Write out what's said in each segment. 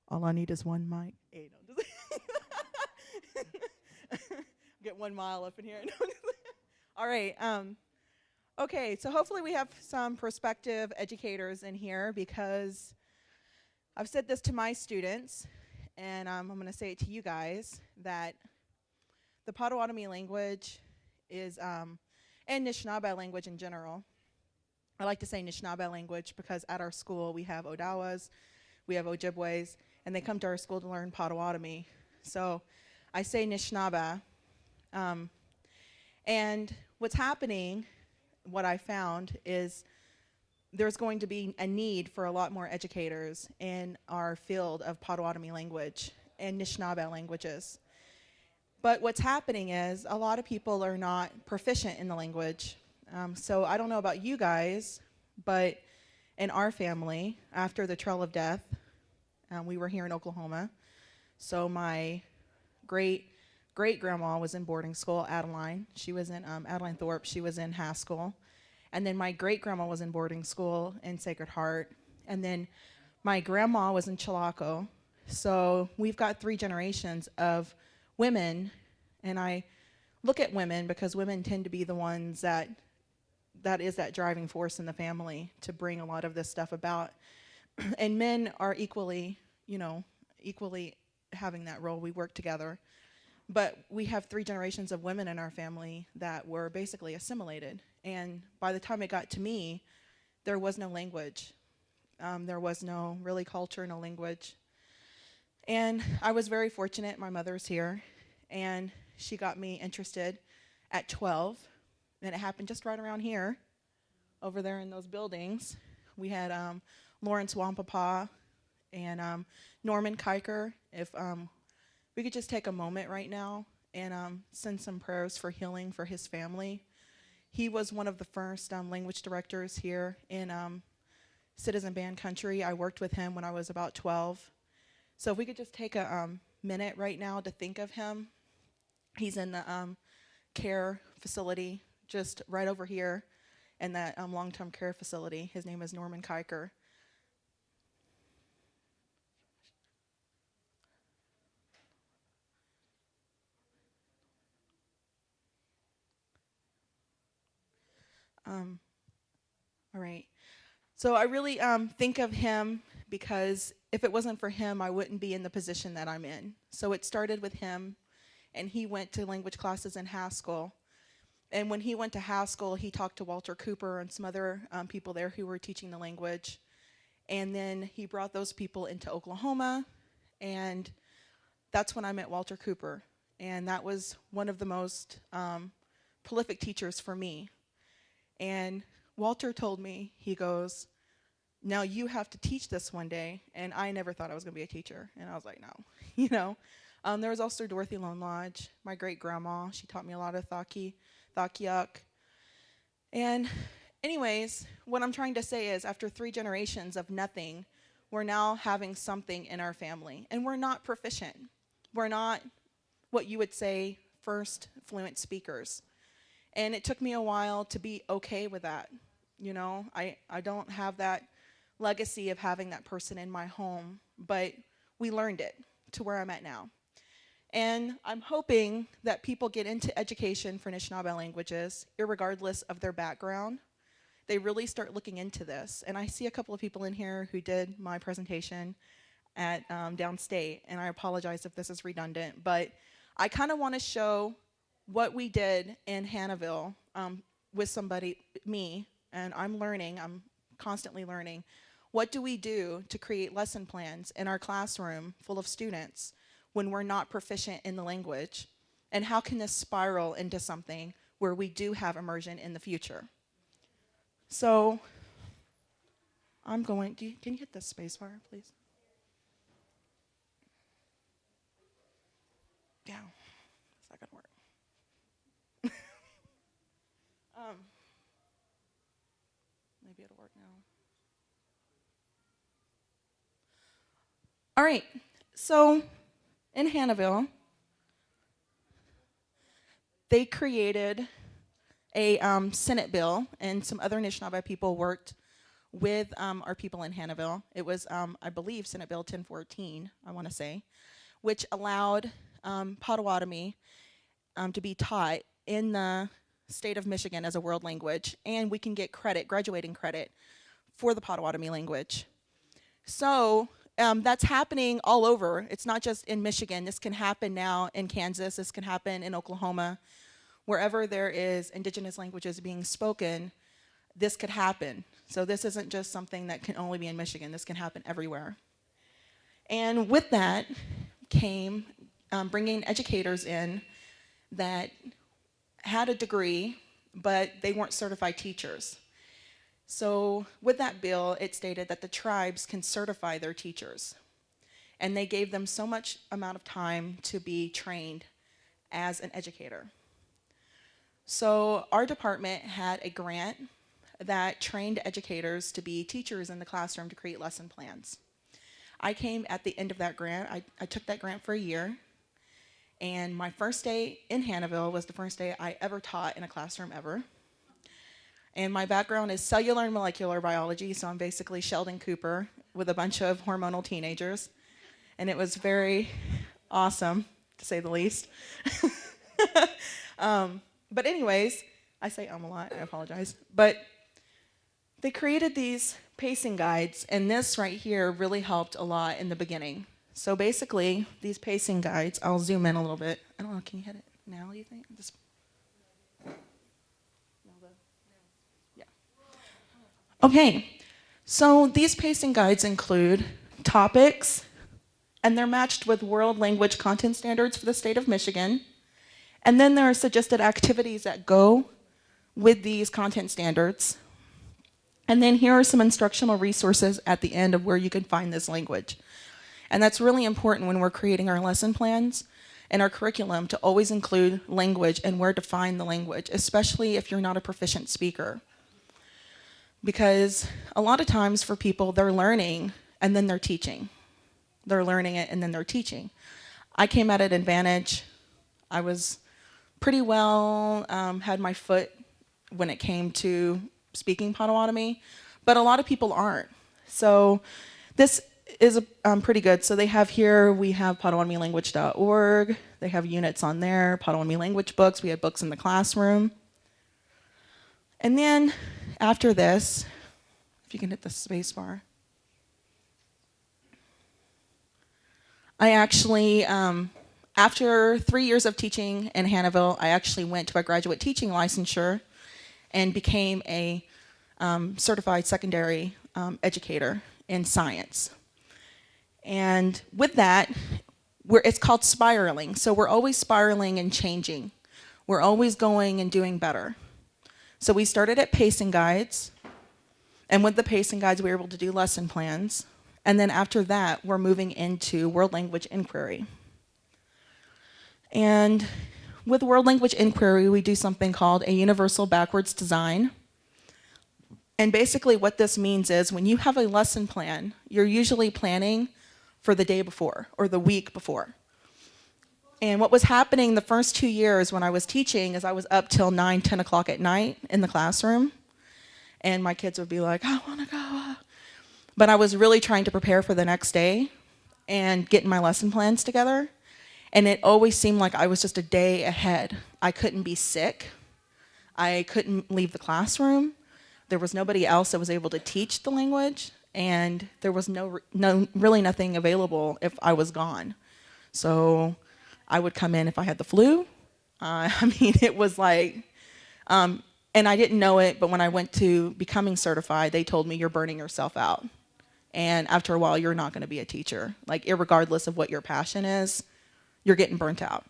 All I need is one mic. Hey, no, get 1 mile up in here. All right. Okay, so hopefully we have some prospective educators in here because I've said this to my students, and I'm going to say it to you guys, that the Potawatomi language is, and Anishinaabe language in general. I like to say Anishinaabe language because at our school we have Odawas, we have Ojibways, and they come to our school to learn Potawatomi. So I say Anishinaabe. And what's happening, what I found, is there's going to be a need for a lot more educators in our field of Potawatomi language and Anishinaabe languages. But what's happening is a lot of people are not proficient in the language. So I don't know about you guys, but in our family, after the Trail of Death, we were here in Oklahoma. So my great-grandma was in boarding school, Adeline. She was in Adeline Thorpe. She was in Haskell. And then my great-grandma was in boarding school in Sacred Heart. And then my grandma was in Chilocco. So we've got 3 generations of women, and I look at women because women tend to be the ones that is that driving force in the family to bring a lot of this stuff about. And men are equally having that role. We work together. But we have 3 generations of women in our family that were basically assimilated. And by the time it got to me, there was no language. There was no really culture, no language. And I was very fortunate. My mother's here. And she got me interested at 12. And it happened just right around here, over there in those buildings. We had Lawrence Wampapa and Norman Kiker. If we could just take a moment right now and send some prayers for healing for his family. He was one of the first language directors here in Citizen Band Country. I worked with him when I was about 12. So if we could just take a minute right now to think of him. He's in the care facility just right over here in that long-term care facility. His name is Norman Kiker. All right. So I really think of him because if it wasn't for him, I wouldn't be in the position that I'm in. So it started with him, and he went to language classes in Haskell. And when he went to Haskell, he talked to Walter Cooper and some other people there who were teaching the language. And then he brought those people into Oklahoma, and that's when I met Walter Cooper. And that was one of the most prolific teachers for me. And Walter told me, he goes, now you have to teach this one day. And I never thought I was going to be a teacher. And I was like, no. There was also Dorothy Lone Lodge, my great-grandma. She taught me a lot of Thakiak. And anyways, what I'm trying to say is after 3 generations of nothing, we're now having something in our family. And we're not proficient. We're not what you would say first fluent speakers. And it took me a while to be okay with that. I don't have that legacy of having that person in my home, but we learned it to where I'm at now. And I'm hoping that people get into education for Anishinaabe languages, irregardless of their background. They really start looking into this. And I see a couple of people in here who did my presentation at downstate, and I apologize if this is redundant, but I kind of want to show what we did in Hannahville with somebody, me, and I'm constantly learning. What do we do to create lesson plans in our classroom full of students when we're not proficient in the language? And how can this spiral into something where we do have immersion in the future? So can you hit the space bar, please? Yeah, it's not gonna work. Maybe it'll work now. All right, so in Hannahville, they created a Senate bill, and some other Anishinaabe people worked with our people in Hannahville. It was, I believe, Senate Bill 1014, I want to say, which allowed Potawatomi to be taught in the state of Michigan as a world language, and we can get credit, graduating credit, for the Potawatomi language. So that's happening all over. It's not just in Michigan. This can happen now in Kansas. This can happen in Oklahoma. Wherever there is indigenous languages being spoken, this could happen. So this isn't just something that can only be in Michigan. This can happen everywhere. And with that came bringing educators in that had a degree, but they weren't certified teachers. So with that bill, it stated that the tribes can certify their teachers. And they gave them so much amount of time to be trained as an educator. So our department had a grant that trained educators to be teachers in the classroom to create lesson plans. I came at the end of that grant. I took that grant for a year. And my first day in Hannahville was the first day I ever taught in a classroom ever. And my background is cellular and molecular biology, so I'm basically Sheldon Cooper with a bunch of hormonal teenagers. And it was very awesome, to say the least. But anyways, I say a lot, I apologize. But they created these pacing guides, and this right here really helped a lot in the beginning. So basically, these pacing guides, I'll zoom in a little bit. I don't know, can you hit it now, do you think? Yeah. Okay, so these pacing guides include topics, and they're matched with world language content standards for the state of Michigan. And then there are suggested activities that go with these content standards. And then here are some instructional resources at the end of where you can find this language. And that's really important when we're creating our lesson plans and our curriculum to always include language and where to find the language, especially if you're not a proficient speaker. Because a lot of times for people, they're learning and then they're teaching. They're learning it and then they're teaching. I came at an advantage. I was pretty well, had my foot when it came to speaking Potawatomi, but a lot of people aren't. So this is pretty good. So they have here, we have potawatomilanguage.org. They have units on there, Potawatomi language books. We have books in the classroom. And then after this, if you can hit the space bar, I actually, after 3 years of teaching in Hannahville, I actually went to a graduate teaching licensure and became a certified secondary educator in science. And with that, it's called spiraling. So we're always spiraling and changing. We're always going and doing better. So we started at pacing guides. And with the pacing guides, we were able to do lesson plans. And then after that, we're moving into world language inquiry. And with world language inquiry, we do something called a universal backwards design. And basically what this means is when you have a lesson plan, you're usually planning for the day before or the week before. And what was happening the first 2 years when I was teaching is I was up till 9, 10 o'clock at night in the classroom. And my kids would be like, I want to go. But I was really trying to prepare for the next day and getting my lesson plans together. And it always seemed like I was just a day ahead. I couldn't be sick. I couldn't leave the classroom. There was nobody else that was able to teach the language. And there was really nothing available if I was gone. So I would come in if I had the flu. It was like, and I didn't know it, but when I went to becoming certified, they told me you're burning yourself out. And after a while, you're not going to be a teacher. Like, irregardless of what your passion is, you're getting burnt out.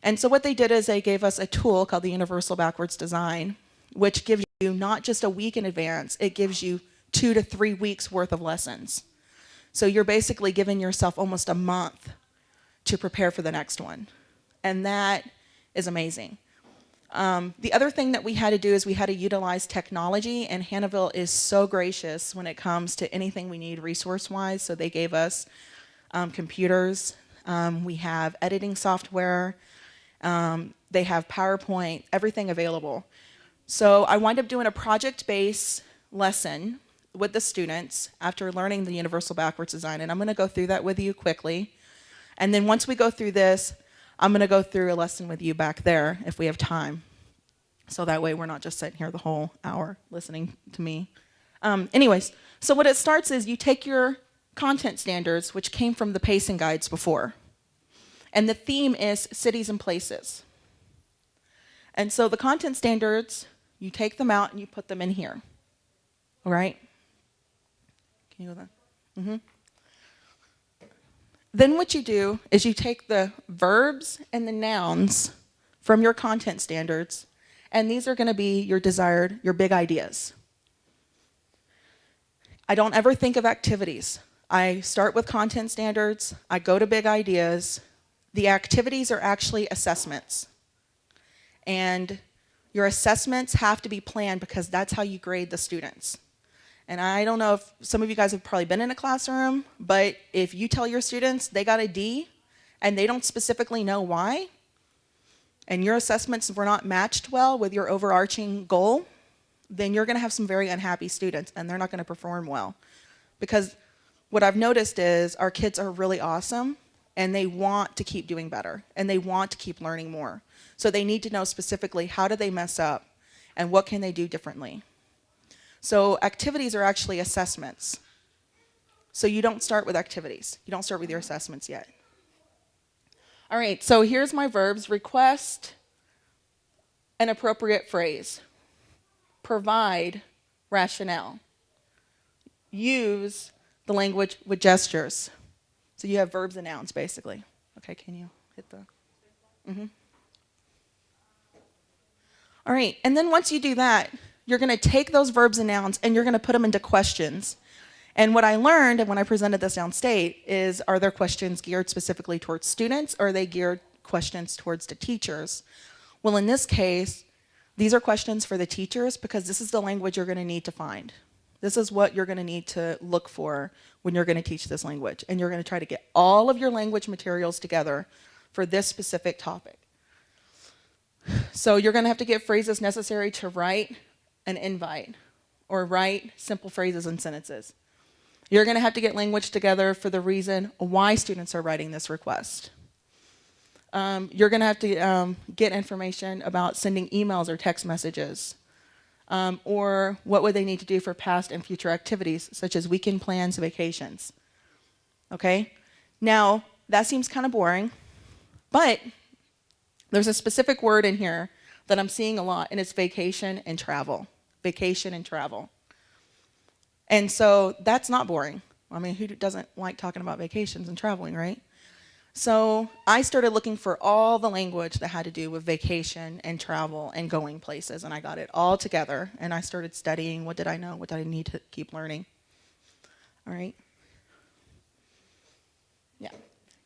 And so what they did is they gave us a tool called the Universal Backwards Design, which gives you not just a week in advance, it gives you 2 to 3 weeks worth of lessons. So you're basically giving yourself almost a month to prepare for the next one. And that is amazing. The other thing that we had to do is we had to utilize technology, and Hannahville is so gracious when it comes to anything we need resource-wise. So they gave us computers. We have editing software. They have PowerPoint, everything available. So I wind up doing a project-based lesson with the students after learning the universal backwards design, and I'm going to go through that with you quickly. And then once we go through this, I'm going to go through a lesson with you back there if we have time. So that way we're not just sitting here the whole hour listening to me. Anyways, so what it starts is you take your content standards, which came from the pacing guides before. And the theme is cities and places. And so the content standards, you take them out and you put them in here. All right? Can you go there? Mm-hmm. Then what you do is you take the verbs and the nouns from your content standards, and these are going to be your big ideas. I don't ever think of activities. I start with content standards, I go to big ideas. The activities are actually assessments. And your assessments have to be planned because that's how you grade the students. And I don't know if some of you guys have probably been in a classroom, but if you tell your students they got a D and they don't specifically know why, and your assessments were not matched well with your overarching goal, then you're going to have some very unhappy students and they're not going to perform well. Because what I've noticed is our kids are really awesome and they want to keep doing better and they want to keep learning more. So they need to know specifically how did they mess up and what can they do differently. So activities are actually assessments. So you don't start with activities. You don't start with your assessments yet. All right, so here's my verbs. Request an appropriate phrase. Provide rationale. Use the language with gestures. So you have verbs and nouns, basically. Okay, can you hit the... Mm-hmm. All right, and then once you do that, you're going to take those verbs and nouns and you're going to put them into questions. And what I learned, and when I presented this downstate, is are there questions geared specifically towards students, or are they geared questions towards the teachers? Well, in this case, these are questions for the teachers because this is the language you're going to need to find. This is what you're going to need to look for when you're going to teach this language. And you're going to try to get all of your language materials together for this specific topic. So you're going to have to get phrases necessary to write an invite or write simple phrases and sentences. You're going to have to get language together for the reason why students are writing this request. You're going to have to get information about sending emails or text messages, or what would they need to do for past and future activities, such as weekend plans, vacations. Okay? Now, that seems kind of boring, but there's a specific word in here that I'm seeing a lot, and it's vacation and travel. Vacation and travel. And so that's not boring. I mean, who doesn't like talking about vacations and traveling, right? So I started looking for all the language that had to do with vacation and travel and going places, and I got it all together, and I started studying what did I know, what did I need to keep learning. All right? Yeah.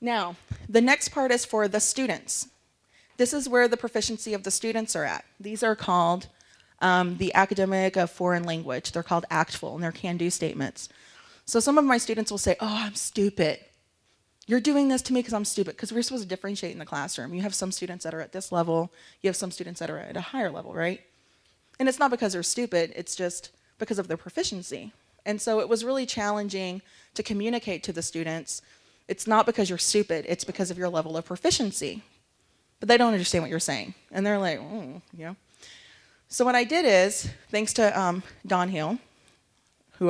Now, the next part is for the students. This is where the proficiency of the students are at. These are called the academic of foreign language. They're called ACTFL, and they're can-do statements. So some of my students will say, oh, I'm stupid. You're doing this to me because I'm stupid, because we're supposed to differentiate in the classroom. You have some students that are at this level. You have some students that are at a higher level, right? And it's not because they're stupid. It's just because of their proficiency. And so it was really challenging to communicate to the students. It's not because you're stupid. It's because of your level of proficiency. But they don't understand what you're saying. And they're like, you know. So what I did is, thanks to Dawn Hill, who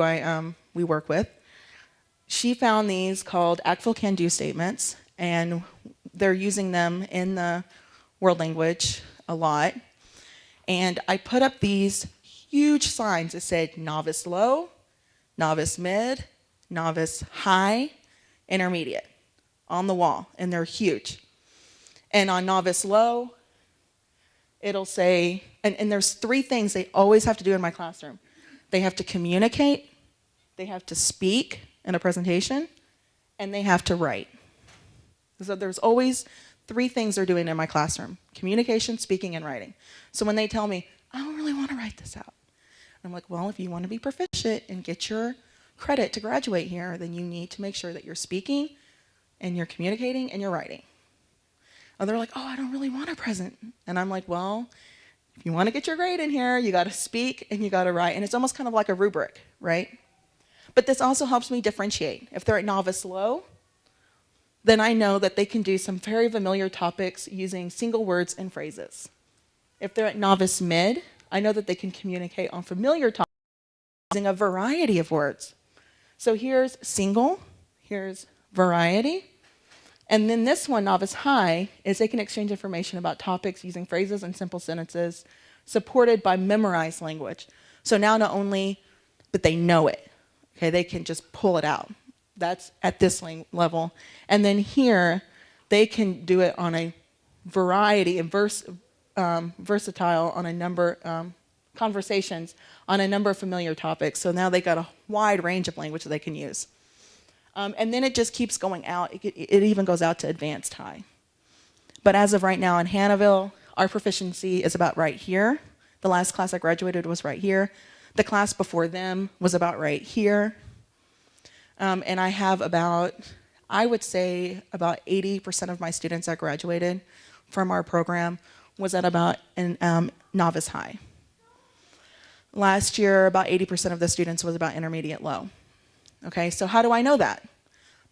we work with, she found these called ACTFL can-do statements, and they're using them in the world language a lot. And I put up these huge signs that said novice low, novice mid, novice high, intermediate on the wall, and they're huge. And on novice low, it'll say, and there's 3 things they always have to do in my classroom. They have to communicate, they have to speak in a presentation, and they have to write. So there's always 3 things they're doing in my classroom: communication, speaking, and writing. So when they tell me, I don't really want to write this out, I'm like, well, if you want to be proficient and get your credit to graduate here, then you need to make sure that you're speaking, and you're communicating, and you're writing. And they're like, oh, I don't really want a present. And I'm like, well, if you want to get your grade in here, you got to speak and you got to write. And it's almost kind of like a rubric, right? But this also helps me differentiate. If they're at novice low, then I know that they can do some very familiar topics using single words and phrases. If they're at novice mid, I know that they can communicate on familiar topics using a variety of words. So here's single, here's variety, and then this one, novice high, is they can exchange information about topics using phrases and simple sentences supported by memorized language. So now not only, but they know it. Okay, they can just pull it out. That's at this level. And then here, they can do it on a variety and versatile on a number, conversations on a number of familiar topics. So now they got a wide range of language that they can use. And then it just keeps going out. It even goes out to advanced high. But as of right now in Hannahville, our proficiency is about right here. The last class I graduated was right here. The class before them was about right here. And I have about, I would say about 80% of my students that graduated from our program was at about an novice high. Last year, about 80% of the students was about intermediate low. Okay, so how do I know that?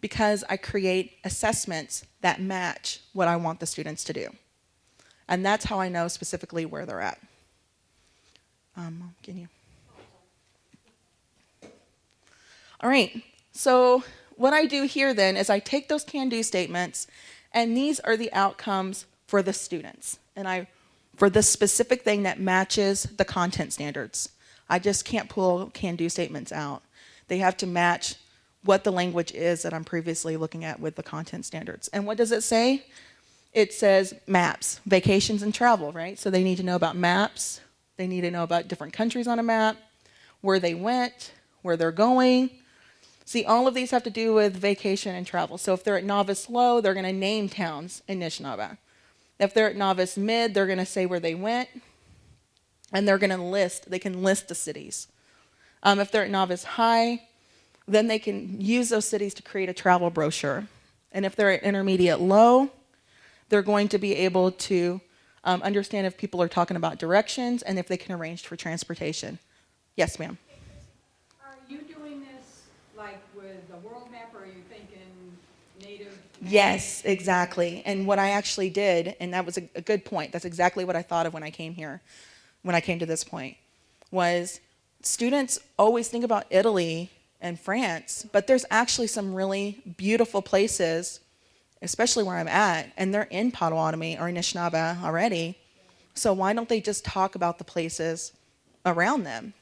Because I create assessments that match what I want the students to do. And that's how I know specifically where they're at. Can you? All right, so what I do here then is I take those can-do statements, and these are the outcomes for the students. And for this specific thing that matches the content standards. I just can't pull can-do statements out. They have to match what the language is that I'm previously looking at with the content standards. And what does it say? It says maps, vacations and travel, right? So they need to know about maps. They need to know about different countries on a map, where they went, where they're going. See, all of these have to do with vacation and travel. So if they're at novice low, they're going to name towns in Nishnaba. If they're at novice mid, they're going to say where they went, and they're going to they can list the cities. If they're at novice high, then they can use those cities to create a travel brochure. And if they're at intermediate low, they're going to be able to understand if people are talking about directions and if they can arrange for transportation. Yes, ma'am. Are you doing this like with the world map, or are you thinking native map? Yes, exactly. And what I actually did, and that was a good point, that's exactly what I thought of when I came here, when I came to this point, was students always think about Italy and France, but there's actually some really beautiful places, especially where I'm at, and they're in Potawatomi or Anishinaabe already. So why don't they just talk about the places around them?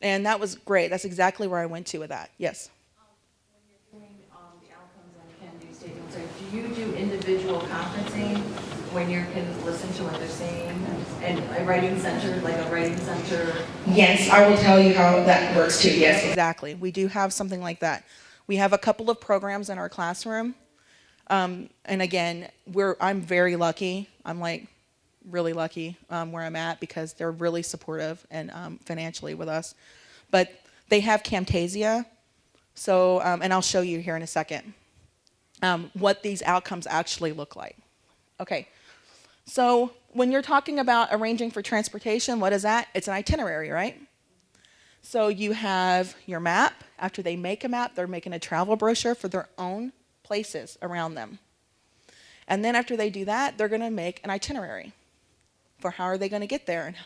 And that was great. That's exactly where I went to with that. Yes? When you're doing the outcomes on can-do statements, do you do individual conferencing when you can listen to what they're saying? And a writing center, like a writing center? Yes, I will tell you how that works too. Yes, exactly. We do have something like that. We have a couple of programs in our classroom. And again, I'm very lucky. I'm like really lucky where I'm at because they're really supportive and financially with us. But they have Camtasia. So, and I'll show you here in a second what these outcomes actually look like. Okay. So when you're talking about arranging for transportation, what is that? It's an itinerary, right? So you have your map. After they make a map, they're making a travel brochure for their own places around them. And then after they do that, they're going to make an itinerary for how are they going to get there, and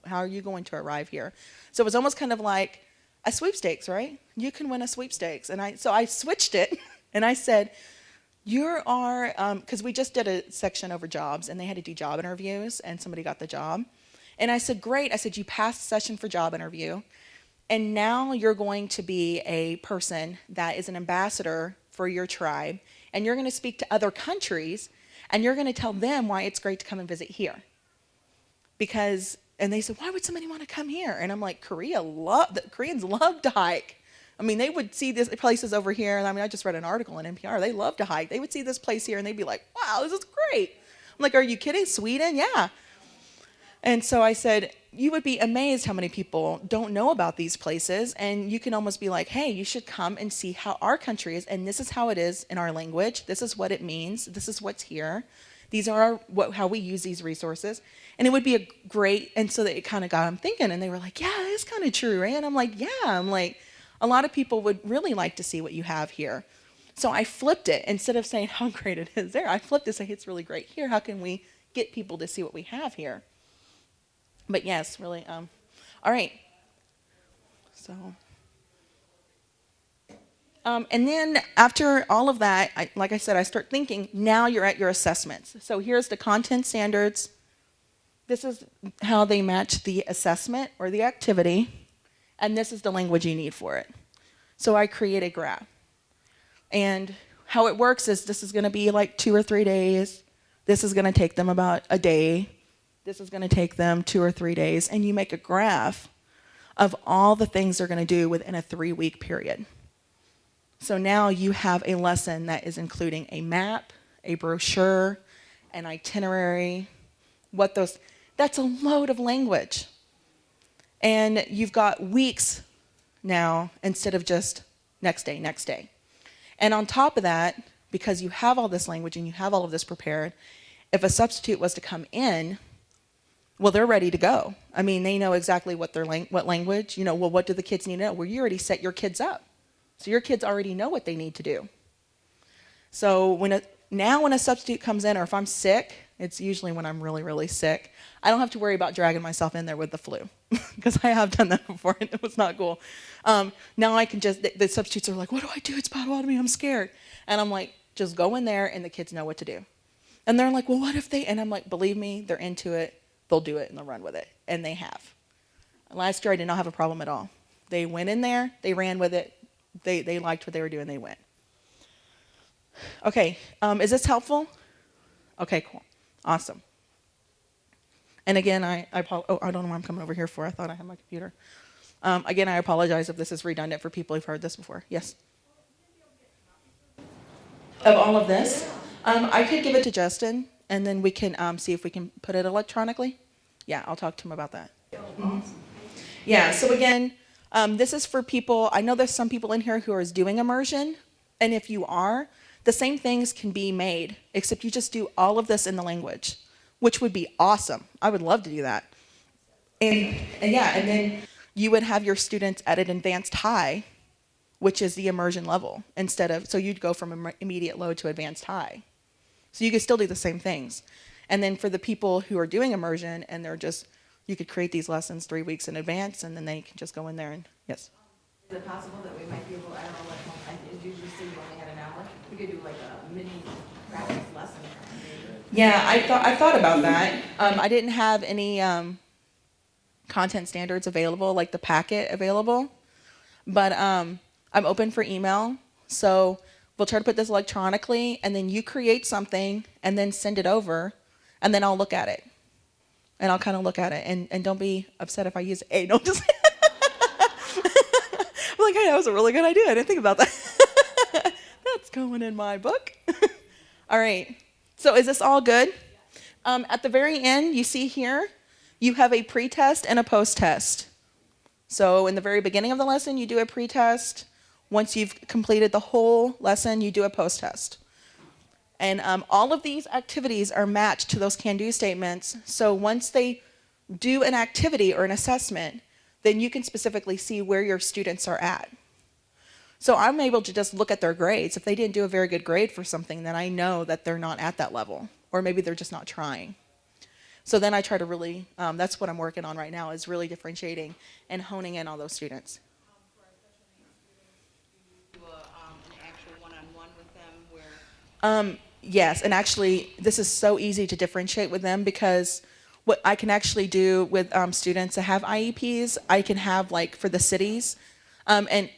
how are you going to arrive here. So it's almost kind of like a sweepstakes, right? You can win a sweepstakes. And so I switched it, and I said, because we just did a section over jobs, and they had to do job interviews, and somebody got the job. And I said, great. I said, you passed the session for job interview, and now you're going to be a person that is an ambassador for your tribe, and you're going to speak to other countries, and you're going to tell them why it's great to come and visit here. And they said, why would somebody want to come here? And I'm like, Koreans love to hike. I mean, they would see these places over here. And I just read an article in NPR. They love to hike. They would see this place here, and they'd be like, wow, this is great. I'm like, are you kidding? Sweden? Yeah. And so I said, you would be amazed how many people don't know about these places. And you can almost be like, hey, you should come and see how our country is. And this is how it is in our language. This is what it means. This is what's here. These are how we use these resources. And it would be and so that it kind of got them thinking. And they were like, yeah, it's kind of true, right? And I'm like, yeah. A lot of people would really like to see what you have here. So I flipped it. Instead of saying how great it is there, I flipped it to say it's really great here. How can we get people to see what we have here? But yes, really. All right. So, and then after all of that, like I said, I start thinking, now you're at your assessments. So here's the content standards. This is how they match the assessment or the activity. And this is the language you need for it. So I create a graph. And how it works is this is going to be like 2 or 3 days. This is going to take them about a day. This is going to take them 2 or 3 days. And you make a graph of all the things they're going to do within a 3-week period. So now you have a lesson that is including a map, a brochure, an itinerary, that's a load of language. And you've got weeks now instead of just next day, next day. And on top of that, because you have all this language and you have all of this prepared, if a substitute was to come in, well, they're ready to go. I mean, they know exactly what language, well, what do the kids need to know? Well, you already set your kids up. So your kids already know what they need to do. So when a substitute comes in, or if I'm sick, it's usually when I'm really, really sick, I don't have to worry about dragging myself in there with the flu, because I have done that before and it was not cool. Now I can just, the substitutes are like, what do I do? It's Potawatomi, I'm scared. And I'm like, just go in there and the kids know what to do. And they're like, well, what if they, and I'm like, believe me, they're into it. They'll do it and they'll run with it. And they have. Last year I did not have a problem at all. They went in there, they ran with it, they liked what they were doing, they went. Okay, is this helpful? Okay, cool, awesome. And again, I don't know what I'm coming over here for. I thought I had my computer. Again, I apologize if this is redundant for people who've heard this before. Yes? Of all of this? I could give it to Justin, and then we can see if we can put it electronically. Yeah, I'll talk to him about that. Mm-hmm. Yeah, so again, this is for people, I know there's some people in here who are doing immersion, and if you are, the same things can be made, except you just do all of this in the language, which would be awesome. I would love to do that. And then you would have your students at an advanced high, which is the immersion level, so you'd go from immediate low to advanced high. So you could still do the same things. And then for the people who are doing immersion, and you could create these lessons 3 weeks in advance, and then they can just go in there and, yes? Is it possible that we might be able, I don't know, as you just said, you only had an hour, we could do like a mini practice lesson? Yeah, I thought about that. I didn't have any content standards available, like the packet available, but I'm open for email. So we'll try to put this electronically, and then you create something and then send it over, and then I'll look at it. And I'll kind of look at it, and don't be upset if I use A. Don't just I'm like, hey, that was a really good idea. I didn't think about that. That's going in my book. All right. So is this all good? At the very end, you see here, you have a pre-test and a post-test. So in the very beginning of the lesson, you do a pre-test. Once you've completed the whole lesson, you do a post-test. And all of these activities are matched to those can-do statements. So once they do an activity or an assessment, then you can specifically see where your students are at. So I'm able to just look at their grades. If they didn't do a very good grade for something, then I know that they're not at that level, or maybe they're just not trying. So then I try to really, that's what I'm working on right now, is really differentiating and honing in on those students. For our special needs students, do an actual one-on-one with them where? Yes, and actually, this is so easy to differentiate with them, because what I can actually do with students that have IEPs, I can have like for the cities, and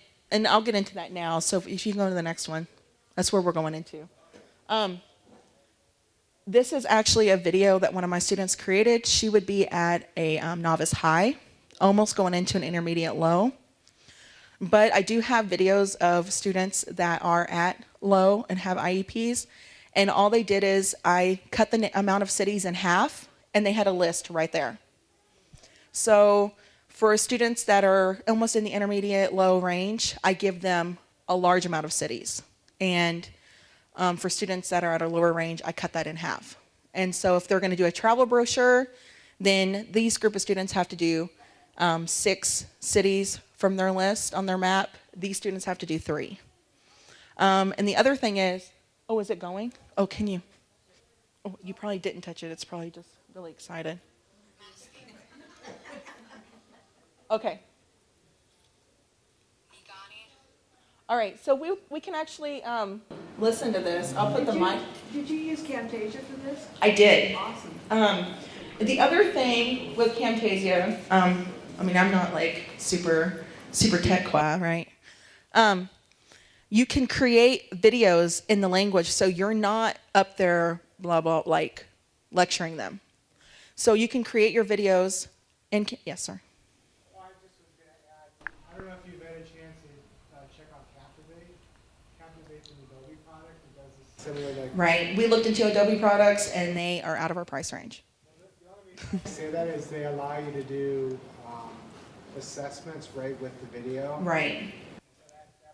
I'll get into that now. So if you can go to the next one, that's where we're going into. This is actually a video that one of my students created. She would be at a novice high, almost going into an intermediate low. But I do have videos of students that are at low and have IEPs. And all they did is I cut the amount of cities in half, and they had a list right there. So for students that are almost in the intermediate low range, I give them a large amount of cities. And for students that are at a lower range, I cut that in half. And so if they're going to do a travel brochure, then these group of students have to do 6 cities from their list on their map, These students have to do 3. And the other thing is, oh, is it going? Oh, can you? Oh, you probably didn't touch it. It's probably just really excited. Okay. All right, so we can actually listen to this. I'll put the mic. Did you use Camtasia for this? I did. Awesome. The other thing with Camtasia, I mean, I'm not like super tech qua, right? You can create videos in the language, so you're not up there blah blah like lecturing them. So you can create your videos. Yes, sir. Well, I just was going to add, I don't know if you've had a chance to check out Captivate. Captivate's an Adobe product that does this similar like. Right. We looked into Adobe products, and they are out of our price range. The only reason I say that is they allow you to do assessments right with the video. Right.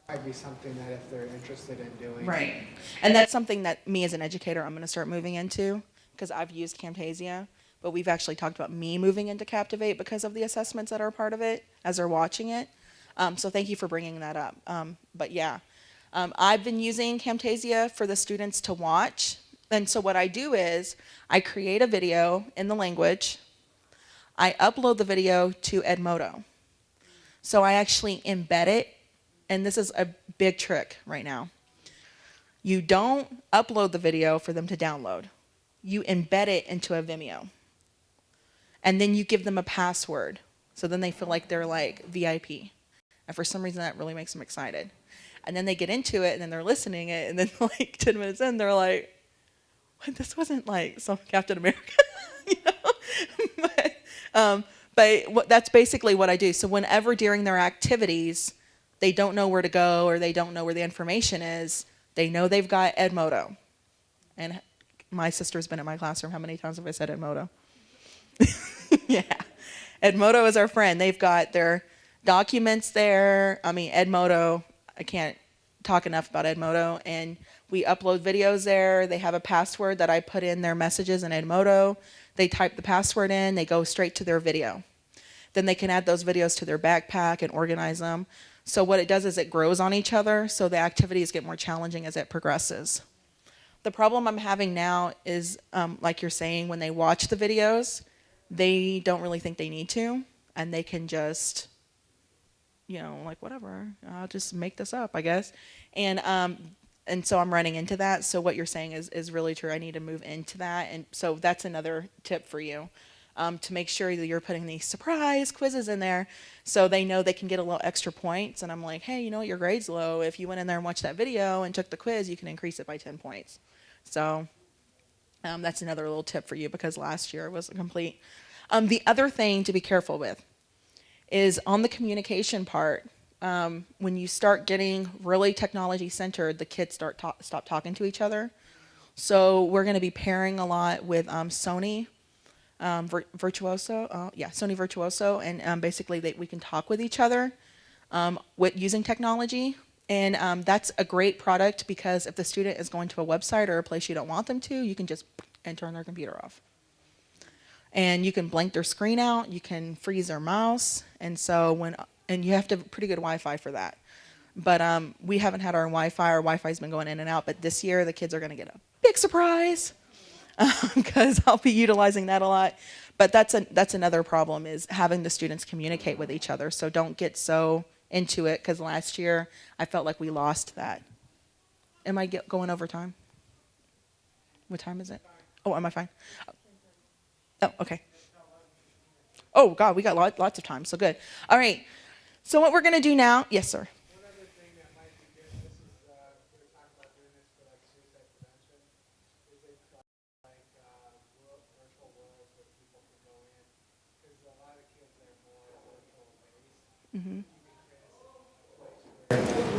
That might be something that if they're interested in doing. Right. And that's something that me as an educator, I'm going to start moving into, because I've used Camtasia, but we've actually talked about me moving into Captivate because of the assessments that are part of it as they're watching it. So thank you for bringing that up. But yeah, I've been using Camtasia for the students to watch. And so what I do is I create a video in the language. I upload the video to Edmodo. So I actually embed it. And this is a big trick right now. You don't upload the video for them to download. You embed it into a Vimeo. And then you give them a password. So then they feel like they're like VIP. And for some reason that really makes them excited. And then they get into it and then they're listening it and then like 10 minutes in they're like, what, this wasn't like some Captain America. You know? But that's basically what I do. So whenever during their activities they don't know where to go or they don't know where the information is, they know they've got Edmodo. And my sister's been in my classroom. How many times have I said Edmodo? Yeah. Edmodo is our friend. They've got their documents there. I mean, Edmodo, I can't talk enough about Edmodo. And we upload videos there. They have a password that I put in their messages in Edmodo. They type the password in. They go straight to their video. Then they can add those videos to their backpack and organize them. So what it does is it grows on each other, so the activities get more challenging as it progresses. The problem I'm having now is, like you're saying, when they watch the videos, they don't really think they need to, and they can just, you know, like, whatever, I'll just make this up, I guess. And so I'm running into that. So what you're saying is really true. I need to move into that. And so that's another tip for you, to make sure that you're putting these surprise quizzes in there so they know they can get a little extra points. And I'm like, hey, you know what, your grade's low. If you went in there and watched that video and took the quiz, you can increase it by 10 points. So that's another little tip for you because last year was complete. The other thing to be careful with is on the communication part, when you start getting really technology centered, the kids stop talking to each other. So we're going to be pairing a lot with Sony Virtuoso, Sony Virtuoso, and basically we can talk with each other with using technology. And that's a great product because if the student is going to a website or a place you don't want them to, you can just turn their computer off. And you can blank their screen out, you can freeze their mouse, and you have to have pretty good Wi-Fi for that. But we haven't had our Wi-Fi's been going in and out, but this year the kids are going to get a big surprise because I'll be utilizing that a lot. But that's another problem is having the students communicate with each other. So don't get so into it because last year I felt like we lost that. Am I going over time? What time is it? Oh, am I fine? Oh, okay. Oh, God, we got lots of time, so good. All right, so what we're going to do now, yes, sir. One other thing that might be good, this is, we were talking about doing this for like suicide prevention, is they've got like virtual worlds where people can go in, because a lot of kids are more virtual based. Mm-hmm.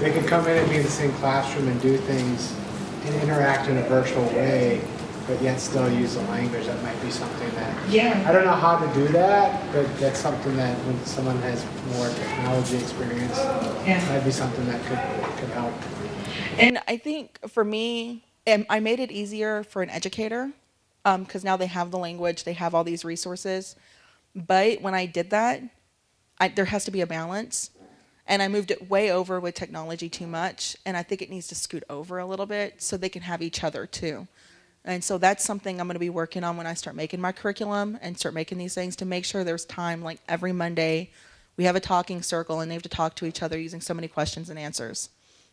They can come in and be in the same classroom and do things and interact in a virtual way, but yet still use the language. That might be something that, I don't know how to do that, but that's something that when someone has more technology experience, might be something that could help. And I think for me, I made it easier for an educator because now they have the language, they have all these resources. But when I did that, there has to be a balance. And I moved it way over with technology too much, and I think it needs to scoot over a little bit so they can have each other too. And so that's something I'm going to be working on when I start making my curriculum and start making these things, to make sure there's time, like every Monday we have a talking circle and they have to talk to each other using so many questions and answers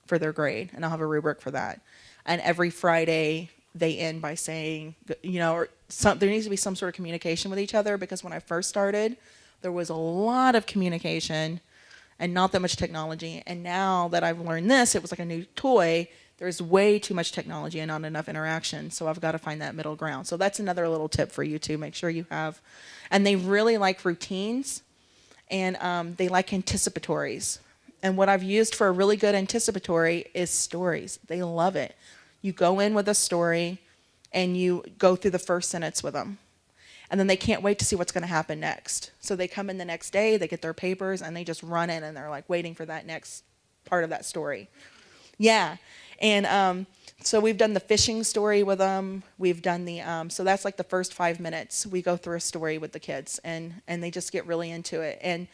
for their grade, and I'll have a rubric for that. And every Friday they end by saying, or there needs to be some sort of communication with each other, because when I first started, there was a lot of communication and not that much technology. And now that I've learned this, it was like a new toy. There's way too much technology and not enough interaction. So I've got to find that middle ground. So that's another little tip for you too. Make sure you have, and they really like routines, and they like anticipatories. And what I've used for a really good anticipatory is stories. They love it. You go in with a story and you go through the first sentence with them. And then they can't wait to see what's going to happen next. So they come in the next day, they get their papers, and they just run in, and they're like waiting for that next part of that story. Yeah. And so we've done the fishing story with them. We've done the, so that's like the first 5 minutes. We go through a story with the kids, and they just get really into it. And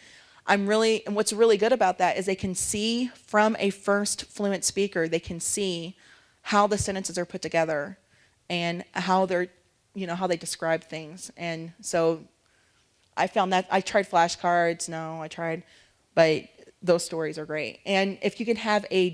and what's really good about that is they can see from a first fluent speaker, they can see how the sentences are put together and how they're, how they describe things. And so I found that, I tried flashcards, but those stories are great. And if you can have a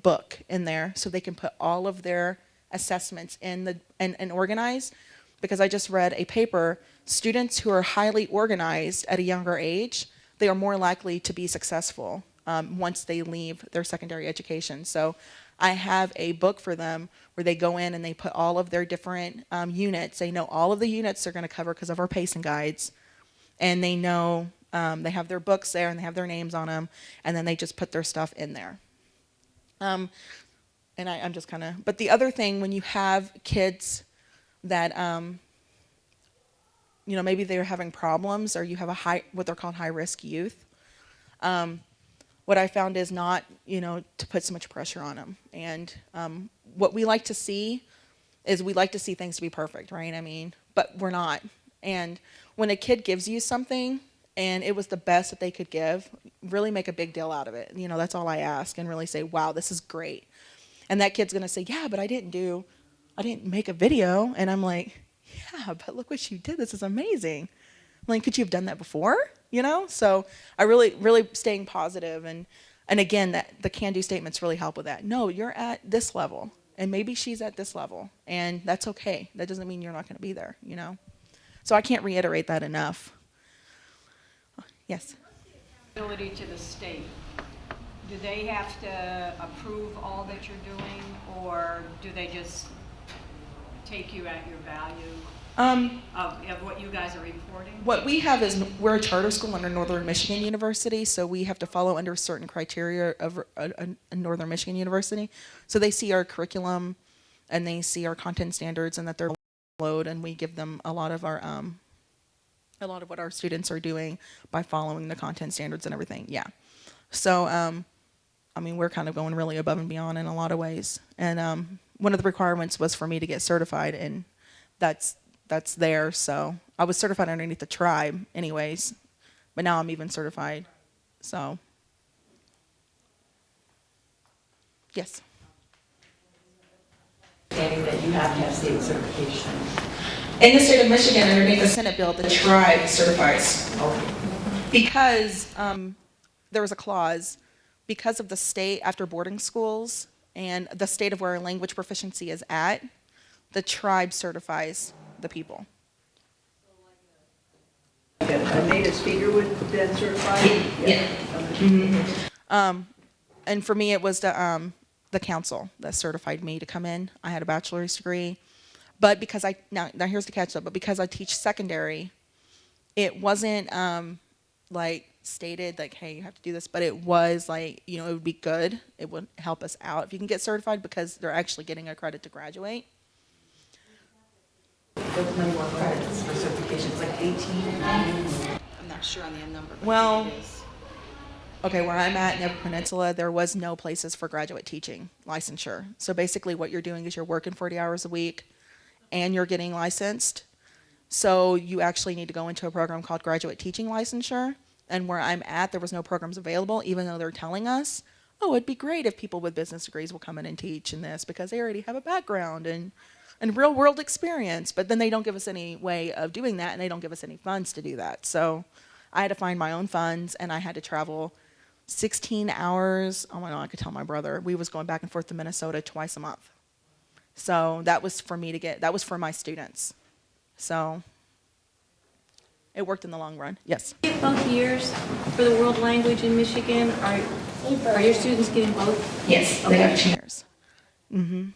book in there so they can put all of their assessments in and organize, because I just read a paper, students who are highly organized at a younger age, they are more likely to be successful once they leave their secondary education. So I have a book for them where they go in and they put all of their different units. They know all of the units they're going to cover because of our pacing guides. And they know, they have their books there and they have their names on them. And then they just put their stuff in there. And I'm just kind of, but the other thing, when you have kids that, maybe they're having problems, or you have what they're called high-risk youth, what I found is not, to put so much pressure on them. And what we like to see is we like to see things to be perfect, right? I mean, but we're not. And when a kid gives you something and it was the best that they could give, really make a big deal out of it. That's all I ask, and really say, wow, this is great. And that kid's going to say, yeah, but I didn't make a video. And I'm like, yeah, but look what you did. This is amazing. Like, could you have done that before? So I really staying positive, and again, that the can-do statements really help with that. No, you're at this level, and maybe she's at this level, and that's okay. That doesn't mean you're not going to be there, So I can't reiterate that enough. Yes. Ability to the state. Do they have to approve all that you're doing, or do they just take you at your value of what you guys are reporting? What we have is, we're a charter school under Northern Michigan University, so we have to follow under certain criteria of a Northern Michigan University. So they see our curriculum and they see our content standards, and that they're followed, and we give them a lot of what our students are doing by following the content standards and everything. Yeah. So we're kind of going really above and beyond in a lot of ways. And one of the requirements was for me to get certified, and that's there. So I was certified underneath the tribe anyways, but now I'm even certified. So yes. Understanding that you have to have state certification. In the state of Michigan, underneath the Senate bill, the tribe certifies. Because there was a clause, because of the state after boarding schools and the state of where language proficiency is at, the tribe certifies the people. A native speaker would then certify? Yeah. Mm-hmm. And for me, it was the council that certified me to come in. I had a bachelor's degree, but because now here's the catch though. But because I teach secondary, it wasn't like stated like, hey, you have to do this, but it was like, it would be good. It would help us out if you can get certified, because they're actually getting a credit to graduate. There's many more credits for certifications, like 18, I think. I'm not sure on the number, but Well, I think it is. Okay, where I'm at in the Peninsula, there was no places for graduate teaching licensure. So basically what you're doing is you're working 40 hours a week and you're getting licensed. So you actually need to go into a program called graduate teaching licensure, And where I'm at, there was no programs available, even though they're telling us, oh, it'd be great if people with business degrees will come in and teach in this because they already have a background and real world experience. But then they don't give us any way of doing that, and they don't give us any funds to do that. So I had to find my own funds, and I had to travel 16 hours. Oh my God, I could tell my brother. We was going back and forth to Minnesota twice a month. So that was for me to get, that was for my students. So it worked in the long run. Yes. Both years for the world language in Michigan, are your students getting both? Yes, they have 2 Years. Mm-hmm.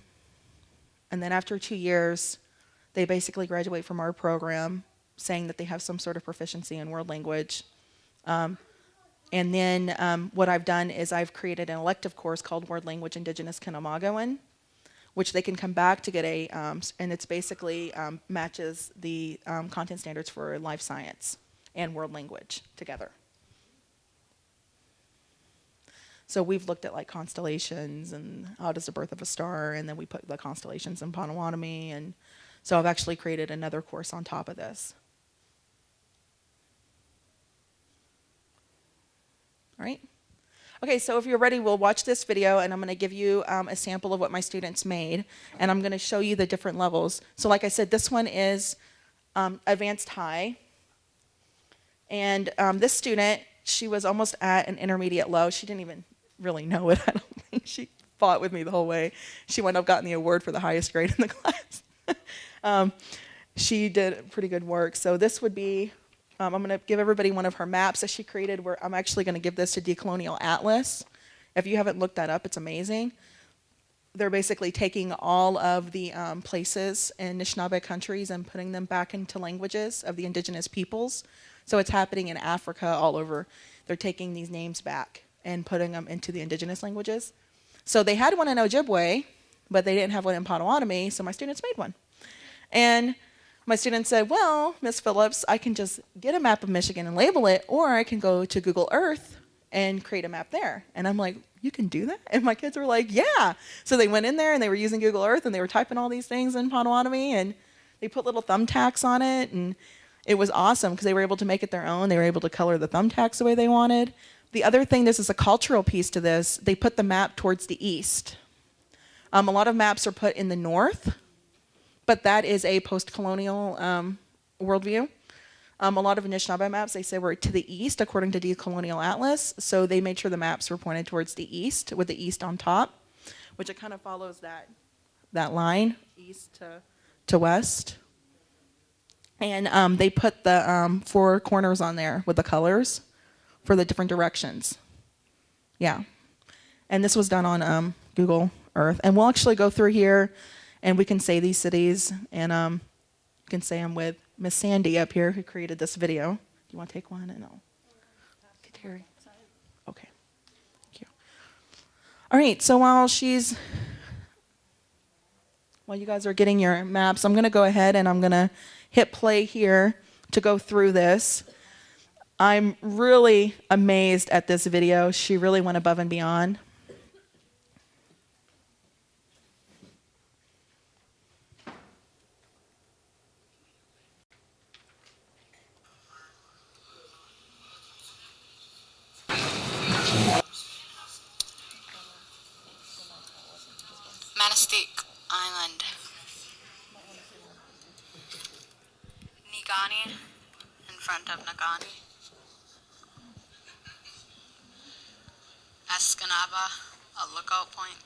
And then after 2 years, they basically graduate from our program saying that they have some sort of proficiency in world language. And then what I've done is I've created an elective course called World Language Indigenous Kanamagawan, which they can come back to get a, and it's basically matches the content standards for life science and world language together. So we've looked at like constellations and how does the birth of a star, and then we put the constellations in Potawatomi, and so I've actually created another course on top of this. All right. Okay, so if you're ready, we'll watch this video, and I'm going to give you a sample of what my students made, and I'm going to show you the different levels. So like I said, this one is advanced high, and this student, she was almost at an intermediate low. She didn't even really know it, I don't think. She fought with me the whole way. She wound up getting the award for the highest grade in the class. She did pretty good work. So this would be, I'm going to give everybody one of her maps that she created, where I'm actually going to give this to Decolonial Atlas. If you haven't looked that up, it's amazing. They're basically taking all of the places in Anishinaabe countries and putting them back into languages of the indigenous peoples. So it's happening in Africa all over. They're taking these names back and putting them into the indigenous languages. So they had one in Ojibwe, but they didn't have one in Potawatomi, so my students made one. And my students said, well, Miss Phillips, I can just get a map of Michigan and label it, or I can go to Google Earth and create a map there. And I'm like, you can do that? And my kids were like, yeah. So they went in there and they were using Google Earth and they were typing all these things in Potawatomi, and they put little thumbtacks on it, and it was awesome because they were able to make it their own. They were able to color the thumbtacks the way they wanted. The other thing, this is a cultural piece to this, they put the map towards the east. A lot of maps are put in the north, but that is a post-colonial worldview. A lot of Anishinaabe maps, they say, were to the east according to Decolonial Atlas, so they made sure the maps were pointed towards the east with the east on top, which it kind of follows that line, east to west. And they put the 4 corners on there with the colors for the different directions. Yeah. And this was done on Google Earth. And we'll actually go through here, and we can say these cities, and you can say I'm with Miss Sandy up here, who created this video. Do you want to take one? And I'll get Terry. Okay. Thank you. All right. So while you guys are getting your maps, I'm going to go ahead and I'm going to hit play here to go through this. I'm really amazed at this video. She really went above and beyond. Manistee Island. Nigani, in front of Nagani. Escanaba, a lookout point.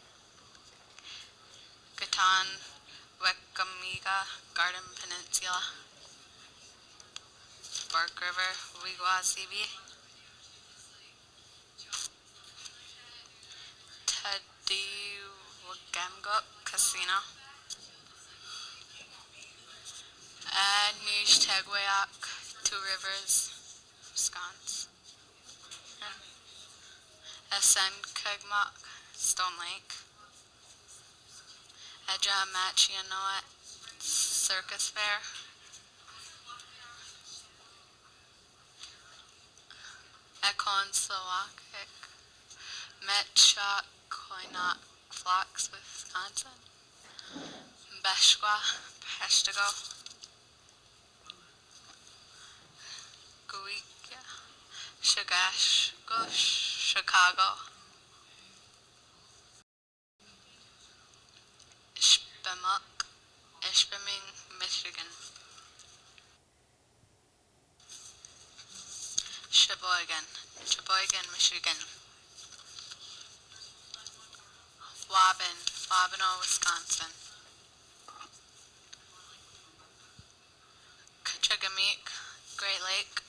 Gatan, Wekamiga, Garden Peninsula. Bark River, Wigwazibi. Tediwagamguk Casino. Nish Tegwayak, 2 Rivers, Wisconsin. Esen Kegmok, Stone Lake. Eja Machianoet, Circus Fair. Ekon Slowakik, Metchak, Koinok, Flocks, Wisconsin. Beshwa, Peshtigo. Guikia, Chicago. Ishpemuk, Ishpeming, Michigan. Sheboygan, Michigan. Wabeno, Wisconsin. Kachigamik, Great Lake.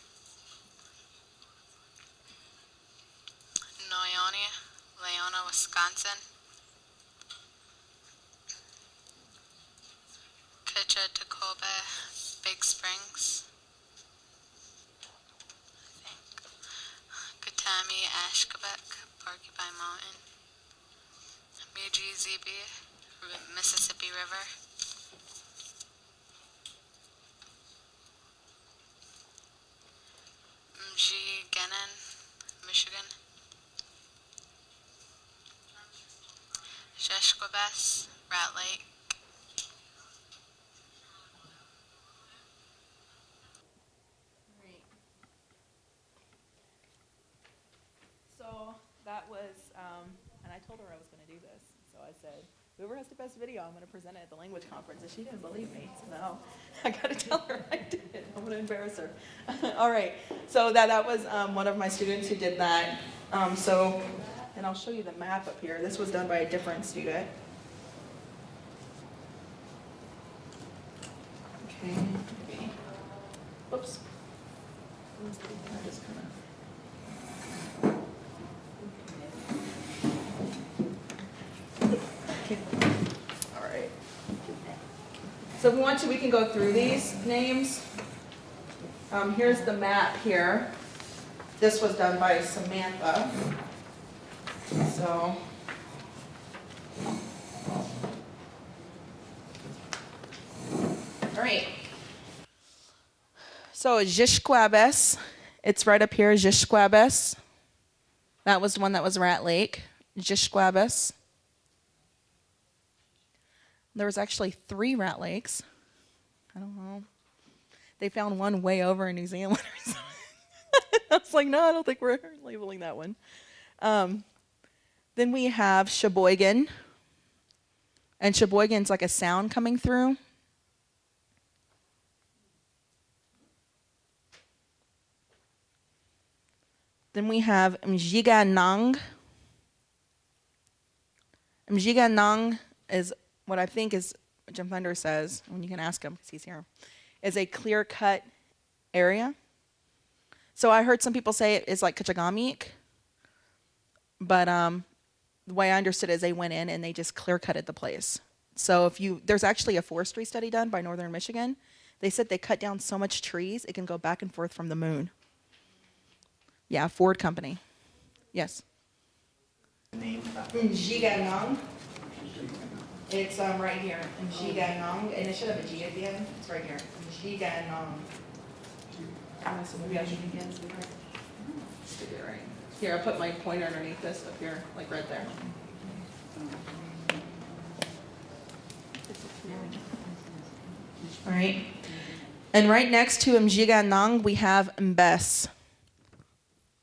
Noyoni, Leona, Wisconsin. Tacoma, Big Springs. I think. Katami, Ashkabek, Porcupine Mountain. Muji, Mississippi River. Mjigenin, Michigan. Sheshquabes, Rat Lake. So that was, and I told her I was going to do this. So I said, whoever has the best video, I'm going to present it at the language conference. And she didn't believe me. So no, I got to tell her I did it. I'm going to embarrass her. All right. So that was one of my students who did that. And I'll show you the map up here. This was done by a different student. Okay. Maybe. Oops. I just kind of. All right. So if we want to, we can go through these names. Here's the map here. This was done by Samantha. So. All right. So Jishquabes, it's right up here, Jishquabes. That was the one that was Rat Lake, Jishquabes. There was actually 3 Rat Lakes. I don't know. They found one way over in New Zealand or something. I was like, no, I don't think we're labeling that one. Then we have Sheboygan. And Sheboygan's like a sound coming through. Then we have Mjiganong. Mjiganong is what I think is, Jim Thunder says, when you can ask him because he's here, is a clear-cut area. So I heard some people say it is like Kachagamik, but the way I understood it is they went in and they just clear-cutted the place. So there's actually a forestry study done by Northern Michigan. They said they cut down so much trees, it can go back and forth from the moon. Yeah, Ford Company. Yes. Mjiganong. It's right here. Mjiganong, and it should have a G at the end. It's right here. Mjiganong. So maybe I should stick it right. Here, I'll put my pointer underneath this up here, like right there. All right. And right next to Mjiganong, we have Mbes.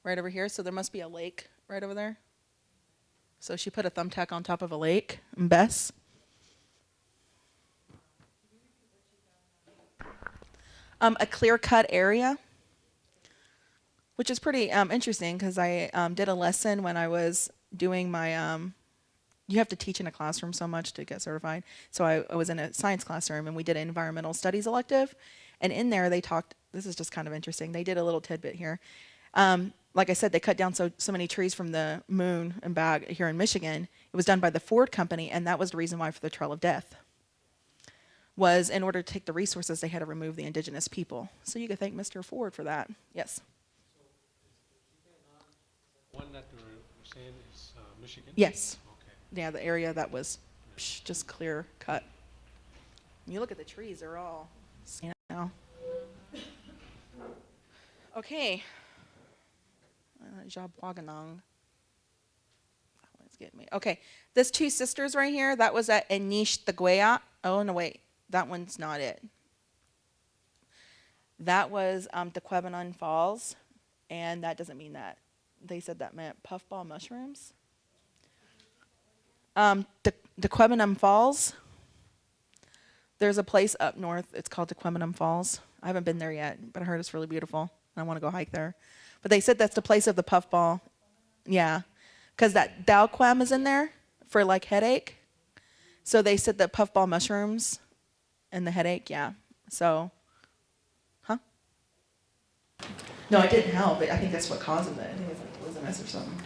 Right over here, so there must be a lake right over there. So she put a thumbtack on top of a lake, Mbes. A clear-cut area, which is pretty interesting because I did a lesson when I was doing my, you have to teach in a classroom so much to get certified. So I was in a science classroom and we did an environmental studies elective. And in there they talked, this is just kind of interesting, they did a little tidbit here. Like I said, they cut down so many trees from the moon and back here in Michigan. It was done by the Ford Company, and that was the reason why for the Trail of Death. Was in order to take the resources, they had to remove the indigenous people. So you can thank Mr. Ford for that. Yes. One that we're saying is Michigan? Yes. Okay. Yeah, the area that was just clear cut. When you look at the trees, they're all, you know. Okay. Jabwaganong. That one's getting me. Okay, this Two Sisters right here, that was at Anish Taguea. Oh, no, wait. That one's not it. That was Tequabanon Falls. and that doesn't mean that. They said that meant puffball mushrooms. Dequemenum Falls. There's a place up north. It's called Dequemenum Falls. I haven't been there yet, but I heard it's really beautiful. I want to go hike there. But they said that's the place of the puffball. Yeah, because that dalquam is in there for like headache. So they said that puffball mushrooms and the headache, yeah. So, huh? No, it didn't help. I think that's what caused it. I think it's like poisonous or something.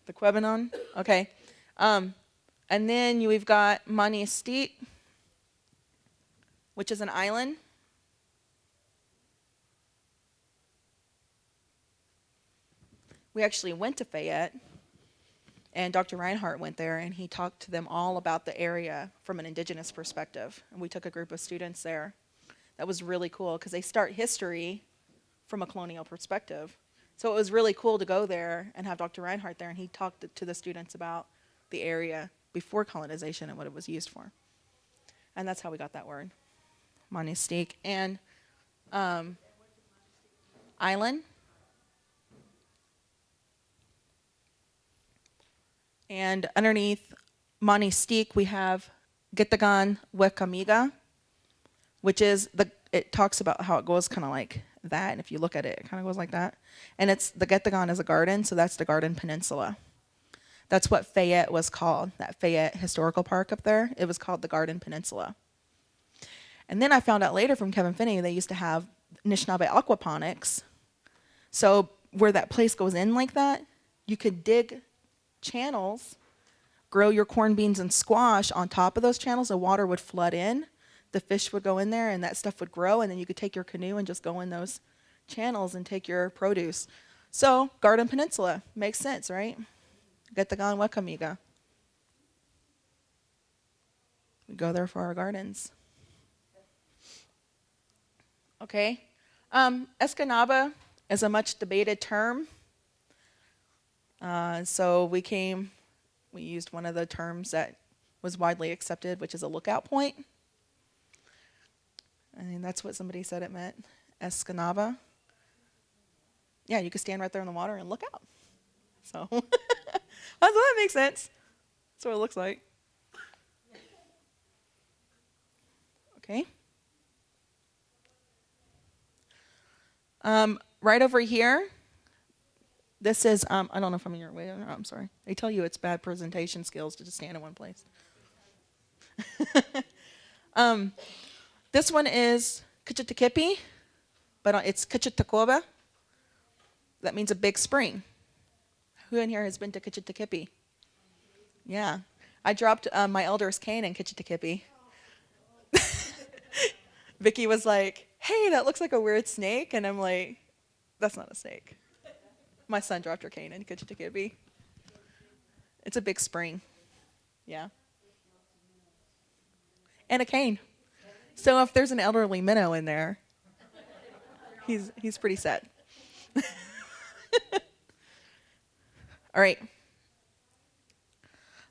The Quebenon, okay. And then we've got Monistique, which is an island. We actually went to Fayette, and Dr. Reinhardt went there, and he talked to them all about the area from an indigenous perspective. And we took a group of students there. That was really cool because they start history from a colonial perspective. So it was really cool to go there and have Dr. Reinhardt there, and he talked to the students about the area before colonization and what it was used for. And that's how we got that word, Monistique. And island. And underneath Monistique, we have Gitagan Wekamiga, which is it talks about how it goes kind of like that. And if you look at it, it kind of goes like that. And the Gitagan is a garden, so that's the Garden Peninsula. That's what Fayette was called, that Fayette Historical Park up there. It was called the Garden Peninsula. And then I found out later from Kevin Finney, they used to have Anishinaabe aquaponics. So where that place goes in like that, you could dig channels, grow your corn, beans, and squash on top of those channels. The water would flood in, the fish would go in there, and that stuff would grow, and then you could take your canoe and just go in those channels and take your produce. So, Garden Peninsula. Makes sense, right? Gitagan Wekamiga. We go there for our gardens. Okay. Escanaba is a much debated term. So we used one of the terms that was widely accepted, which is a lookout point. I mean, that's what somebody said it meant, Escanaba. Yeah, you could stand right there in the water and look out. So, that makes sense. That's what it looks like. Okay. Right over here, this is, I don't know if I'm in your way. I'm sorry. They tell you it's bad presentation skills to just stand in one place. This one is Kachitakipi, but it's Kachitakoba. That means a big spring. Who in here has been to Kachitakipi? Yeah. I dropped my elder's cane in Kachitakipi. Vicky was like, hey, that looks like a weird snake. And I'm like, that's not a snake. My son dropped her cane in Kachitakipi. It's a big spring. Yeah. And a cane. So if there's an elderly minnow in there, he's pretty set. All right.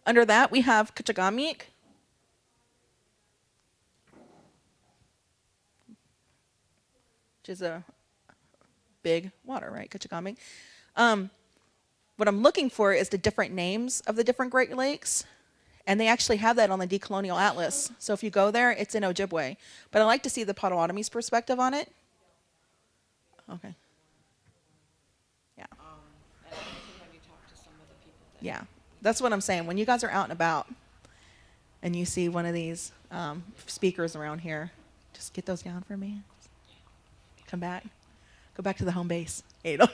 Under that, we have Kachagamik. Which is a big water, right? Kachagamik. What I'm looking for is the different names of the different Great Lakes. And they actually have that on the Decolonial Atlas. So if you go there, it's in Ojibwe. But I'd like to see the Potawatomi's perspective on it. Okay. Yeah. And have you talked to some of the people that... Yeah. That's what I'm saying. When you guys are out and about and you see one of these speakers around here, just get those down for me. Come back. Go back to the home base. Hey, we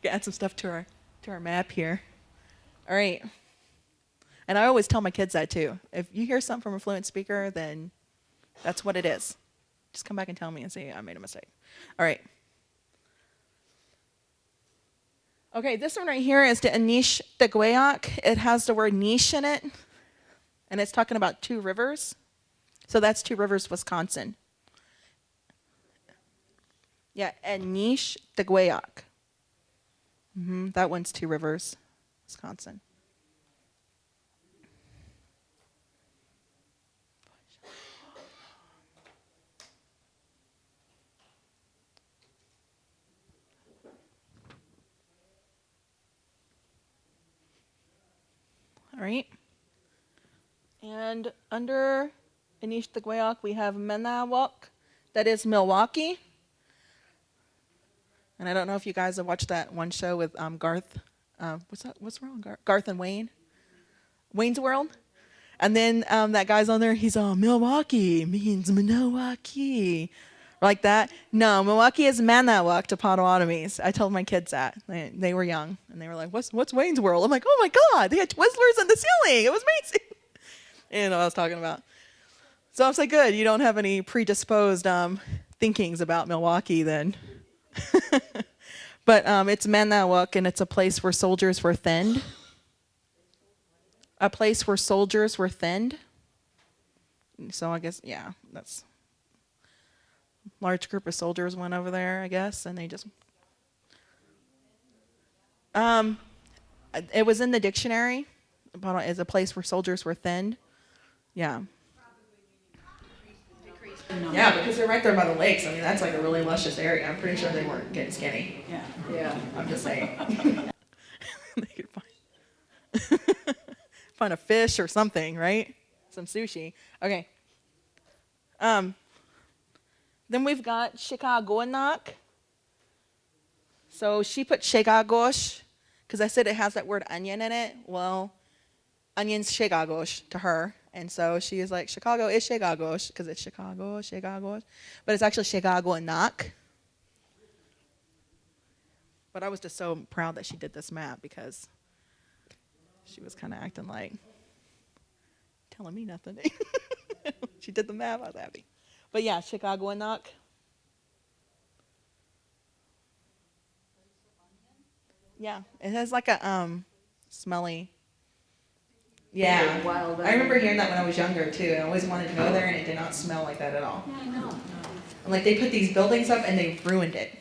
can add some stuff to our map here. All right. And I always tell my kids that too. If you hear something from a fluent speaker, then that's what it is. Just come back and tell me and say I made a mistake. All right. Okay, this one right here is the Anish Tegweyak. It has the word niche in it, and it's talking about two rivers. So that's Two Rivers, Wisconsin. Yeah, Anish Tegweyak. That one's Two Rivers, Wisconsin. All right. And under Inishtaguayak, we have Menawak, that is Milwaukee. And I don't know if you guys have watched that one show with Garth. What's wrong? Garth and Wayne? Wayne's World? And then that guy's on there, he's all, Milwaukee means Milwaukee. Like that. No, Milwaukee is Manawak to Potawatomis. I told my kids that. They were young. And they were like, what's Wayne's World? I'm like, oh my God, they had Twizzlers in the ceiling. It was amazing. You know what I was talking about. So I was like, good, you don't have any predisposed thinkings about Milwaukee then. But it's Manawak, and it's a place where soldiers were thinned. A place where soldiers were thinned. So I guess, yeah, that's a large group of soldiers went over there, I guess, and they just... it was in the dictionary. As a place where soldiers were thinned. Yeah. Yeah, because they're right there by the lakes. I mean, that's like a really luscious area. I'm pretty sure they weren't getting skinny. Yeah. I'm just saying. They could find a fish or something, right? Some sushi. Okay. Then we've got Chicagoanak. So she put Chicagosh because I said it has that word onion in it. Well, onion's Chicagosh to her. And so she is like, Chicago is Chicagosh because it's Chicagosh. But it's actually Chicagoanak. But I was just so proud that she did this map because she was kind of acting like telling me nothing. She did the map. I was happy. But yeah, Chicagoanak. Yeah, it has like a smelly. Yeah, Wild I remember hearing that when I was younger too. I always wanted to go there, and it did not smell like that at all. Yeah, I know. And like they put these buildings up, and they ruined it.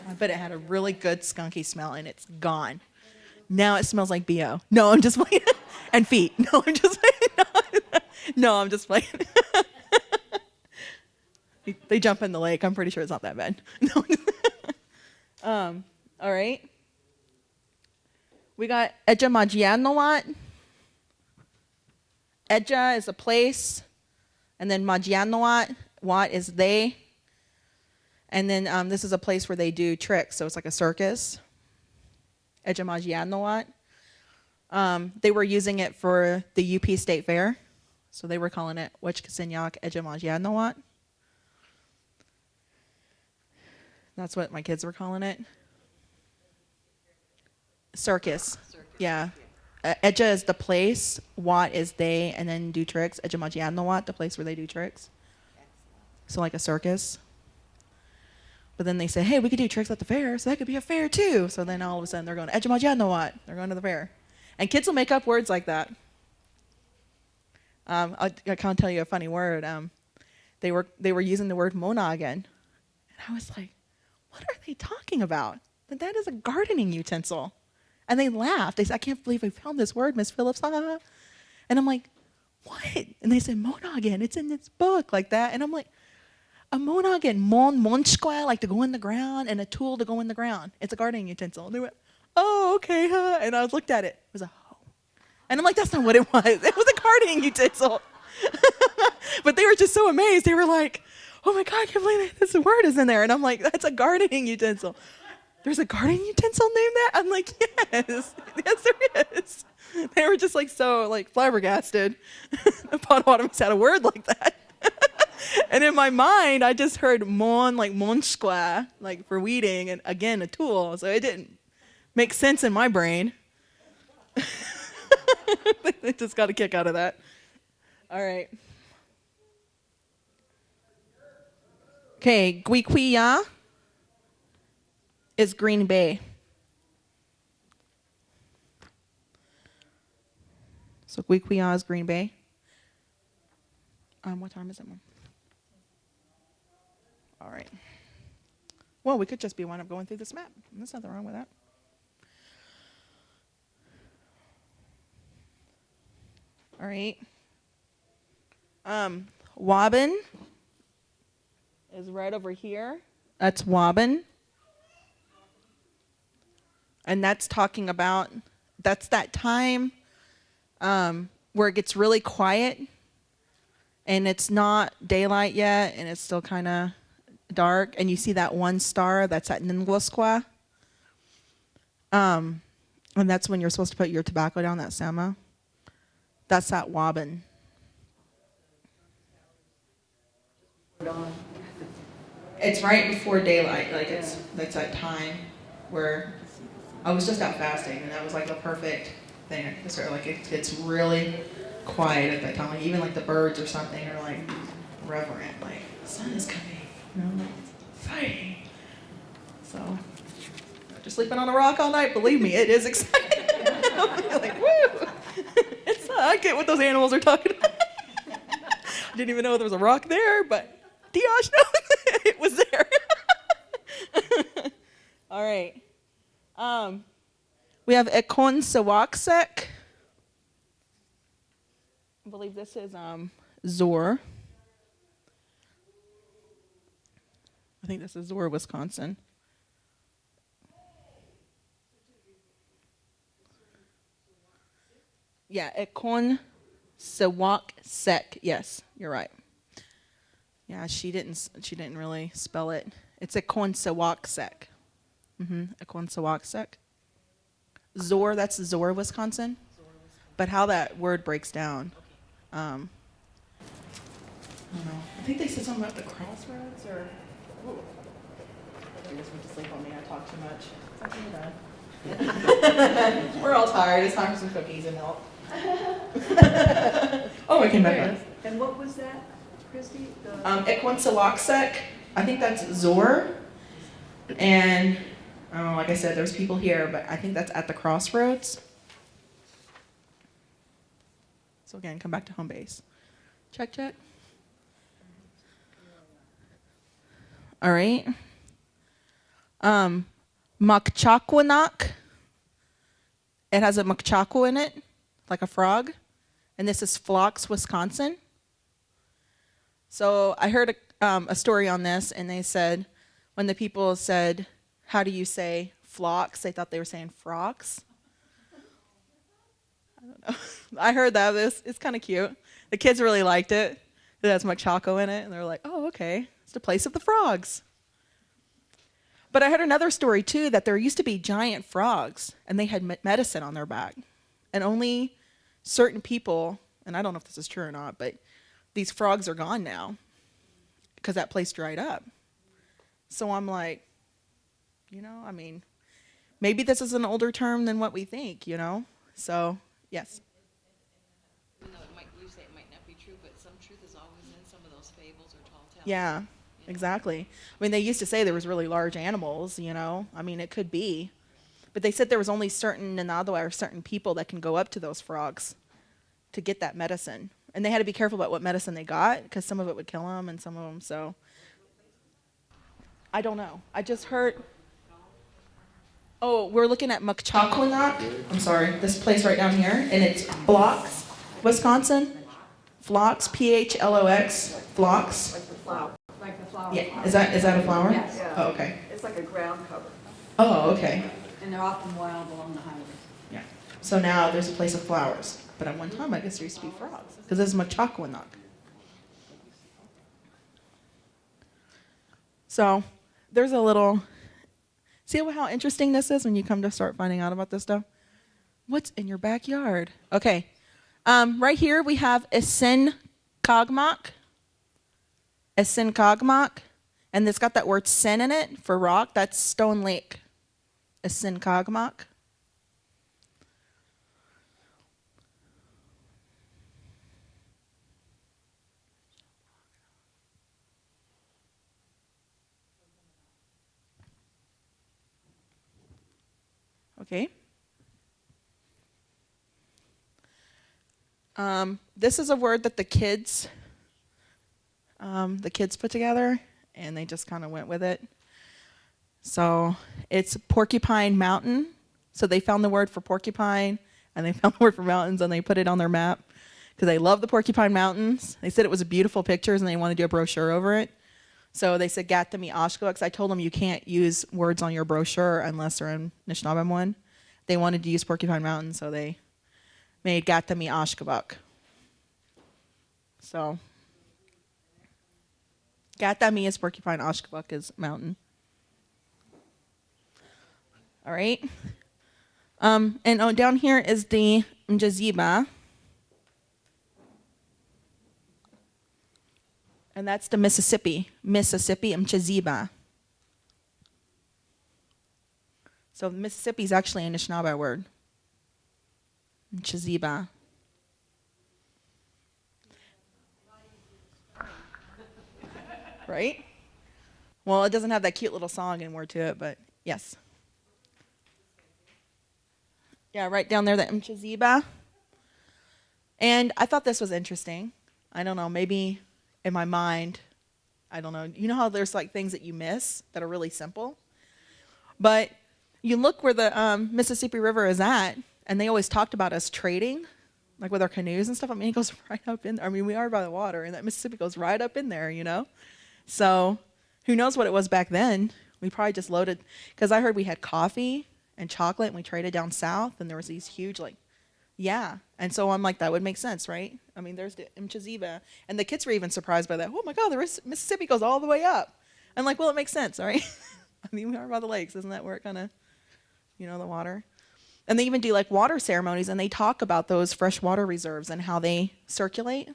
I bet it had a really good skunky smell, and it's gone. Now it smells like BO. No, I'm just playing. And feet. No, I'm just playing. No, I'm just playing. They jump in the lake. I'm pretty sure it's not that bad. No. All right. We got Ejamajianawat. Eja is a place, and then Majianawat, Wat is they. And then this is a place where they do tricks, so it's like a circus. Ejamajianawat. They were using it for the UP State Fair, so they were calling it Wechkasinyak Ejamajianawat. That's what my kids were calling it. Circus. Yeah. Eja is the place, Wat is they, and then do tricks. Ejamajianawat, the place where they do tricks. So like a circus. But then they say, hey, we could do tricks at the fair, so that could be a fair too. So then all of a sudden they're going, Ejamajianawat. They're going to the fair. And kids will make up words like that. I can't tell you a funny word. They were using the word mona again. And I was like, what are they talking about? That is a gardening utensil. And they laughed. They said, I can't believe I found this word, Miss Phillips. And I'm like, what? And they said, monogen. It's in this book like that. And I'm like, a monogen, monchqua, like to go in the ground, and a tool to go in the ground. It's a gardening utensil. And they went, oh, okay, huh? And I looked at it. It was a hoe. And I'm like, that's not what it was. It was a gardening utensil. But they were just so amazed. They were like, oh my God, I can't believe this word is in there. And I'm like, that's a gardening utensil. There's a gardening utensil named that? I'm like, yes. Yes, there is. They were just like so like flabbergasted. Potawatomis had a word like that. And in my mind, I just heard mon, like monchqua, like for weeding, and again, a tool. So it didn't make sense in my brain. They just got a kick out of that. All right. Okay, Guiquia is Green Bay. So Guiquia is Green Bay. What time is it, Mom? All right. Well, we could just be one up going through this map. There's nothing wrong with that. All right. Waban is right over here. That's Waban. And that's talking about, that's that time where it gets really quiet and it's not daylight yet and it's still kind of dark, and you see that one star that's at Ningwasqua. And that's when you're supposed to put your tobacco down, that Sama. That's at Waban. It's right before daylight, like that's that time where I was just out fasting, and that was like the perfect thing. It's sort of like it gets really quiet at that time. Like even like the birds or something are like reverent, like the sun is coming, like it's exciting. So after sleeping on a rock all night, believe me, it is exciting. I'm like, woo! I get what those animals are talking about. I didn't even know there was a rock there, but Diosh knows it was there. All right. We have Ekon Sawaksek. I believe this is Zor. I think this is Zor, Wisconsin. Yeah, Ekon Sawaksek. Yes, you're right. Yeah, she didn't really spell it. It's Ekon Sawaksek. Ekon Sawaksek. Zor, that's Zor, Wisconsin. But how that word breaks down, I don't know. I think they said something about the crossroads, or they just went to sleep on me. I talk too much. It's okay, done. We're all tired. It's time for some cookies and milk. Oh, I came back up. And what was that, Christy? Ekwansawaksek, I think that's Zor. And like I said, there's people here, but I think that's at the crossroads. So again, come back to home base. Check, check. All right. Makchakwanak. It has a makchakwa in it, like a frog. And this is Phlox, Wisconsin. So I heard a story on this, and they said, when the people said, how do you say phlox, they thought they were saying frogs. I don't know. I heard that. It's kind of cute. The kids really liked it. It has Makchako in it, and they're like, oh, okay. It's the place of the frogs. But I heard another story, too, that there used to be giant frogs, and they had medicine on their back. And only certain people, and I don't know if this is true or not, but these frogs are gone now because that place dried up. So I'm like, maybe this is an older term than what we think, So, yes. Even though we say it might not be true, but some truth is always in some of those fables or tall tales. Yeah, exactly. I mean, they used to say there was really large animals, it could be. But they said there was only certain Nanadwa or certain people that can go up to those frogs to get that medicine. And they had to be careful about what medicine they got because some of it would kill them and some of them, so. I don't know. I just heard. Oh, we're looking at Makchakwanak. I'm sorry, this place right down here, and it's Phlox, Wisconsin. Phlox, Phlox, Phlox. Like the flower. Like the flower. Yeah, is that a flower? Yes. Oh, okay. It's like a ground cover. Oh, okay. And they're often wild along the highways. Yeah. So now there's a place of flowers, but at one time I guess there used to be frogs because this is Makchakwanak. So there's a little. See how interesting this is when you come to start finding out about this stuff? What's in your backyard? Okay. Right here we have Isin Kagmak. And it's got that word sin in it for rock. That's Stone Lake. Isin Kagmak. Okay. This is a word that the kids put together, and they just kind of went with it. So it's Porcupine Mountain. So they found the word for porcupine, and they found the word for mountains, and they put it on their map because they love the Porcupine Mountains. They said it was beautiful pictures, and they want to do a brochure over it. So they said Gatami Ashko, because I told them you can't use words on your brochure unless they're in Nishnabem one. They wanted to use Porcupine Mountain, so they made Gatami Ashkabuk. So Gatami is porcupine, Ashkabuk is mountain. All right. And down here is the Mjaziba. And that's the Mississippi Mjaziba. So Mississippi is actually an Anishinaabe word. Mjaziba. Right? Well, it doesn't have that cute little song anymore to it, but yes. Yeah, right down there, the Mchaziba. And I thought this was interesting. I don't know, maybe in my mind, I don't know. You know how there's like things that you miss that are really simple? But you look where the Mississippi River is at, and they always talked about us trading, like with our canoes and stuff. I mean, it goes right up in there. I mean, we are by the water, and that Mississippi goes right up in there, you know? So who knows what it was back then? We probably just loaded, because I heard we had coffee and chocolate, and we traded down south, and there was these huge, like, yeah. And so I'm like, that would make sense, right? I mean, there's the Mchaziba. And the kids were even surprised by that. Oh, my God, the Mississippi goes all the way up. I'm like, well, it makes sense, right? I mean, we are by the lakes. Isn't that where it kind of, you know, the water? And they even do, like, water ceremonies, and they talk about those freshwater reserves and how they circulate.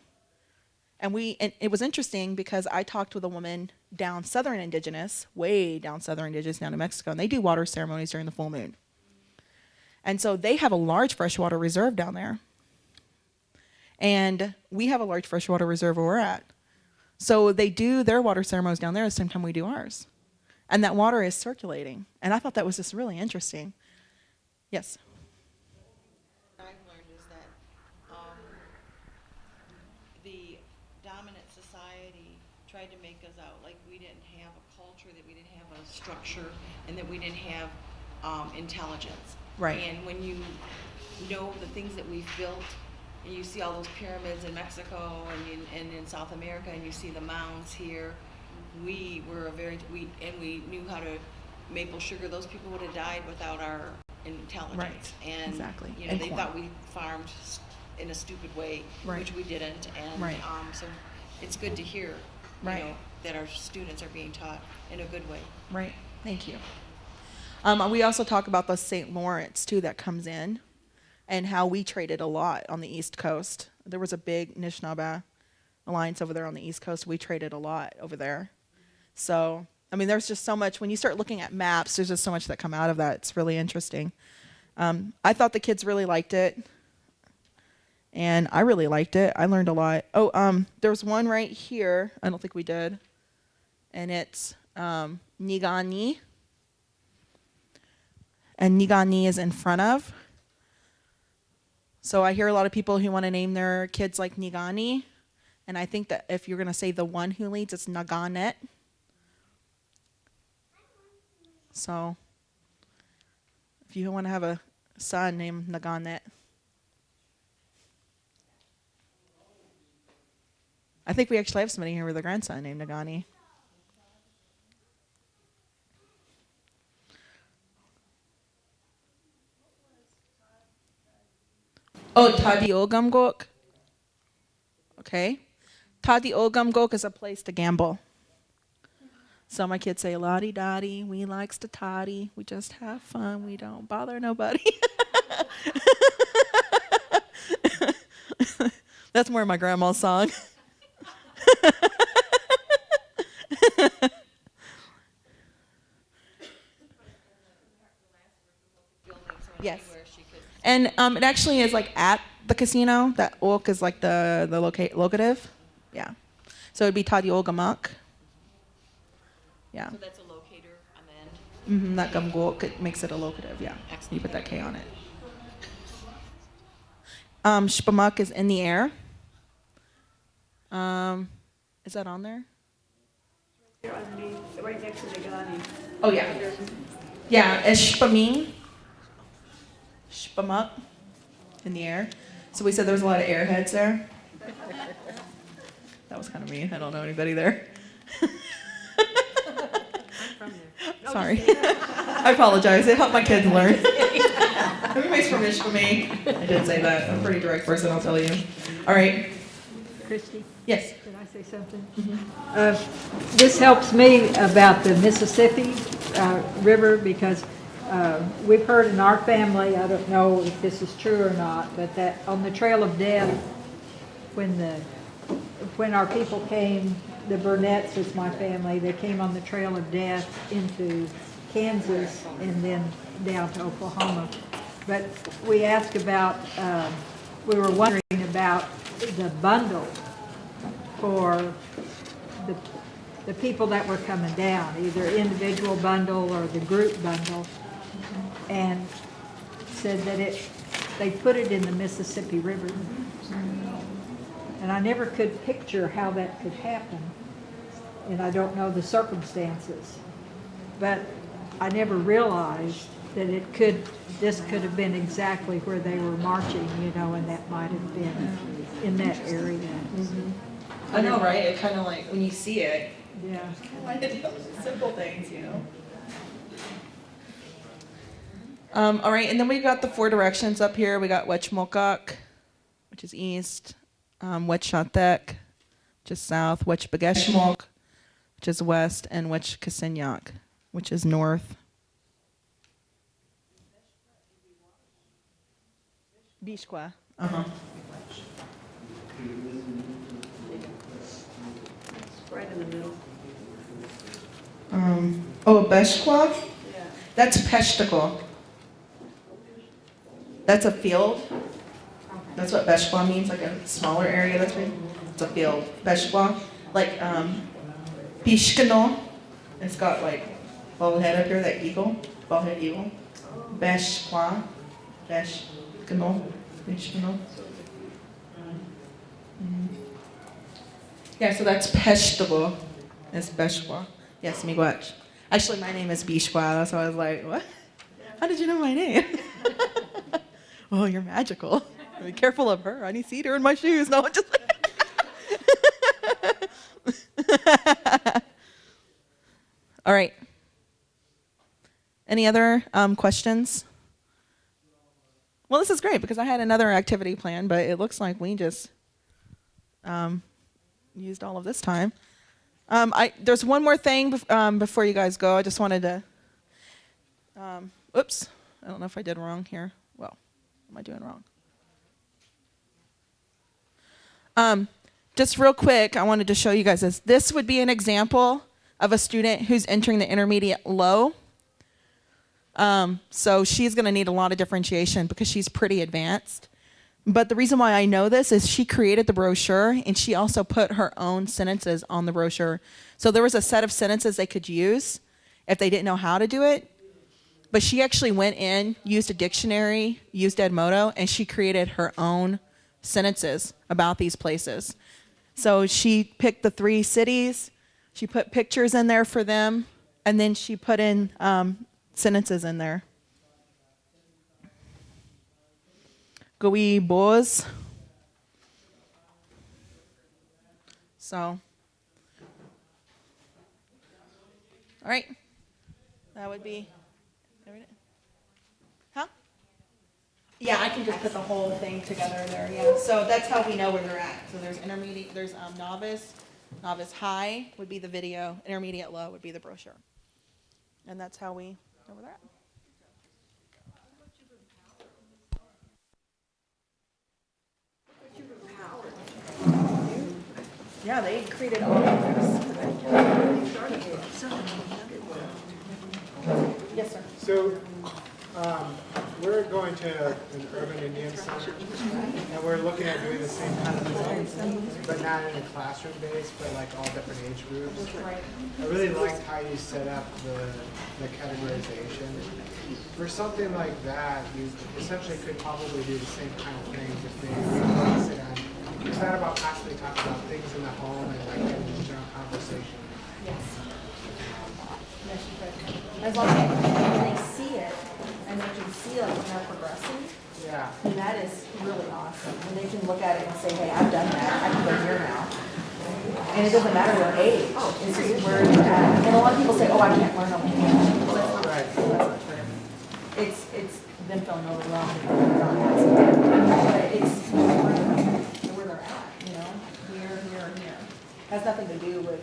And it was interesting because I talked with a woman down Southern Indigenous, way down Southern Indigenous, down in Mexico, and they do water ceremonies during the full moon. And so they have a large freshwater reserve down there. And we have a large freshwater reserve where we're at. So they do their water ceremonies down there at the same time we do ours. And that water is circulating. And I thought that was just really interesting. Yes? What I've learned is that the dominant society tried to make us out like we didn't have a culture, that we didn't have a structure, and that we didn't have intelligence. Right. And when you know the things that we've built, and you see all those pyramids in Mexico and in South America, and you see the mounds here, we knew how to maple sugar. Those people would have died without our intelligence. Right. And Exactly. you know, And they corn. thought we farmed in a stupid way, Right. which we didn't. And Right. so it's good to hear, Right. you know, that our students are being taught in a good way. Right. Thank you. We also talk about the St. Lawrence, too, that comes in, and how we traded a lot on the East Coast. There was a big Anishinaabe alliance over there on the East Coast. We traded a lot over there. So, I mean, there's just so much. When you start looking at maps, there's just so much that come out of that. It's really interesting. I thought the kids really liked it, and I really liked it. I learned a lot. Oh, there's one right here. I don't think we did. And it's Nigani. And Nigani is in front of. So I hear a lot of people who want to name their kids like Nigani. And I think that if you're going to say the one who leads, it's Naganet. So if you want to have a son named Naganet. I think we actually have somebody here with a grandson named Nagani. Oh, Tadi Ogamgok. Okay. Tadi Ogamgok is a place to gamble. So my kids say, Lottie Dottie, we likes to toddy. We just have fun. We don't bother nobody. That's more my grandma's song. Yes. And it actually is like at the casino. That ok is like the locative. Yeah. So it'd be Tadi Ogamak. Yeah. So that's a locator on the end. Mm-hmm, that Gamgok, it makes it a locative, yeah. Excellent. You put that K on it. Shpamak is in the air. Is that on there? They're underneath, right next to the Ghani. Oh, yeah. Yeah, it's Shpaming. Shpamak in the air. So we said there was a lot of airheads there. That was kind of mean. I don't know anybody there. I'm from there. Sorry. I apologize. It helped my kids learn. Everybody's from Michigan. I did say that. I'm a pretty direct person, I'll tell you. All right. Christie, Yes. can I say something? This helps me about the Mississippi River because we've heard in our family, I don't know if this is true or not, but that on the Trail of Death, when our people came, the Burnett's was my family, they came on the Trail of Death into Kansas and then down to Oklahoma. But we asked about, we were wondering about the bundle for the people that were coming down, either individual bundle or the group bundle, and said that they put it in the Mississippi River. And I never could picture how that could happen, and I don't know the circumstances. But I never realized that this could have been exactly where they were marching, and that might have been in that area. I know, right? It kind of like, when you see it, Yeah. simple things, all right, and then we got the 4 directions up here. We got Wechmolkok, which is east, Wechshatek, which is south, Wechbageshmolk, which is west, and Wechkasinyak, which is north. Bishkwa. Uh-huh. Right in the middle. Beshkwa? That's Peshtical. That's a field. That's what Beshkwa means, like a smaller area. That's big. It's a field. Beshkwa. Like, Bishkano. It's got like bald head up here, that eagle. Bald head eagle. Beshkwa. Beshkano. Bishkano. Yeah, so that's Peshtical. It's Beshkwa. Yes, Miigwech. Actually, my name is Bishkwa, so I was like, what? How did you know my name? Oh, you're magical. Be careful of her. I need cedar in my shoes. No, just. All right. Any other questions? Well, this is great because I had another activity planned, but it looks like we just used all of this time. There's one more thing before you guys go. I just wanted to. Oops. I don't know if I did wrong here. Well, what am I doing wrong? Just real quick, I wanted to show you guys this. This would be an example of a student who's entering the intermediate low. So she's going to need a lot of differentiation because she's pretty advanced. But the reason why I know this is she created the brochure and she also put her own sentences on the brochure. So there was a set of sentences they could use if they didn't know how to do it. But she actually went in, used a dictionary, used Edmodo, and she created her own sentences about these places. So she picked the 3 cities, she put pictures in there for them, and then she put in sentences in there. Goi Boz. So, all right. That would be. Huh? Yeah, I can just put the whole thing together there. Yeah. So that's how we know where they're at. So there's intermediate. There's novice. Novice high would be the video. Intermediate low would be the brochure. And that's how we know where they're at. Yeah, they created all of this. Yes, sir. So, we're going to an urban Indian center, and we're looking at doing the same kind of thing, but not in a classroom base, but like all different age groups. I really liked how you set up the categorization. For something like that, you essentially could probably do the same kind of thing, just maybe focus it on. It's not about constantly talking about things in the home and like having a general conversation. Yes. Yes, you could. As long as they see it and they can see like when they're progressing, Yeah. and that is really awesome. And they can look at it and say, hey, I've done that, I can go here now. And it doesn't matter their age, it's just where you're at. And a lot of people say, oh, I can't learn over here. Well, that's not Right. true. That's not true. it's them feeling overwhelmed and not asking. But it's where they're at, you know, here, here, and here. Has nothing to do with,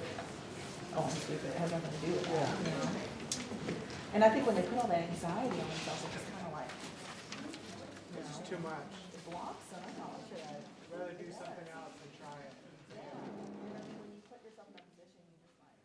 oh, I'm stupid, it has nothing to do with that, you know. And I think when they put all that anxiety on themselves, it's just kind of like, you It's just know, too much. it blocks them. I know, should I? I'd rather do something else than try it. When you put yourself in that position, you just like.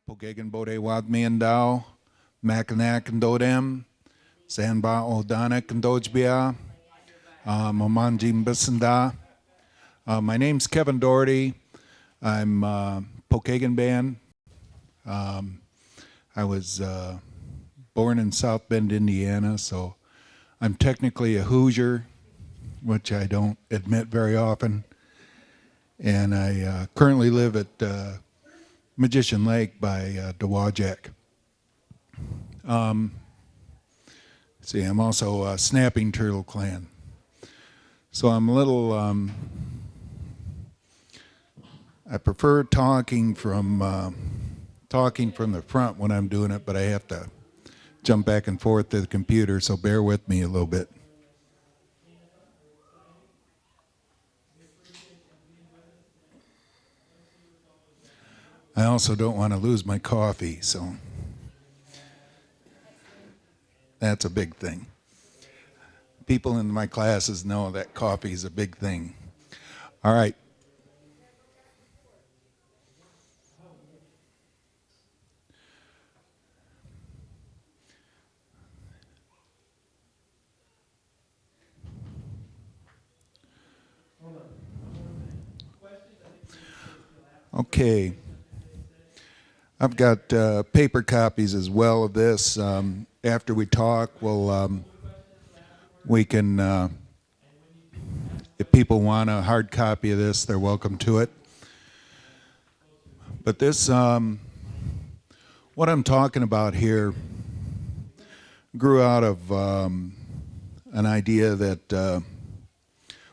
Pogagan Bode Wadmiandao, Makanak and Dodem, Sanba Odanak and Dojbia, Mamanjim Bisanda. My name's Kevin Doherty. I'm Pokagon Band. I was born in South Bend, Indiana, so I'm technically a Hoosier, which I don't admit very often. And I currently live at Magician Lake by Dowagiac. See, I'm also a Snapping Turtle Clan. So I'm a little, I prefer talking from the front when I'm doing it, but I have to jump back and forth to the computer, so bear with me a little bit. I also don't want to lose my coffee, so that's a big thing. People in my classes know that coffee is a big thing. All right. Okay. I've got paper copies as well of this. After we talk, we can, if people want a hard copy of this, they're welcome to it. But this, what I'm talking about here grew out of an idea that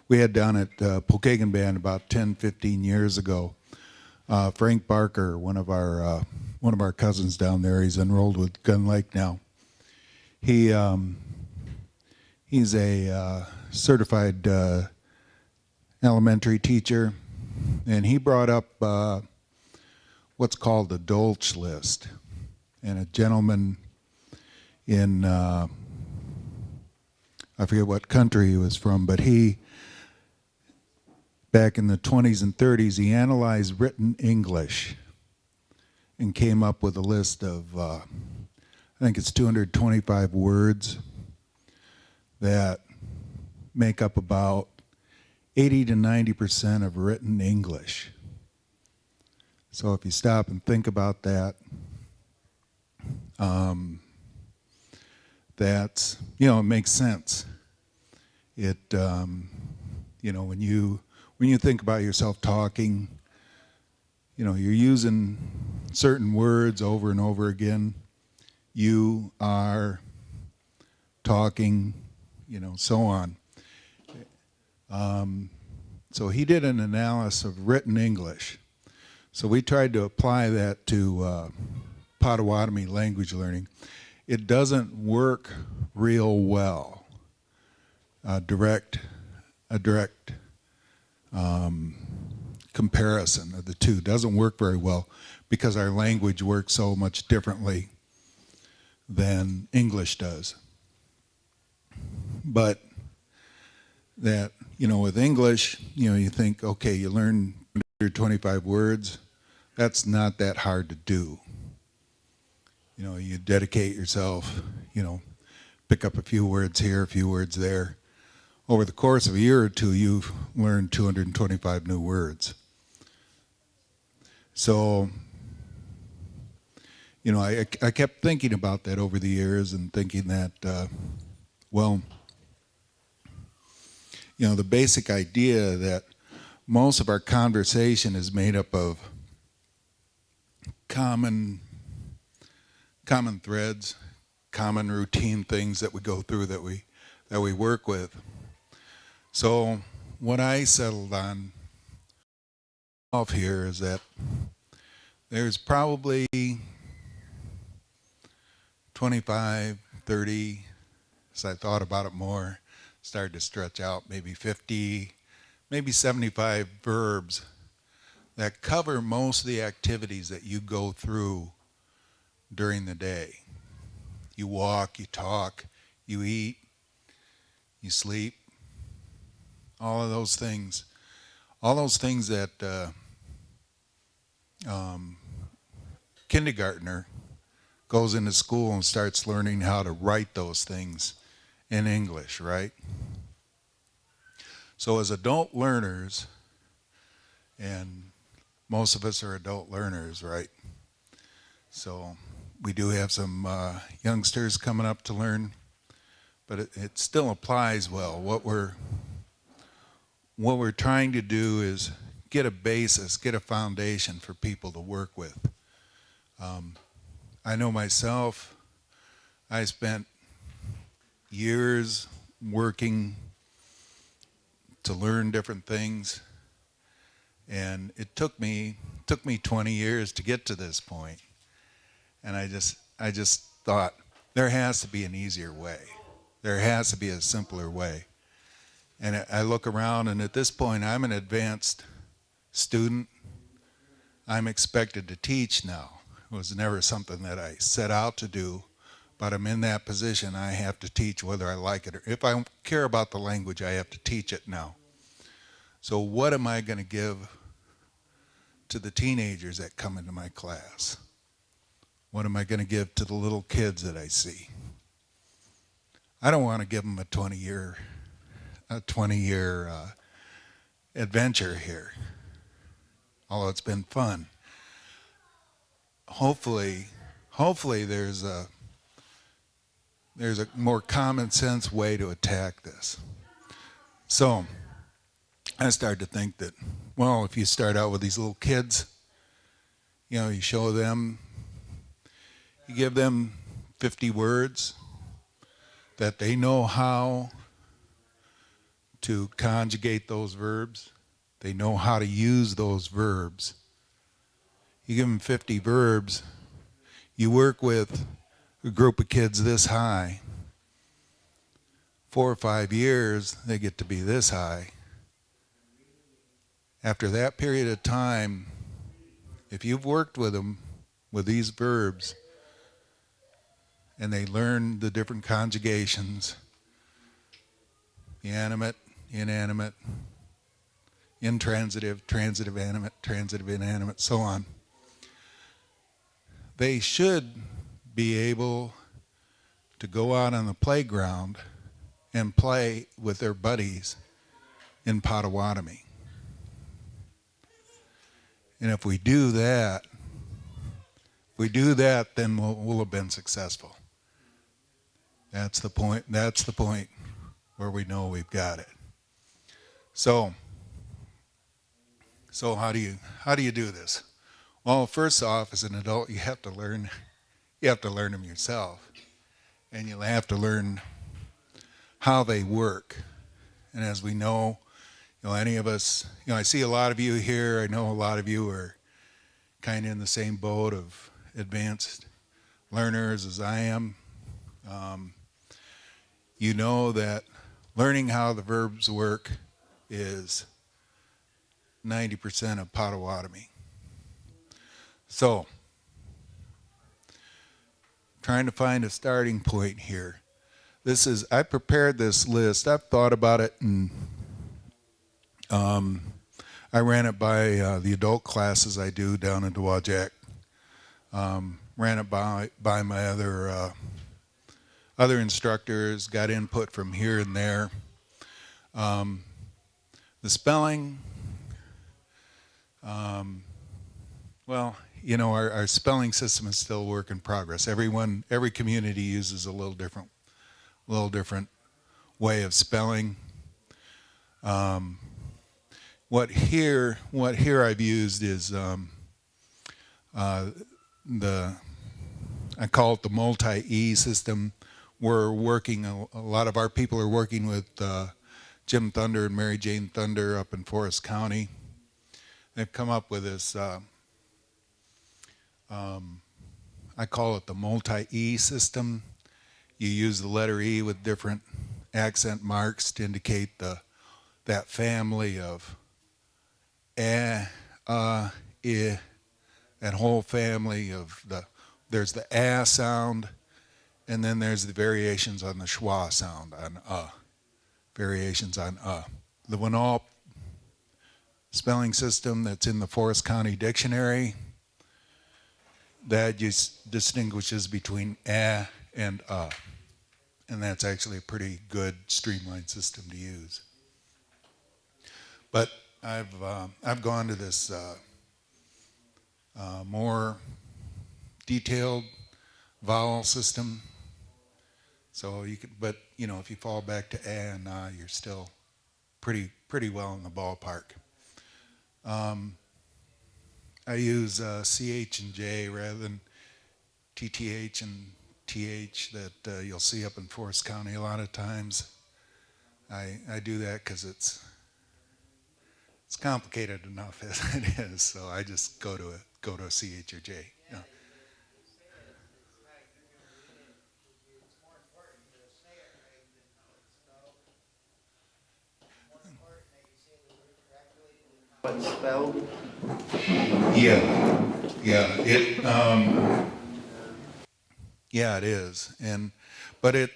we had down at Pokagon Band about 10, 15 years ago. Frank Barker, one of our cousins down there, he's enrolled with Gun Lake now. He's a certified elementary teacher, and he brought up what's called the Dolch list. And a gentleman in, I forget what country he was from, but back in the 20s and 30s, he analyzed written English and came up with a list of, I think it's 225 words that make up about 80 to 90% of written English. So if you stop and think about that, that's, it makes sense. It, when you think about yourself talking, you're using certain words over and over again. You are talking, so on. So he did an analysis of written English. So we tried to apply that to Potawatomi language learning. It doesn't work real well. A direct comparison of the two doesn't work very well because our language works so much differently than English does. But that, with English, you think, okay, you learn 125 words. That's not that hard to do. You dedicate yourself, pick up a few words here, a few words there. Over the course of a year or two, you've learned 225 new words. So, I kept thinking about that over the years and thinking that, the basic idea that most of our conversation is made up of common threads, common routine things that we go through that we work with. So what I settled on off here is that there's probably 25, 30, as I thought about it more, started to stretch out, maybe 50, maybe 75 verbs that cover most of the activities that you go through during the day. You walk, you talk, you eat, you sleep, all of those things. All those things that kindergartner goes into school and starts learning how to write those things in English, right? So as adult learners, and most of us are adult learners, right? So we do have some youngsters coming up to learn, but it still applies well. What we're trying to do is get a basis, get a foundation for people to work with. I know myself, I spent years working to learn different things, and it took me 20 years to get to this point. And I just thought there has to be an easier way. There has to be a simpler way. And I look around, and at this point, I'm an advanced student. I'm expected to teach now. It was never something that I set out to do, but I'm in that position. I have to teach whether I like it or if I care about the language, I have to teach it now. So what am I going to give to the teenagers that come into my class? What am I going to give to the little kids that I see? I don't want to give them a 20-year adventure here, although it's been fun. Hopefully there's a more common sense way to attack this. So I started to think that, well, if you start out with these little kids, you show them, you give them 50 words that they know how to conjugate those verbs. They know how to use those verbs. You give them 50 verbs, you work with a group of kids this high. 4 or 5 years, they get to be this high. After that period of time, if you've worked with them with these verbs, and they learn the different conjugations, the animate, inanimate, intransitive, transitive, animate, transitive, inanimate, so on, they should be able to go out on the playground and play with their buddies in Potawatomi. And if we do that, then we'll have been successful. That's the point where we know we've got it. So how do you do this? Well, first off, as an adult, you have to learn them yourself. And you'll have to learn how they work. And as we know, any of us, I see a lot of you here. I know a lot of you are kind of in the same boat of advanced learners as I am. You know that learning how the verbs work is 90% of Potawatomi. So, trying to find a starting point here. I prepared this list. I've thought about it, and I ran it by the adult classes I do down in Dowagiac. Ran it by my other instructors, got input from here and there. The spelling, our spelling system is still a work in progress. Every community uses a little different way of spelling. What here I've used is I call it the multi-E system. We're working, a lot of our people are working with Jim Thunder and Mary Jane Thunder up in Forest County. They've come up with this, I call it the multi-E system. You use the letter E with different accent marks to indicate that family of that whole family of there's the ah sound, and then there's the variations on the schwa sound, on variations on The Winalt spelling system that's in the Forest County Dictionary that just distinguishes between ah and and that's actually a pretty good streamlined system to use. But I've gone to this more detailed vowel system. So you could, but you know, if you fall back to ah and ah, you're still pretty well in the ballpark. I use CH and J rather than TTH and TH that you'll see up in Forest County a lot of times. I do that because it's complicated enough as it is, so I just go to a CH or J. Yeah. What's spelled? Yeah, yeah, it is, but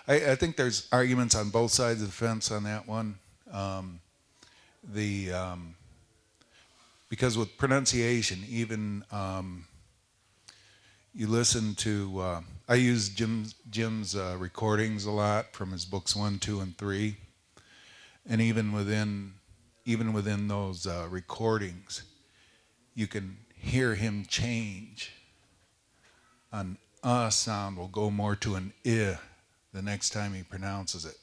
I think there's arguments on both sides of the fence on that one. The because with pronunciation, even you listen to I use Jim's recordings a lot from his books 1, 2, and 3, and even within those recordings, you can hear him change. An sound will go more to an I the next time he pronounces it,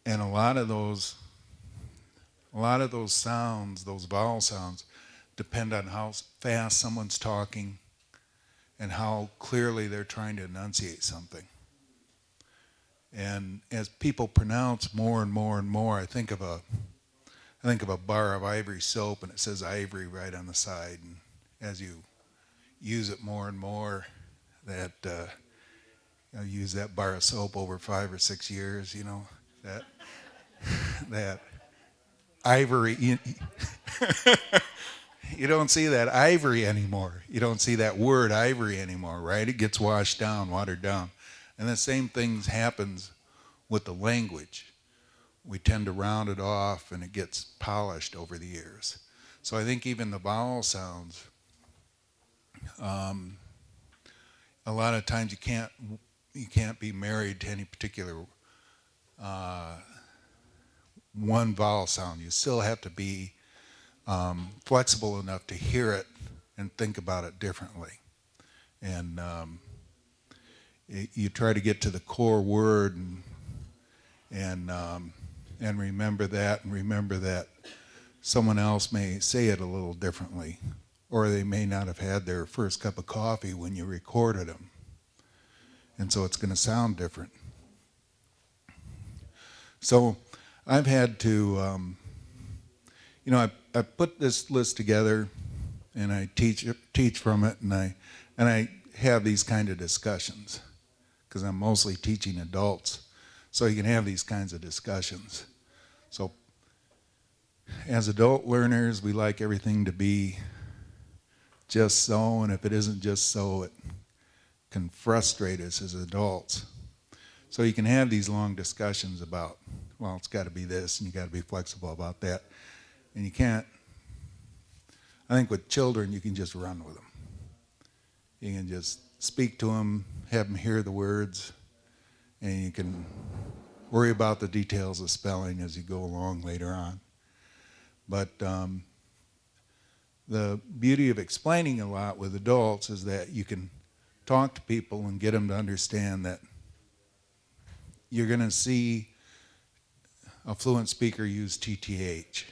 and a lot of those sounds, those vowel sounds, depend on how fast someone's talking and how clearly they're trying to enunciate something. And as people pronounce more and more and more, I think of a bar of Ivory soap, and it says Ivory right on the side. And as you use it more and more, that I use that bar of soap over 5 or 6 years. You know that that ivory. You don't see that ivory anymore. You don't see that word ivory anymore, right? It gets washed down, watered down, and the same thing happens with the language. We tend to round it off and it gets polished over the years. So I think even the vowel sounds, a lot of times you can't be married to any particular one vowel sound. You still have to be flexible enough to hear it and think about it differently. And you try to get to the core word and remember that someone else may say it a little differently, or they may not have had their first cup of coffee when you recorded them, and so it's going to sound different. So I've had to, I put this list together, and I teach from it, and I have these kind of discussions because I'm mostly teaching adults. So you can have these kinds of discussions. So as adult learners, we like everything to be just so, and if it isn't just so, it can frustrate us as adults. So you can have these long discussions about, well, it's got to be this, and you got to be flexible about that. And you can't, I think with children, you can just run with them. You can just speak to them, have them hear the words, and you can worry about the details of spelling as you go along later on. But the beauty of explaining a lot with adults is that you can talk to people and get them to understand that you're going to see a fluent speaker use TTH.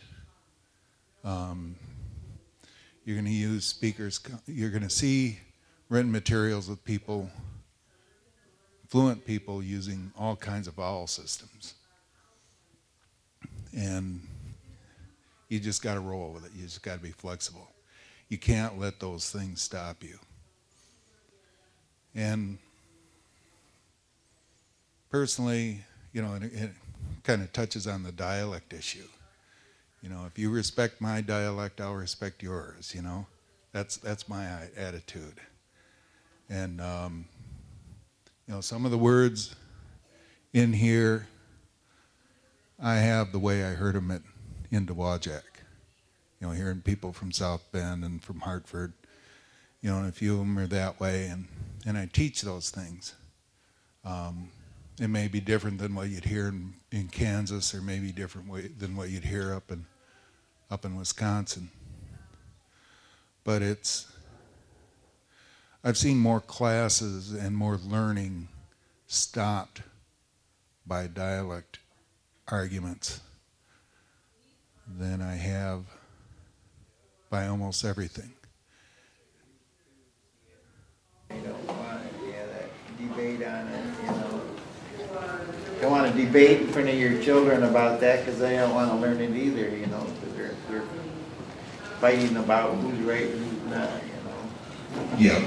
You're going to see written materials with people, fluent people using all kinds of vowel systems. And you just got to roll with it. You just got to be flexible. You can't let those things stop you. And personally, it kind of touches on the dialect issue. If you respect my dialect, I'll respect yours, That's my attitude. And some of the words in here, I have the way I heard them in Dowagiac. hearing people from South Bend and from Hartford, and a few of them are that way, and I teach those things. It may be different than what you'd hear in Kansas, or maybe different than what you'd hear up in Wisconsin. But I've seen more classes and more learning stopped by dialect arguments than I have by almost everything. I don't want that debate on it, Don't want to debate in front of your children about that because they don't want to learn it either, because they're fighting about who's right and who's not, Yeah.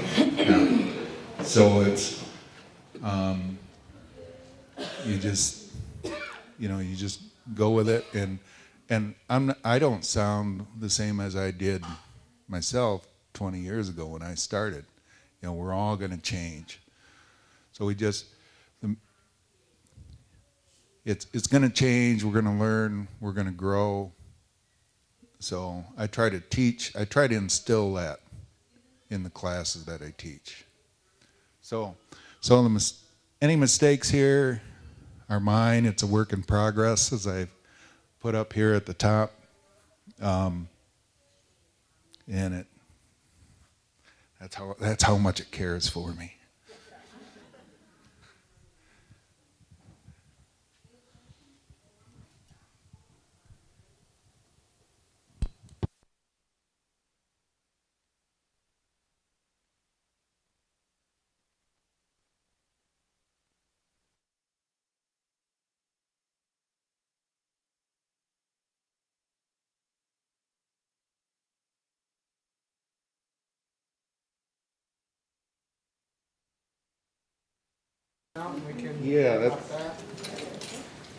So it's you just go with it, and I don't sound the same as I did myself 20 years ago when I started. We're all going to change. So it's going to change. We're going to learn. We're going to grow. So I try to instill that in the classes that I teach. So any mistakes here are mine. It's a work in progress, as I put up here at the top. And that's how much it cares for me.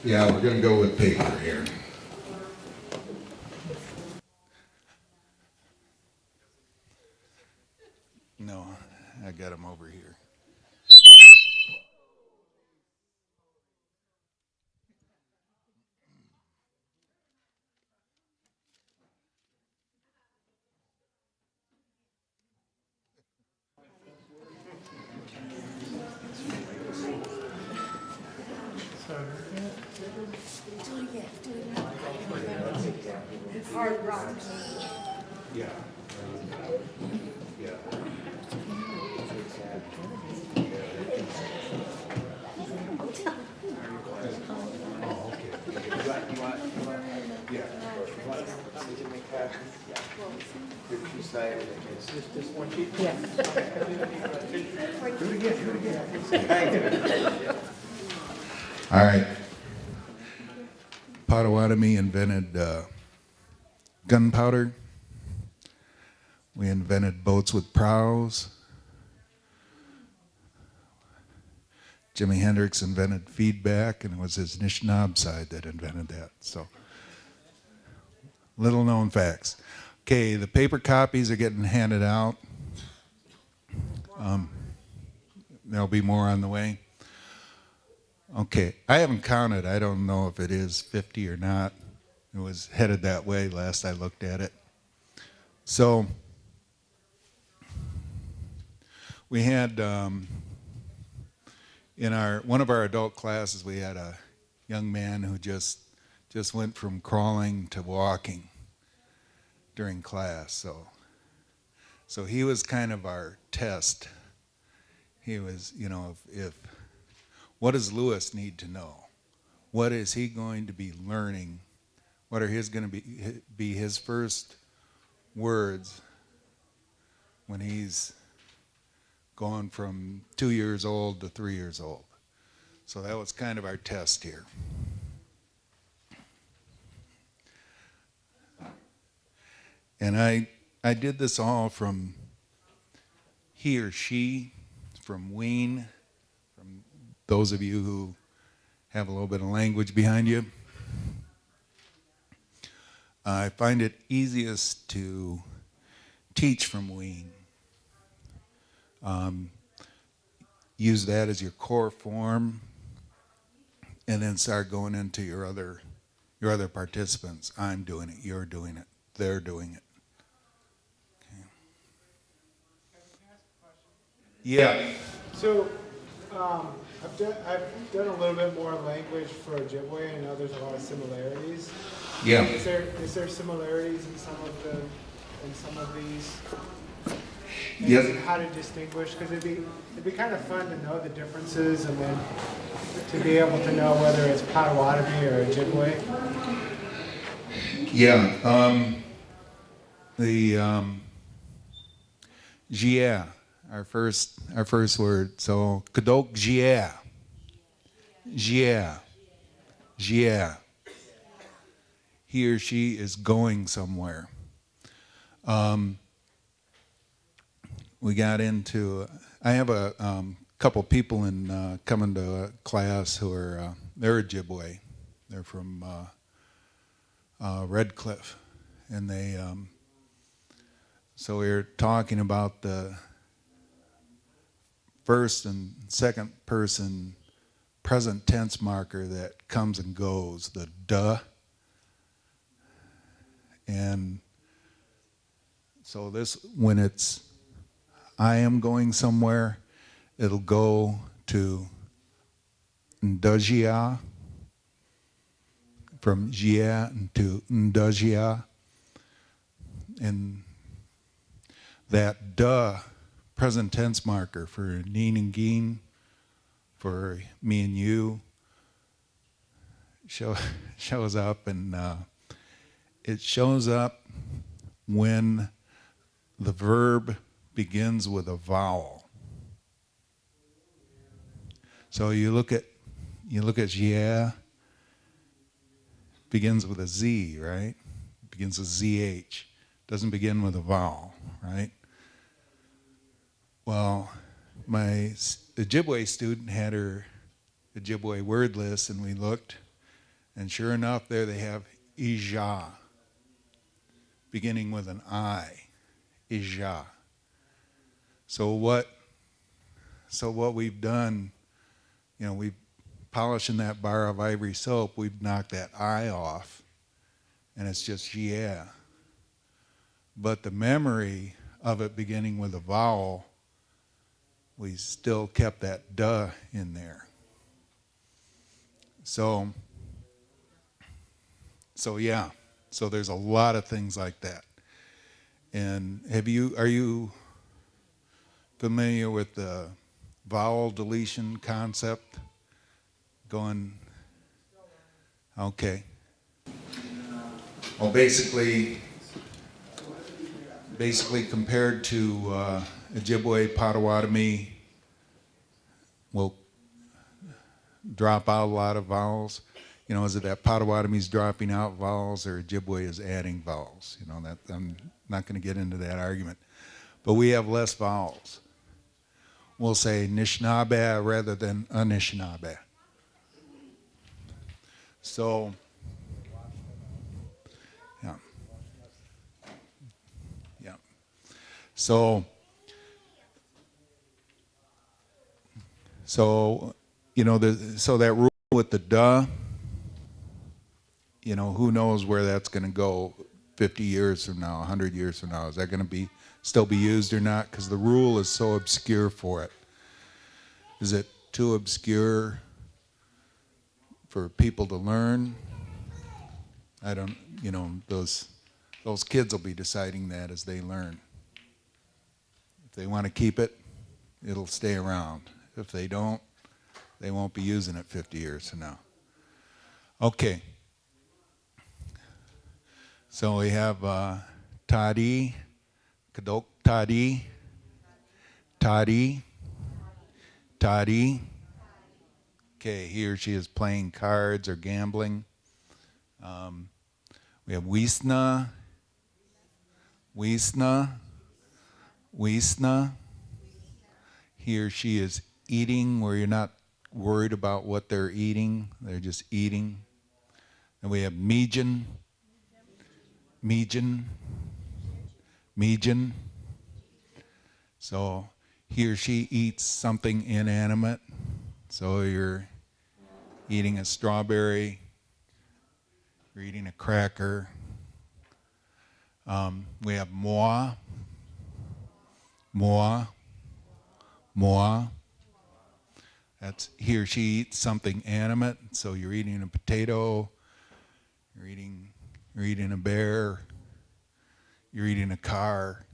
Yeah, we're going to go with paper here. No, I got them over here. Hard rock. Yeah. Yeah. All right. Potawatomi invented gunpowder. We invented boats with prows. Jimi Hendrix invented feedback, and it was his Nishnab side that invented that. So, little known facts. Okay, the paper copies are getting handed out. There'll be more on the way. Okay, I haven't counted. I don't know if it is 50 or not. It was headed that way last I looked at it. So, we had in one of our adult classes, we had a young man who just went from crawling to walking during class. So he was kind of our test. He was, if what does Lewis need to know? What is he going to be learning? What are going to be his first words when he's going from 2 years old to 3 years old? So that was kind of our test here. And I did this all from he or she, from wean, from those of you who have a little bit of language behind you. I find it easiest to teach from wean. Use that as your core form, and then start going into your other participants. I'm doing it, you're doing it. they're doing it. Okay. Yeah. So, I've done a little bit more language for Ojibwe. I know there's a lot of similarities. Yeah. Is there similarities in some of these? Yes. And how to distinguish? Because it'd be kind of fun to know the differences, and then to be able to know whether it's Potawatomi or Ojibwe. Yeah. The Jia, our first word. So Kadok Jia. Jia. Jia. He or she is going somewhere. We got into. I have a couple people in coming to class who are they're Ojibwe. They're from Red Cliff, and they. So we were talking about the first and second person present tense marker that comes and goes, the duh. And so this, when it's I am going somewhere, it'll go to ndajia, from jia to ndajia. And that duh present tense marker for neen and geen, for me and you, shows up, and it shows up when the verb begins with a vowel. So you look at yeah, begins with a Z, right? Begins with ZH. Doesn't begin with a vowel, right? Well, my Ojibwe student had her Ojibwe word list, and we looked, and sure enough, there they have Ija, beginning with an I, Ija. So what we've done, we've polishing that bar of ivory soap, we've knocked that I off, and it's just yeah. But the memory of it beginning with a vowel, we still kept that duh in there. So yeah. So there's a lot of things like that. And are you familiar with the vowel deletion concept? Okay. Well, basically compared to Ojibwe, Potawatomi will drop out a lot of vowels. Is it that Potawatomi's dropping out vowels or Ojibwe is adding vowels? That I'm not going to get into that argument. But we have less vowels. We'll say Nishnabeh rather than Anishnabeh. So, yeah. Yeah. So that rule with the duh, who knows where that's going to go 50 years from now, 100 years from now. Is that going to still be used or not? Because the rule is so obscure for it. Is it too obscure for people to learn? I don't, those kids will be deciding that as they learn. If they want to keep it, it'll stay around. If they don't, they won't be using it 50 years from now. Okay. So we have Tadi, Kadok Tadi, Tadi, Tadi. Okay, he or she is playing cards or gambling. We have Wisna, Wisna, Wisna. He or she is eating where you're not worried about what they're eating. They're just eating. And we have Mijin, Mijin, Mijin. So he or she eats something inanimate. So you're eating a strawberry, you're eating a cracker. We have moi, moi, moi. That's he or she eats something animate. So you're eating a potato, you're eating a bear, you're eating a car.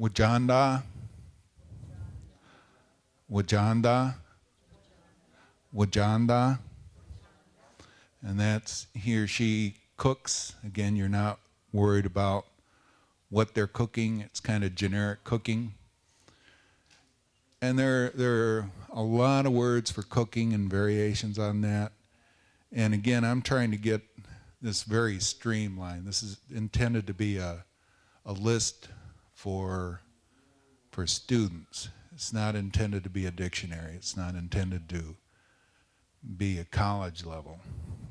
Wajanda, wajanda, wajanda. And that's he or she cooks. Again, you're not worried about what they're cooking. It's kind of generic cooking. And there are a lot of words for cooking and variations on that. And again, I'm trying to get this very streamlined. This is intended to be a list for students. It's not intended to be a dictionary. It's not intended to be a college level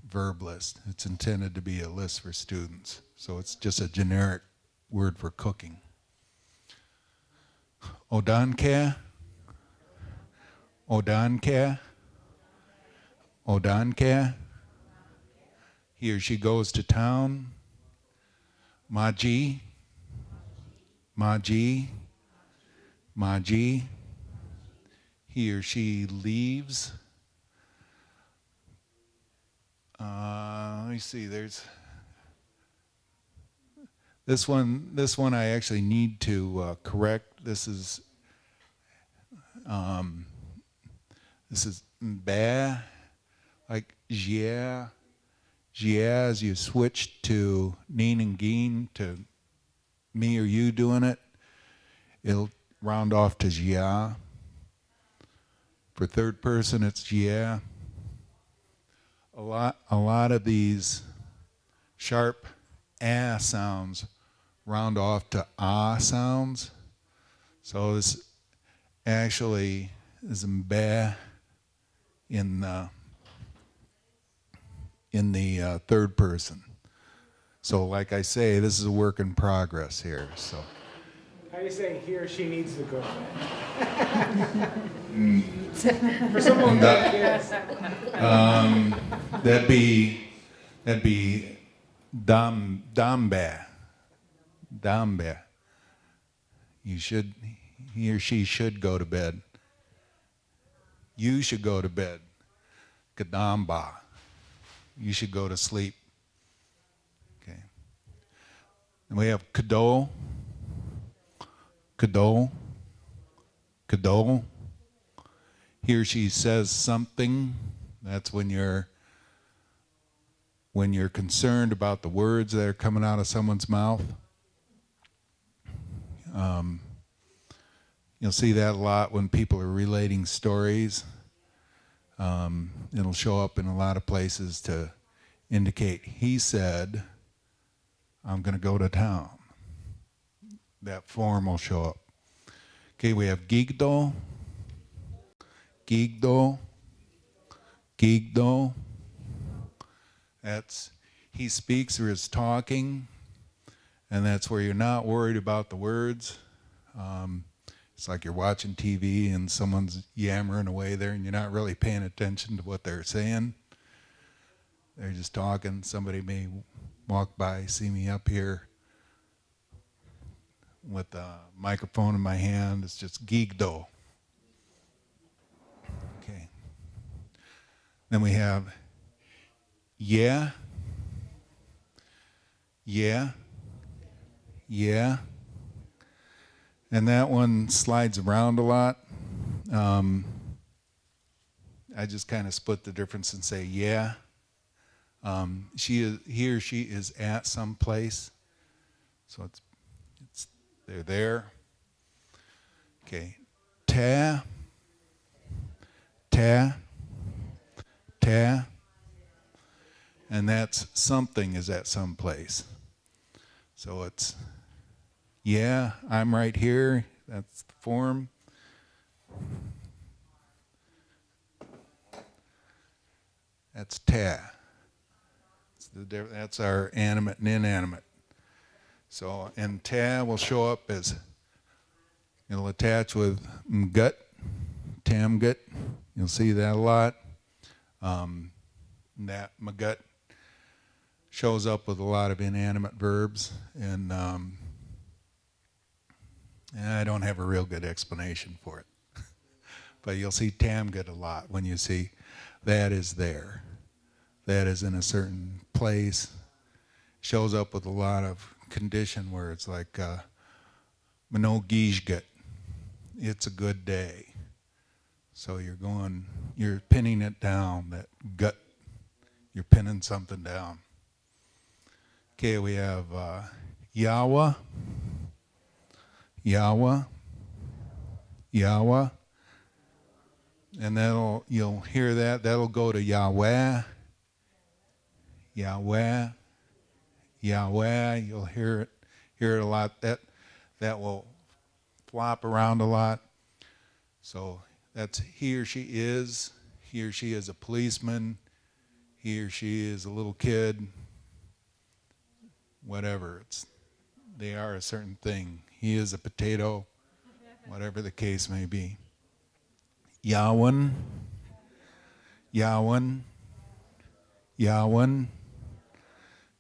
verb list. It's intended to be a list for students. So it's just a generic word for cooking. Odanke, odanke, odanke. He or she goes to town. Maji, maji, maji. He or she leaves. Let me see. There's this one. This one I actually need to correct. This is ba, like jia. Jia, as you switch to neen and geen to me or you doing it, it'll round off to jia. For third person, it's jia. A lot of these sharp ah sounds round off to ah sounds. So this actually is ba in the third person. So like I say, this is a work in progress here. So How do you say he or she needs to go to bed? For someone like this. that'd be dambe. He or she should go to bed. You should go to bed. Kadamba. You should go to sleep. Okay. And we have kado. Kado. Kado. He or she says something. That's when you're concerned about the words that are coming out of someone's mouth. You'll see that a lot when people are relating stories. It'll show up in a lot of places to indicate, he said, I'm going to go to town. That form will show up. Okay, we have gigdo, gigdo, gigdo. That's he speaks or is talking, and that's where you're not worried about the words. It's like you're watching TV and someone's yammering away there and you're not really paying attention to what they're saying. They're just talking. Somebody may walk by, see me up here with a microphone in my hand. It's just gigdo. Okay. Then we have yeah, yeah, yeah. And that one slides around a lot. I just kind of split the difference and say, yeah. He or she is at some place. So they're there. Okay. Ta, ta, ta. And that's something is at some place. So it's, yeah, I'm right here. That's the form. That's ta. That's our animate and inanimate. So, and ta will show up as, it'll attach with mgut, tamgut. You'll see that a lot. That mgut shows up with a lot of inanimate verbs, and I don't have a real good explanation for it. But you'll see Tamgut a lot when you see that is there. That is in a certain place. Shows up with a lot of condition words like Mano Gijgat. It's a good day. So you're pinning it down, that gut, you're pinning something down. Okay, we have Yawa, Yawa, Yawa. And you'll hear that'll go to Yahweh, Yahweh, Yahweh. You'll hear it a lot. That will flop around a lot. So that's he or she is. He or she is a policeman. He or she is a little kid. Whatever. They are a certain thing. He is a potato. Whatever the case may be. Yawan, Yawan, Yawan.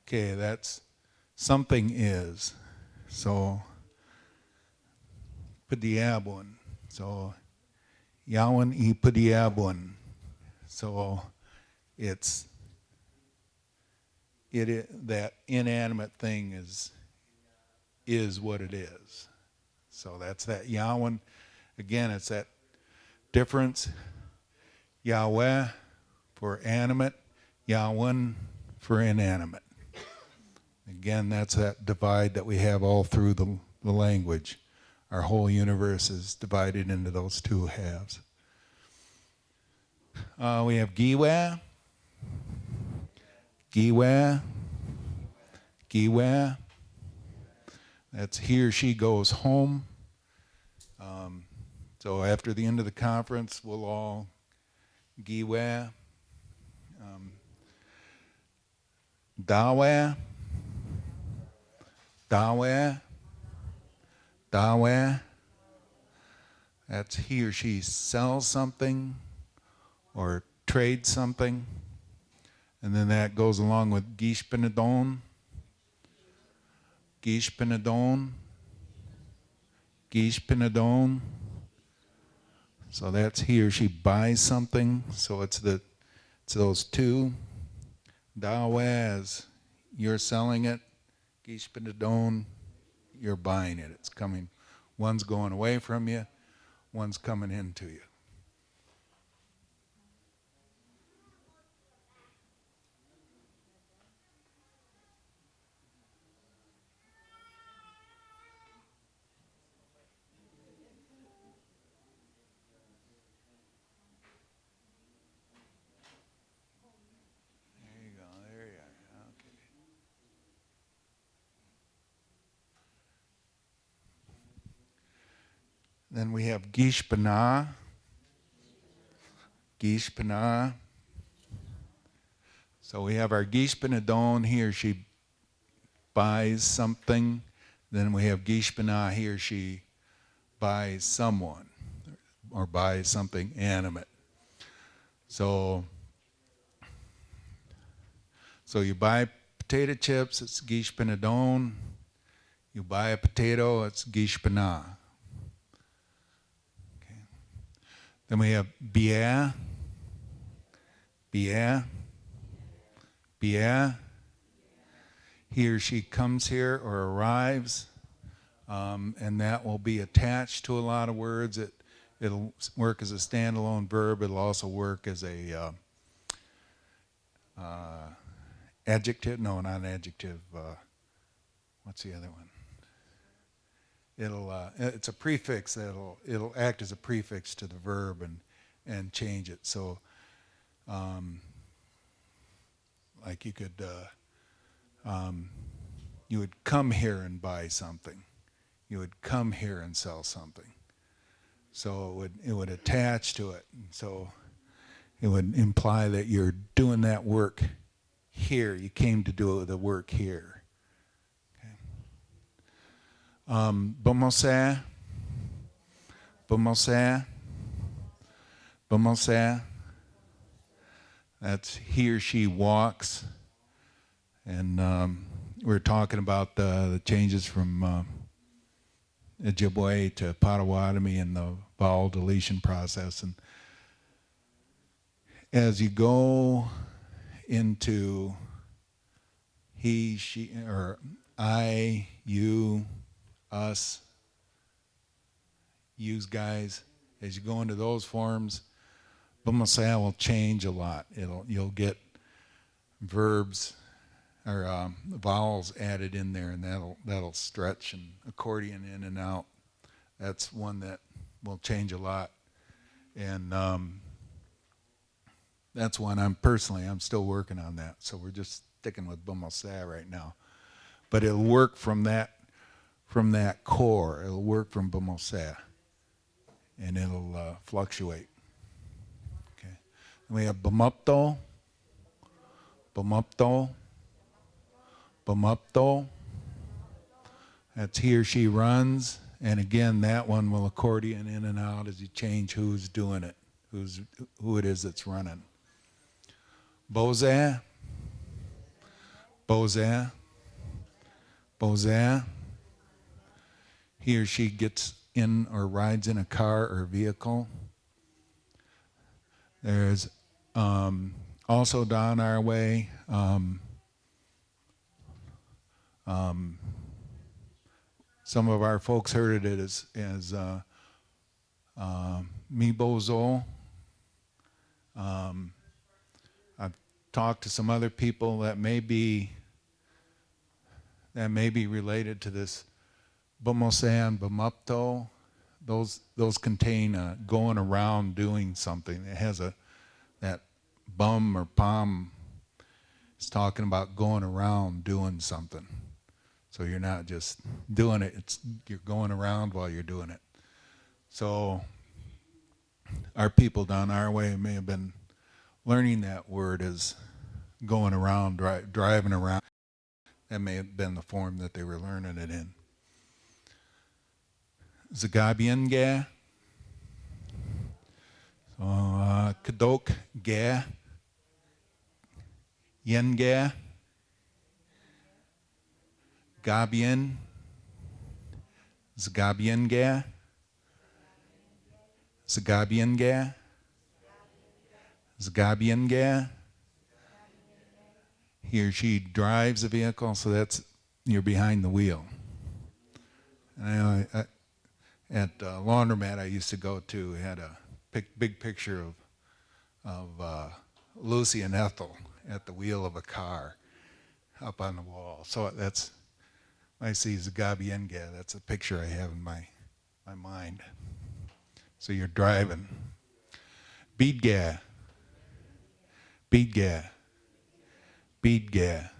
Okay, that's something is. So, Padiabun. So, Yawan I Padiabun. So, that inanimate thing is what it is. So that's that Yawan. Again, it's that difference. Yahweh for animate, Yawan for inanimate. Again, that's that divide that we have all through the language. Our whole universe is divided into those two halves. We have Giwa, Giwa, Giwa. That's he or she goes home. So after the end of the conference, we'll all Giwa, Dawa, Dawa, Dawa. That's he or she sells something or trades something. And then that goes along with Gishpenadon, Gishpenadon, Gishpenadon. So that's he or she buys something. So it's those two. Dawaz, you're selling it. Gishpenadon, you're buying it. It's coming. One's going away from you. One's coming into you. Then we have Gishpana. Gishpana. So we have our Gishpanadon, he or she buys something. Then we have Gishpana, he or she buys someone or buys something animate. So you buy potato chips, it's Gishpanadon. You buy a potato, it's Gishpana. Then we have Bia, Bia, Bia. He or she comes here or arrives, and that will be attached to a lot of words. It'll work as a standalone verb. It'll also work as a adjective. No, not an adjective. What's the other one? It's a prefix it'll act as a prefix to the verb and change it. So, like you could, you would come here and buy something. You would come here and sell something. So it would attach to it. So it would imply that you're doing that work here. You came to do the work here. Bumose, Bumose, Bumose. That's he or she walks. And we were talking about the changes from Ojibwe to Potawatomi and the vowel deletion process. And as you go into he, she, or I, you, us, use guys, as you go into those forms, Bumasaya will change a lot. You'll get verbs or vowels added in there, and that'll stretch and accordion in and out. That's one that will change a lot, and that's one I'm still working on that. So we're just sticking with Bumasaya right now, but it'll work from that core. It'll work from Bumasaya, and it'll fluctuate. Okay, and we have Bumupto, Bumupto, Bumupto. That's he or she runs, and again, that one will accordion in and out as you change who's doing it, who it is that's running. Bozeh, Bozeh, Bozeh. He or she gets in or rides in a car or vehicle. There's also down our way, some of our folks heard it as Mibozo. I've talked to some other people that may be related to this Bumosay and Bumupto. Those contain going around doing something. It has that bum or palm is talking about going around doing something. So you're not just doing it, you're going around while you're doing it. So our people down our way may have been learning that word as going around, driving around. That may have been the form that they were learning it in. Zagabian-ga. So Kadok ga. Yen-ga. Gabian. Zagabian-ga. Zagabian-ga. Zagabian-ga. He or she drives a vehicle, so that's you're behind the wheel. And at laundromat I used to go to, had a big picture of Lucy and Ethel at the wheel of a car up on the wall. So that's, I see Zagabienga, that's a picture I have in my mind. So you're driving. Beadga. Beadga. Beadga.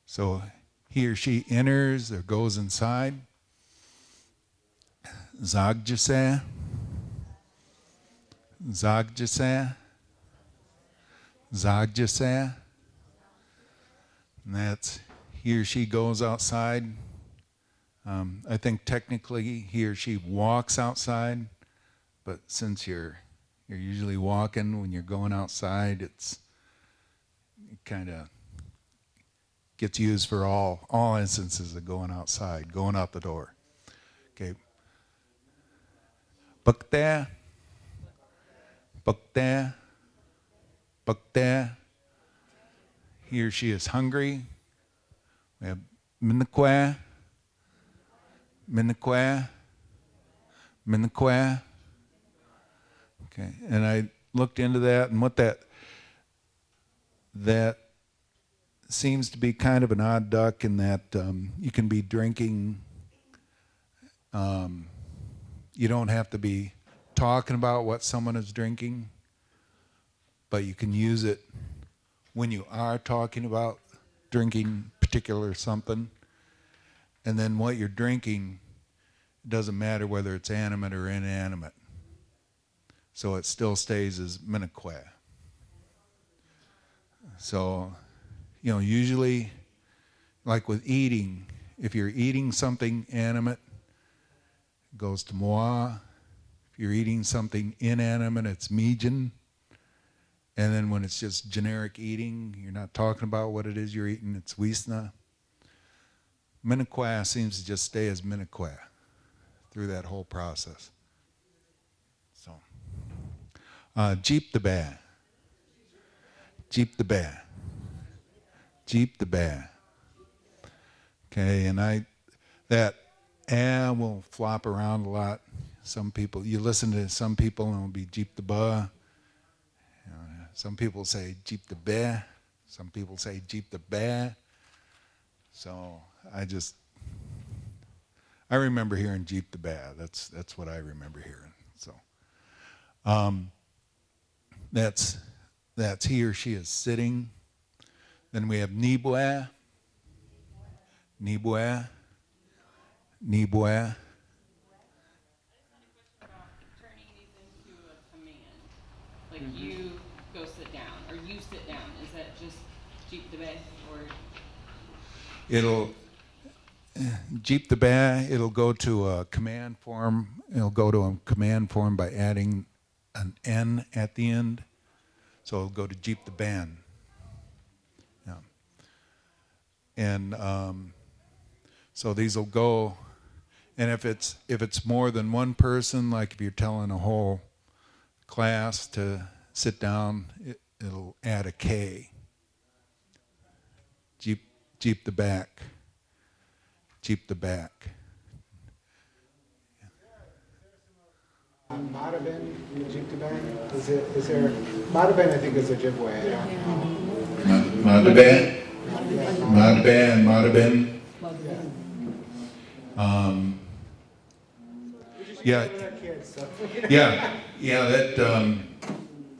So he or she enters or goes inside. Zagjasa. Zagjasa. Zagjasa. And that's he or she goes outside. I think technically he or she walks outside, but since you're usually walking when you're going outside, it kind of gets used for all instances of going outside, going out the door. Okay. Bakta, bakta, bakta. He or she is hungry. We have minakwa, minakwa, minakwa. Okay, and I looked into that, and what that seems to be kind of an odd duck in that you can be drinking. You don't have to be talking about what someone is drinking, but you can use it when you are talking about drinking particular something. And then what you're drinking, it doesn't matter whether it's animate or inanimate. So it still stays as minakwa. So, usually, like with eating, if you're eating something animate, it goes to moa. If you're eating something inanimate, it's mijin. And then when it's just generic eating, you're not talking about what it is you're eating, it's wisna. Miniqua seems to just stay as Miniqua through that whole process. So, Jeep the Bear. Jeep the Bear. Jeep the Bear. Okay, and that will flop around a lot. Some people, you listen to some people and it'll be Jeep the Bear. Some people say Jeep the Bear. Some people say Jeep the Bear. So I remember hearing Jeep the Bear. That's what I remember hearing. So that's he or she is sitting. Then we have Nibwe. Nibwe. Nibwe. Turning these into a command. Like you go sit down, or you sit down. Is that just Jeep the Bay, or? It'll Jeep the Bear, it'll go to a command form. It'll go to a command form by adding an N at the end. So it'll go to Jeep the Band. Yeah. And so these will go, and if it's more than one person, like if you're telling a whole class to sit down, it'll add a K. Jeep the back. Jeep the back. Madabin, Jeep the band? Is there, Madabin I think is Ojibwe. Madabin? Madabin.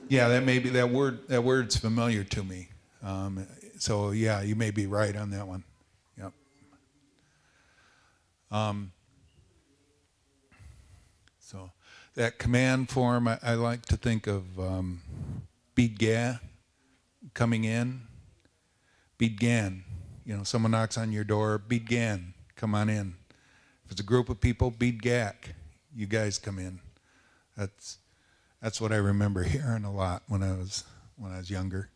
Yeah. That may be that word's familiar to me. So yeah, you may be right on that one. Yep. So that command form, I like to think of Bidga coming in. Bidgan. Someone knocks on your door, Bidgan, come on in. If it's a group of people, Bidgak, you guys come in. That's what I remember hearing a lot when I was younger.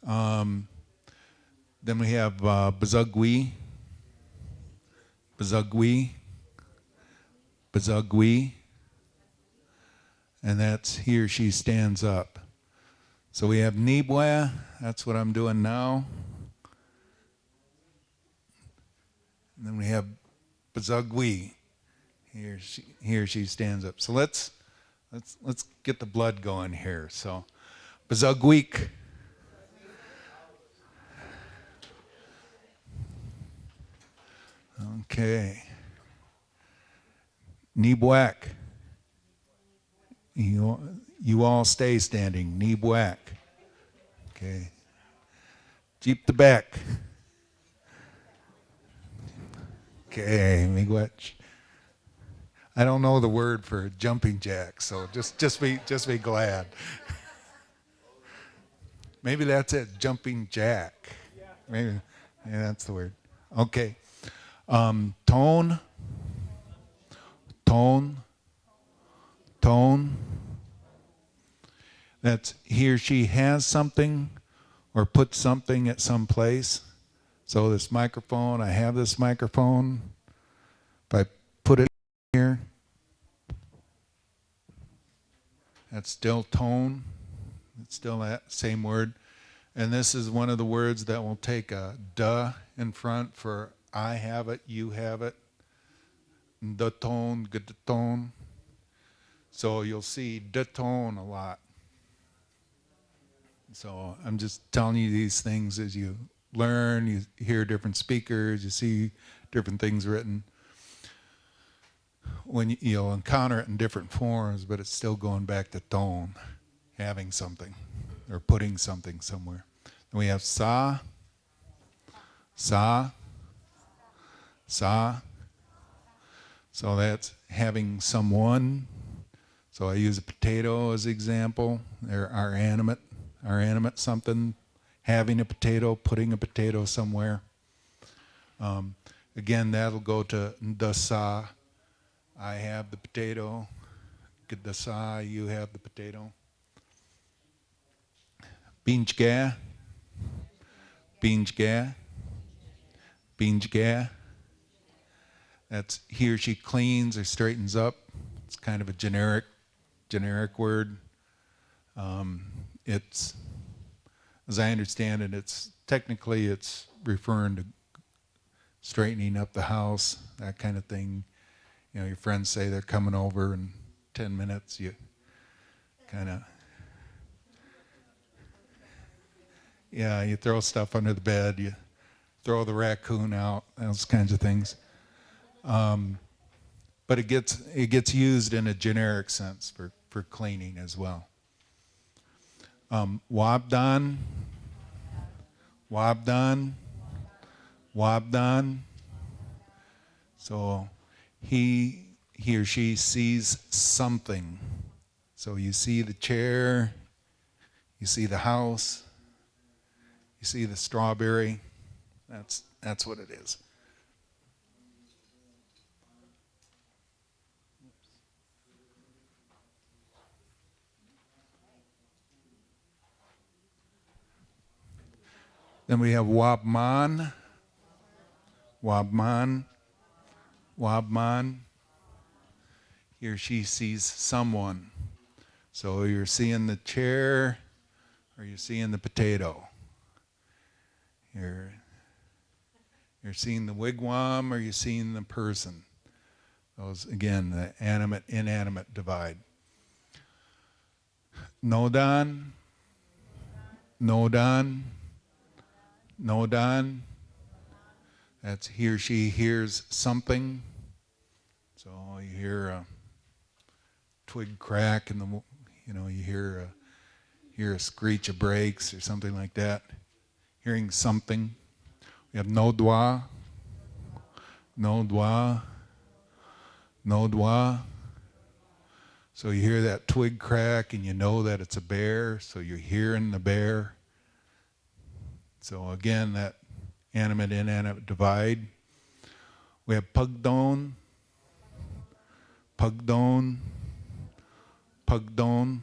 Then we have Bazugwi. And that's he or she stands up. So we have Nibwe, that's what I'm doing now. And then we have Bazugwi, he or she stands up. So let's get the blood going here. So Bazugweek. Okay. Nibwak. You all stay standing. Nibwak. Okay. Jeep the back. Okay, miigwech. I don't know the word for jumping jack, so just be glad. Maybe that's it, jumping jack. Maybe that's the word. Okay. Tone. That's he or she has something or puts something at some place. So this microphone, I have this microphone. If I put it here, that's still tone. It's still that same word. And this is one of the words that will take a duh in front for I have it, you have it. The tone, good tone. So you'll see the tone a lot. So I'm just telling you these things as you learn, you hear different speakers, you see different things written. When you'll encounter it in different forms, but it's still going back to tone, having something or putting something somewhere. And we have sa. So that's having someone. So I use a potato as an example. They're our animate something. Having a potato, putting a potato somewhere. Again, that'll go to the sa. I have the potato. The sa, you have the potato. Binjga, binjga, binjga. That's he or she cleans or straightens up. It's kind of a generic word. It's, as I understand it, it's referring to straightening up the house, that kind of thing. You know, your friends say they're coming over in 10 minutes. You kind of, yeah, you throw stuff under the bed. You throw the raccoon out. Those kinds of things. But it gets used in a generic sense for cleaning as well. Wabdan, wabdan, wabdan. So he or she sees something. So you see the chair, you see the house, you see the strawberry. That's what it is. Then we have wabman, wabman, wabman. He or she sees someone. So you're seeing the chair or you're seeing the potato. You're seeing the wigwam or you're seeing the person. Those, again, the animate, inanimate divide. Nodan, nodan, nodan. That's he or she hears something. So you hear a twig crack in the, you hear a screech of brakes or something like that. Hearing something. We have nodwa, nodwa, nodwa. So you hear that twig crack and you know that it's a bear, so you're hearing the bear. So again, that animate, inanimate divide. We have pugdon, pugdon, pugdon.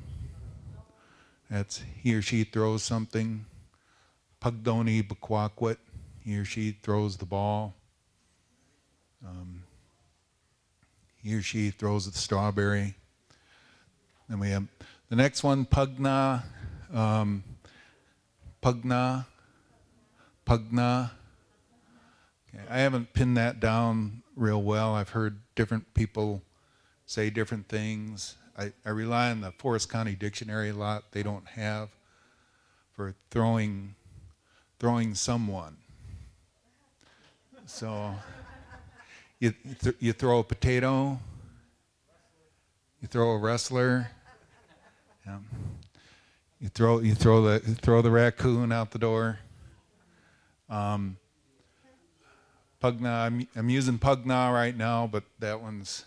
That's he or she throws something. Pugdoni bakwakwit. He or she throws the ball. He or she throws the strawberry. Then we have the next one, pugna, pugna, pugna. Okay, I haven't pinned that down real well. I've heard different people say different things. I rely on the Forest County Dictionary a lot. They don't have for throwing someone. So you throw a potato, you throw a wrestler, you throw the raccoon out the door. Pugna, I'm using Pugna right now, but that's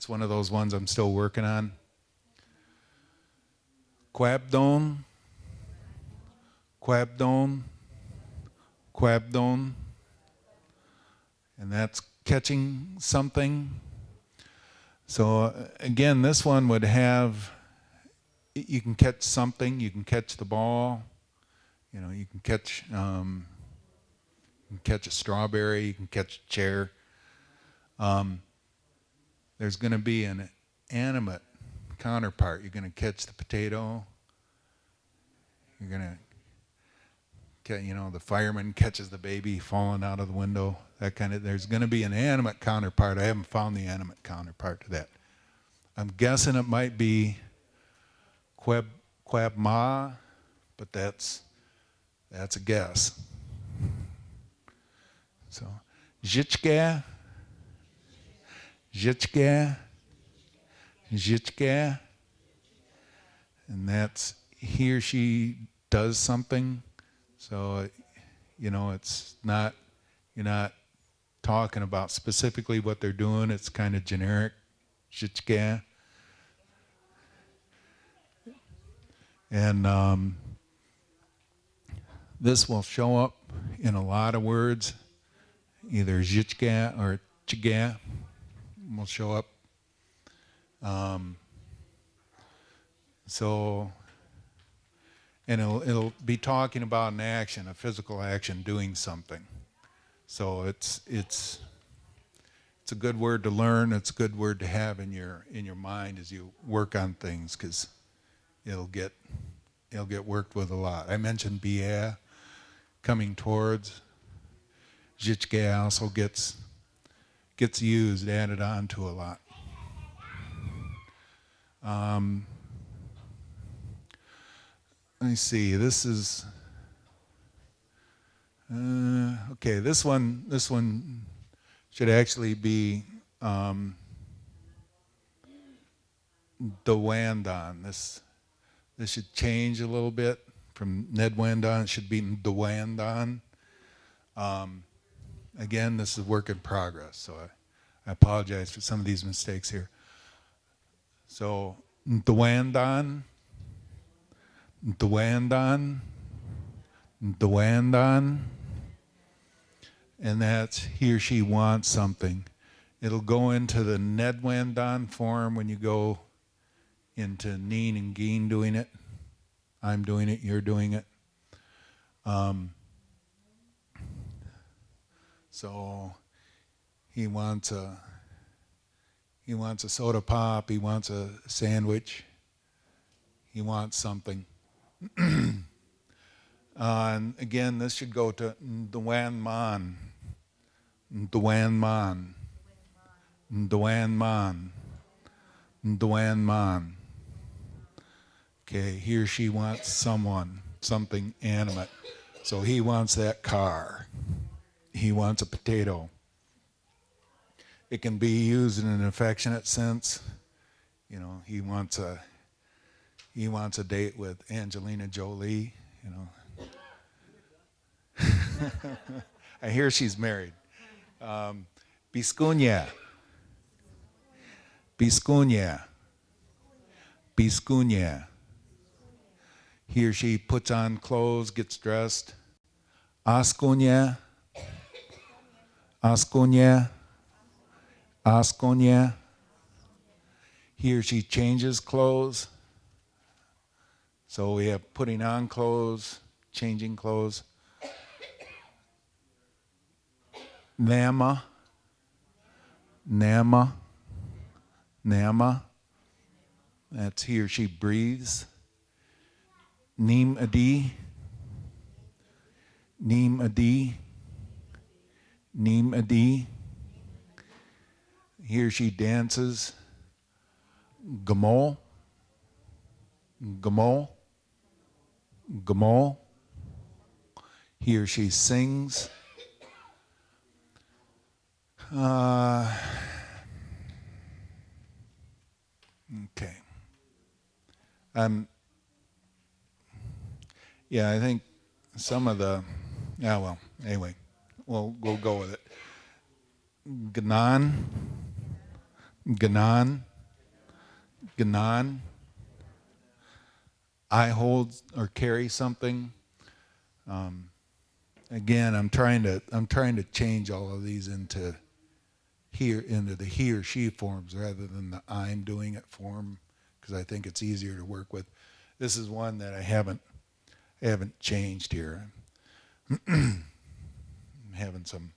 one of those ones I'm still working on. Quabdon, quabdon, quabdon, and that's catching something. So again, this one would have, you can catch something, you can catch the ball, you can catch a strawberry, you can catch a chair. There's going to be an animate counterpart. You're going to catch the potato. You're going to, the fireman catches the baby falling out of the window. That kind of. There's going to be an animate counterpart. I haven't found the animate counterpart to that. I'm guessing it might be quabma, but that's a guess. So, zhichka, zhichka, zhichka, and that's he or she does something. So, it's not, you're not talking about specifically what they're doing. It's kind of generic, zhichka. And this will show up in a lot of words, either zhichka or chiga will show up. So and it'll be talking about an action, a physical action, doing something. So it's a good word to learn. It's a good word to have in your mind as you work on things, because it'll get worked with a lot. I mentioned bia, coming towards. Zhichge also gets used, added on to a lot. Let me see. This is okay. This one should actually be Dwandon. This should change a little bit from Nedwandon. It should be Dwandon. Again, this is a work in progress, so I apologize for some of these mistakes here. So Dwandon, Dwandon, Dwandon, and that's he or she wants something. It'll go into the Nedwandon form when you go into Neen and Geen doing it. I'm doing it, you're doing it. So he wants a soda pop, he wants a sandwich, he wants something. And again, this should go to Dwan Man, Dwan Man, Dwan Man, Dwan Man. Okay, he or she wants something animate. So he wants that car. He wants a potato. It can be used in an affectionate sense. You know, he wants a date with Angelina Jolie, you know. I hear she's married. Biscunya. Biscunya. Biscunya. He or she puts on clothes, gets dressed. Ascunya. Ascunya. Ascunya. He or she changes clothes. So we have putting on clothes, changing clothes. Nama. Nama. Nama. That's he or she breathes. Neem adi. Neem adi. Neem adi. He or she dances. Gamol. Gamol. Gamol. He or she sings. Okay. Yeah, I think some of the, anyway, we'll go with it. Ganon, Ganon, Ganon. I hold or carry something. Again, I'm trying to change all of these into the he or she forms rather than the I'm doing it form, because I think it's easier to work with. This is one that I haven't changed here. I'm having some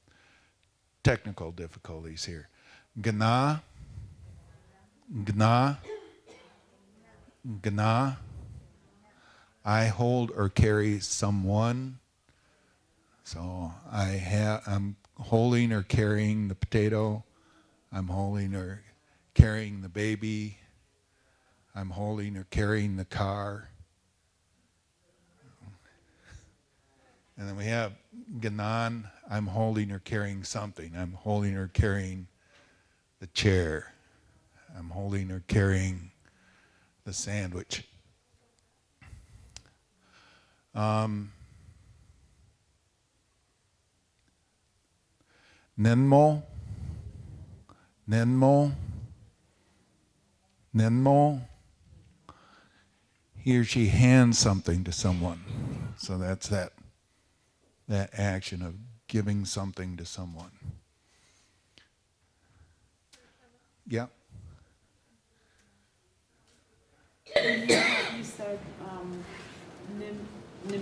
technical difficulties here. Gna, gna, gna. I hold or carry someone. So I'm holding or carrying the potato. I'm holding or carrying the baby. I'm holding or carrying the car. And then we have Ganon, I'm holding or carrying something. I'm holding or carrying the chair. I'm holding or carrying the sandwich. Nenmo, Nenmo, Nenmo. He or she hands something to someone. So that's that action of giving something to someone. Yeah. You said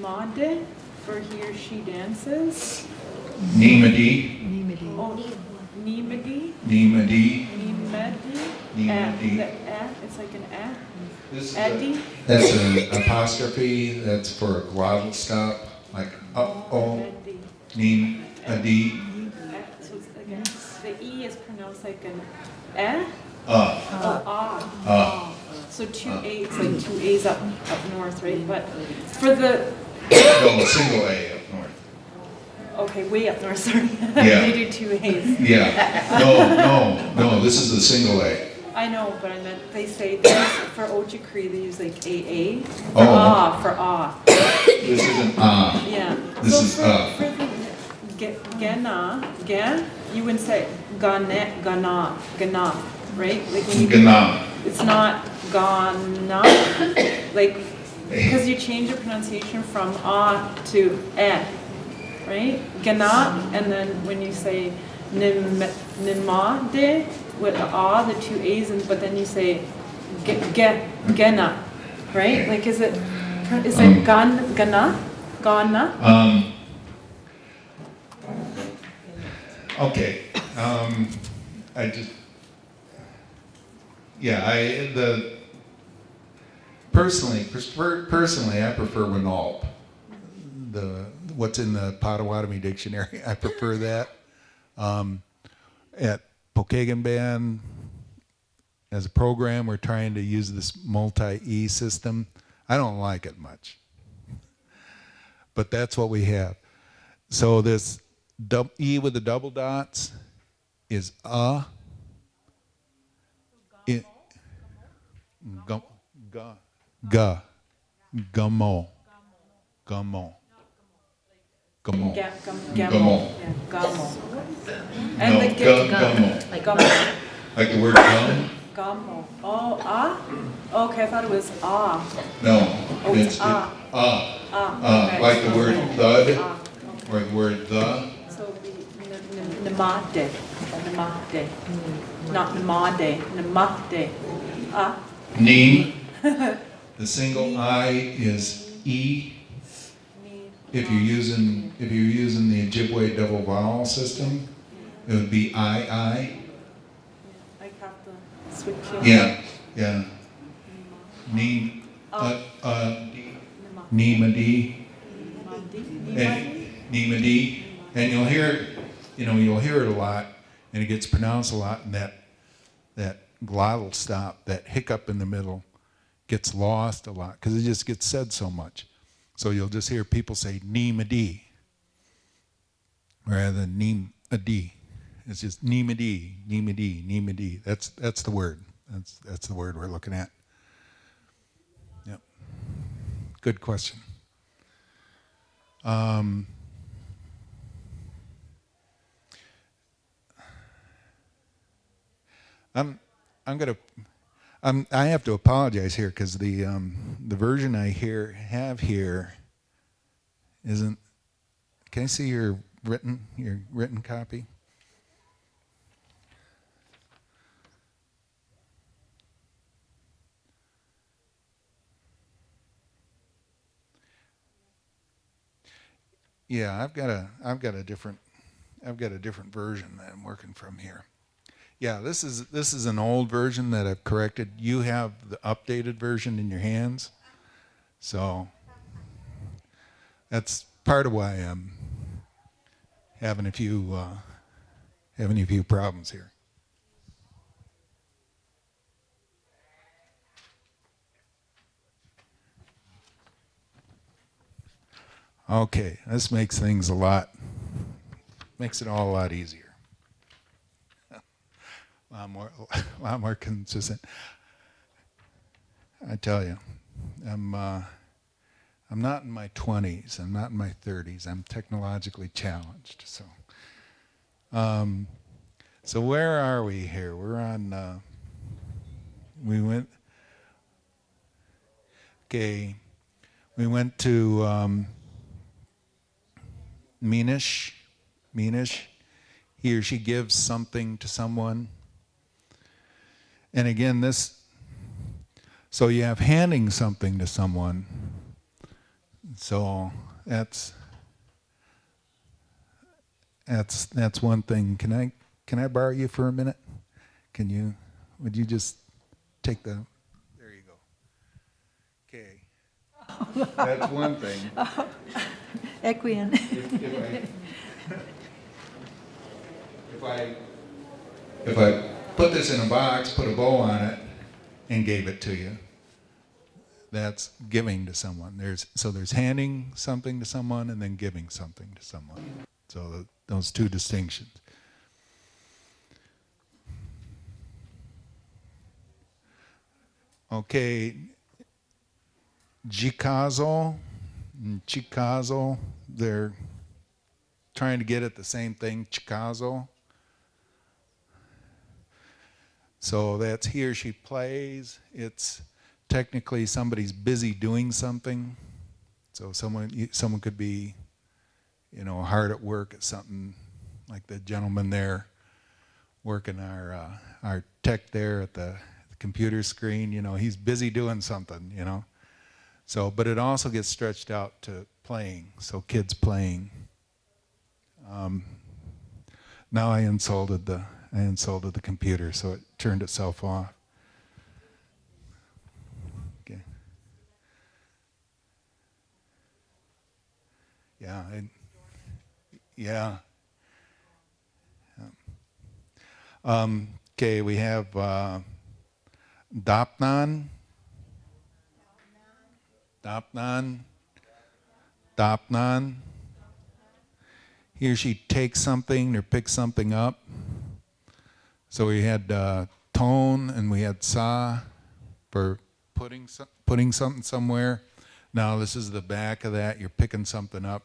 Nimade for he or she dances. Nimadi. Oh, Nimadi. Nimadi. Nimadi. It's like an Addy. That's an apostrophe. That's for a glottal stop, like oh. Nim adi. So it's again, the E is pronounced like an eh. So two A's, like two A's up north, right? But for the No, single A up north. okay, way up north. Sorry, Yeah. they do two A's. Yeah. No. This is the single A. I know, but I meant they say for Ojikri they use like AA for Oh. for ah. This isn't Yeah. This so is for the gen, you wouldn't say gana, right? Like when you Gana. it's not gana, like because you change the pronunciation from ah to eh, right? Gana, and then when you say nimade with the ah, the two A's, but then you say gena, right? Like is it gana? Okay. I just. Yeah. Personally, I prefer Winalp. What's in the Potawatomi dictionary, I prefer that. At Pokagon Band, as a program, we're trying to use this multi-E system. I don't like it much, but that's what we have. So this E with the double dots is gummo. And the gummo. Like the word gum? Gummo. Oh, ah? Okay, I thought it was ah. No, Oh, it's okay. like the word thud, Okay. or the word the. So it would be namade. Not namade, namade. Ah. Neem. The single I is E. If you're using the Ojibwe double vowel system, it would be I. I have to switch it. Yeah. Neem. Neemadi. Neemadi. And you'll hear it a lot, and it gets pronounced a lot, and that glottal stop, that hiccup in the middle, gets lost a lot because it just gets said so much. So you'll just hear people say Neemadi rather than Neemadi. It's just Neemadi. That's the word. That's the word we're looking at. Yep. Good question. I have to apologize here because the version I have here isn't. Can I see your written copy? Yeah, I've got a different version that I'm working from here. Yeah, this is an old version that I've corrected. You have the updated version in your hands, so that's part of why I'm having a few problems here. Okay, this makes it all a lot easier. A lot more consistent. I tell you, I'm not in my 20s. I'm not in my 30s. I'm technologically challenged. So where are we here? We're on. We went to Minish. He or she gives something to someone. And again, so you have handing something to someone. So that's one thing. Can I borrow you for a minute? Would you just take there you go. Okay. That's one thing. Equian. If I put this in a box, put a bow on it, and gave it to you, that's giving to someone. There's handing something to someone and then giving something to someone. So those two distinctions. Okay, Chickazo and Chickazo, they're trying to get at the same thing, Chickazo. So that's he or she plays. It's technically somebody's busy doing something. So someone could be, hard at work at something, like the gentleman there working our tech there at the computer screen. He's busy doing something. So, but it also gets stretched out to playing. So kids playing. Now I insulted the computer, so it turned itself off. Okay. Yeah. Yeah. Okay, we have Dapnan. He or she takes something or picks something up. So we had tone and we had sa for putting something somewhere. Now this is the back of that. You're picking something up.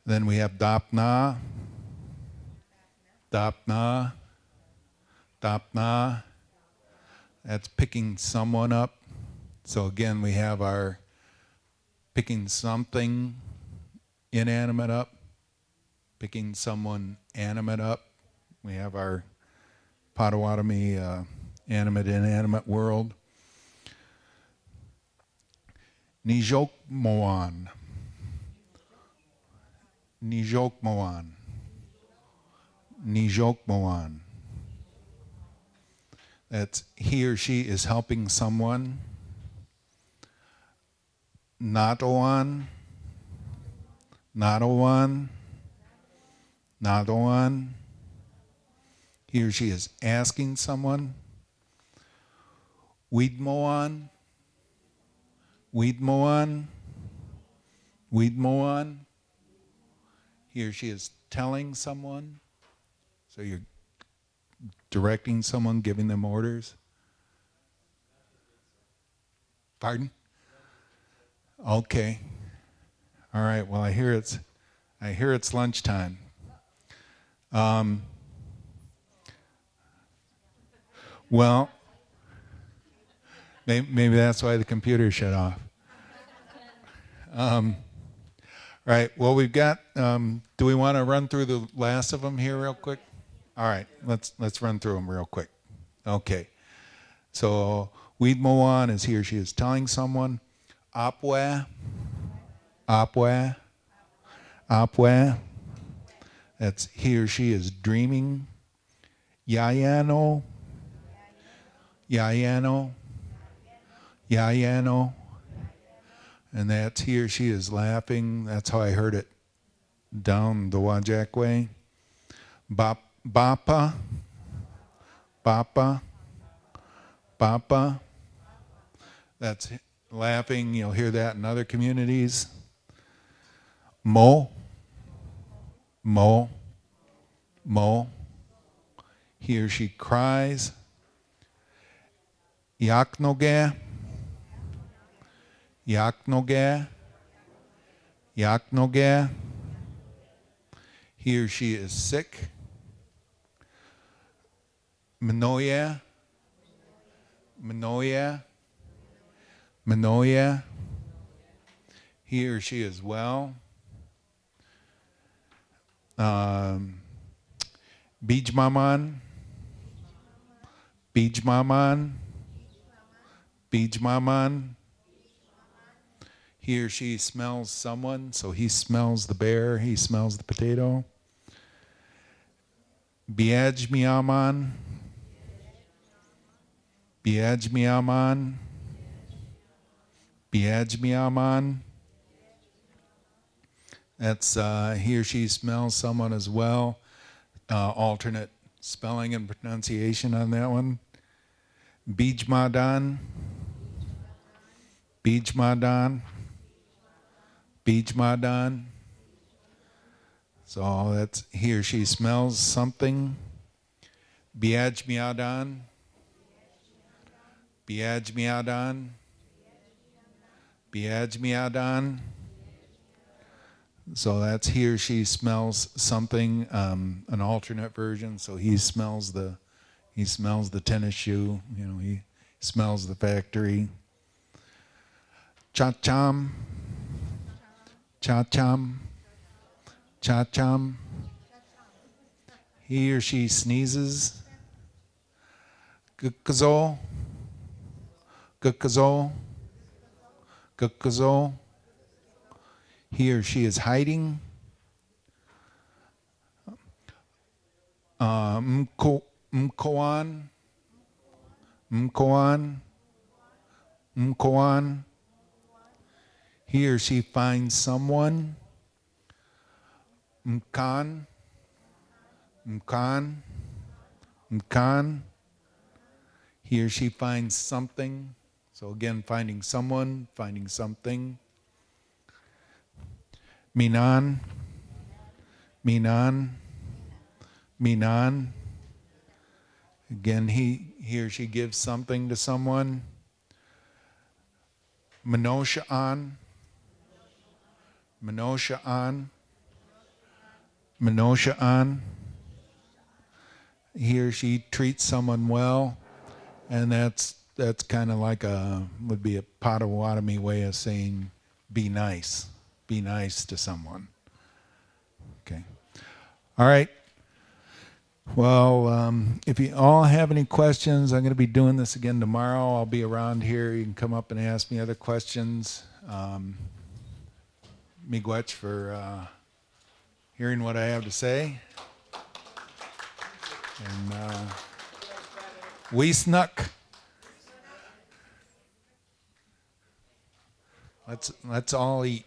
Then we have dapna. That's picking someone up. So again, we have our picking something inanimate up, picking someone animate up. We have our Potawatomi animate, inanimate world. Nijokmoan. That's he or she is helping someone. Natoan. He or she is asking someone. Weedmoan. He or she is telling someone. So you're directing someone, giving them orders. Pardon? Okay. All right. Well, I hear it's lunchtime. Well, maybe that's why the computer shut off. Right. Well, we've got. Do we want to run through the last of them here real quick? All right. Let's run through them real quick. Okay. So Weedmoan is he or she is telling someone. Apwe. That's he or she is dreaming. Yayano. And that's he or she is laughing. That's how I heard it down the Wajak way. Bapa. That's laughing. You'll hear that in other communities. Mo. He or she cries. Yaknoge. He or she is sick. Manoya. He or she is well. Bijmaman. He or she smells someone, so he smells the bear, he smells the potato. Biajmiaman. Biajmiaman. Biajmiaman. That's he or she smells someone as well. Alternate spelling and pronunciation on that one. Bijmadan. Bijmadan. Bijmadan. So that's he or she smells something. Biajmiadan. Biajmiadan. Biajmiadan. So that's he or she smells something, an alternate version. So he smells the tennis shoe. He smells the factory. Cha-cham. Cha-cham. Cha-cham. He or she sneezes. Gukazol. Gukazol. Gukazol. He or she is hiding. Mkoan. Mkoan. Mkoan. He or she finds someone. Mkan. Mkan. Mkan. He or she finds something. So again, finding someone, finding something. Minan. Minan. Minan. Again, he or she gives something to someone. Minosha'an. Minosha'an. Minosha'an. He or she treats someone well, and that's kind of like would be a Potawatomi way of saying be nice. Be nice to someone. Okay. All right. Well, if you all have any questions, I'm going to be doing this again tomorrow. I'll be around here. You can come up and ask me other questions. Miigwech for hearing what I have to say. And we snuck. Let's all eat.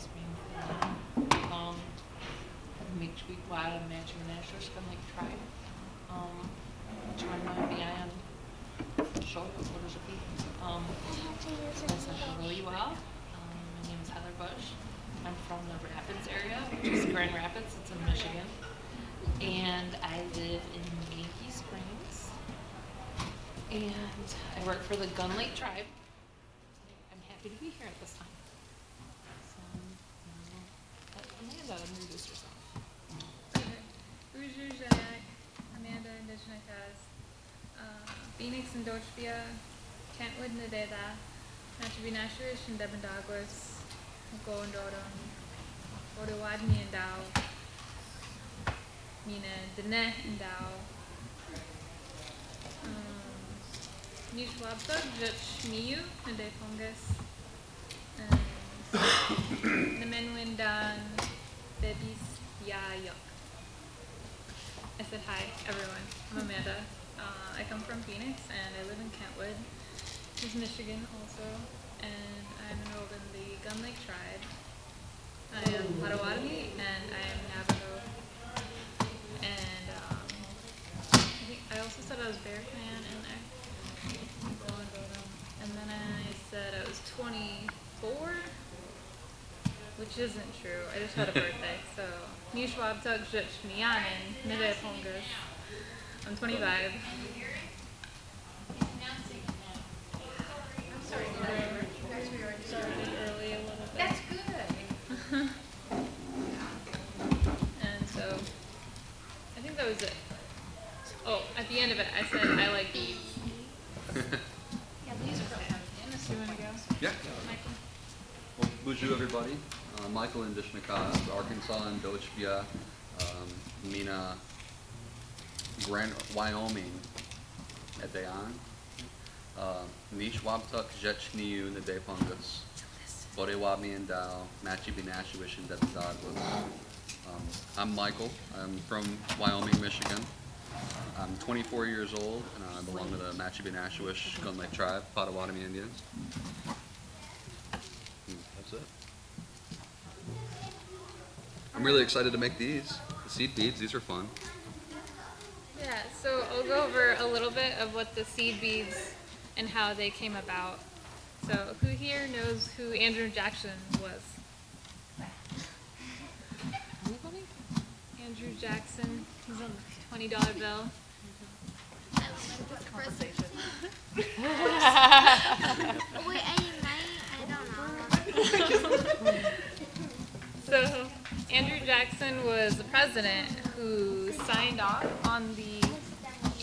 Spring Michwikwa Manchmanashers Gunlake Tribe. Chwana Bian Short Orders of People. Nice to know you all. My name is Heather Bush. I'm from the Rapids area, which is Grand Rapids. It's in Michigan. And I live in Yankee Springs. And I work for the Gun Lake Tribe. I'm happy to be here at this time. So, let Amanda introduce herself. Bonjour, Jack. Amanda Indishnikas. Phoenix and Dochbia, Kentwood Nadeda, Nachibinashirish and Debendagwas, Go and Dodon, Odawadni and Dow, Mina Dene and Dow, Nishwabta, Judge Miu, and De Fungus, and Nemenwindan, Bebis Yayok. I said hi, everyone. I'm Amanda. I come from Phoenix and I live in Kentwood, which is Michigan also, and I'm enrolled in the Gun Lake Tribe. I am Potawatomi and I am Navajo, and I think I also said I was Bear Clan in there. And then I said I was 24, which isn't true. I just had a birthday, so Nishwab Tug Jich Nianin, Nide Pongus. I'm 25. I'm sorry, we started early a little bit. That's good. And so, I think that was it. Oh, at the end of it, I said I like beads. Yeah, these are really Dennis, you want to go? Yeah. Michael? Well, bonjour everybody. Michael in Dishnika, Arkansas and Dochbia, Mina, Grand Wyoming, Edean, Nishwabtuk Jechniu Nadepungus, Bodewabmi and Dow, Machi Binashuish and Debidagwas. I'm Michael. I'm from Wyoming, Michigan. I'm 24 years old and I belong to the Machi Binashuish Gun Lake Tribe, Potawatomi Indians. That's it. I'm really excited to make these. The seed beads, these are fun. Yeah, so I'll go over a little bit of what the seed beads and how they came about. So who here knows who Andrew Jackson was? Anybody? Andrew Jackson, he's on the $20 bill. Wait, I don't know. So Andrew Jackson was the president who signed off on the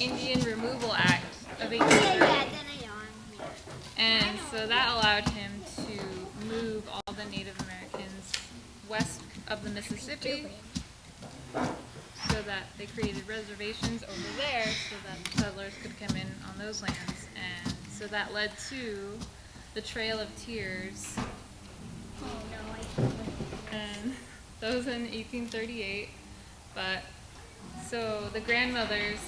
Indian Removal Act of 1830. And so that allowed him to move all the Native Americans west of the Mississippi so that they created reservations over there so that settlers could come in on those lands. And so that led to the Trail of Tears. Oh no, And that was in 1838. But so the grandmothers,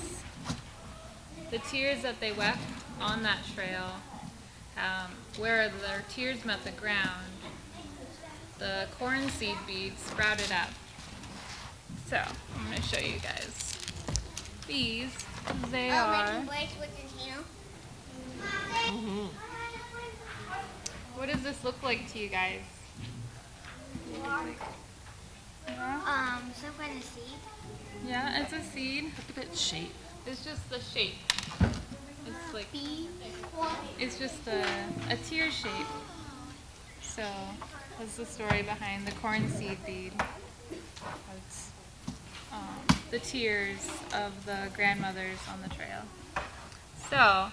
the tears that they wept on that trail, where their tears met the ground, the corn seed beads sprouted up. So I'm going to show you guys these. They are. What does this look like to you guys? Some kind of seed. Yeah, it's a seed. Look at its shape. It's just the shape. It's like, it's just a tear shape. So that's the story behind the corn seed bead. It's the tears of the grandmothers on the trail. So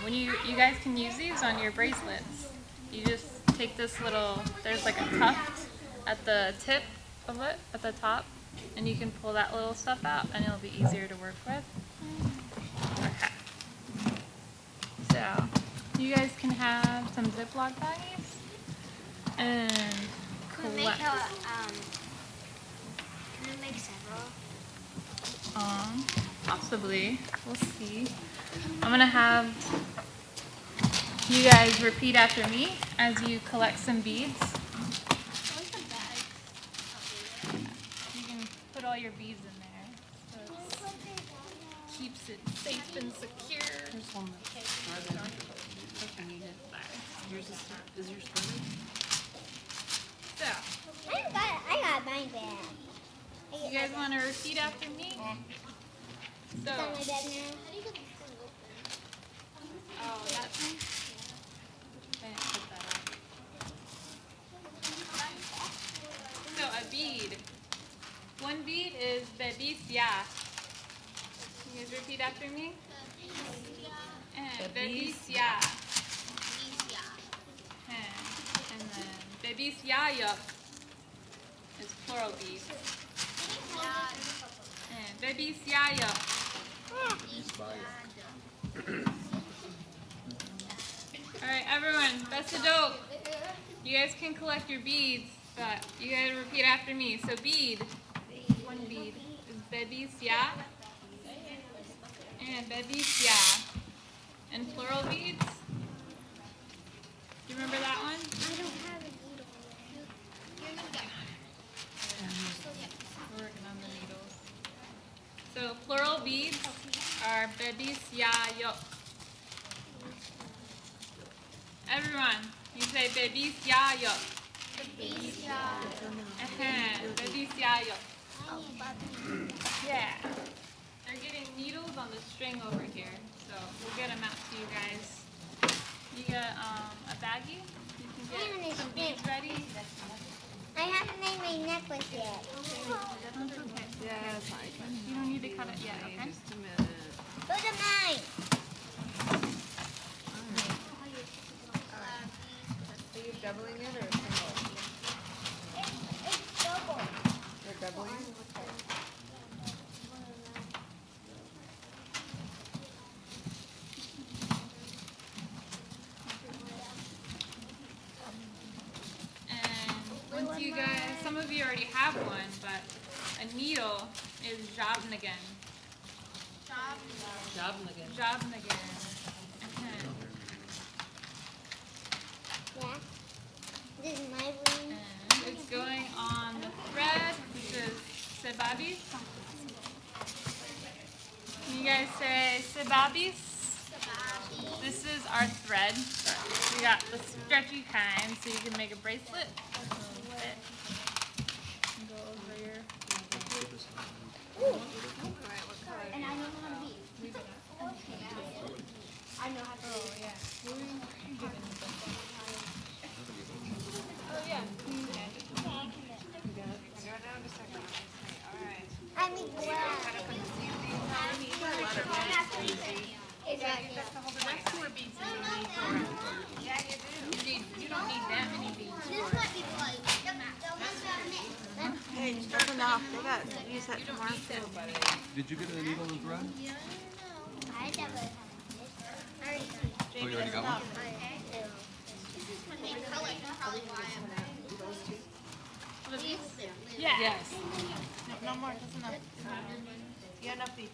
when you guys can use these on your bracelets. You just take this little, there's like a tuft at the tip of it, at the top, and you can pull that little stuff out and it'll be easier to work with. Okay. So you guys can have some Ziploc baggies and Can we collect. make several? Possibly. We'll see. I'm gonna have you guys repeat after me as you collect some beads. your beads in there. So it keeps it safe and secure. There's one that's threaded. If you need it. Yours is yours threaded? So, I got mine back. you guys want to repeat after me? It's on my So, bed now. oh, that thing? I didn't put that on. So, a bead. One bead is bebicia. You guys repeat after me? Bebicia. And then bebiciayo is plural bead. And bebiciayo. Alright, everyone, that's the dope. You guys can collect your beads, but you gotta repeat after me. So bead, one bead is bebicia. And bebicia. And plural beads. Do you remember that one? I don't have a needle. We're working on the needles. So plural beads are bebiciayo. Everyone, you say bebiciayo. Bebiciayo. Yeah. They're getting needles on the string over here, so we'll get them out to you guys. You got a baggie? You can get some beads ready. I haven't made my necklace yet. Yeah, it's fine. You don't need to cut it yet, okay? Just a minute. Go to mine. Are you doubling it or single? It's double. You're doubling? And once you guys, some of you already have one, but a needle is jobnigan. Jobnigan. Jobnigan. Yeah. This is my room. And it's going on the thread, which is sebabis. Can you guys say sebabis? This is our thread. We got the stretchy kind, so you can make a bracelet. Go over your. And I know how to beat. I know how to beat. Oh yeah. I mean, You don't need that many beads. Hey, that's enough. They got use that tomorrow too. Did you get a needle and thread? I never have this. Oh, you already got one? Yeah. Yes. No more, that's enough. You got enough beef.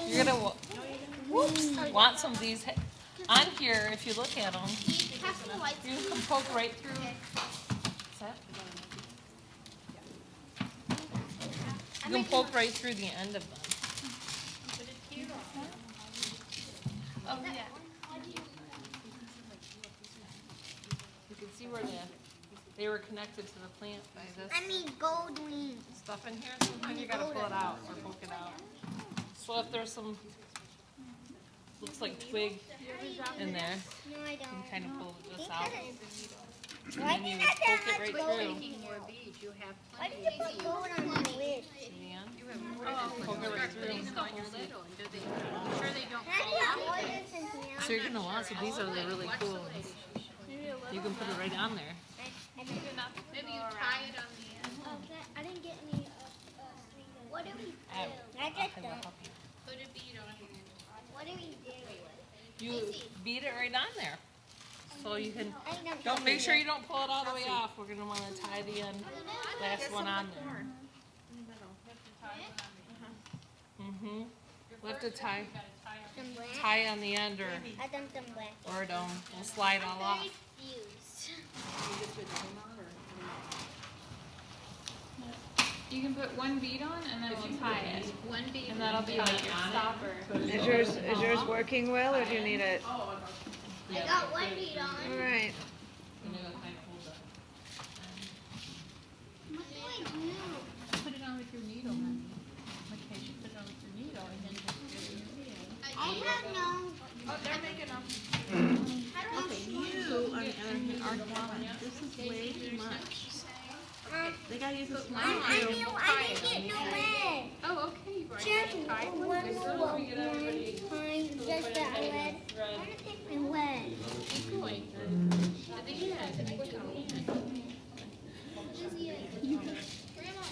You're gonna want some of these on here if you look at them. You can poke right through. What's that? You can poke right through the end of them. Oh yeah. You can see where they were connected to the plant by this I mean gold wings. stuff in here. Sometimes you gotta pull it out or poke it out. So if there's some, looks like twig in there, No, I you can don't. kind of pull this out. Why And then you did I poke have it much right gold? through. Why did you put gold on my wrist? In the end. Poke it right through. Can I do all this in here? So you're gonna want, so these are the really cool ones. You can put it right on there. Maybe you tie it on the end. I didn't get any string. What do we do? I just don't. Put a bead on it. What do we do? You beat it right on there. So you can, I don't don't, make sure you don't pull it all the way off. We're gonna wanna tie the end, last one on there. Mm-hmm. We'll have to tie Some black. on the end I done some black. or it will slide all off. Confused. You can put one bead on and then we'll tie it. One bead. And that'll be like your stopper. Is yours working well, or do you need it? I got one bead on. All right. What do I do? Put it on with your needle, honey. Okay, you put it on with your needle and then just put it in your hand. I have no. Oh, they're making them. Okay, you, on the other hand, are blind. This is way too much. They gotta use a small I didn't get no lead. Oh, okay. You Just one more time, just that lead. I'm gonna pick my lead. Keep going. At the end. Put it on the end. Grandma,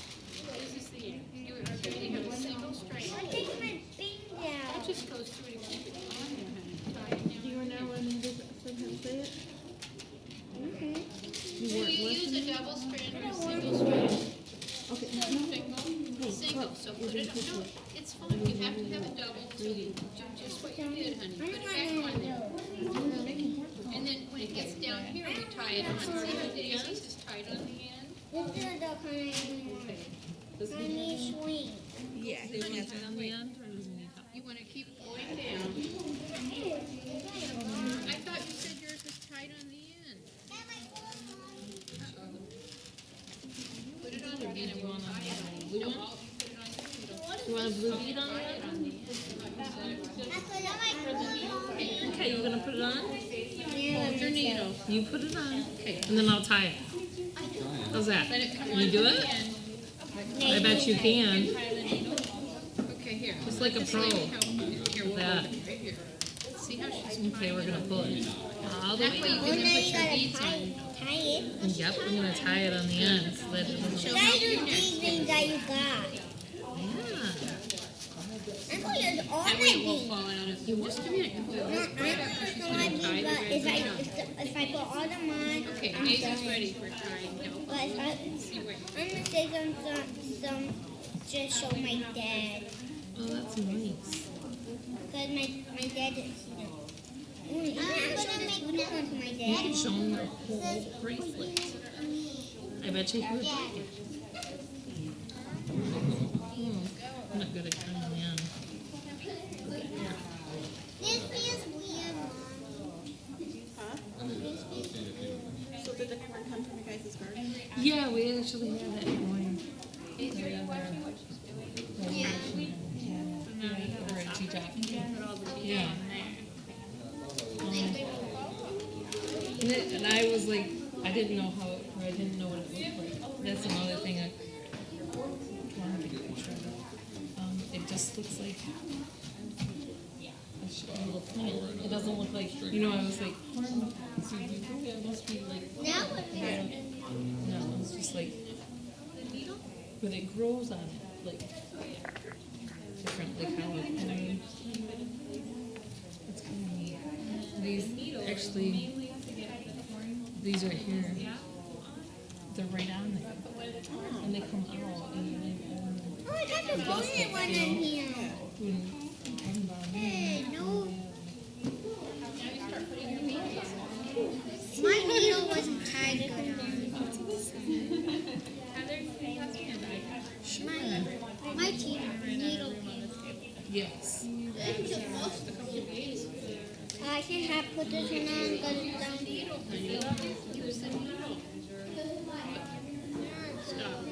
this is the end. You have a single strand. I'm taking my thing down. That just goes through to keep it on you, honey. Tie it down. Do you know when it is sometimes say it? Mm-hmm. Do you use a double strand or a single strand? Okay. Single, so put it on. No, it's fine. You have to have a double to do just what you did, honey. Put it back on there. And then when it gets down here, we tie it on. See how Daisy's is tied on the end? This is the kind of swing. Yeah. Do you want to tie on the end or does it need help? You want to keep going down. I thought you said yours was tied on the end. Put it on again and we'll tie it. No, I'll put it on the needle. You want a blue bead on Tie it on the end. Okay, you gonna put it on? Hold your needle. You put it on. Okay. And then I'll tie it. How's that? Let it come Can you on do to it? the end. I bet you can. Tie the needle. Okay, here. Just like a This pro. lady help you. Here, we'll That. hold it right here. See how she's Okay, we're gonna pull it all the That way way you down. can then put your beads on. Tie it. Yep, I'm gonna tie it on the end so that it doesn't. Guys, are these things that you got. Yeah. I'm going to use all my That way it won't beads. fall out of you. Just a minute. You hold this right up because she's All going my to tie beads, the but red bead on. if I put all them on, Okay, I'm Daisy's done. ready for tying now. But See where I'm gonna say some just show my dad. Oh, that's nice. Because my dad didn't see them. I'm gonna make this one to my You dad. can show him the whole bracelet. I bet you he would like it. I'm not good at tying the end. This feels weird, Mom. So did the corn come from your guys' garden? Yeah, we actually have that going. Yeah. Or a tea top. put all the beads Yeah. on there. And I was like, I didn't know how, or I didn't know what it looked like. That's another thing I wanted to get a picture of. It just looks like a little plant. It doesn't look like, you know, I was like, corn, so you think it must be like, Now what is it? no, it's just like, but it grows on it, like, different, like how it, I mean, it's kind of neat. These, actually, these right here, they're right on there. And they come out and Oh, I got the bonnet one in here. Hey, no. My needle wasn't tied good on. My needle came off. yes. I can have put this one on because it's down here. Use the needle. Stop.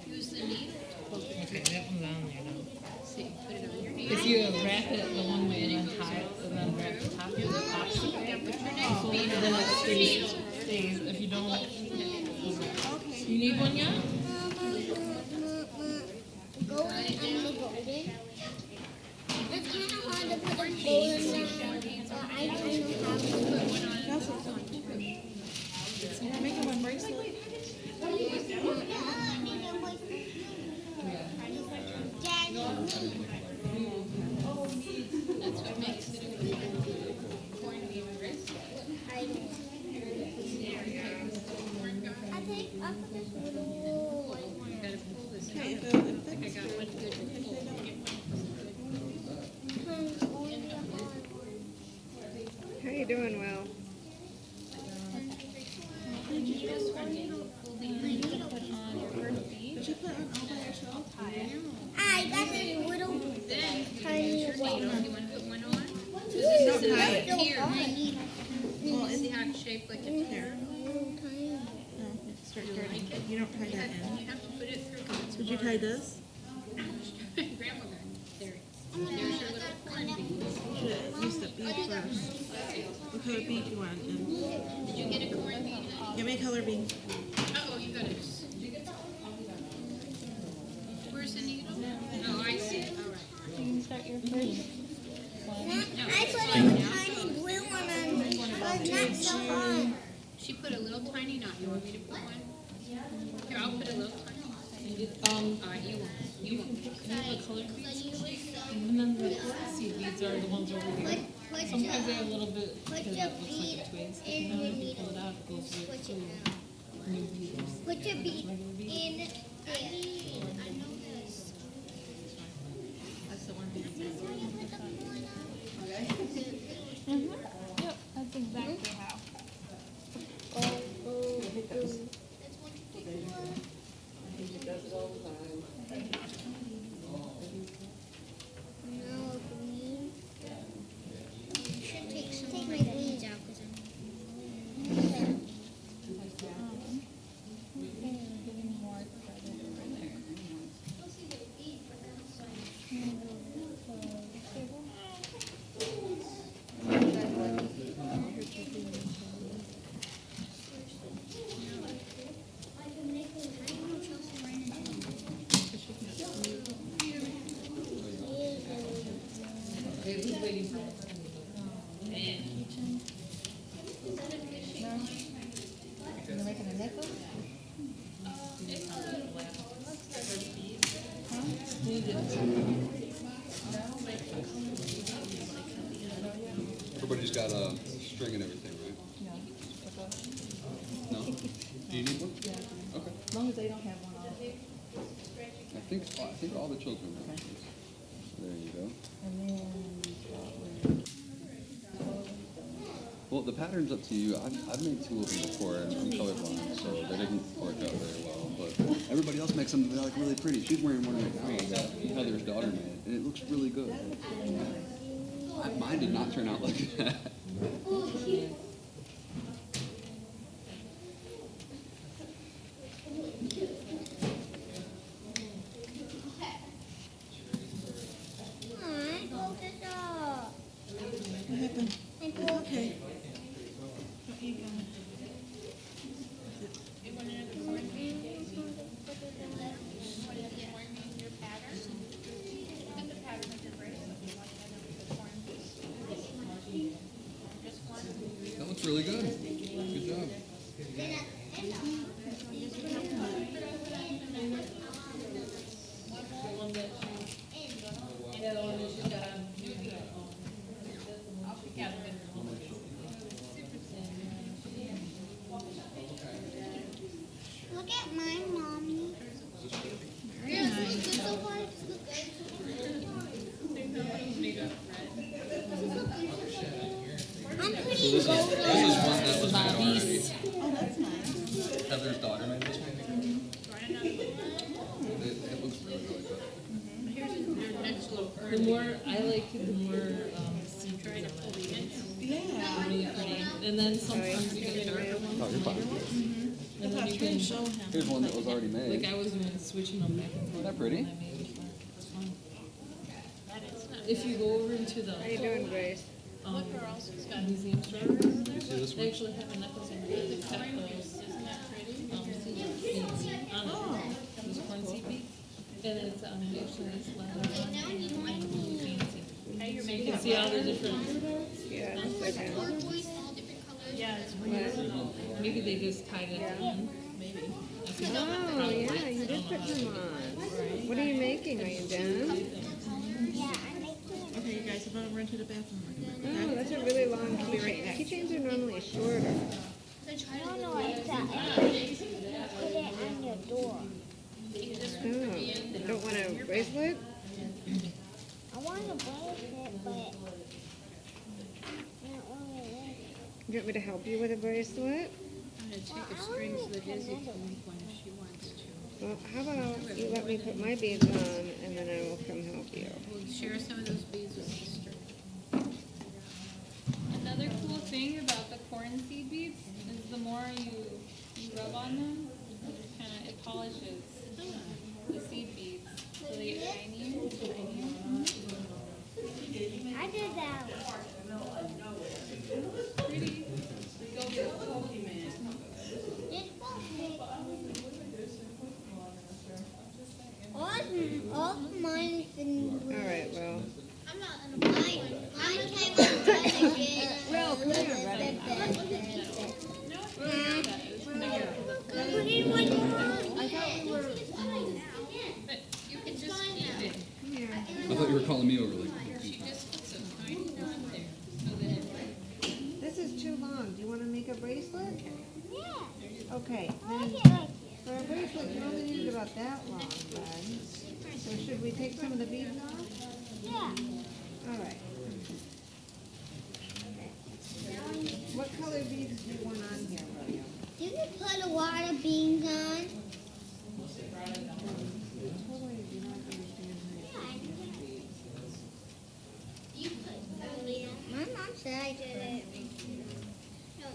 Use the needle. Okay, that one's on there now. See, put it on your needle. If you wrap it the one way and then tie it, and then wrap the top of the top, Now put your next bead then on it your stays, needle. stays. If you don't, you need one yet? Golden and the golden. It's kind of hard to put a golden on, but I don't know how to put one on. That's what's on too. Make him a bracelet. That's what makes it a cornmeal bracelet. I think I'll put this little. You gotta pull this out. I got one good pull. How you doing, Will? you put on all by yourself? I got a little tiny one. You want to put one on? Don't tie it. Tiny. Well, see how it's shaped like a tear? Start here. You don't tie that in. You have to put it through. Did you tie this? Grandmother. There. There's your little corn bead. Should have used the bead first. What color bead you want? Did you get a corn bead? Give me a color bead. Oh, you got it. Where's the needle? Oh, I see it. All right. You can start your first. I put a tiny blue one on, but not so hard. She put a little tiny knot. You want me to put one? Here, I'll put a little tiny knot. You won't. The color beads. And then the seed beads are the ones over here. Sometimes they're a little bit, because it looks like a twig sticking out. If you pull it out, it goes with two new beads. Put your bead in there. I know this. That's the one bead. Yep, that's exactly how. No, green. Should take some of my beads out because I'm. Everybody's got a string and everything, right? No? Do you need one? Okay. As long as they don't have one on. I think all the children have this. There you go. And then Well, the pattern's up to you. I've made two of them before, and I'm colorblind, so they didn't work out very well. But everybody else makes them like really pretty. She's wearing one right now that Heather's daughter made, and it looks really good. Mine did not turn out like that. What happened? Okay. That looks really good. Good job. Look at mine, Mommy. Yes, look at so hard. I'm So putting this gold is on. one that was made already. Oh, that's nice. Heather's daughter made this one. It looks really, really good. the more I like it, the more seeds on it. Yeah. Really pretty. And then sometimes you get darker ones. Oh, you're fine. And then you can show him. Here's one that was already made. Like I was doing switching them back and forth. Isn't that pretty? when I made before. It's fun. If you go over into the Grace? museum store, You see this they one? actually have a necklace in there that's got those seeds on it. Those corn seed beads. And it's actually this leather one. Fancy. You can see all the different. Yeah, Yeah, it's Maybe they just tied it in. Maybe. Oh, yeah, you did put them on. What are you making? Are you done? Okay, you guys, I'm gonna run to the bathroom. Oh, that's a really long keychain. Keychains are normally shorter. I don't know what it's at. Put it on your door. Oh, you don't want a bracelet? I want a bracelet, but I don't really like it. You want me to help you with a bracelet? I'm gonna take a string so that Izzy can make one if she wants to. Well, how about you let me put my beads on and then I will come help you. We'll share some of those beads with sister. Another cool thing about the corn seed beads is the more you rub on them, it polishes the seed beads. So they get shinier and shinier. I did that. Pretty. All mine is in blue. All right, well. I'm not in the mine came out red again. Well, come here, buddy. I thought we were. But you can just keep it. Come here. I thought you were calling me over like. She just puts a tiny knot there. So that it This is too long. Do you want to make a bracelet? Yeah. Okay. I like Then it like for a bracelet, you only need about that long, bud. So should we take some of the beads off? yeah. All right. What color beads do you want on here, William? You can put a lot of beans on. Totally do not understand You put. My mom said I did it. No.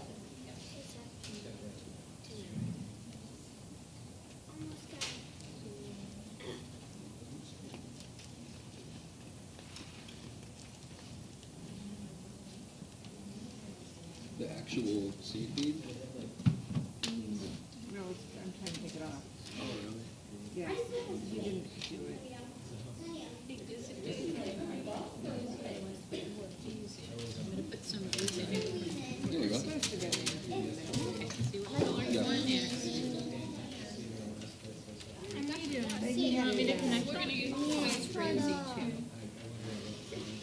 Almost got it. The actual seed bead? No, I'm trying to take it off. Oh, really? Yes, you didn't do it. I'm gonna put some glue in it. There you go. Supposed to go in. See what color you want next. You want me to connect? We're gonna use Queen's Frenzy too.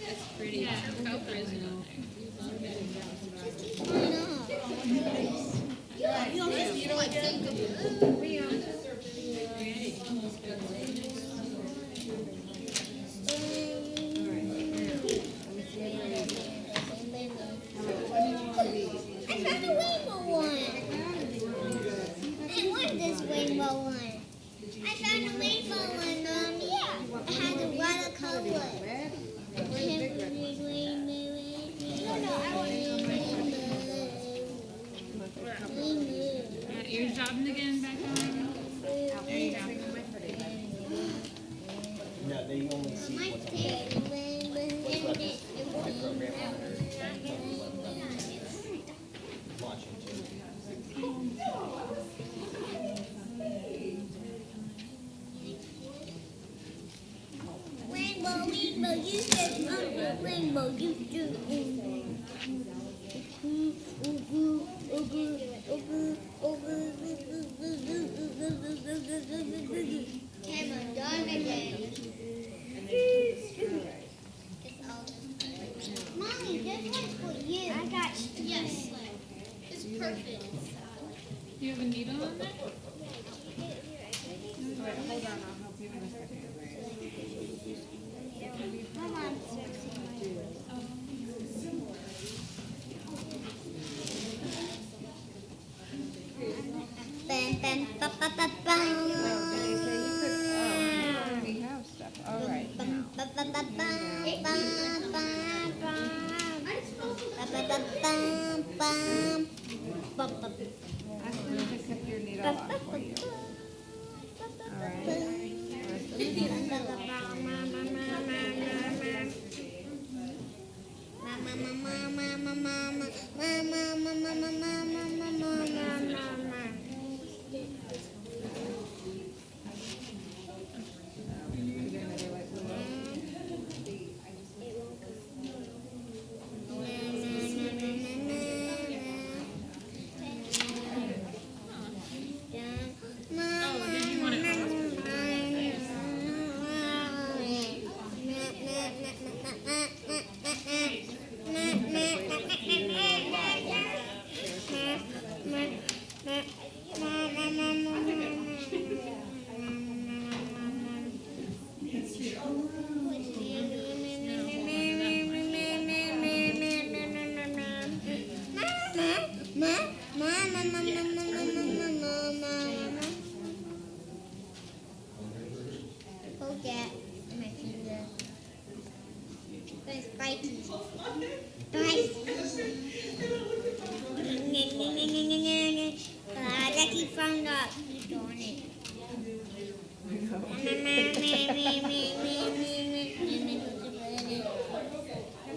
That's pretty. Yeah, her color isn't on there. You don't like think I found a rainbow one. I want this rainbow one. I found a rainbow one, Mommy. Yeah. It has a lot of colors. Ears jobbing again back on. No, they only see what's on the program on their launching Rainbow, rainbow, you said rainbow, you do. Cameron, done again. Mommy, this one's for you. I got you. Yes. It's perfect. Do you have a needle on there? Wait, hold on, I'll help you in a second. Come on. Bam, bam, ba, ba, ba, bam. We have stuff. All right. Ba, ba, ba, ba, bam, bam, bam, bam. Ba, ba, ba, bam, bam. Ba, ba, ba. Ask them to cut your needle off for you. All right. that on my finger. But it's spiky. Jackie found out. Darn it.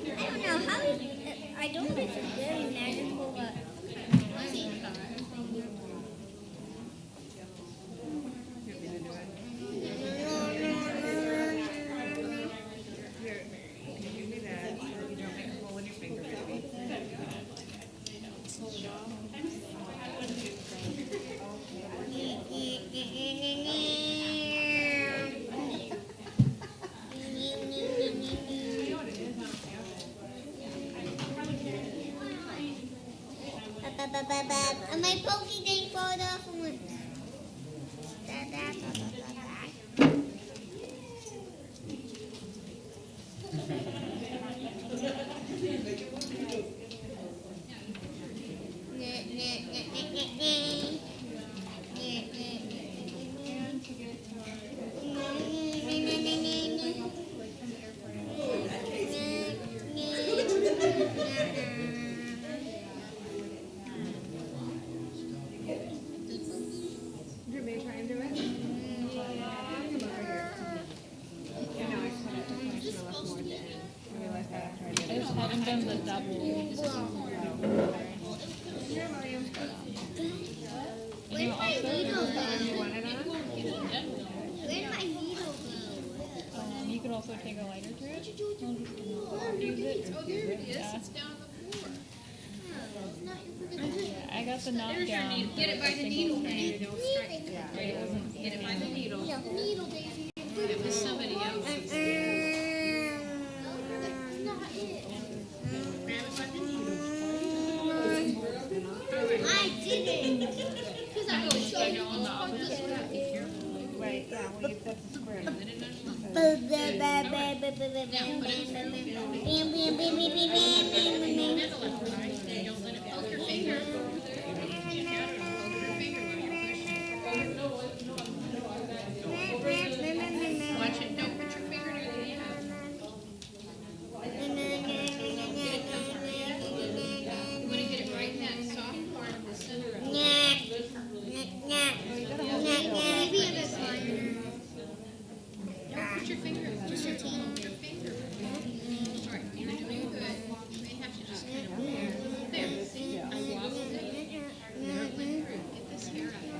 I don't know how. I don't know if it's very magical, but. And my pokey thing fall off and went. I just haven't done the double. Where's my needle go? Where's my needle go? You could also take a lighter to it. Use it. Oh, there it is. It's down on the floor. I got the knock down. Get it by the needle, Daisy. Don't strike. Get it by the needle. Needle, Daisy. It was somebody else's. I didn't. Because I was so Right, yeah, well, you put the square. Watch it. Don't put your finger near the end. You want to get it right in that soft part of the center of it. Don't put your finger, just your finger. All right, you're doing good. They have to just kind of there. I wobbled it. Get this hair out of it.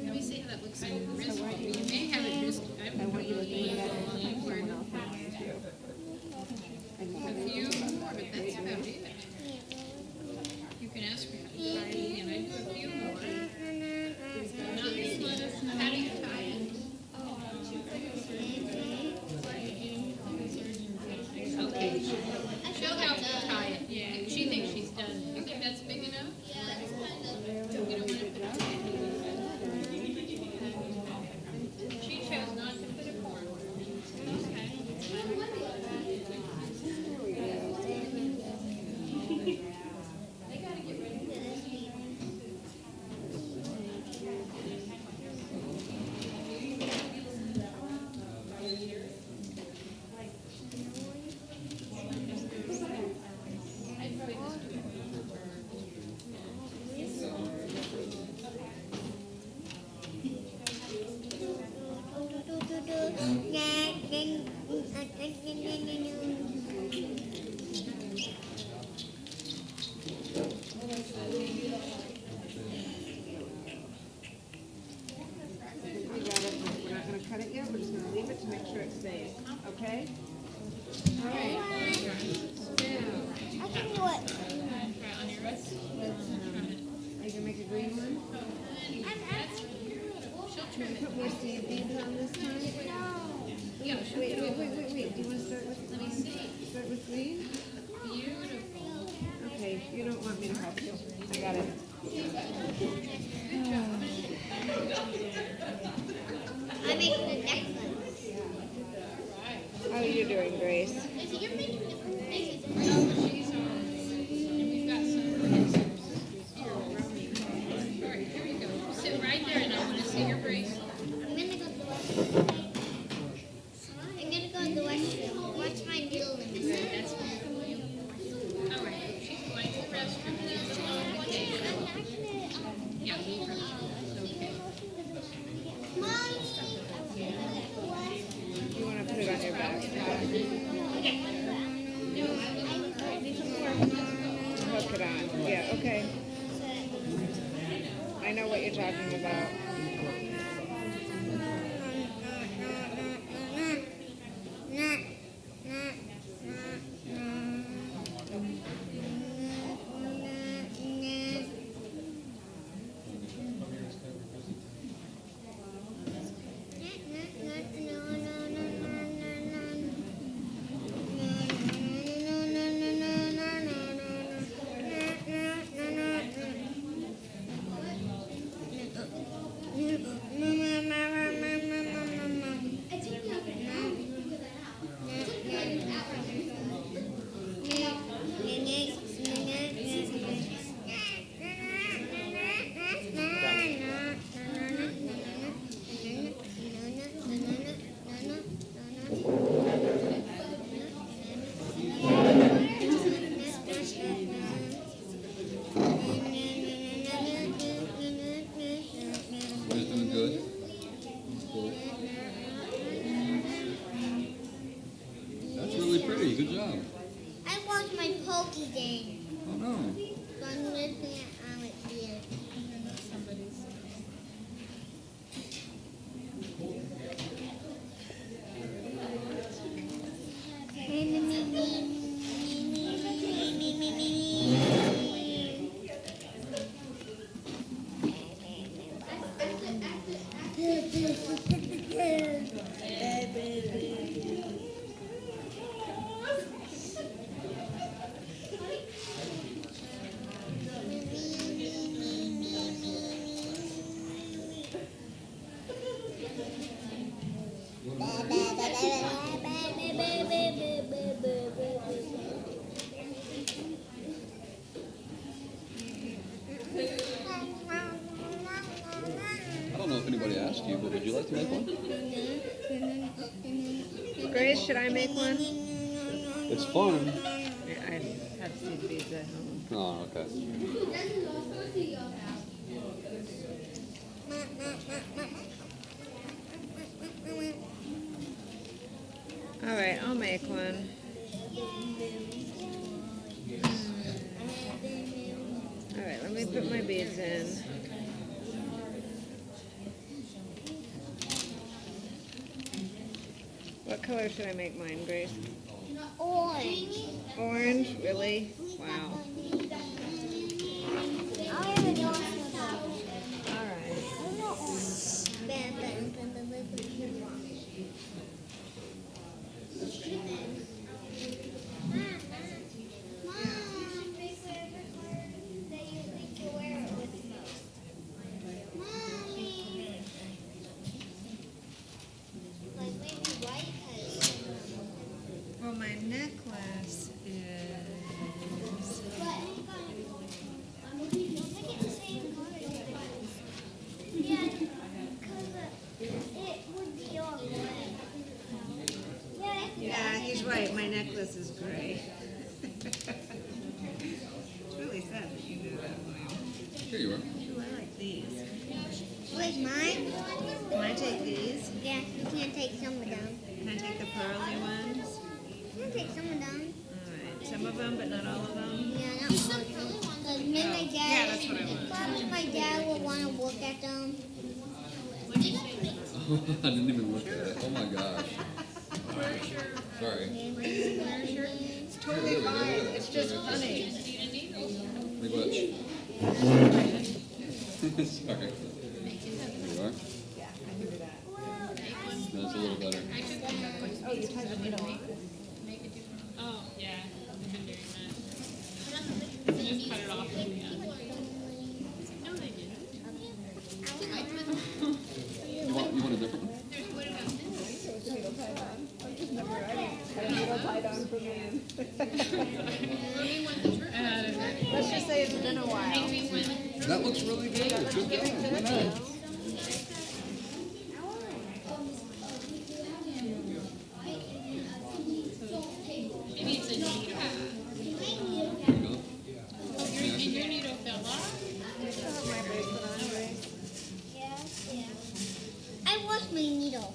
Let me see how that looks on your wrist. You may have it just, I want you to look at it. A few more, but that's about it. You can ask me how to tie it, and I do a few more. How do you tie it? Okay. She'll help you tie it. Yeah. She thinks she's done. You think that's big enough? Yeah. You don't want to put it. She chose not to put a cord. Okay. They gotta get rid of this. We got it, we're not gonna cut it yet, we're just gonna leave it to make sure it stays, okay? All right. I can do it. On your wrist. Are you gonna make a green one? Should we put more seed beads on this time? Yeah. Wait, do you wanna start with? Let me see. Start with green? Beautiful. Okay, you don't want me to help you, I got it. I'm making the next one. How are you doing, Grace? Daisy, you're making different faces. We've got some. Here, brownie. All right, here what you're talking about. Everybody's doing good. Cool. That's really pretty. Good job. I want my pokey game. Oh no. So I'm looking at it here. I don't know if anybody asked you, but would you like to make one? Grace, should I make one? It's fun. I have seed beads at home. Oh, okay. All right, I'll make one. All right, let me put my beads in. What color should I make mine, Grace? Orange. Orange? Really? Wow. I have a dog. All right. Well, my necklace is... Yeah, he's right. My necklace is gray. It's really sad that you knew that, William. Here you are. Ooh, I like these. Where's mine? Can I take these? Yeah, you can't take some of them. Can I take the pearly ones? You can take some of them. All right. Some of them, but not all of them? Yeah, not all of them. Because then my dad, Yeah, that's what I want. probably my dad will want to look at them. I didn't even look at it. Oh my gosh. Sorry. It's totally fine. It's just funny. Like which? Sorry. There you are. Yeah, I can do that. That's a little better. Oh, you tied the needle on. Oh, yeah. I've been doing that. I just cut it off at the end. No, they didn't. You want a different one? Let's just say it's been a while. That looks really good. Good job. Why not? Maybe it's a needle. There you go. Did your needle fell off? I lost my needle.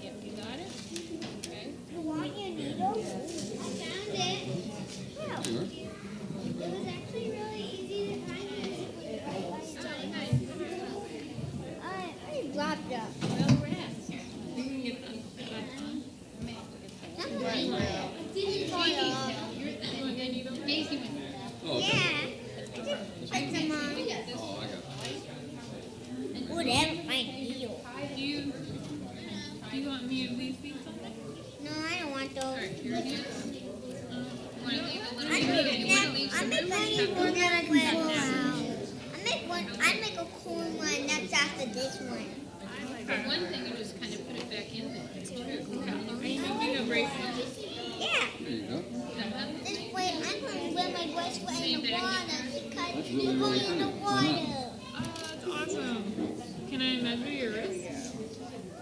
Yep, you got it. Okay. You want your needle? I found it. How? Here you are. It was actually really easy to find it. this one. For one thing, you just kind of put it back in there. It's true. You know, break Yeah. There you go. This way, I'm going to wear my dress in the water because you're going in the water. Oh, that's awesome. Can I measure your wrist?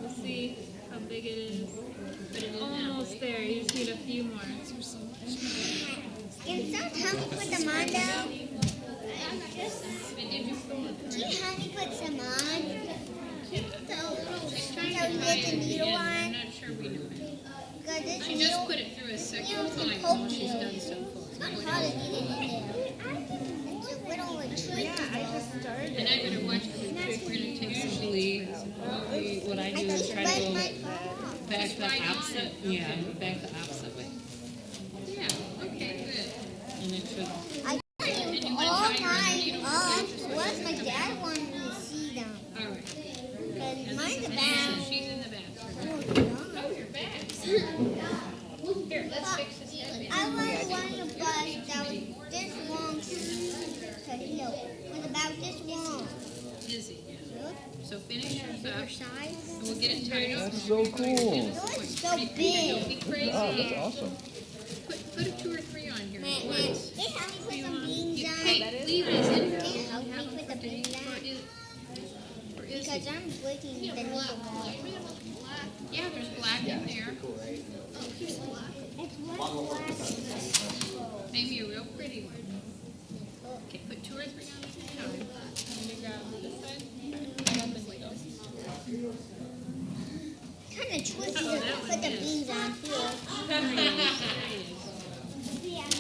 We'll see how big it is. But it is almost there. You just need a few more. Can someone help me put them on though? Do you help me put some on? So you get the needle on? I'm not sure we do it. Because this I needle, just put it through a second needle time can while poke she's you. done so far. It's not hard to get it in there. It's a little tricky. Yeah, I just started. And I'm going to watch the trick. We're going to take some Usually, what I do is try to go back the opposite, yeah, back the opposite way. Yeah, okay, good. And it should, I wanted all mine up. What my dad wanted me to see them. All right. Because mine's a So bad. she's in the bathroom. Oh, your bag. Here, let's fix this head. I was one of the bus that was this long to heel. It was about this long. Is it? Yeah. So finish yours Bigger up. size. And we'll get it tied up. That's so cool. Yours so Don't big. be crazy. Wow, that's awesome. Put a 2 or 3 on here. Man, they help me put some beans on. Hey, leave it in. They help me put the beans on. Because I'm breaking the needle. Yeah, there's black in there. Oh, here's black. It's one black. Maybe a real pretty one. Okay, put 2 or 3 on each time. And you grab this side. Kind of twisty to put the beans on here.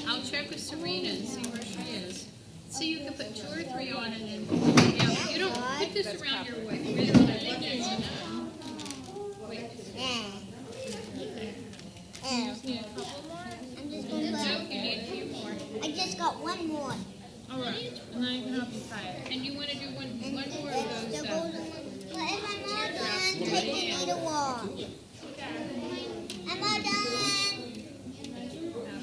I'll check with Serena and see where she is. See, you can put 2 or 3 on it and, yeah, you don't put this around your waist. Wait, Oh. just need a couple more. I'm just going to Nope, you need a few more. I just got one more. All right, and then I can help you tie it. And you want to do one more of those? But if I'm all done, take the needle off. I'm all done.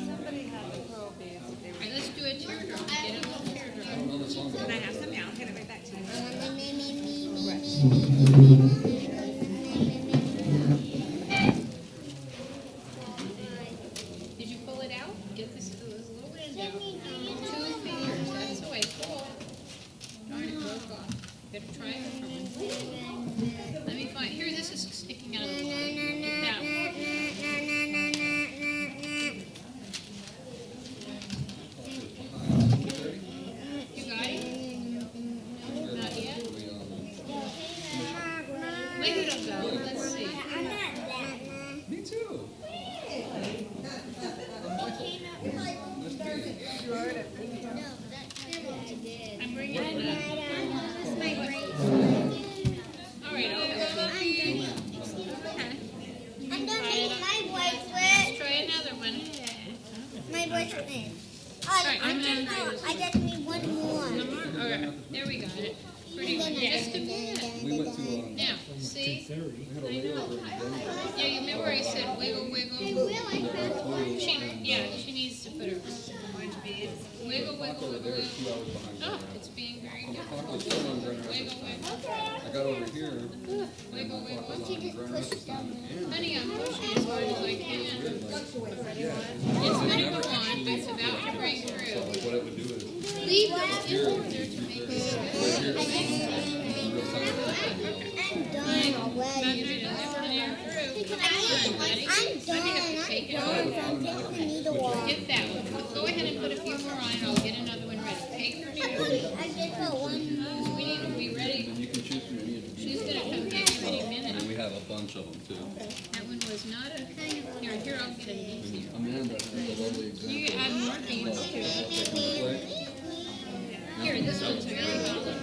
Somebody had the pearl beads. All right, let's do a teardrop. Get a little teardrop. Can I have some? Yeah, I'll get it right back to you. Did you pull it out? Get this little end out. 2 fingers. That's the way. Pull. Darn it, broke off. Better try it from it. Let me find. Here, this is sticking out of the wall. Get that one. You got it? Not yet? Wait a go. Let's see. Me too. I'm bringing it up. All right, I'll go. Okay. I'm done making my Let's bracelet. try another one. My bracelet. Alright, I'm I just need one more. Okay, there we got it. Pretty good. Just a minute. We went to Now, see? we had a layover again. Yeah, you remember I said wiggle, wiggle? She needs to put her orange beads. Wiggle, wiggle, wiggle, wiggle. Oh, it's being very difficult. Wiggle, wiggle. I got over here. Wiggle, wiggle. Honey, I'm pushing as hard as I can. It's gonna go on, but it's about to break through. Like what I would do is Leave those in there to make it good. I'm done already. I'm done the needle off. Get that one. Go ahead and put a few more on and I'll get another one ready. Take her needle. I just put one more. We need to be ready. and you can choose from any of the She's gonna come get you any minute. and we have a bunch of them too. That one was not a, here, I'll get it. Amanda has a lovely example. You add more beads to it. Here, this one's very good.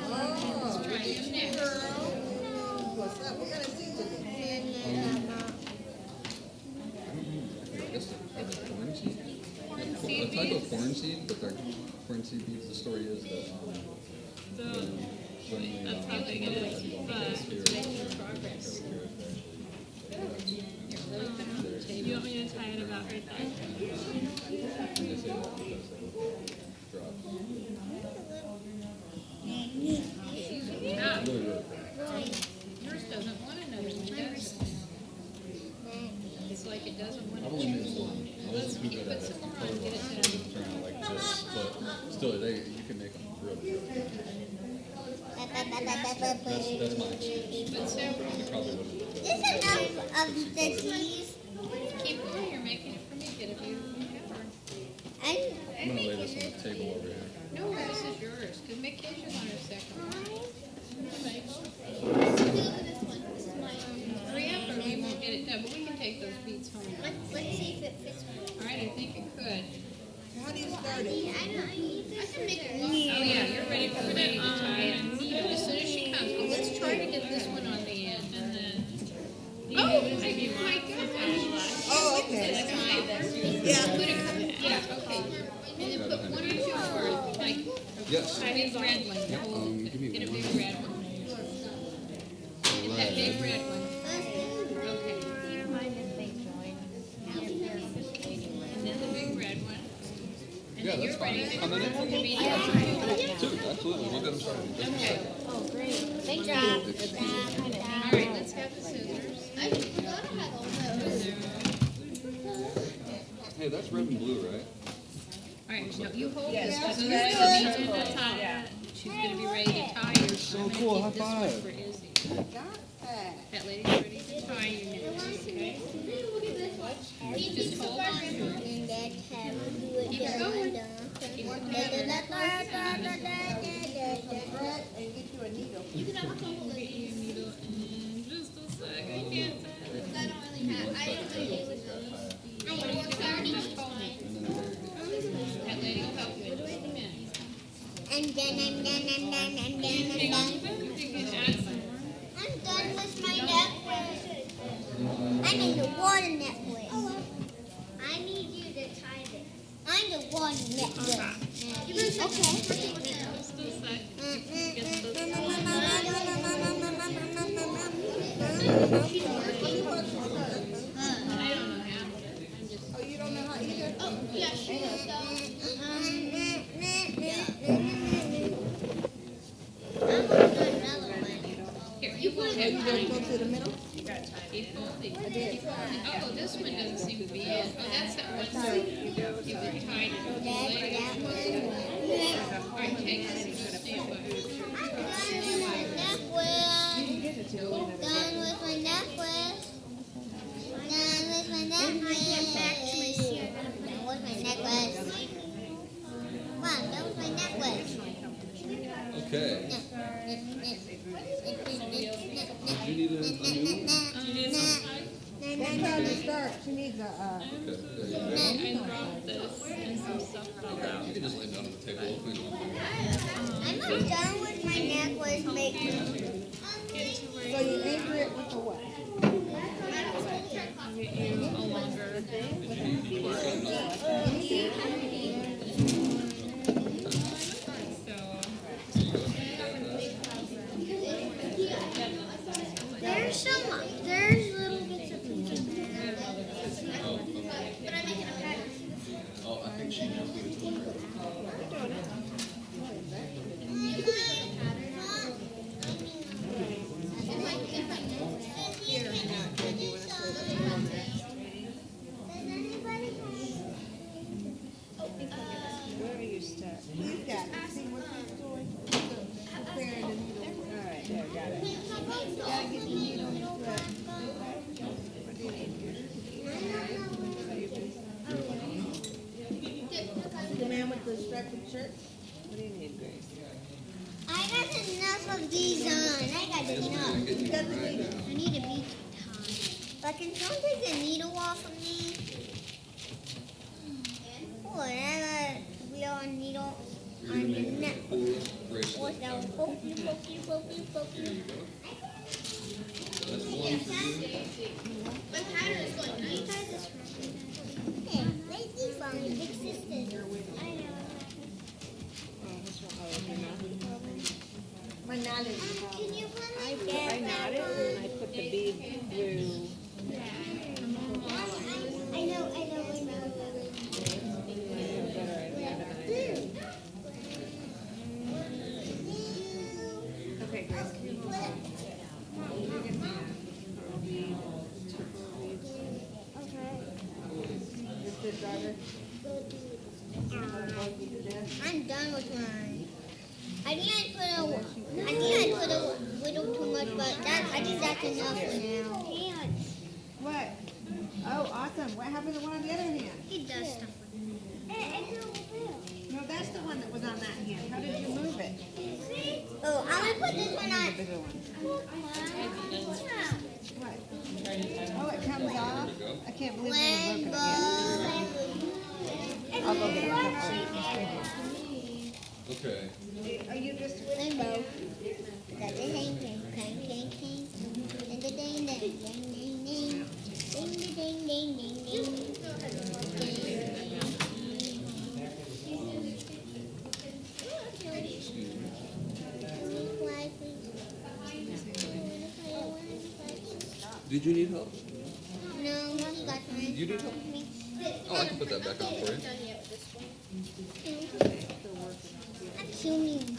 Let's try this next. I guess they're corn seed. A type of corn seed, but they're corn seed beads. The story is that That's how big it is, but making progress. You want me to tie it about right there? and they say that because they drop. Yeah. Really, really cool. That's my excuse. But Sarah, You probably wouldn't. is enough of the cheese? Keep going, you're making it for me, get a view. I'm gonna lay this on the table over here. No, this is yours, because Mickey's on her second one. Hurry up or we won't get it done, but we can take those beets home. Let's see if it fits. All right, I think it could. How do you start it? I can make it look. Oh yeah, you're ready for that to tie it. As soon as she comes, oh, let's try to get this one on the end, and then. Oh my gosh. Oh, okay. Yeah. Put it, yeah, okay. And then put one or two more, like. Yes. A big red one. Give me Get a one. big red one. Get that big red one. Okay. And then the big red one. And Yeah, then that's you're ready fine. to How many? to be Two, absolutely. We'll get them started. in just a Okay. second. Oh, great. Great job. All right, let's have the scissors. I forgot I had all those. Hey, that's red and blue, right? All right, now you hold Yes, this, that's so good. that needs to the top. She's gonna be ready to tie yours. So I'm gonna cool, keep high this one five. for Izzy. Got that. That lady's ready to tie you next, okay? You just hold on to it. And that's how we do it. Keep it going. Keep it going. And get you a needle. You can have a couple of you needle in just a sec. I can't tell. I don't really have. I don't really with those. Just hold it. That lady will help you in just a minute. And then I'm done. You can add some more. I'm done with my necklace. I need a water necklace. I need you to tie this. I need a water necklace. Okay. Just a sec. I don't know how. I'm just. Oh, you don't know how either? Oh, yeah, she is. Here, you hold Oh, it. you just go to the middle? Keep holding. Keep holding. Oh, this one doesn't seem to be it. Oh, that's that one. So you can tie it. All right, take this. Stand by. Done with my necklace. Done with my necklace. Done with my necklace. Wow, done with my necklace. Okay. Do you need a new one? That's how you start. She needs a, Okay. I dropped this and some stuff fell out. You can just lay down on the table. We'll clean them up. I'm not done with my necklace making. so you anchor it with a what? I'll get you a longer. There's little bits of pieces in there. But I'm making a pattern. Oh, I think she knows what it's doing. Where are you start? He's got it. See what he's doing? Preparing the needle. All right, there, got it. Gotta get the needle and thread. What do you need here? The man with the striped shirt? What do you need, Grace? I got enough of these on. I got enough. You got the needle? I need a bead tie. But can someone take the needle off of me? Oh, and I got a real needle on the neck. What's that? Pokey. That's one for you. My pattern is going nice. Hey, lazy phone, big sister. I know. My knot is Can you put I me knot it and I put the bead through. I know. Okay, Grace, can you hold on? You're gonna have a bead, two pearl beads. Just the driver. I'm done with mine. I one? What happened to the one on the other hand? He does stuff with me. No, that's the one that was on that hand. How did you move it? Oh, I'm gonna put this one The on. bigger one. What? Oh, it comes off? I can't believe we haven't broken it yet. I'll go get it. Okay. Are you just Rainbow. Got the hang, hang, hang, hang, hang. Ding, ding, ding, ding, ding, ding, ding. Ding, ding, ding, ding, ding, Did you need help? No, he got mine. You need help? Oh, I can put that back on for you. I'm tuning.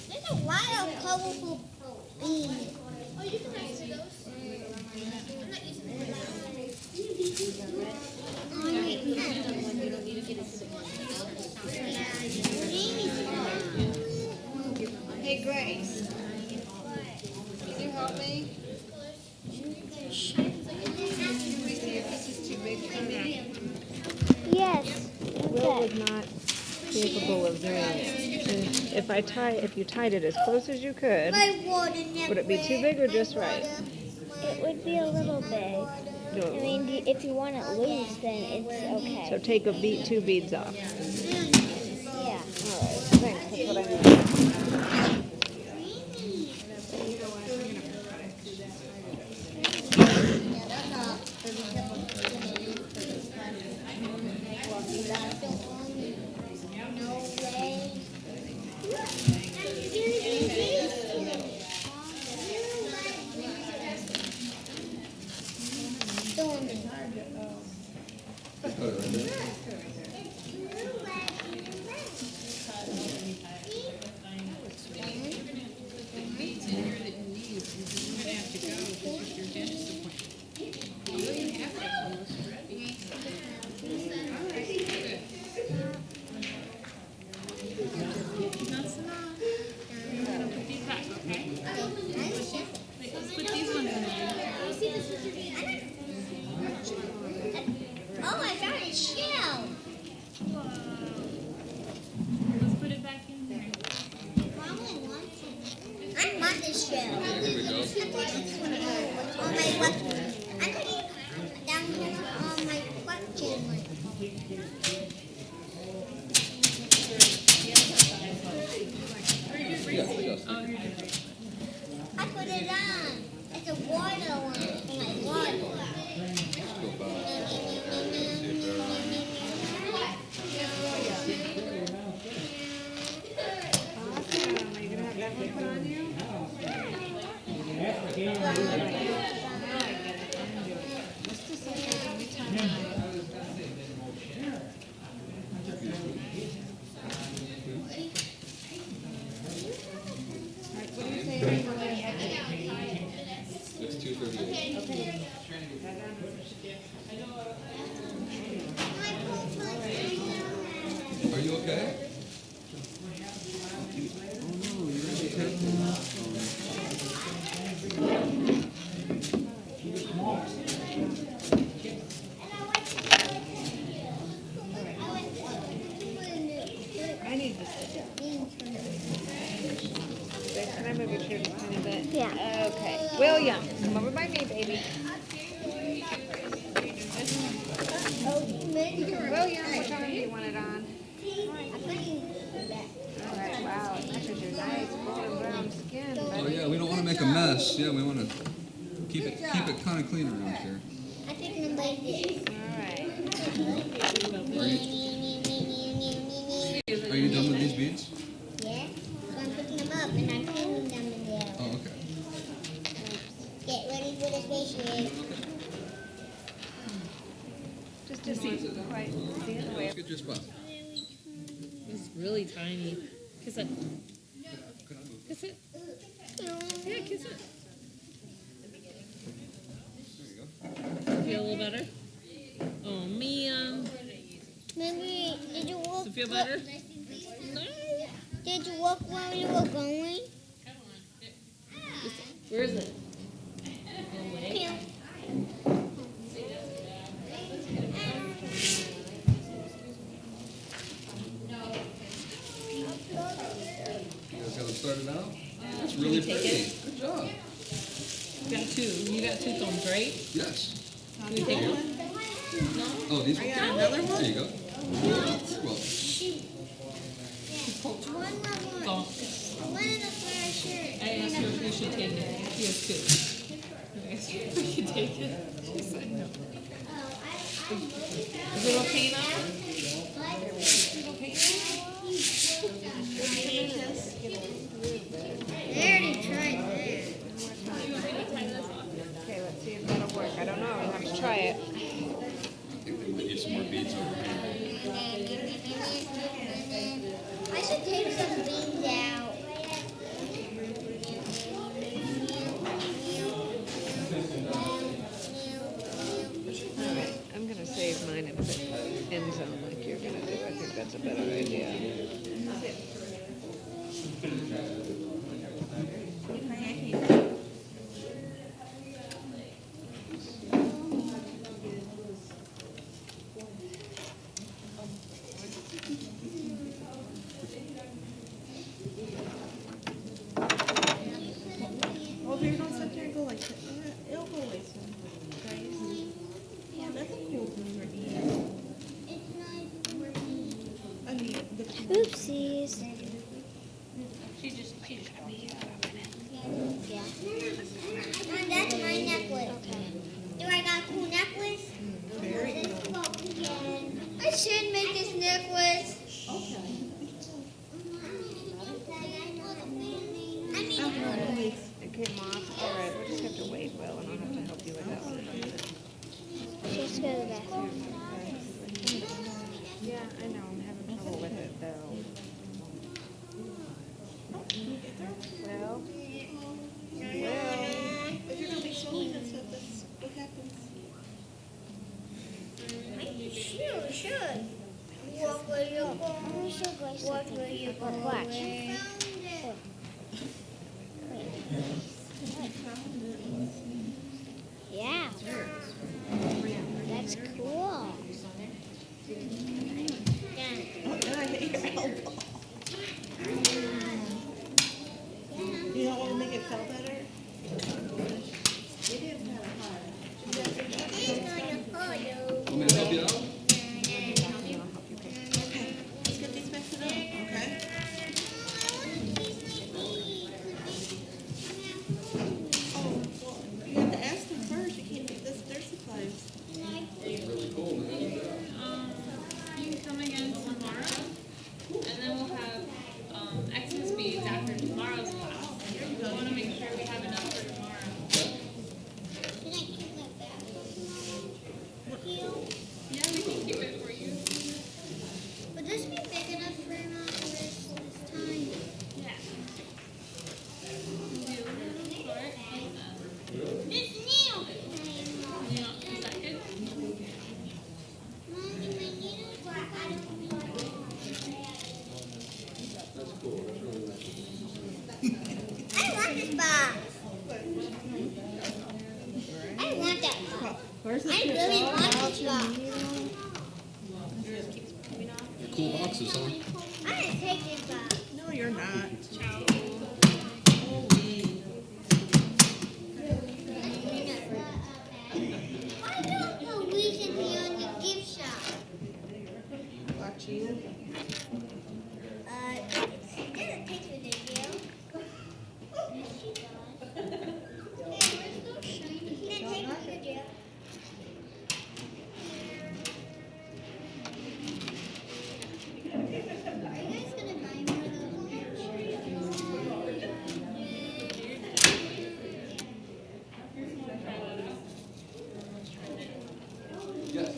There's a lot of colorful beans. Oh, you can use those. I'm not using Hey, Grace. Can you help me? Can we see if this is too big for me? Yes. Will was not capable of doing it. And if you tied it as close as you could, My water never would it be too big or just right? It would be a little big. No. I mean, if you want it loose, then it's okay. So take two beads off. Yeah. Thanks, that's what I meant. Oh, I got a shell. Let's put it back in there. I want this shell. Here we go. On my what? I'm putting down here on my question one. I put it on. It's a water one. Like water. Awesome. Are you gonna have that one put on you? Let's just say every time. Alright, what do you say when we're ready? It's 2:38. Okay. Are you okay? I need to sit down. Can I move your chair just a tiny bit? Yeah. Okay. William, come over by me, baby. William, what color do you want it on? All right, wow, it matches your nice golden brown skin. Oh yeah, we don't want to make a mess. Yeah, we want to keep it kind of clean around here. I think I'm like this. Are you done with these beads? Yeah. So I'm picking them up and I'm hanging them in there. Oh, okay. Get ready for the spaceship. Just quite see it the way. Let's get your spot. It's really tiny. Kiss it. Kiss it. Yeah, kiss it. Feel a little better? Oh man. Maybe, did you walk? Does it feel better? No. look where you were going? Where is it? Here. You guys got them started out? That's Can really you take pretty. it? Good job. You got two. You got two thumbs, right? Yes. Can we take one? Oh, these I ones? got another one? There you go. You're welcome. Oh. I asked her if we should take it. She has two. I asked her if we should take it. She said no. Is it okay now? Is it okay I already tried that. Okay, let's see if that'll work. I don't know. We'll have to try it. I think they might need some more beads over here. I should take some beans out. Alright, I'm gonna save mine and put end zone like you're gonna do. I think that's a better idea. Well, if you don't sit there and go like that, it'll go away soon, guys. Yeah, that's a cool thing we're eating. I mean, the Oopsies. Yeah. That's my necklace. Do I got a cool necklace? Very I should make this necklace. It came off. Alright, we'll just have to wait, Will, and I'll have to help you with that one. Let's go to the bathroom. Yeah, I know. I'm having trouble with it, though. Well, If you're gonna be swollen and stuff, that's what happens. Sure. Walk where you're going. Walk where you're going. watch. Yeah. That's cool. Oh, and I hit your elbow. You don't want to make it feel better? It is kind of hard. Want me to help you out? Okay, let's get these mixed up, okay? Oh, well, you have to ask them first. You can't take this dirt supplies. Really cool, man. You can come again tomorrow, and then we'll have excess beads after tomorrow's class. We want to make sure we have enough for tomorrow. Yeah, we can do it for you. Would this be big enough for this time? Yeah. We'll do a little short like that. It's new. You know, is that good? That's cool. That's really nice. I want this box. I want that box. Where's the I kid? really want this box. They're cool boxes, huh? I'm gonna take this box. No, you're not. Why don't Louise and be on the gift shop? Watch you. It doesn't take me to jail. Yes, she does. She didn't take me to jail. Are you guys gonna buy more of those? Yes.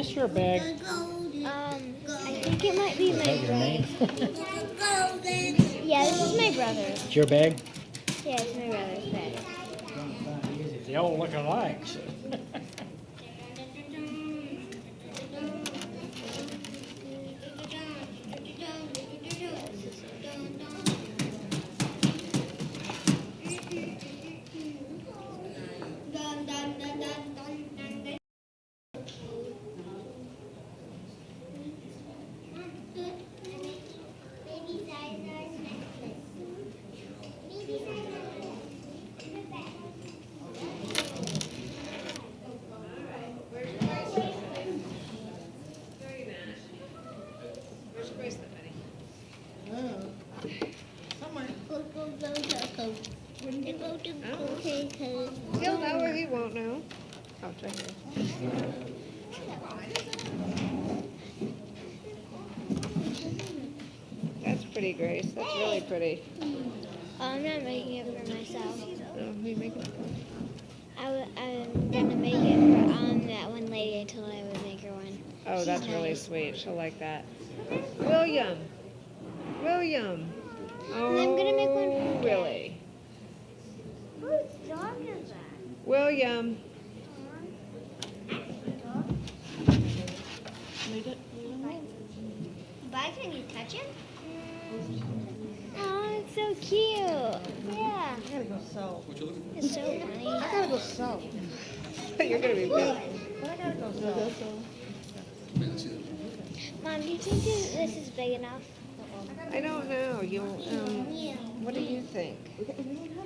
this your bag? I think it might be Is my that your name? brother's. Yeah, this is my brother's. It's your bag? Yeah, it's my brother's bag. They all look alike. So. He'll know or he won't know. Oh, it's right here. That's pretty, Grace. That's really pretty. I'm not making it for myself. Oh, who you making it for? I'm gonna make it for that one lady I told I would make her one. Oh, She's that's really nice. sweet. She'll like that. William. William. Oh, And I'm gonna make one for Dad. really? Whose dog is that? William. Bye, can you touch him? Oh, it's so cute. Yeah. I gotta go sew. It's so funny. I gotta go sew. You're gonna be big. But I gotta go sew. Mom, do you think this is big enough? I don't know. What do you think?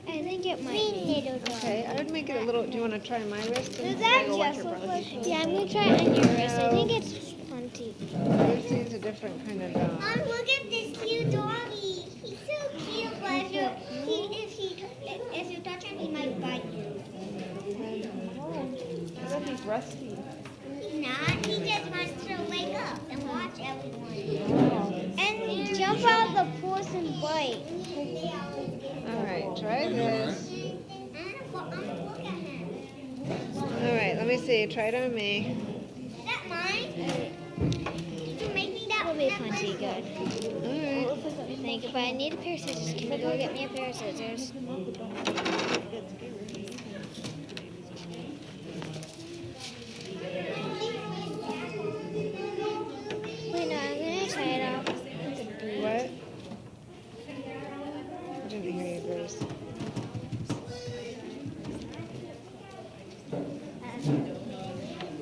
I think it might be. Okay, I would make it a little. Do you want to try my wrist? Does that just look like? Yeah, I'm gonna try it on your wrist. I think it's plenty. This is a different kind of dog. Mom, look at this cute doggy. He's so cute, but if you touch him, he might bite you. I bet he's rusty. He's not. He just wants to wake up and watch everyone. And jump out the porch and bite. All right, try this. Look at him. All right, let me see. Try it on me. Is that mine? Can you make me that? That'll be plenty good. All right. Thank you, but I need a pair of scissors. Can you go get me a pair of scissors? Wait, no, I'm gonna try it off. What? I didn't hear you, Grace.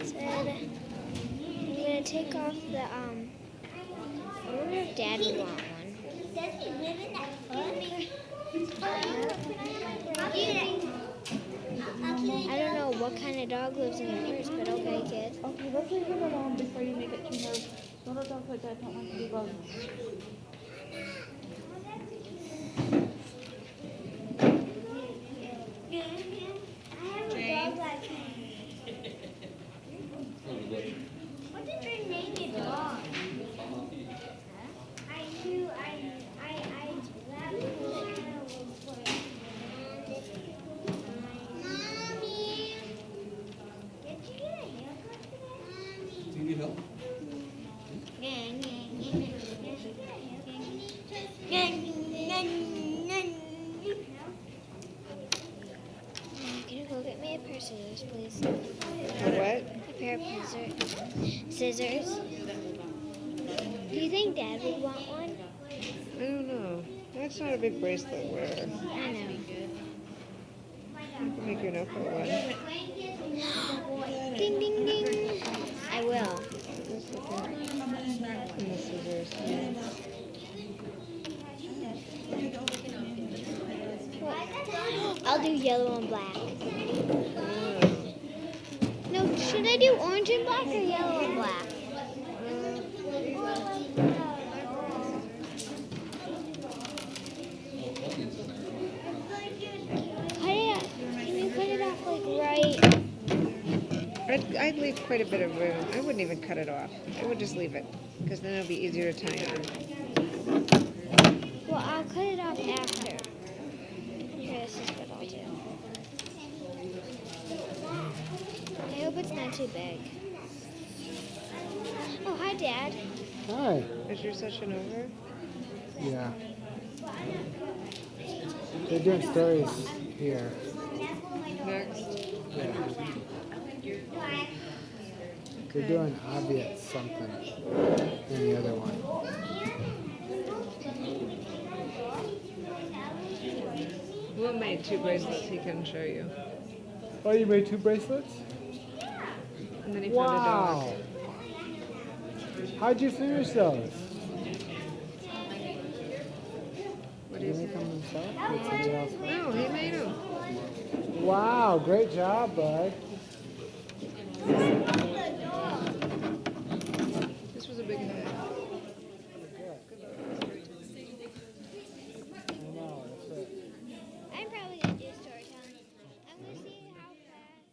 Said I'm gonna take off the I wonder if Dad would want one. Does he live in that I don't know what kind of dog lives in your purse, but okay, kid. Okay, let's leave it alone before you make it too nervous. Little dogs like that don't want to be bugged. What did you name your dog? Mommy, did you get a haircut today? Do you need help? Can you go get me a pair of scissors, please? A what? A pair of scissors. Do you think Dad would want one? I don't know. That's not a big bracelet wearer. I know. You can make your no put one. Ding, ding, ding. I will. Just look at and the scissors. I'll do yellow and black. No, should I do orange and black or yellow and black? Can you cut it off like right? I'd leave quite a bit of room. I wouldn't even cut it off. I would just leave it, because then it'll be easier to tie on. Well, I'll cut it off after. Here, this is what I'll do. I hope it's not too big. Dad. Hi. Is your session over? Yeah. They're doing stories here. Next. Yeah. They're doing obvious something in the other one. Will made 2 bracelets he can show you. Oh, you made 2 bracelets? And then he found a dog. Wow. How'd you finish those? What Did you make them himself? Did somebody else help? No, he made them. Wow, great job, bud. This was a big hat. I'm probably gonna do story time. I'm gonna see how fast.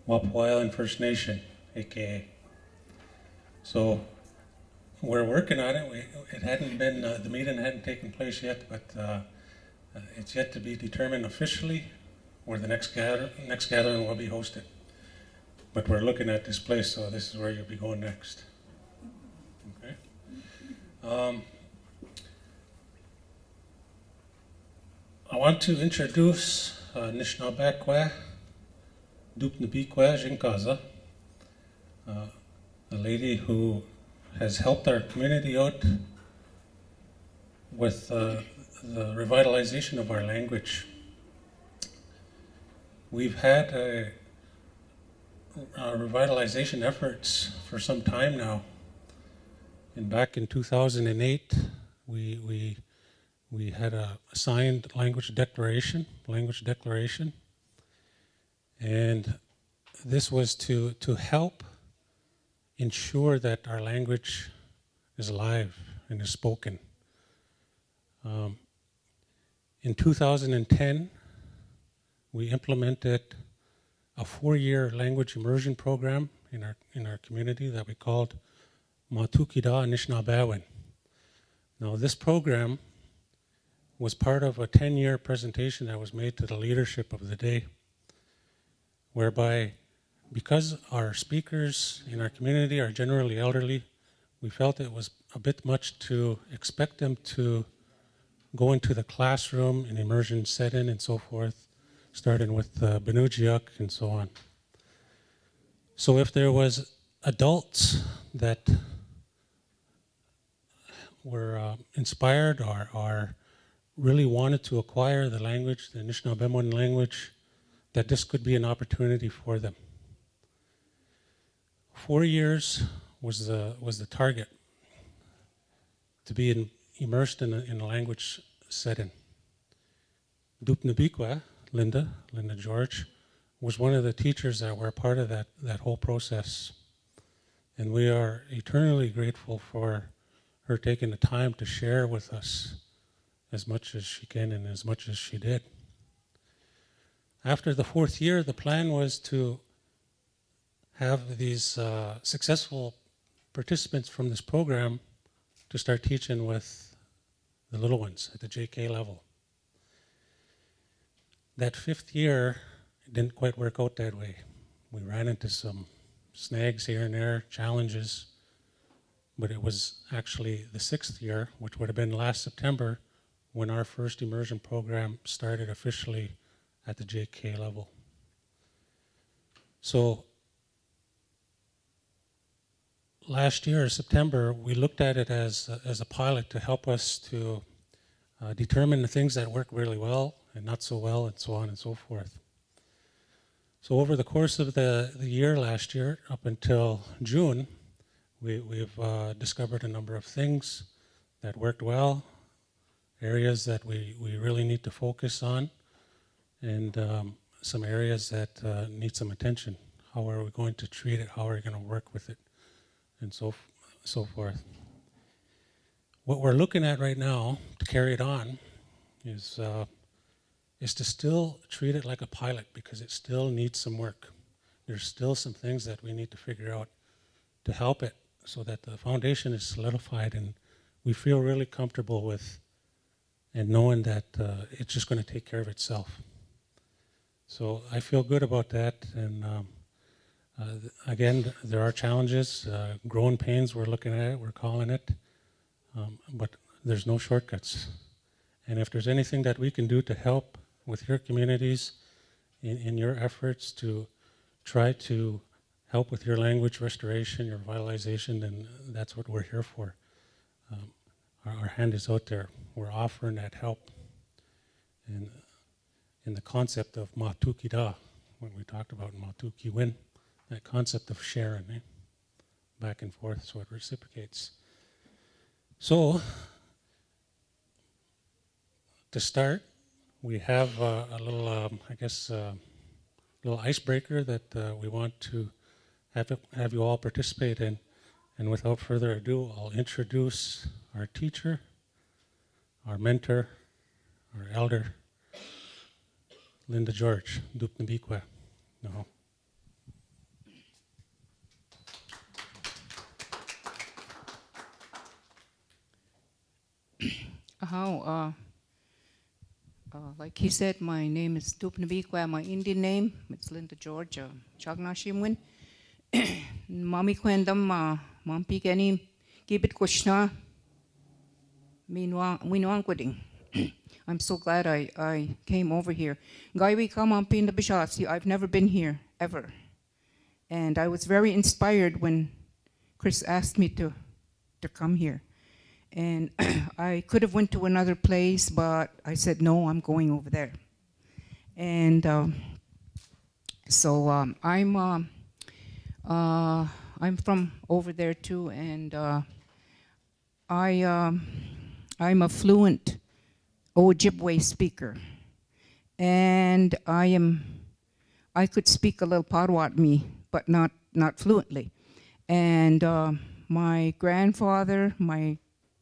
Wapo Island First Nation, aka. So we're working on it. It hadn't been, the meeting hadn't taken place yet, but it's yet to be determined officially where the next gathering will be hosted. But we're looking at this place, so this is where you'll be going next. Okay. I want to introduce Nishnabekwe Dupnabikwe Jinkaza, a lady who has helped our community out with the revitalization of our language. We've had revitalization efforts for some time now. And back in 2008, we had a signed language declaration, and this was to help ensure that our language is alive and is spoken. In 2010, we implemented a 4-year language immersion program in our community that we called Matukida Anishinaabe. Now, this program was part of a 10-year presentation that was made to the leadership of the day, whereby, because our speakers in our community are generally elderly, we felt it was a bit much to expect them to go into the classroom in immersion setting and so forth, starting with Benujiak and so on. So if there was adults that were inspired or really wanted to acquire the language, the Anishinaabe language, that this could be an opportunity for them. 4 years was the target to be immersed in a language setting. Dupnabikwe, Linda George, was one of the teachers that were part of that whole process. And we are eternally grateful for her taking the time to share with us as much as she can and as much as she did. After the 4th year, the plan was to have these successful participants from this program to start teaching with the little ones at the JK level. That 5th year, it didn't quite work out that way. We ran into some snags here and there, challenges, but it was actually the 6th year, which would have been last September, when our first immersion program started officially at the JK level. So last year, September, we looked at it as a pilot to help us to determine the things that work really well and not so well, and so on and so forth. So over the course of the year last year, up until June, we've discovered a number of things that worked well, areas that we really need to focus on, and some areas that need some attention. How are we going to treat it? How are we going to work with it? And so forth. What we're looking at right now to carry it on is to still treat it like a pilot, because it still needs some work. There's still some things that we need to figure out to help it so that the foundation is solidified and we feel really comfortable with and knowing that it's just going to take care of itself. So I feel good about that, and again, there are challenges, growing pains, we're looking at it, we're calling it, but there's no shortcuts. And if there's anything that we can do to help with your communities in your efforts to try to help with your language restoration, your revitalization, then that's what we're here for. Our hand is out there. We're offering that help. And in the concept of matukida, when we talked about matukiwin, that concept of sharing, back and forth, so it reciprocates. So, to start, we have a little, little icebreaker that we want to have you all participate in. And without further ado, I'll introduce our teacher, our mentor, our elder, Linda George, Dupnabikwe. No. Like he said, my name is Tupnavikwa. My Indian name, it's Linda George, Chagnashimwin. Mami Kwendam, Mampi Gani, Gibit Kushna, Winwangwading. I'm so glad I came over here. Gaiwi Kamampi in the Bishasi, I've never been here, ever. And I was very inspired when Chris asked me to come here. And I could have went to another place, but I said, no, I'm going over there. And I'm from over there too, and I'm a fluent Ojibwe speaker. And I could speak a little Potawatomi, but not fluently. And my grandfather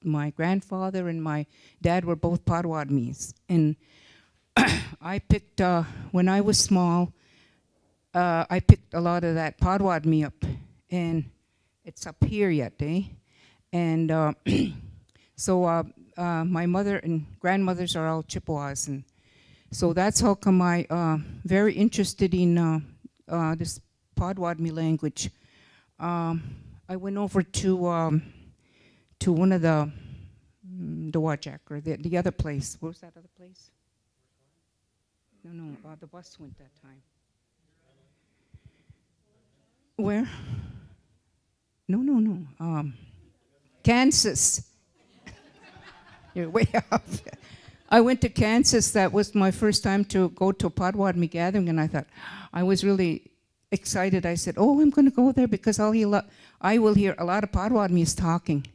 and my dad were both Potawatomis. And I picked, when I was small, I picked a lot of that Potawatomi up. And it's up here yet, eh? And so my mother and grandmothers are all Chippewas. And so that's how come I very interested in this Potawatomi language. I went over to one of the Wajak, or the other place. What was that other place? No, the bus went that time. Where? No. Kansas. You're way off. I went to Kansas. That was my first time to go to a Potawatomi gathering, and I thought, I was really excited. I said, oh, I'm going to go there because I will hear a lot of Potawatomis talking.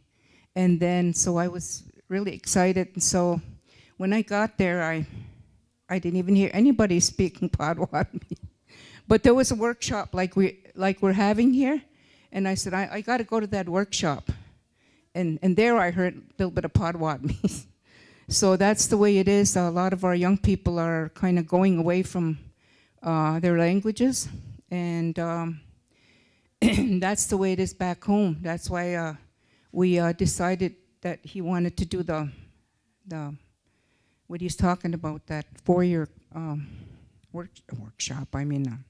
And then, so I was really excited. And so when I got there, I didn't even hear anybody speaking Potawatomi. But there was a workshop like we're having here. And I said, I got to go to that workshop. And there I heard a little bit of Potawatomi. So that's the way it is. A lot of our young people are kind of going away from their languages. And that's the way it is back home. That's why we decided that he wanted to do the what he's talking about, that 4-year workshop. I mean,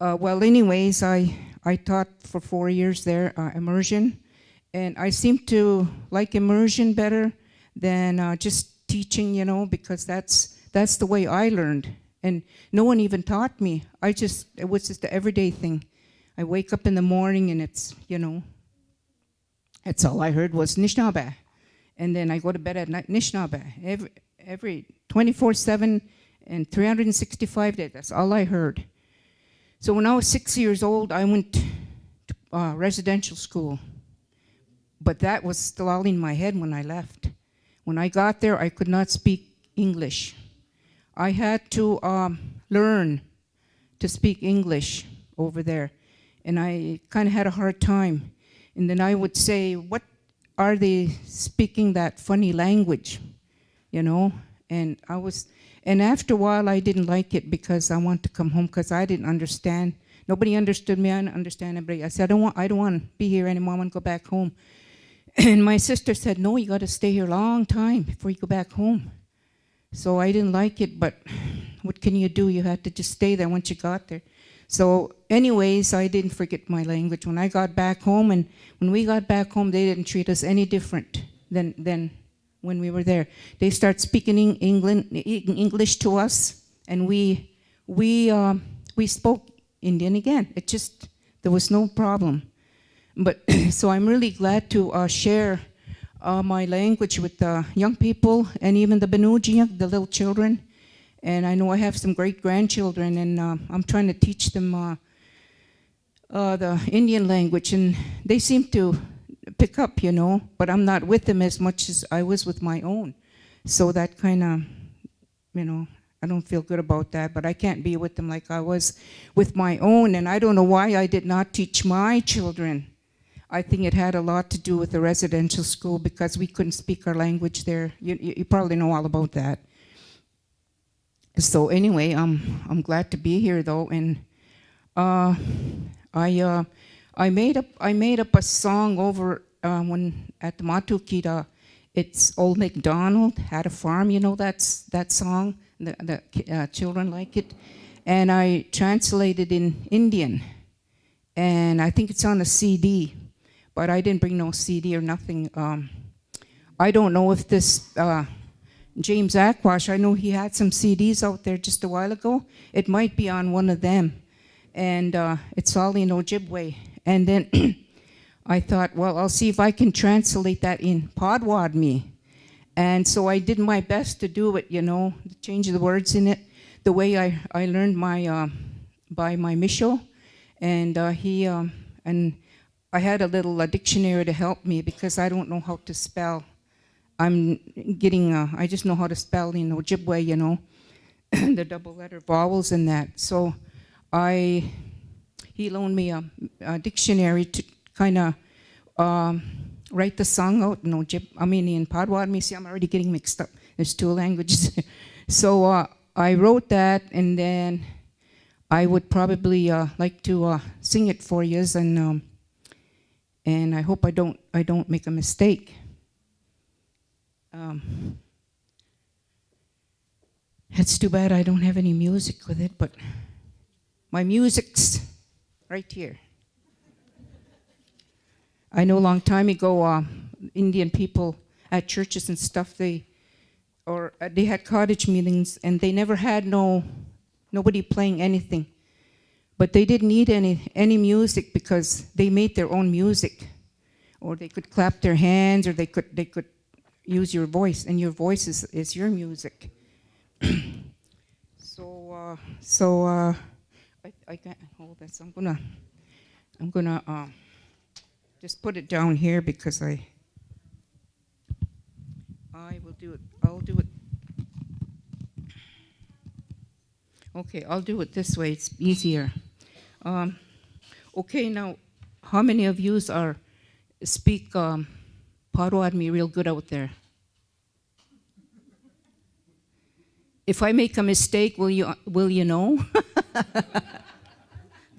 well, anyways, I taught for 4 years there, immersion, and I seem to like immersion better than just teaching, you know, because that's the way I learned, and no one even taught me. It was just the everyday thing. I wake up in the morning and it's, you know, that's all I heard was Nishnabah. And then I go to bed at night, Nishnabah. Every 24/7 and 365 days, that's all I heard. So when I was 6 years old, I went to residential school. But that was still all in my head when I left. When I got there, I could not speak English. I had to learn to speak English over there. And I kind of had a hard time. And then I would say, what are they speaking that funny language, you know? And after a while, I didn't like it because I wanted to come home because I didn't understand. Nobody understood me. I didn't understand everybody. I said, I don't want to be here anymore. I want to go back home. And my sister said, no, you got to stay here a long time before you go back home. So I didn't like it, but what can you do? You had to just stay there once you got there. So anyways, I didn't forget my language. When I got back home, and when we got back home, they didn't treat us any different than when we were there. They start speaking English to us, and we spoke Indian again. There was no problem. But so I'm really glad to share my language with the young people and even the Benuji, the little children. And I know I have some great-grandchildren, and I'm trying to teach them the Indian language. And they seem to pick up, you know, but I'm not with them as much as I was with my own. So that kind of, you know, I don't feel good about that, but I can't be with them like I was with my own. And I don't know why I did not teach my children. I think it had a lot to do with the residential school because we couldn't speak our language there. You probably know all about that. So anyway, I'm glad to be here though, and I made up a song over when at the Matukita It's Old MacDonald Had a Farm. You know that song? The children like it. And I translated in Indian. And I think it's on a CD. But I didn't bring no CD or nothing. I don't know if this James Aquash, I know he had some CDs out there just a while ago. It might be on one of them. And it's all in Ojibwe. And then I thought, well, I'll see if I can translate that in Potawatomi. And so I did my best to do it, you know, change the words in it, the way I learned by my Misho. And and I had a little dictionary to help me because I don't know how to spell. I just know how to spell in Ojibwe, you know, the double letter vowels and that. So he loaned me a dictionary to kind of write the song out in in Potawatomi. See, I'm already getting mixed up. There's two languages. So I wrote that, and then I would probably like to sing it for you, and I hope I don't make a mistake. It's too bad I don't have any music with it, but my music's right here. I know a long time ago, Indian people at churches and stuff, they had cottage meetings, and they never had nobody playing anything. But they didn't need any music because they made their own music, or they could clap their hands, or they could use your voice, and your voice is your music. So I can't hold this. I'm gonna just put it down here because I will do it. I'll do it. Okay, I'll do it this way. It's easier. Okay, now, how many of you speak Potawatomi real good out there? If I make a mistake, will you know?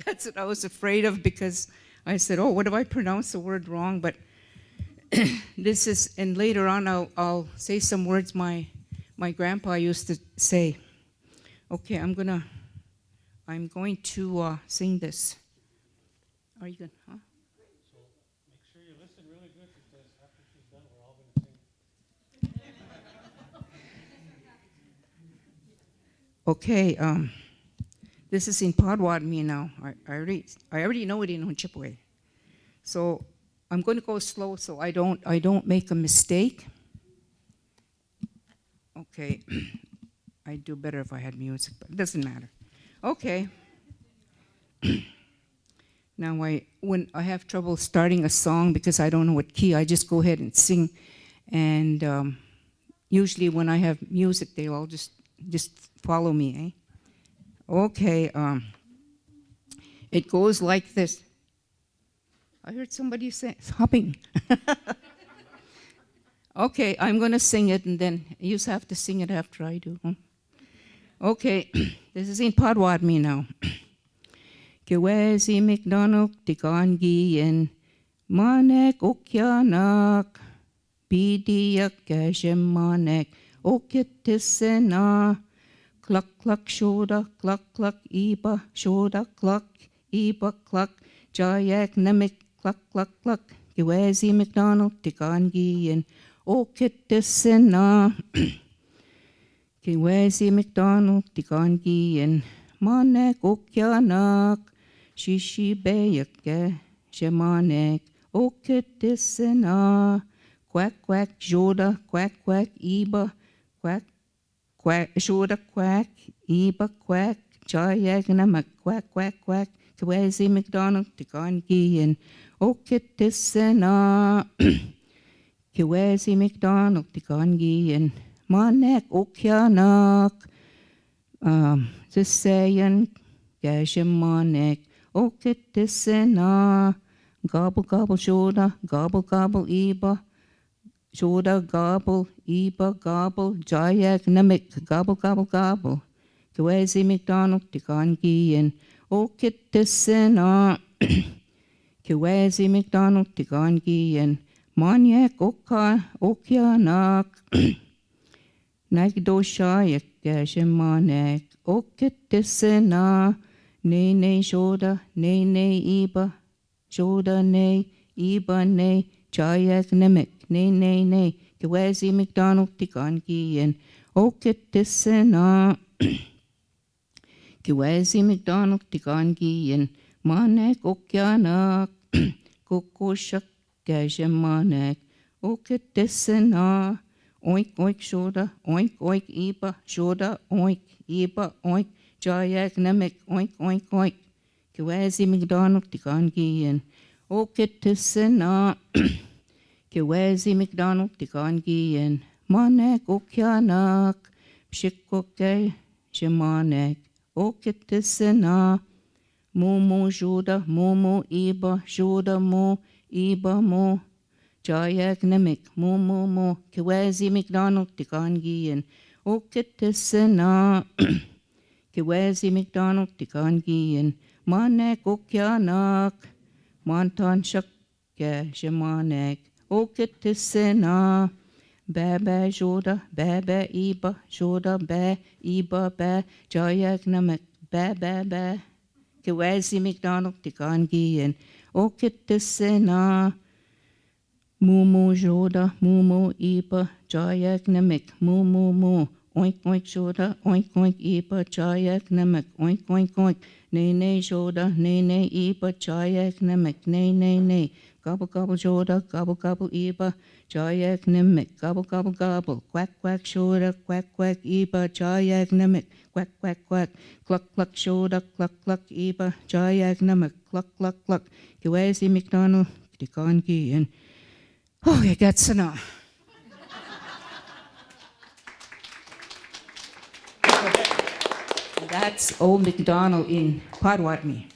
That's what I was afraid of, because I said, oh, what if I pronounce the word wrong? But this is, and later on I'll say some words my grandpa used to say. Okay, I'm going to sing this. Are you good? Huh? So make sure you listen really good, because after she's done, we're all going to sing. Okay, this is in Potawatomi now. I already know it in Ojibwe. So I'm going to go slow so I don't make a mistake. Okay. I'd do better if I had music, but it doesn't matter. Okay. Now when I have trouble starting a song because I don't know what key, I just go ahead and sing. And usually when I have music, they all just follow me, eh? Okay, it goes like this. I heard somebody say, hopping. Okay, I'm going to sing it, and then you have to sing it after I do. Huh? Okay, this is in Potawatomi now. Gewezi McDonald Tigangi Manek Okyanak Bidiak Gashemanek Okitisena Cluck cluck shoda cluck cluck iba shoda cluck iba cluck Jayak Nemik cluck cluck cluck Gewezi McDonald Tigangi Okitisena Gewezi McDonald Tigangi Manek Okyanak Shishi Bayake Shemanek Okitisena Quack quack joda quack quack iba quack quack shoda quack iba quack Jayagnama quack quack quack Kwezi McDonald Tigangi Okitisena Kwezi McDonald Tigangi Manek Okyanak Zisayan Gashemanek Okitisena Gobble gobble shoda gobble gobble iba shoda gobble iba gobble Jayak Nemik gobble gobble gobble Kwezi McDonald Tigangi Okitisena Kwezi McDonald Tigangi Maniak Okianak, Nagdoshayak Gashemanek, Okitisena, Ne Shoda, Ne Iba, Shoda Ne, Iba Ne, Chayak Nemek, Ne, Kiwazi McDonald Tikanki, and Okitisena. Kiwazi McDonald Tikangi and Manek Okianak Kokoshak Gashemanek Okitesena Oink Oink Shoda Oink Oink Iba Shoda Oink Iba Oink Jayak Namek Oink Oink Oink Kiwazi McDonald Tikangi and Okitesena Kiwazi McDonald Tikangi and Manek Okianak Pshikoke Shemanek Okitisena, Momo Joda, Momo Iba, Joda Mo, Iba Mo, Jayak Nemik, Momo Mo, Kiwazi McDonald Tikangi, and Okitisena, Kiwazi McDonald Tikangi, and Manek Okianak, Montan Shakya Shemanek, Okitisena, Baba Joda, Baba Iba, Joda Ba, Iba Ba, Jayak Namek, Ba, Kiwazi McDonald Tikangi, and Okitisena, Mumu Joda, Mumu Iba, Jayak Namek, Mumu, Oink Oink Joda, Oink Oink Iba, Jayak Namek, Oink Oink Oink, Ne Joda, Ne Iba, Jayak Namek, Ne. Gobble gobble Joda, gobble gobble Iba, Jayak Nemik, gobble gobble gobble, quack quack Joda, quack quack Iba, Jayak Nemik, quack quack quack, cluck cluck Joda, cluck cluck Iba, Jayak Nemik, cluck cluck cluck, Kiwazi McDonald, Tikangi, and oh, you got sana. That's Old McDonald in Potawatomi.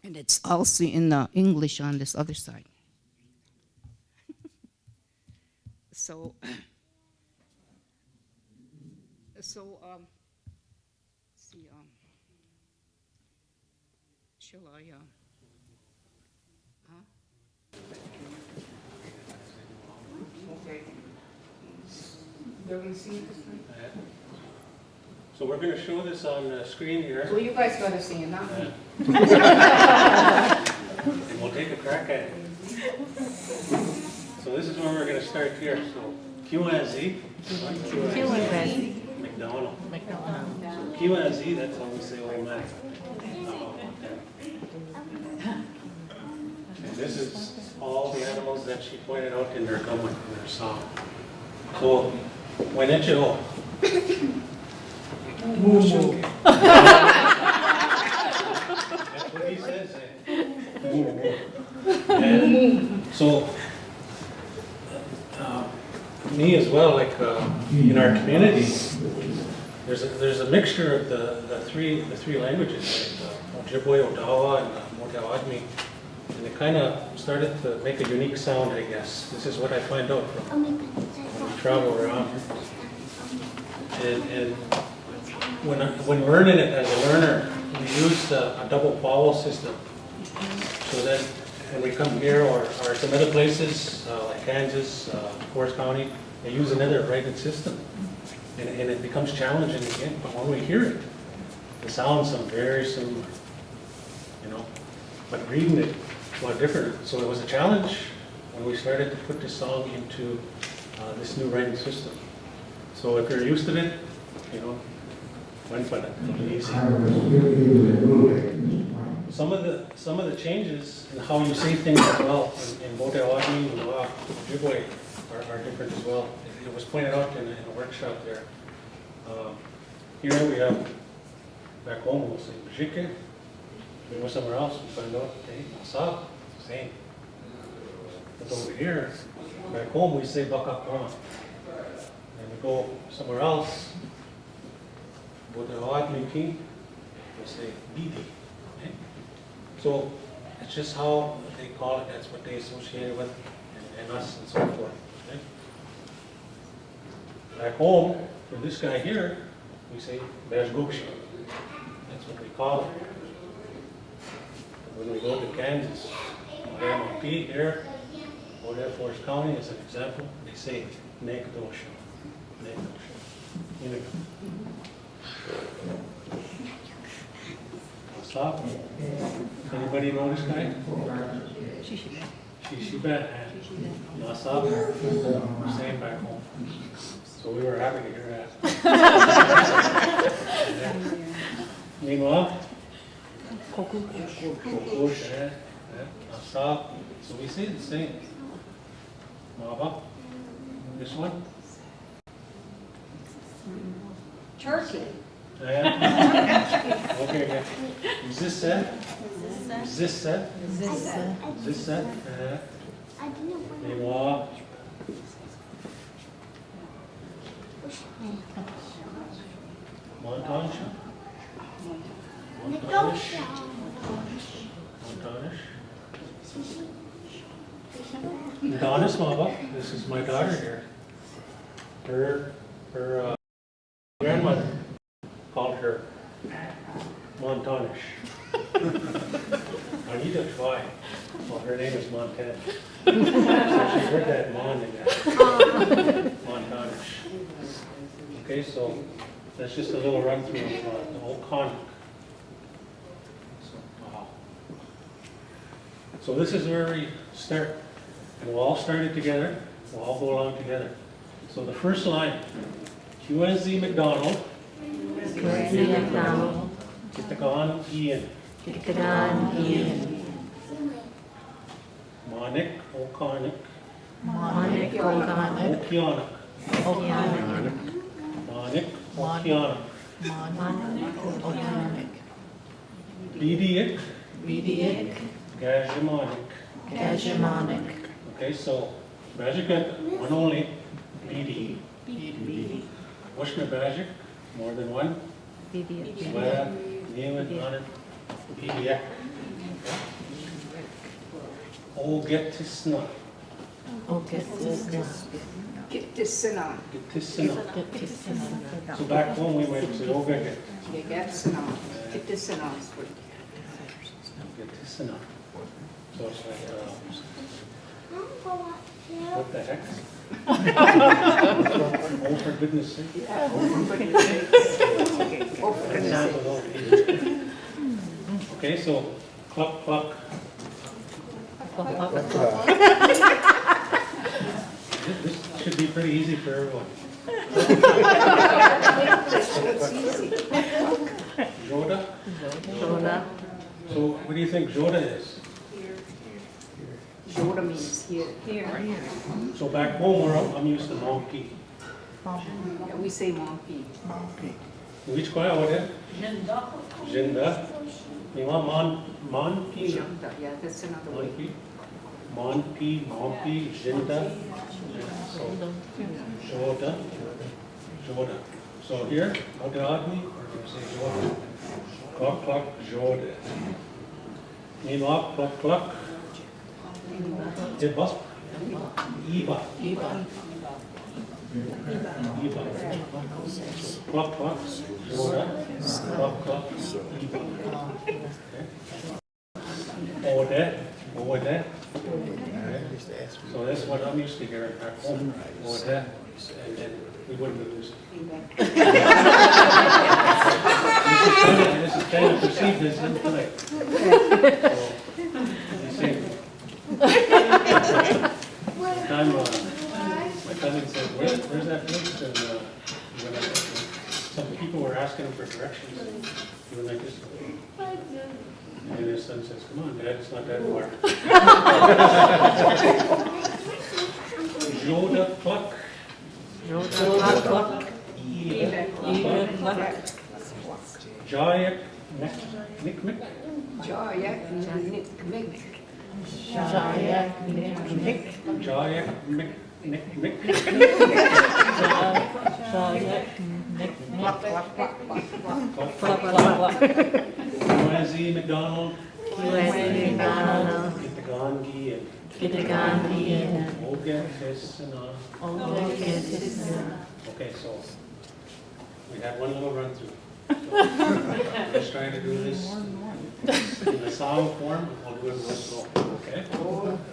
And it's also in the English on this other side. So, see, shall I, Okay. They're going to see it this time? So we're going to show this on the screen here. Well, you guys got to see it, not me. And we'll take a crack at it. So this is where we're going to start here. So QNZ. McDonald. So QNZ, that's how we say old man. And this is all the animals that she pointed out in their comment, in their song. So, when it's your Moo. That's what he says. And so, me as well, like in our community, there's a mixture of the three languages, like Ojibwe, Odawa, and Potawatomi, and it kind of started to make a unique sound, I guess. This is what I find out from when we travel around. And when learning it as a learner, we used a double vowel system. So that when we come here or some other places, like Kansas, Forest County, they use another writing system. And it becomes challenging again. But when we hear it, the sounds sound very similar, you know. But reading it, a lot different. So it was a challenge when we started to put this song into this new writing system. So if you're used to it, you know, went for it. It'll be easy. Some of the changes in how you say things as well in Potawatomi and Ojibwe are different as well. It was pointed out in a workshop there. Here we have, back home we'll say Bajike. We go somewhere else, we find out, hey, Masa, same. But over here, back home we say Bakakwan. And we go somewhere else, Potawatomi King, we say Bidi. Okay? So it's just how they call it, that's what they associate it with, and us and so forth. Okay? Back home, for this guy here, we say Bajgokshi. That's what we call it. When we go to Kansas, MLP here, out at Forest County as an example, they say Nekdosha. Stop. Anybody know this guy? Shishibet. Nasab. Same back home. So we were happy to hear that. Meanwhile, Kokush. Nasab. So we say the same. Maba. This one? Turkey. Yeah. Okay, okay. Is this set? Is this set? Is this set? Meanwhile. Montage. Adonis Maba, this is my daughter here. Her grandmother called her Montanish. I need to try. Well, her name is Montana. So she heard that Mon in there. Montanish. Okay, so that's just a little run through of the whole conduct. So this is where we start. And we'll all start it together. We'll all go along together. So the first line, QNZ McDonald. QNZ McDonald. Kitagan Ian. Kitagan Ian. Manik O'Conic. Manik O'Conic. Okianak. Okianak. Manik Okianak. Manik Okianak. Bidiak. Bidiak. Gajamonic. Gajamonic. Okay, so Magic one only. BD. Washna Magic, more than one. Swara, Newman, Honan, Bidiak. Oh, get to snot. Oh, get this. Get this on. Get to snot. So back home we went to Oga. You get this on. Get this on. Get to snot. So it's like, what the heck? Oh, for goodness sake. Yeah, oh, for goodness sake. Oh, for goodness sake. Okay, so cluck, cluck. This should be pretty easy for everyone. It's easy. Joda? Joda. So what do you think Joda is? Joda means here. Here. So back home I'm used to monkey. Yeah, we say monkey. Which guy over there? Jinda. You want monkey? Yeah, that's another way. Monkey, monkey, Jinda. So Joda. Joda. So here, Odadni, or do you say Joda? Cluck, cluck, Joda. Meanwhile, cluck, cluck. Iba. Iba. Iba. Cluck, cluck, Joda. Cluck, cluck, Iba. Ode. Ode. Okay. So that's what I'm used to hearing back home. Ode. And then we wouldn't have used it. This is kind of perceived as infinite. So, you see, my cousin said, where's that place? And when some people were asking him for directions, he went like this. And his son says, come on, Dad, it's not that far. Joda Cluck. Joda Cluck. Eva Cluck. Jayak Nick Mick. Jayak Nick. Jayak Nick. Jayak Mick. Nick. Jayak Nick. QNZ McDonald. QNZ McDonald. Kitagangi and Kitagangi and Oget Tisana. Oget Tisana. Okay, so we had one little run through. So let's try to do this In the song form, we'll do it real slow, okay?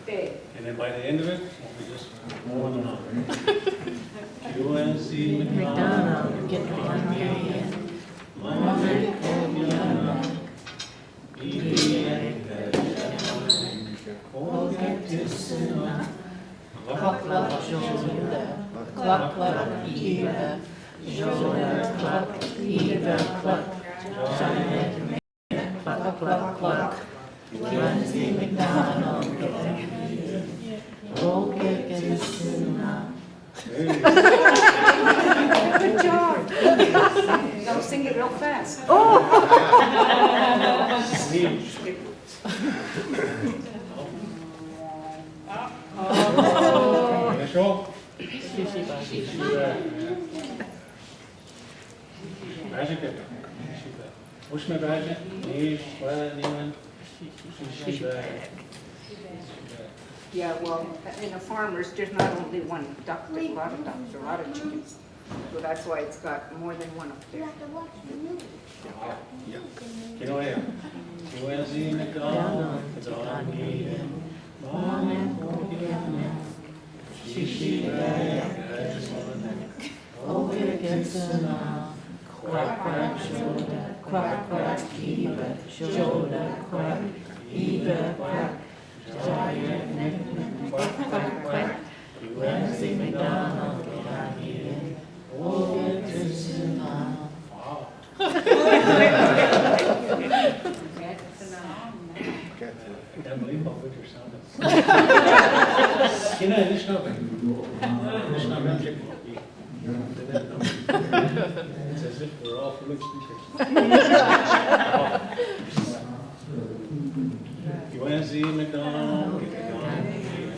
Okay. And then by the end of it, we'll be just rolling on. UNC McDonald, get on your head. Cluck, cluck, shoulder, cluck, cluck, either, shoulder, cluck, either, cluck, giant, cluck, cluck, cluck, UNC McDonald, get on your head. Go get this now. Good job. Don't sing it real fast. Yeah, well, in the farmers, there's not only one duck, there's a lot of ducks, a lot of chickens. So that's why it's got more than one up there. Quack, quack, shoulder, quack, quack, either, shoulder, quack, either, quack, giant neck, quack, quack, quack, UNC McDonald, get on here, oh, get this now. I can't believe how good your sound is. It's as if we're all fluent speakers. UNC McDonald, get on here.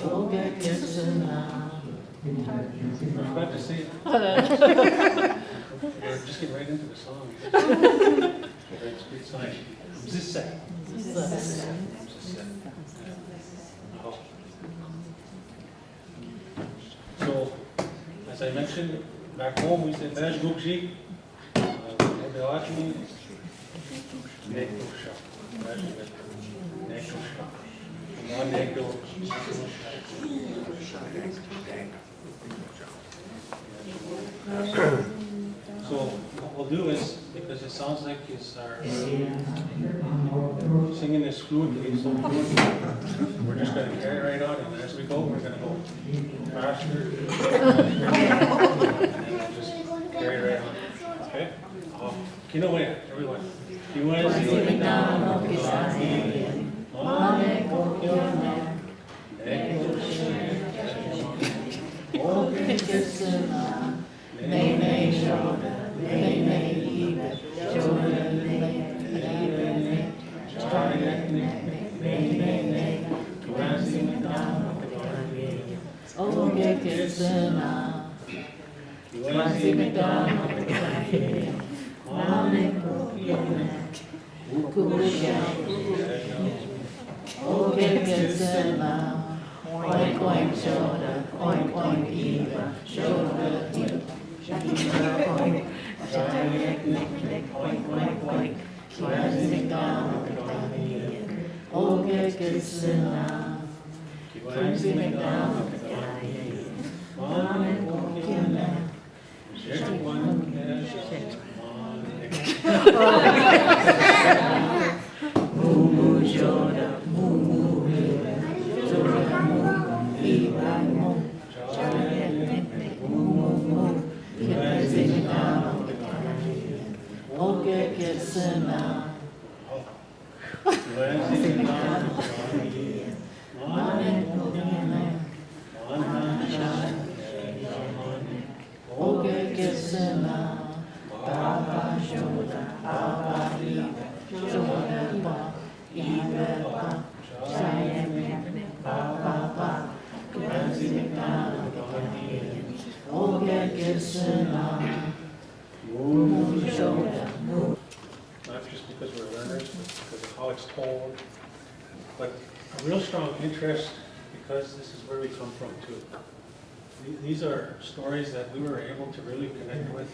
Oh, get this now. I forgot to say it. We're just getting right into the song. It's good sign. So, as I mentioned, back home we say Bash Gukji, Potawatomi, Nekosha. Nekosha. So what we'll do is, because it sounds like he's singing this fluently, so we're just going to carry right on, and as we go, we're going to go faster, and just carry right on. Okay? Kinawea, everyone. Oink, oink, shoulder, oink, oink, either, shoulder, oink, giant neck, oink, oink, oink, Clancy McDonald, oh, get now, Clancy McDonald, moo, moo, shoulder, moo, moo, it's told, but a real strong interest because this is where we come from too. These are stories that we were able to really connect with,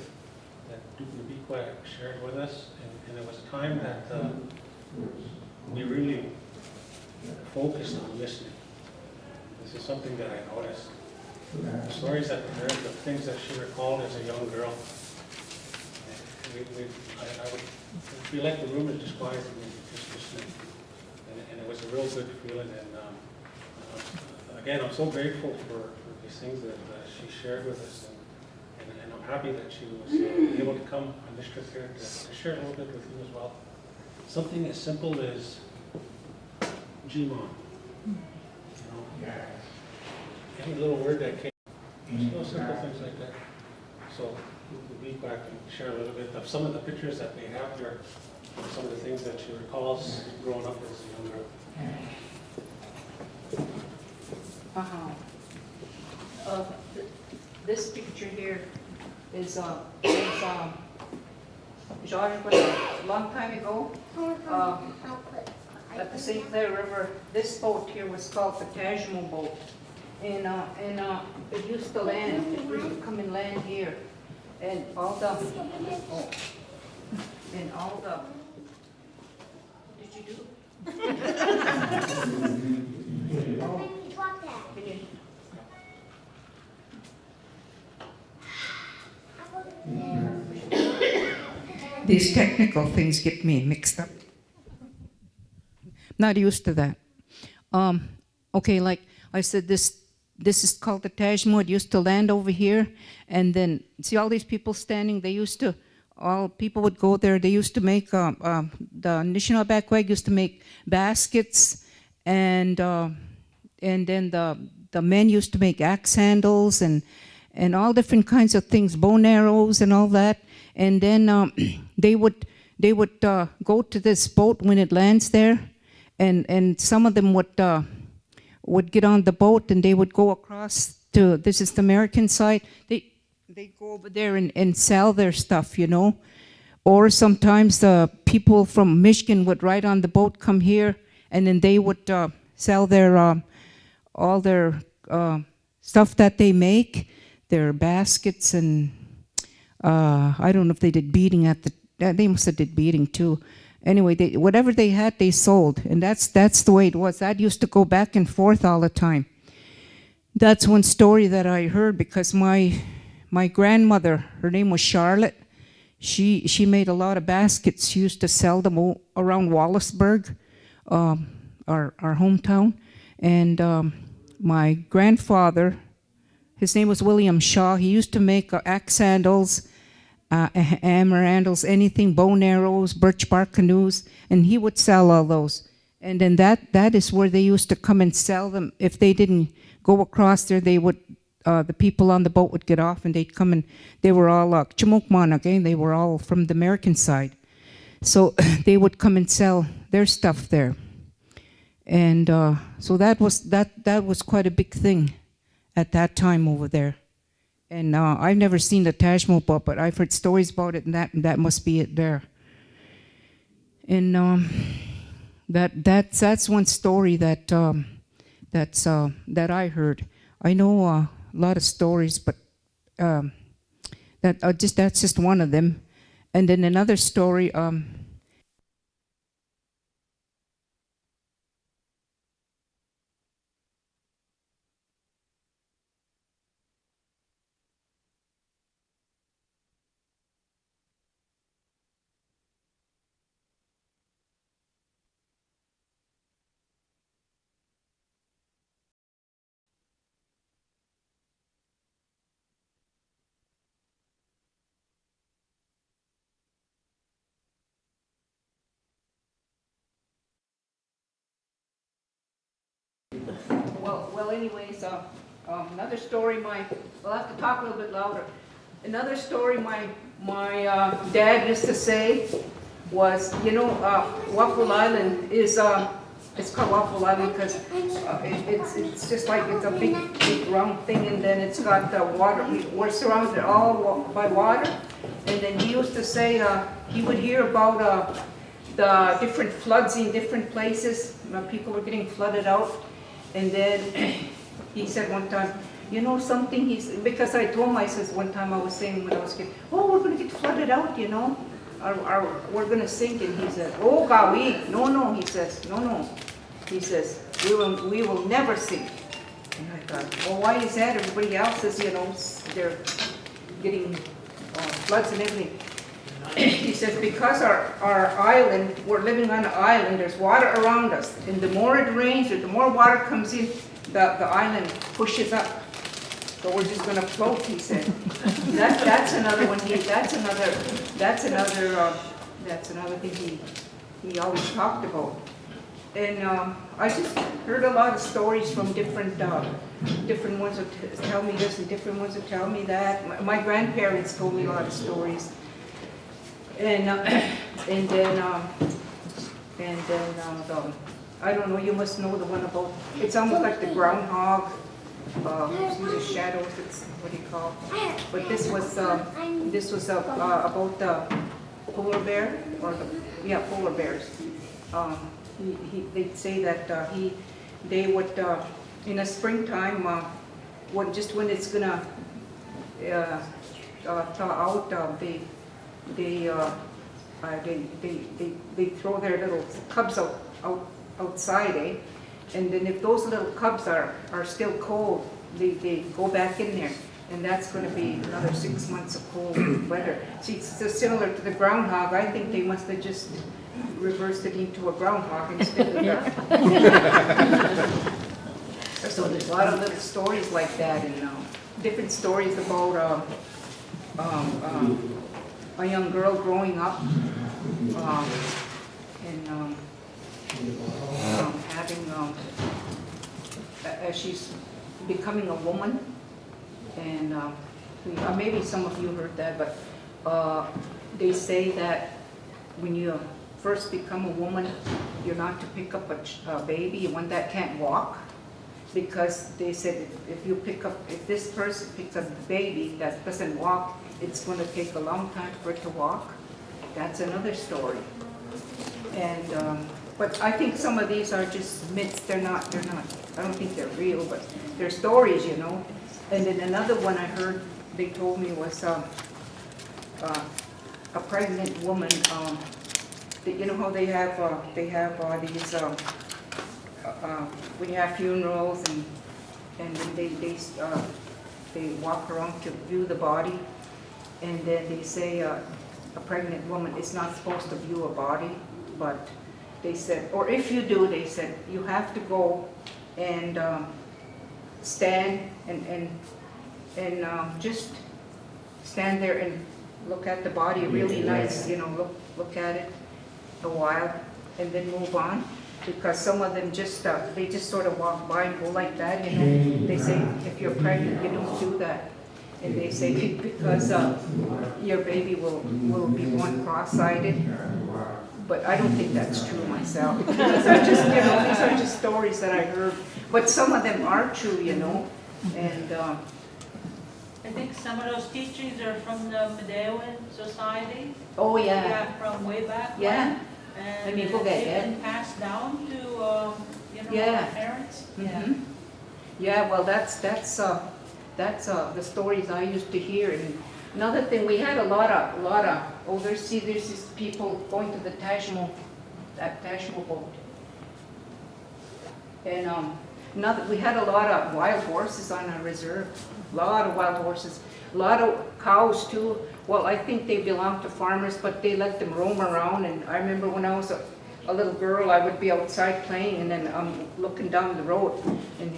that Duke Nabiqua shared with us, and it was a time that we really focused on listening. This is something that I noticed. The stories that we heard, the things that she recalled as a young girl, I would feel like the room is just quiet and just listening. And it was a real good feeling. And again, I'm so grateful for these things that she shared with us. And I'm happy that she was able to come on this trip here to share a little bit with you as well. Something as simple as Gmon. Any little word that came, just little simple things like that. So we'll be back and share a little bit of some of the pictures that they have here, some of the things that she recalls growing up as a young girl. This picture here is Shawnee, but a long time ago, at the St. Clair River, this boat here was called the Potawatomi boat. And it used to land, it used to come and land here. And all the, what did you do? Drop that. These technical things get me mixed up. Not used to that. Okay, like I said, this is called the Tajmo. It used to land over here, and then see all these people standing. They used to, all people would go there. They used to make the Anishinaabe used to make baskets, and then the men used to make axe handles and all different kinds of things, bow and arrows and all that. And then they would go to this boat when it lands there, and some of them would get on the boat and they would go across to, this is the American side, they go over there and sell their stuff, you know. Or sometimes the people from Michigan would ride on the boat, come here, and then they would sell their all their stuff that they make, their baskets, and I don't know if they did beading they must have did beading too. Anyway, whatever they had, they sold, and that's the way it was. That used to go back and forth all the time. That's one story that I heard, because my grandmother, her name was Charlotte. She made a lot of baskets. She used to sell them around Wallaceburg, our hometown. And my grandfather, his name was William Shaw. He used to make axe handles, hammer handles, anything, bow and arrows, birch bark canoes, and he would sell all those. And then that is where they used to come and sell them. If they didn't go across there, they would, the people on the boat would get off and they'd come, and they were all Chumukman again. They were all from the American side. So they would come and sell their stuff there. And so that was quite a big thing at that time over there. And I've never seen the Taj Mahal, but I've heard stories about it, and that must be it there. And that's one story that I heard. I know a lot of stories, but that's just one of them. And then another story. Well, anyways, another story. I'll have to talk a little bit louder. Another story my dad used to say was, you know, Waffle Island is it's called Waffle Island because it's just like it's a big round thing, and then it's got the water. We're surrounded all by water, and then he used to say he would hear about the different floods in different places. People were getting flooded out. And then he said one time, you know something, because I told him, I says, one time I was saying when I was a kid, oh, we're going to get flooded out, you know. We're going to sink. And he said, oh, golly, no, he says, no. He says, we will never sink. And I thought, well, why is that? Everybody else is, you know, they're getting floods and everything. He says, because our island, we're living on an island, there's water around us. And the more it rains or the more water comes in, the island pushes up. So we're just going to float, he said. That's another one. That's another thing he always talked about. And I just heard a lot of stories from different ones would tell me this and different ones would tell me that. My grandparents told me a lot of stories. And then I don't know, you must know the one about, it's almost like the groundhog, see the shadows, it's, what do you call it? But this was about the polar bear, or polar bears. They'd say that they would, in the springtime, when it's gonna thaw out, they throw their little cubs outside, eh? And then if those little cubs are still cold, they go back in there. And that's going to be another 6 months of cold weather. See, it's so similar to the groundhog. I think they must have just reversed it into a groundhog instead of that. So there's a lot of little stories like that, and different stories about a young girl growing up and having, as she's becoming a woman, and maybe some of you heard that, but they say that when you first become a woman, you're not to pick up a baby, one that can't walk, because they said if this person picks up a baby that doesn't walk, it's going to take a long time for it to walk. That's another story. And but I think some of these are just myths. They're not. I don't think they're real, but they're stories, you know. And then another one I heard, they told me, was a pregnant woman. You know how they have these when you have funerals and then they walk around to view the body, and then they say a pregnant woman is not supposed to view a body, but they said, or if you do, they said you have to go and stand and just stand there and look at the body really nice, you know, look at it a while and then move on, because some of them just they just sort of walk by and go like that, you know. They say if you're pregnant, you don't do that, and they say because your baby will be born cross-sided. But I don't think that's true myself. These are just, you know, these are just stories that I heard. But some of them are true, you know. And I think some of those teachings are from the Medewan Society. Oh yeah. Yeah, from way back. Yeah. And me forget they've that. been passed down to you know, Yeah. our parents. Mm-hmm. Yeah. Well, that's the stories I used to hear. And another thing, we had a lot of there's these people going to the Tajmo boat. And we had a lot of wild horses on our reserve. A lot of wild horses. A lot of cows too. Well, I think they belong to farmers, but they let them roam around. And I remember when I was a little girl, I would be outside playing, and then I'm looking down the road, and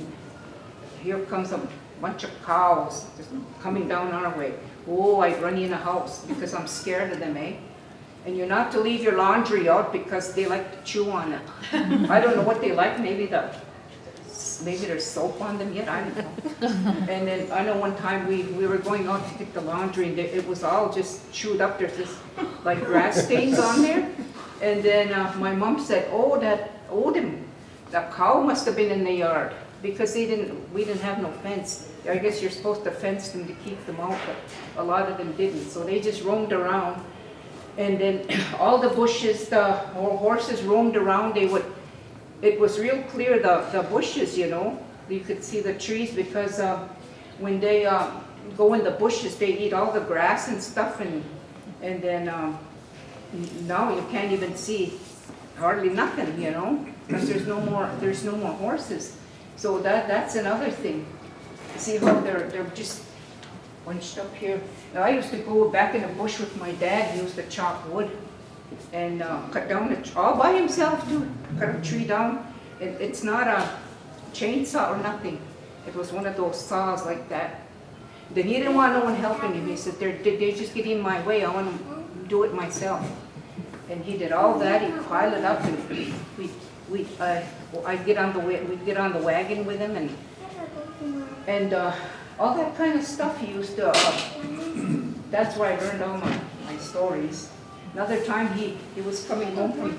here comes a bunch of cows just coming down our way. Oh, I'd run in a house because I'm scared of them, eh? And you're not to leave your laundry out because they like to chew on it. I don't know what they like. Maybe there's soap on them yet. I don't know. And then I know one time we were going out to get the laundry, and it was all just chewed up. There's this like grass stains on there. And then my mom said, the cow must have been in the yard, because we didn't have no fence. I guess you're supposed to fence them to keep them out, but a lot of them didn't. So they just roamed around. And then all the bushes, the horses roamed around. It was real clear, the bushes, you know. You could see the trees because when they go in the bushes, they eat all the grass and stuff, and then now you can't even see hardly nothing, you know, because there's no more horses. So that's another thing. See how they're just bunched up here. Now, I used to go back in the bush with my dad. He used to chop wood and cut down all by himself too. Cut a tree down. It's not a chainsaw or nothing. It was one of those saws like that. Then he didn't want no one helping him. He said, they just get in my way. I want to do it myself. And he did all that. He piled it up, and we'd get on the wagon with him, and all that kind of stuff he used to. That's where I learned all my stories. Another time he was coming home from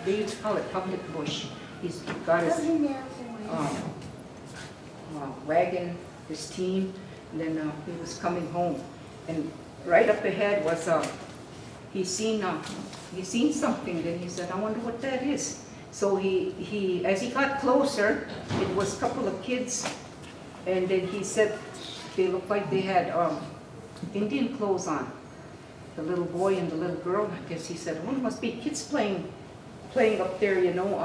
they used to call it public bush. He's got his wagon, his team, and then he was coming home, and right up ahead was he seen something. Then he said, "I wonder what that is." So he as he got closer, it was a couple of kids, and then he said they looked like they had Indian clothes on. The little boy and the little girl. I guess he said, "Oh, it must be kids playing up there, you know,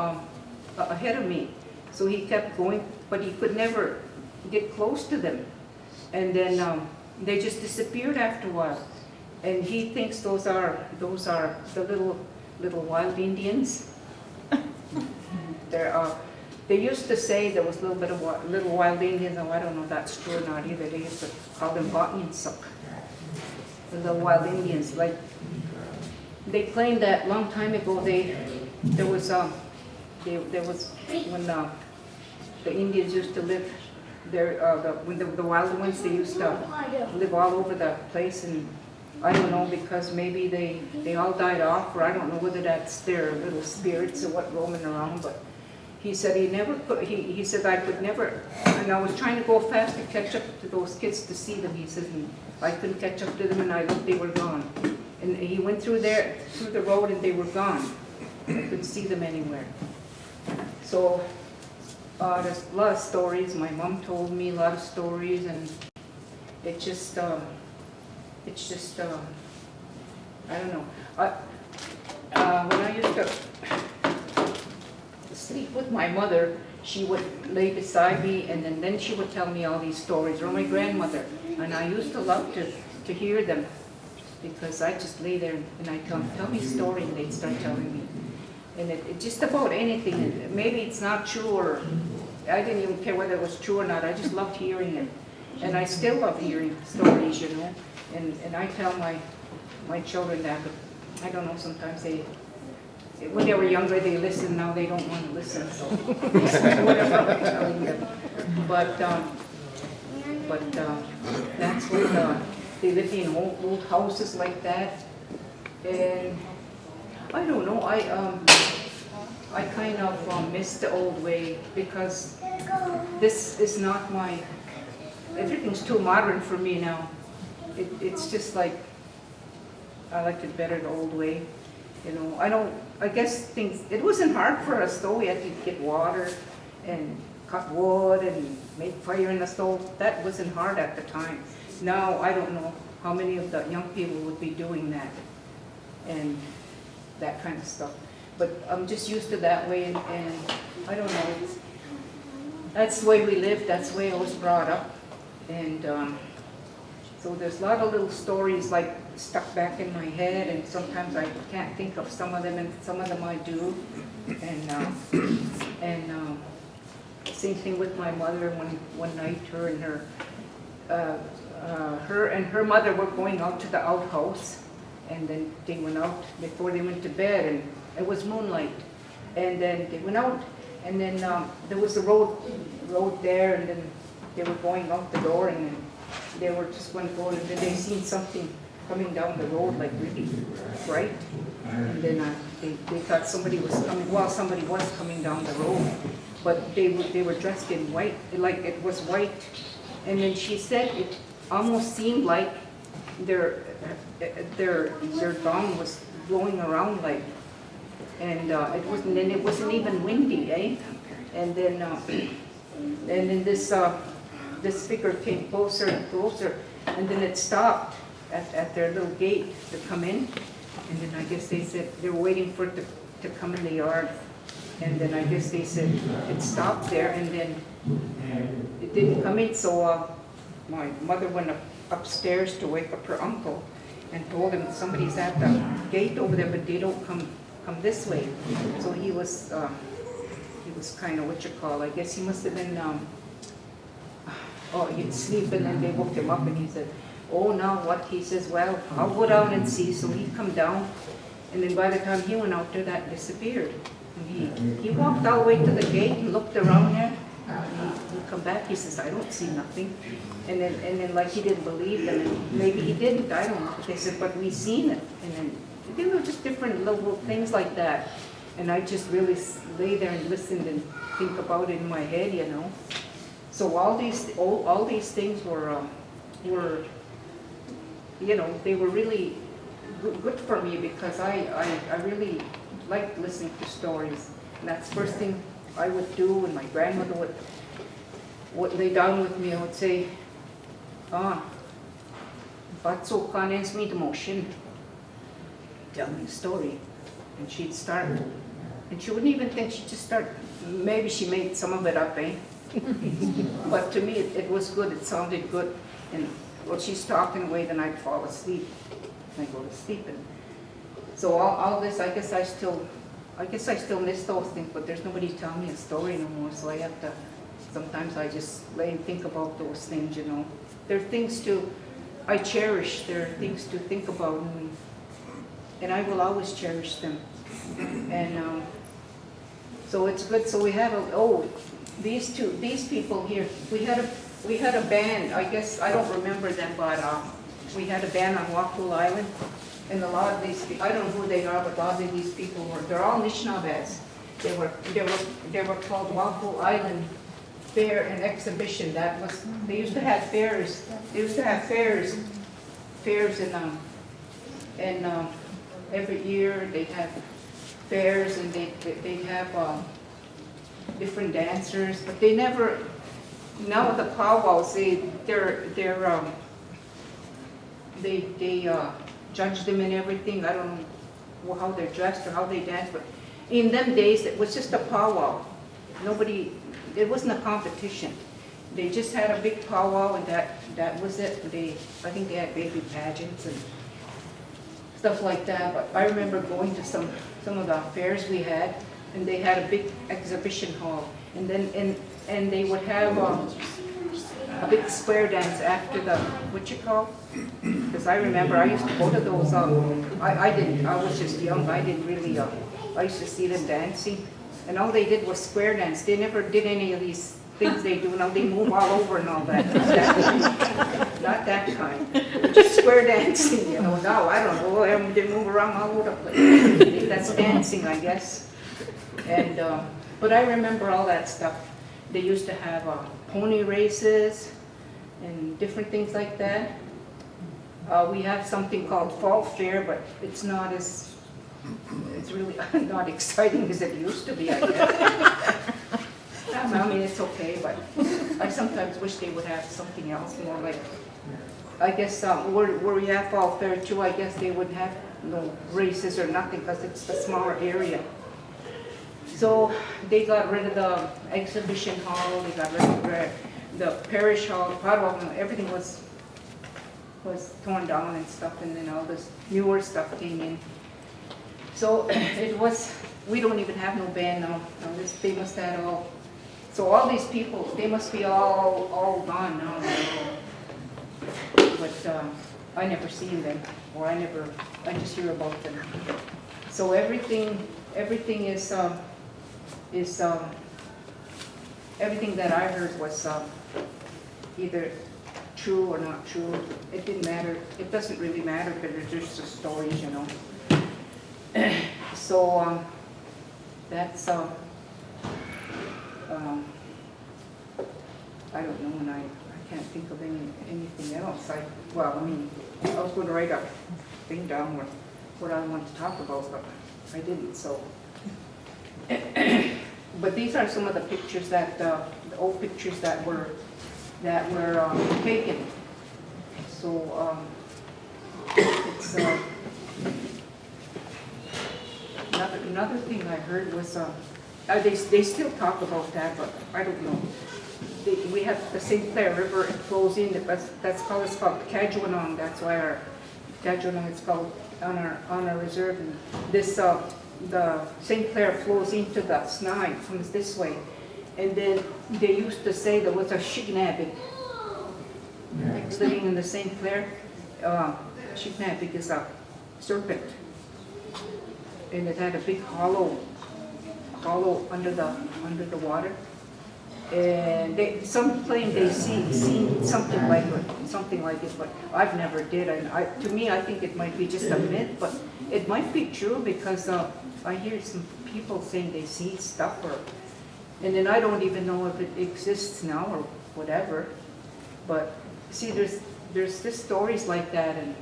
ahead of me." So he kept going, but he could never get close to them. And then they just disappeared after a while. And he thinks those are the little wild Indians. They used to say there was a little bit of little wild Indians. Now I don't know if that's true or not either. They used to call them Botniansuk, the little wild Indians. Like they claimed that long time ago there was when the Indians used to live there. When the wild ones, they used to live all over the place, and I don't know, because maybe they all died off, or I don't know whether that's their little spirits or what roaming around. But he said he never could. He said I could never, and I was trying to go fast to catch up to those kids to see them. He says, and I couldn't catch up to them, and I looked, they were gone. And he went through the road, and they were gone. I couldn't see them anywhere. So there's a lot of stories. My mom told me a lot of stories, and it's just I don't know. When I used to sleep with my mother, she would lay beside me, and then she would tell me all these stories, or my grandmother, and I used to love to hear them, because I just lay there and I tell me a story, and they'd start telling me, and it just about anything. And maybe it's not true, or I didn't even care whether it was true or not. I just loved hearing it, and I still love hearing stories, you know. And I tell my children that, but I don't know, sometimes when they were younger, they listened. Now they don't want to listen, so whatever I'm telling them. But that's what they lived in old houses like that, and I don't know. I kind of miss the old way, because this is not everything's too modern for me now. It's just like, I liked it better the old way. You know, I guess it wasn't hard for us though. We had to get water and cut wood and make fire in the stove. That wasn't hard at the time. Now, I don't know how many of the young people would be doing that and that kind of stuff. But I'm just used to that way, and I don't know. That's the way we lived. That's the way I was brought up. And so there's a lot of little stories like stuck back in my head, and sometimes I can't think of some of them, and some of them I do. And same thing with my mother. One night, her and her mother were going out to the outhouse, and then they went out before they went to bed, and it was moonlight. And then they went out, and then there was a road there, and then they were going out the door, and then they were just going to go, and then they seen something coming down the road, like really bright. And then they thought somebody was coming. Well, somebody was coming down the road, but they were dressed in white, like it was white. And then she said it almost seemed like their gong was blowing around like, and it wasn't even windy, eh? And then this speaker came closer and closer, and then it stopped at their little gate to come in. And then I guess they said they were waiting for it to come in the yard. And then I guess they said it stopped there, and then it didn't come in. So my mother went upstairs to wake up her uncle and told him somebody's at the gate over there, but they don't come this way. So he was kind of, what you call, I guess he must have been, he'd sleep, and then they woke him up, and he said, oh, now what? He says, well, I'll go down and see. So he'd come down, and then by the time he went out there, that disappeared. And he walked all the way to the gate and looked around there. He'd come back, he says, I don't see nothing. And then like he didn't believe them, and maybe he didn't, I don't know. But they said, but we seen it. And then they were just different little things like that. And I just really lay there and listened and think about it in my head, you know. So all these things were, you know, they were really good for me, because I really liked listening to stories. And that's the first thing I would do, and my grandmother would lay down with me. I would say, Batso kanes me motion. Tell me a story. And she'd start. And she wouldn't even think, she'd just start. Maybe she made some of it up, eh? But to me, it was good. It sounded good. And while she's talking away, then I'd fall asleep. And I'd go to sleep. And so all this, I guess I still miss those things, but there's nobody telling me a story no more, so I have to, sometimes I just lay and think about those things, you know. They're things I cherish, they're things to think about, and I will always cherish them. And so it's good. So we have these people here, we had a band, I guess, I don't remember them, but we had a band on Wakul Island. And a lot of these, I don't know who they are, but a lot of these people they're all Nishnabes. They were called Waffle Island Fair and Exhibition. They used to have fairs. They used to have fairs and every year they'd have fairs, and they'd have different dancers, but they never, now the powwows, they judge them and everything. I don't know how they're dressed or how they dance, but in them days it was just a powwow. It wasn't a competition. They just had a big powwow, and that was it. I think they had baby pageants and stuff like that. But I remember going to some of the fairs we had, and they had a big exhibition hall, and then and they would have a big square dance after the, what you call? Because I remember I used to go to those, I was just young, I didn't really, I used to see them dancing, and all they did was square dance. They never did any of these things they do now. They move all over and all that. Not that kind. Just square dancing, you know. Now, I don't know, they move around all over the place. That's dancing, I guess. And, but I remember all that stuff. They used to have pony races and different things like that. We have something called Fall Fair, but it's really not exciting as it used to be, I guess. I mean, it's okay, but I sometimes wish they would have something else more like, I guess where we have Fall Fair too, I guess they wouldn't have no races or nothing, because it's a smaller area. So they got rid of the exhibition hall, they got rid of the parish hall, the Potawatomi, everything was torn down and stuff, and then all this newer stuff came in. So we don't even have no band now. They must have all, so all these people, they must be all gone now. But I never seen them, or I just hear about them. So everything is everything that I heard was either true or not true. It didn't matter. It doesn't really matter, because they're just the stories, you know. So that's I don't know, and I can't think of anything else. Well, I mean, I was going to write a thing down what I want to talk about, but I didn't, so. But these are some of the pictures that, the old pictures that were taken. So, it's, another thing I heard was, they still talk about that, but I don't know. We have the St. Clair River, it flows in, it's called Kajuanong, that's why our Kajuanong is called on our reserve. And this, the St. Clair flows into the Snai, comes this way. And then they used to say there was a Shignabig living in the St. Clair. Shignabig is a serpent. And it had a big hollow under the water. And some claim they seen something like it, but I've never did. And to me, I think it might be just a myth, but it might be true because I hear some people saying they see stuff, and then I don't even know if it exists now or whatever. But see, there's just stories like that, and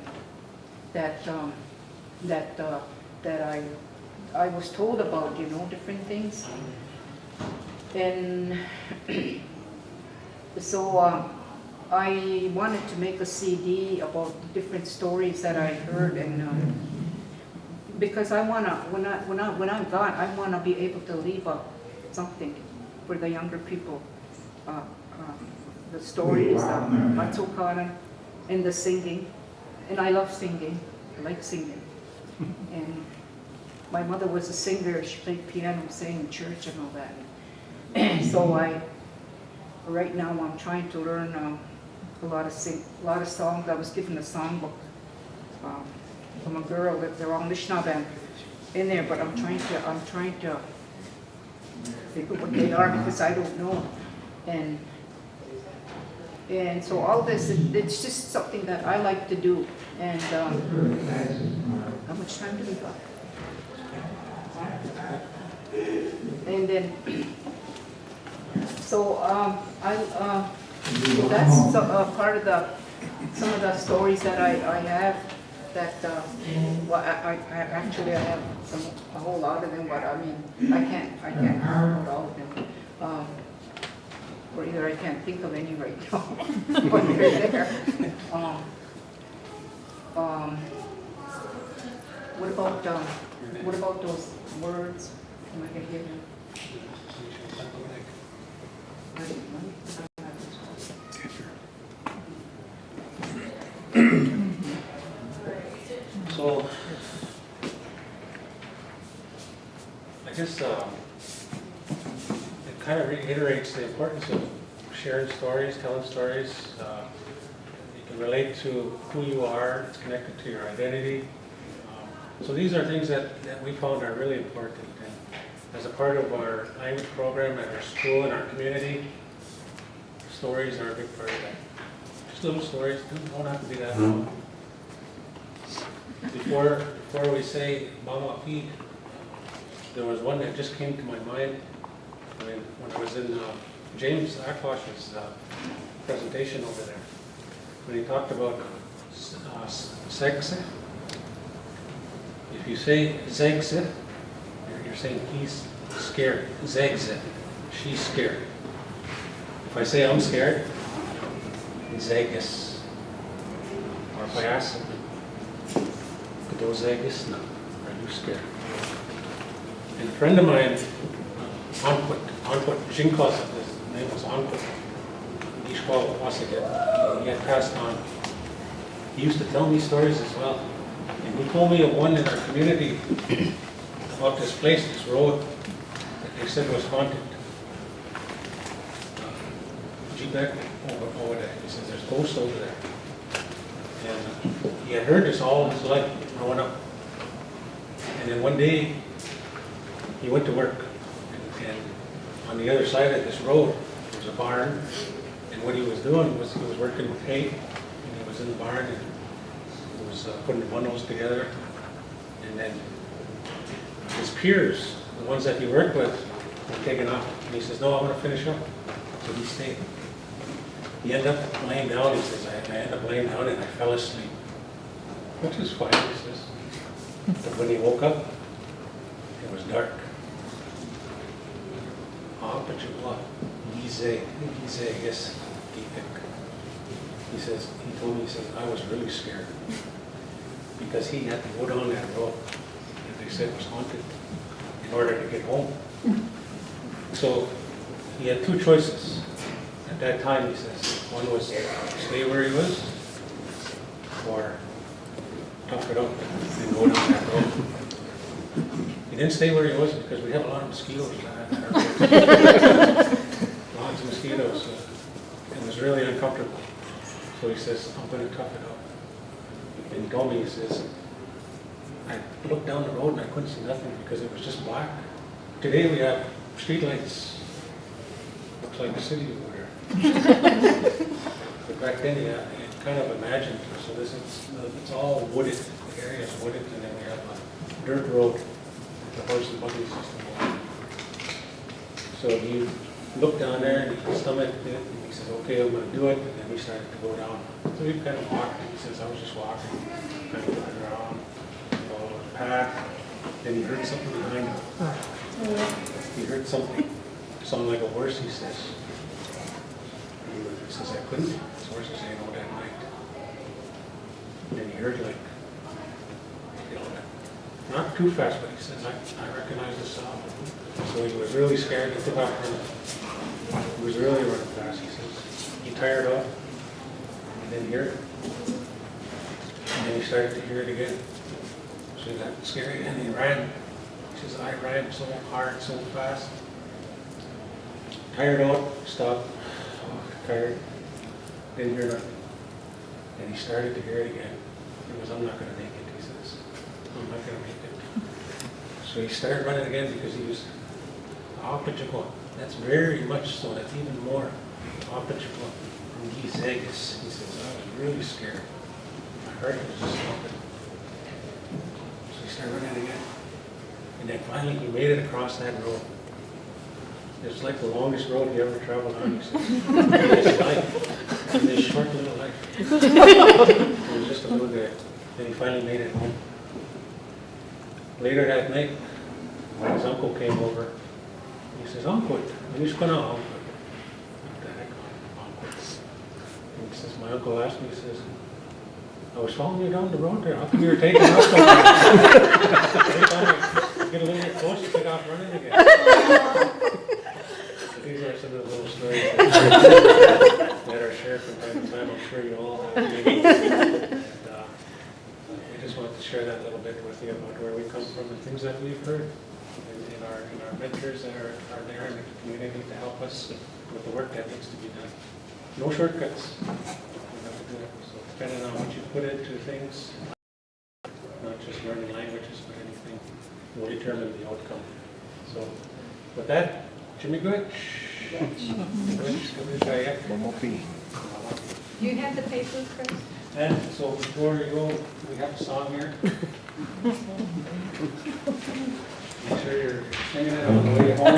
that I was told about, different things. And so I wanted to make a CD about different stories that I heard, and because I wanna, when I'm gone, I wanna be able to leave something for the younger people. The stories, the Matsukara, and the singing, and I love singing. I like singing, and my mother was a singer. She played piano, sang in church, and all that. So right now I'm trying to learn a lot of songs. I was given a songbook from a girl that they're all Mishnah in there, but I'm trying to figure what they are because I don't know. And so all this, it's just something that I like to do. And how much time do we got? And then. So that's part of some of the stories that I have. That well, I actually have a whole lot of them, but I mean I can't remember all of them, or either I can't think of any right now. But they're there. What about those words? Am I gonna give you? So, I guess it kind of reiterates the importance of sharing stories, telling stories. You can relate to who you are, it's connected to your identity. So these are things that we found are really important. And as a part of our language program at our school and our community, stories are a big part of that. Just little stories, don't have to be that long. Before we say Mama Pete, there was one that just came to my mind when I was in James Aklosh's presentation over there, when he talked about sex. If you say zegse, you're saying he's scared. Zegse, she's scared. If I say I'm scared, zeges. Or if I ask them, "Kdo zeges na? Are you scared?" And a friend of mine, Anput Jinkos, his name was Anput. Ishwal Wasike, he had passed on. He used to tell me stories as well. And he told me of one in our community about this place, this road, that they said was haunted. Jibek over there. He says there's ghosts over there. And he had heard this all his life growing up. And then one day he went to work, and on the other side of this road there was a barn. And what he was doing was he was working with hay, and he was in the barn, and he was putting the bundles together. And then his peers, the ones that he worked with, were taken off. And he says, "No, I want to finish up." So he stayed. he ended up laying down. He says, I ended up laying down and I fell asleep, which is fine, he says. But when he woke up, it was dark. Potawatomi, yes, he says, he told me, he says, I was really scared because he had to go down that road that they said was haunted in order to get home. So he had two choices. At that time, he says, one was stay where he was or tough it out and go down that road. He didn't stay where he was because we have a lot of mosquitoes. Lots of mosquitoes. So it was really uncomfortable. So he says, I'm going to tough it out. And he told me, he says, I looked down the road and I couldn't see nothing because it was just black. Today we have street lights. Looks like a city over there. But back then, yeah, you kind of imagined. So this is, it's all wooded. The area is wooded, and then we have a dirt road. The horse and buggy system. So he looked down there and he stomached it and he says, okay, I'm going to do it. And then we started to go down. So he kind of walked. He says, I was just walking, kind of going around, following the path. Then he heard something behind him. He heard something sound like a horse, he says. He says, I couldn't. His horses ain't out that night. And he heard like, you know, not too fast, but he says, I recognize the sound. So he was really scared. He took off running. He was really running fast, he says. He tired out. He didn't hear it. And then he started to hear it again. So he got scared and he ran. He says, I ran so hard, so fast. Tired out, stopped. Oh, tired. Didn't hear nothing. And he started to hear it again. He goes, I'm not going to make it, he says. I'm not going to make it. So he started running again because he was Potawatomi. That's very much so. That's even more Potawatomi. And he says, I was really scared. My heart was just thumping. So he started running again. And then finally he made it across that road. It's like the longest road he ever traveled on, he says. In his life. In his short little life. It was just a little bit. Then he finally made it home. Later that night, his uncle came over. He says, Uncle, when he's going to Uncle? What the heck, Uncle? And he says, my uncle asked me, he says, I was following you down the road there. How come you were taking off so fast? Every time I get a little bit closer, take off running again. These are some of the little stories that are shared from time to time. I'm sure you all have. And, I just wanted to share that a little bit with you about where we come from and things that we've heard. And our mentors that are there in the community to help us with the work that needs to be done. No shortcuts. So depending on what you put into things, not just learning languages, but anything, will determine the outcome. So with that, Jimmy Good. Do you have the papers, Chris? And so before you go, we have a song here. Make sure you're singing it on the way home.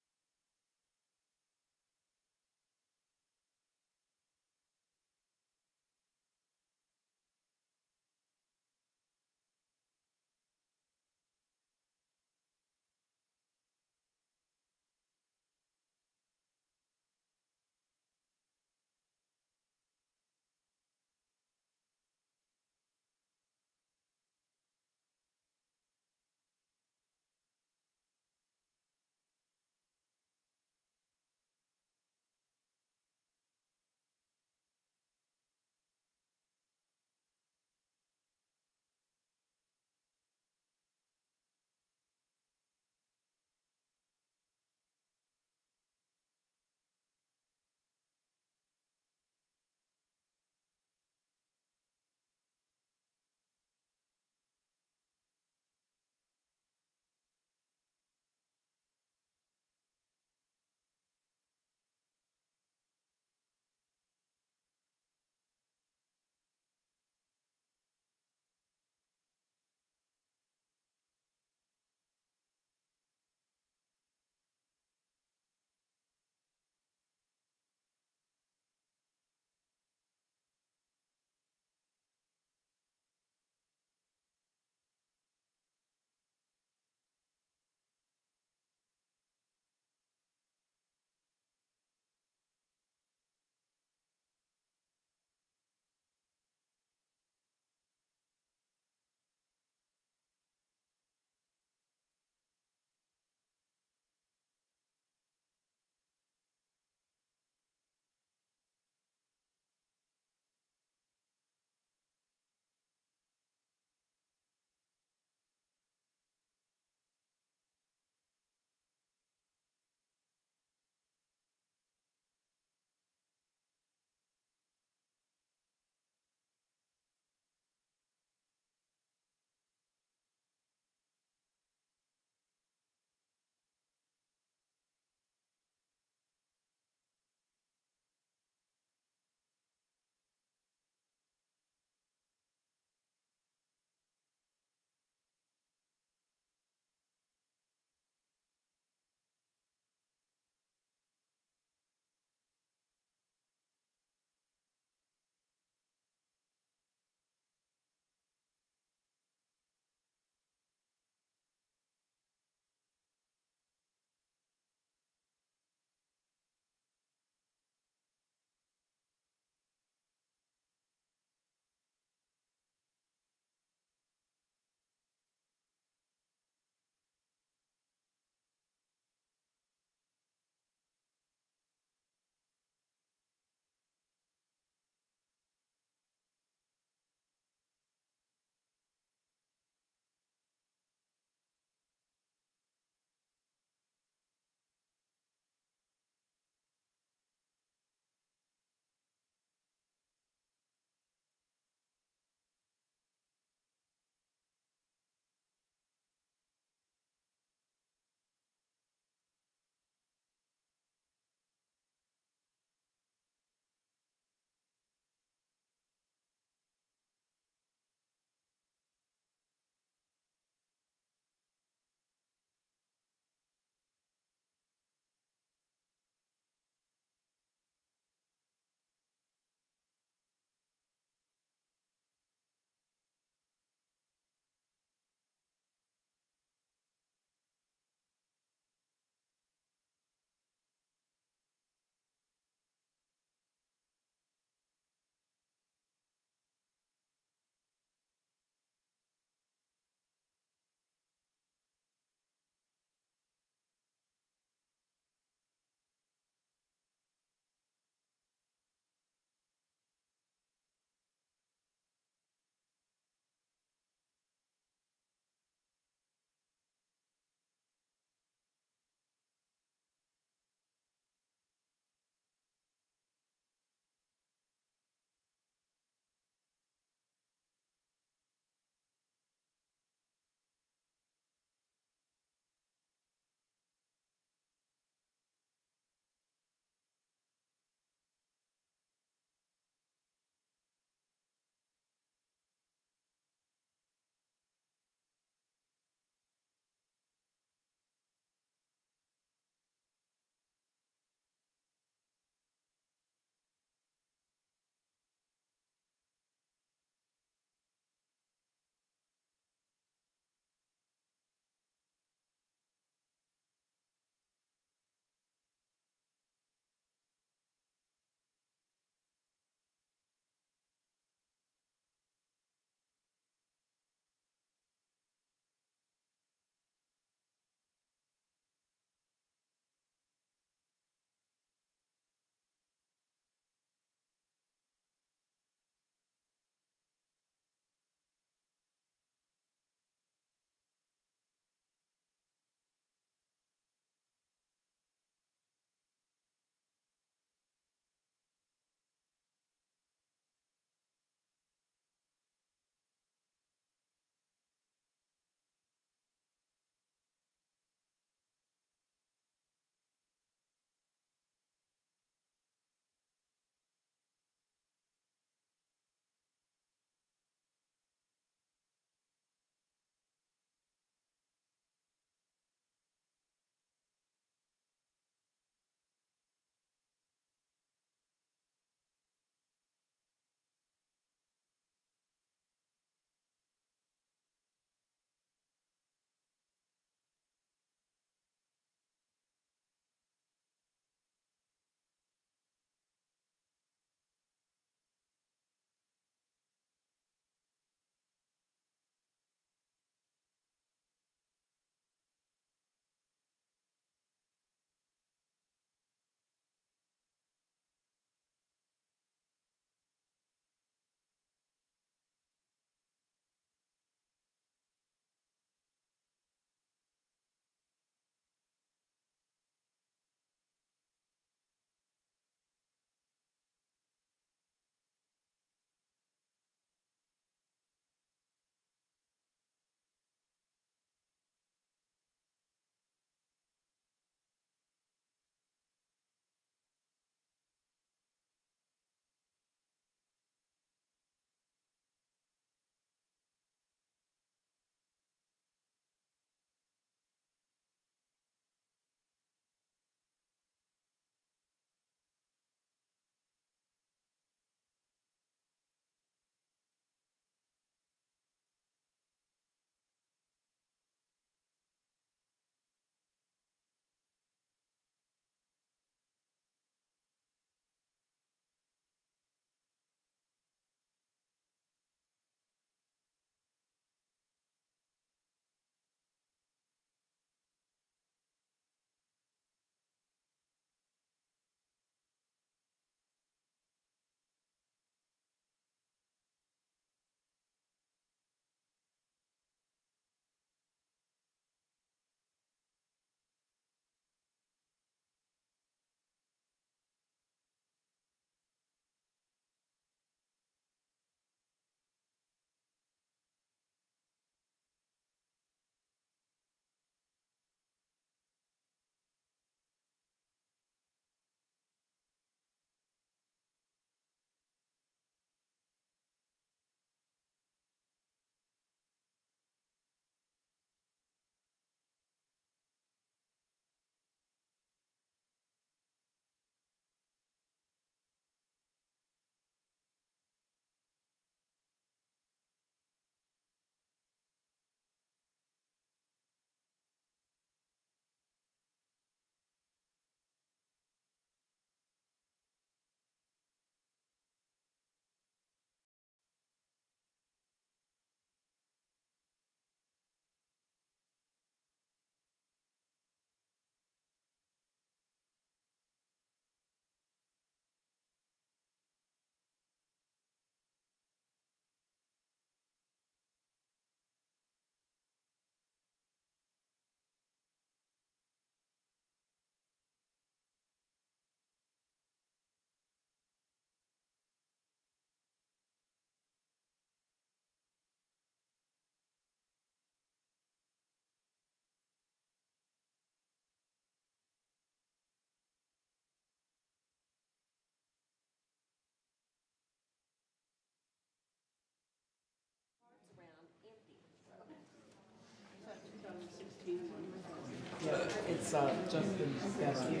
That's Justin's desk. Do you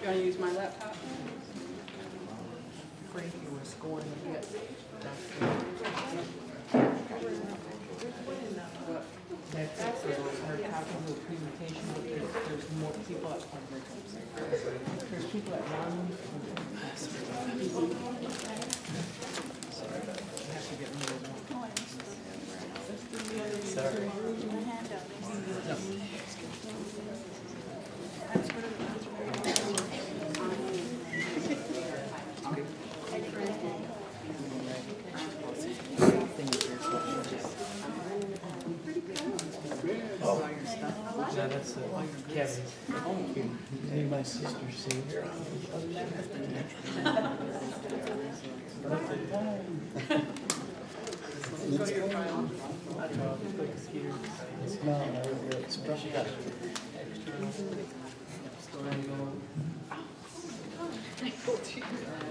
want to use my laptop? Frankie was going to get. That's it for those hard copies of presentation, but there's more people at there's people at one. Sorry, I have to get rid of one. Sorry. Yeah, that's Kevin's. Me and my sister sing. Go to your file. I don't know, just like a skier. It's not, it's probably got extra.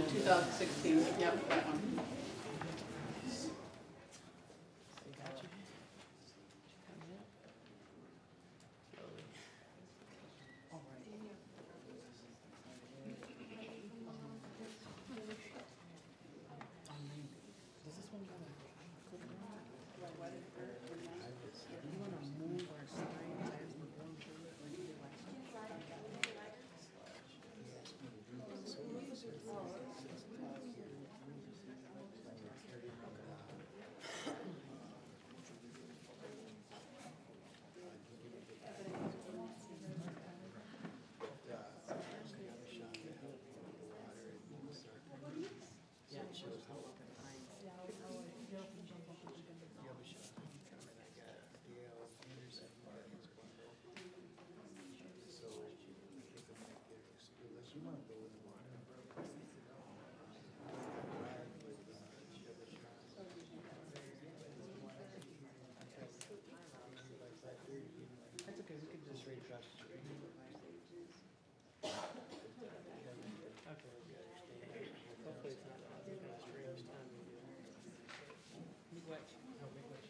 2016, yep, that one. That's okay, we could just read across the screen. Okay, hopefully it's not a strange time. Big wedge. No, big wedge.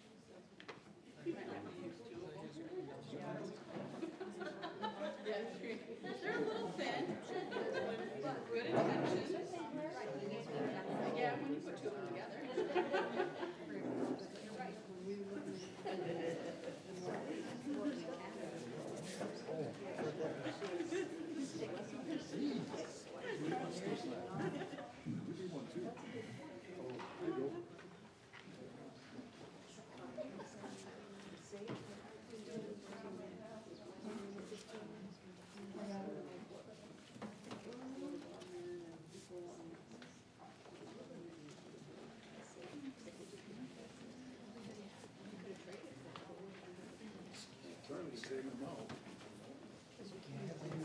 They're a little thin. Good intentions. Yeah, when you put two of them together.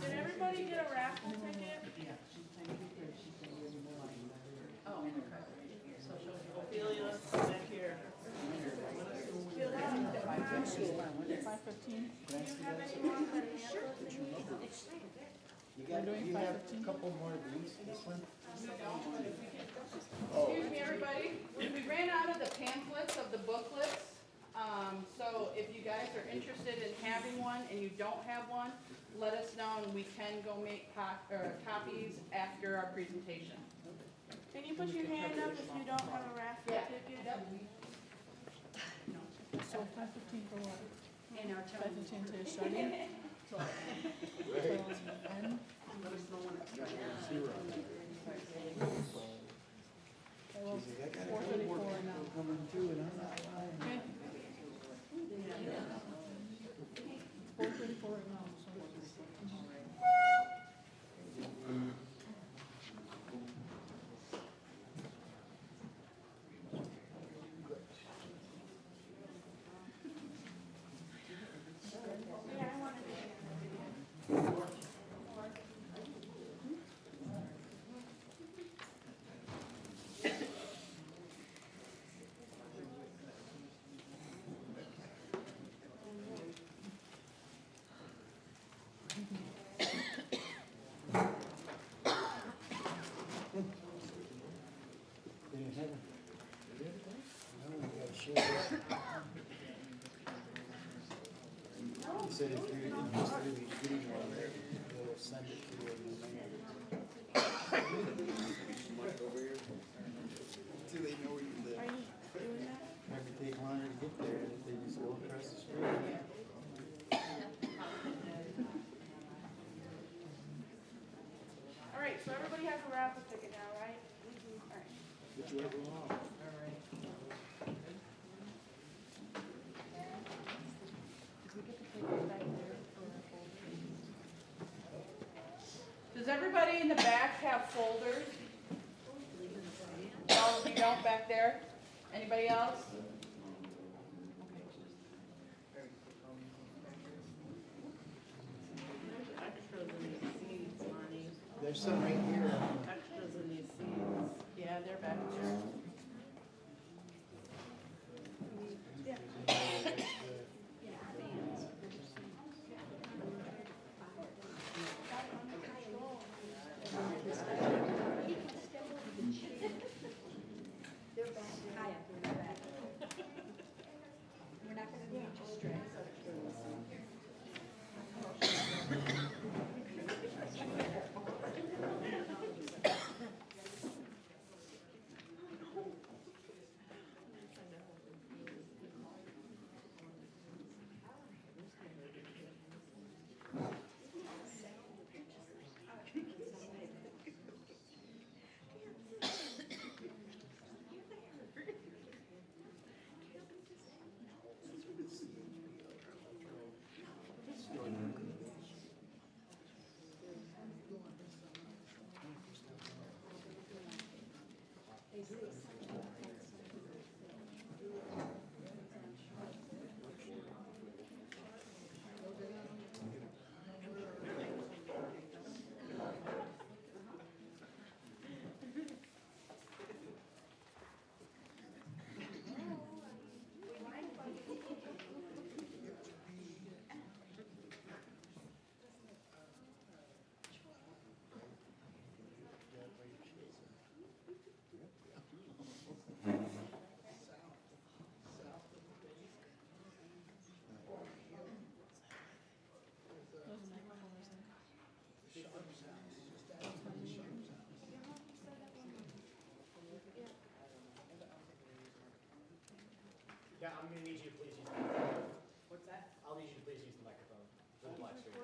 Did everybody get a raffle ticket? Oh, okay. So she'll Ophelia back here. 5:15. You have a couple more of these, this one? Excuse me, everybody. We ran out of the pamphlets of the booklets. So if you guys are interested in having one and you don't have one, let us know and we can go make copies after our presentation. Can you put your hand up if you don't have a raffle ticket? So 5:15 for what? And our 5:15 to Shawnee. And let us know when it's ready. 4:34 now. Coming through and I'm not lying. Okay. 4:34 now. said if you're interested in getting one, they'll send it to you in the mail. Do they know where you live? Are you doing that? Might take longer to get there if they just go across the street. All right, so everybody has a raffle ticket now, right? All right. Whichever one. Does everybody in the back have folders? No, you don't back there? Anybody else? There's some right here. Extras in these seats. Yeah, they're back there. Yeah, I'm gonna need you to please use the microphone. What's that? I'll need you to please use the microphone for the black screen.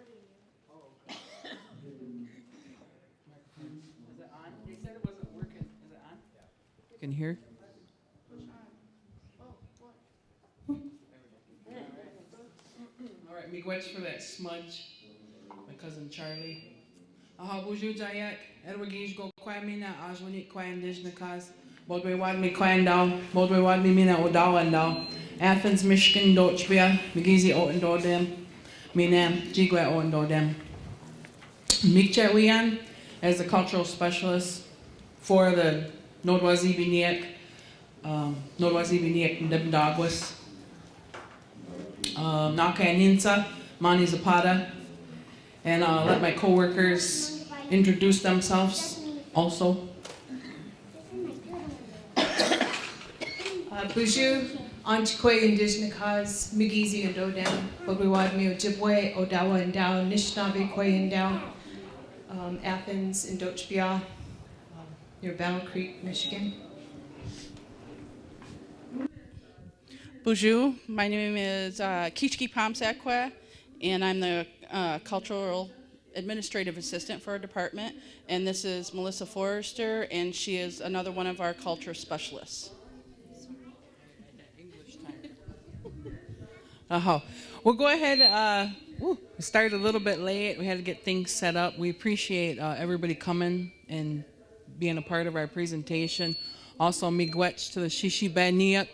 Is it on? They said it wasn't working. Is it on? Yeah. You can hear? All right, miigwech for that smudge. My cousin Charlie. Aha, bonjour Jayak. Edward Gage go kwai mina ajwanit kwai indigenous cause. Bodwe wad mi kwai down. Bodwe wad mi mina odawa down. Athens, Michigan, Dochbia. Migizi oten do dem. Mina jigwe oten do dem. Mikchet Wian as the cultural specialist for the Nodwazi Biniak. Nodwazi Biniak Ndebdagwas. Naka Ninsa, Mani Zapata, and let my coworkers introduce themselves also. Bonjour, Antiquae Indigenous Cause, Migizi and Odam, Bobiwadmi Ojibwe, Odawa and Down, Nishnawbe Kwe and Down, Athens and Dochbia, near Battle Creek, Michigan. Bonjour, my name is Kishki Pomsakwe, and I'm the cultural administrative assistant for our department. And this is Melissa Forrester, and she is another one of our culture specialists. We'll go ahead. We started a little bit late. We had to get things set up. We appreciate everybody coming and being a part of our presentation. Also, miigwech to the Shishi Baniak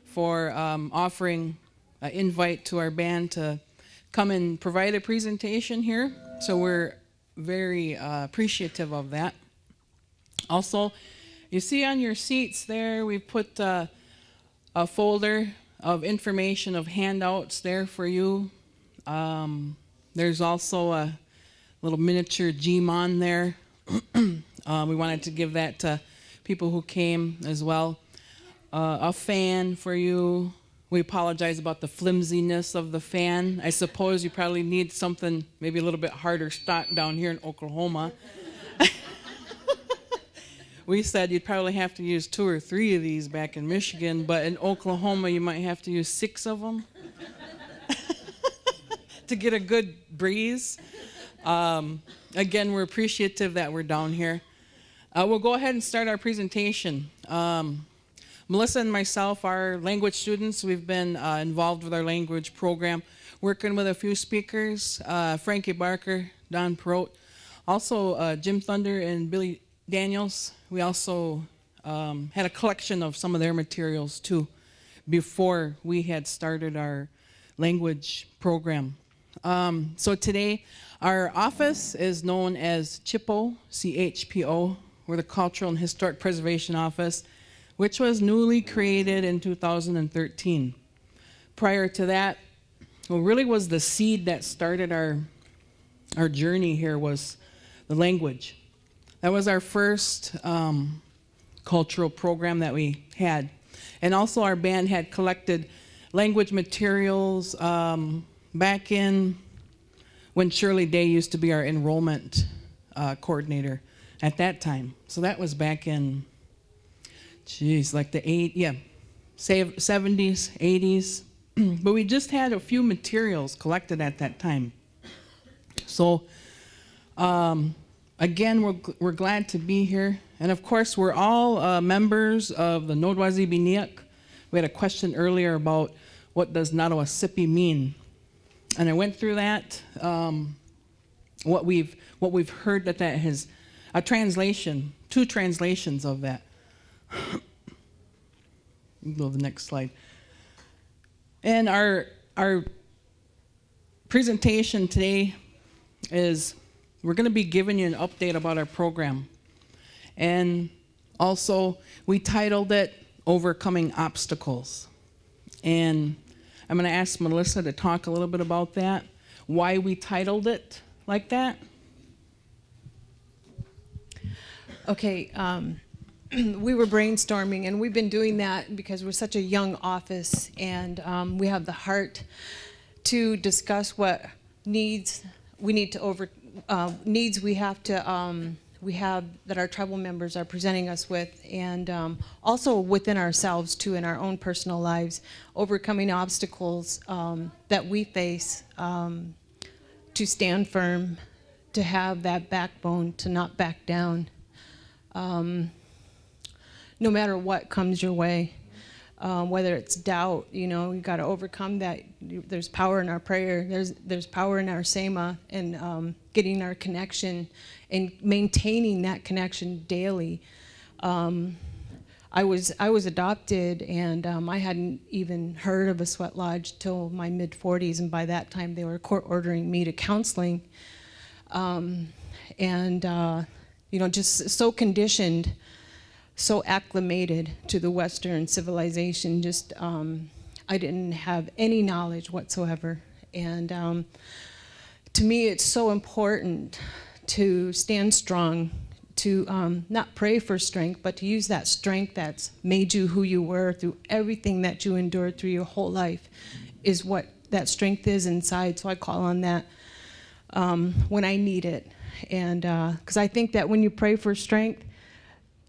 for offering an invite to our band to come and provide a presentation here. So we're very appreciative of that. Also, you see on your seats there, we've put a folder of information, of handouts there for you. There's also a little miniature Gmon there. We wanted to give that to people who came as well. A fan for you We apologize about the flimsiness of the fan. I suppose you probably need something maybe a little bit harder stock down here in Oklahoma. We said you'd probably have to use 2 or 3 of these back in Michigan, but in Oklahoma you might have to use 6 of them to get a good breeze. Again, we're appreciative that we're down here. We'll go ahead and start our presentation. Melissa and myself are language students. We've been involved with our language program, working with a few speakers, Frankie Barker, Don Perot, also Jim Thunder and Billy Daniels. We also had a collection of some of their materials too before we had started our language program. So today, our office is known as CHPO, C-H-P-O. We're the Cultural and Historic Preservation Office, which was newly created in 2013. Prior to that, what really was the seed that started our journey here was the language. That was our first cultural program that we had. And also our band had collected language materials back in when Shirley Day used to be our enrollment coordinator at that time. So that was back in, like the 70s, 80s. But we just had a few materials collected at that time. So again, we're glad to be here. And of course, we're all members of the Nodwazi Biniak. We had a question earlier about what does Nadawasipi mean. And I went through that. What we've heard that has a translation, 2 translations of that. Go to the next slide. And our presentation today is we're going to be giving you an update about our program. And also, we titled it Overcoming Obstacles. And I'm going to ask Melissa to talk a little bit about that, why we titled it like that. Okay, we were brainstorming, and we've been doing that because we're such a young office, and we have the heart to discuss what needs we need to needs we have that our tribal members are presenting us with, and also within ourselves too, in our own personal lives, overcoming obstacles that we face, to stand firm, to have that backbone, to not back down. No matter what comes your way, whether it's doubt, you got to overcome that. There's power in our prayer. There's power in our sema, and getting our connection and maintaining that connection daily. I was adopted, and I hadn't even heard of a sweat lodge till my mid-40s, and by that time they were court ordering me to counseling, just so conditioned, so acclimated to the Western civilization. Just I didn't have any knowledge whatsoever, and to me it's so important to stand strong, to not pray for strength, but to use that strength that's made you who you were through everything that you endured through your whole life, is what that strength is inside. So I call on that when I need it. And because I think that when you pray for strength,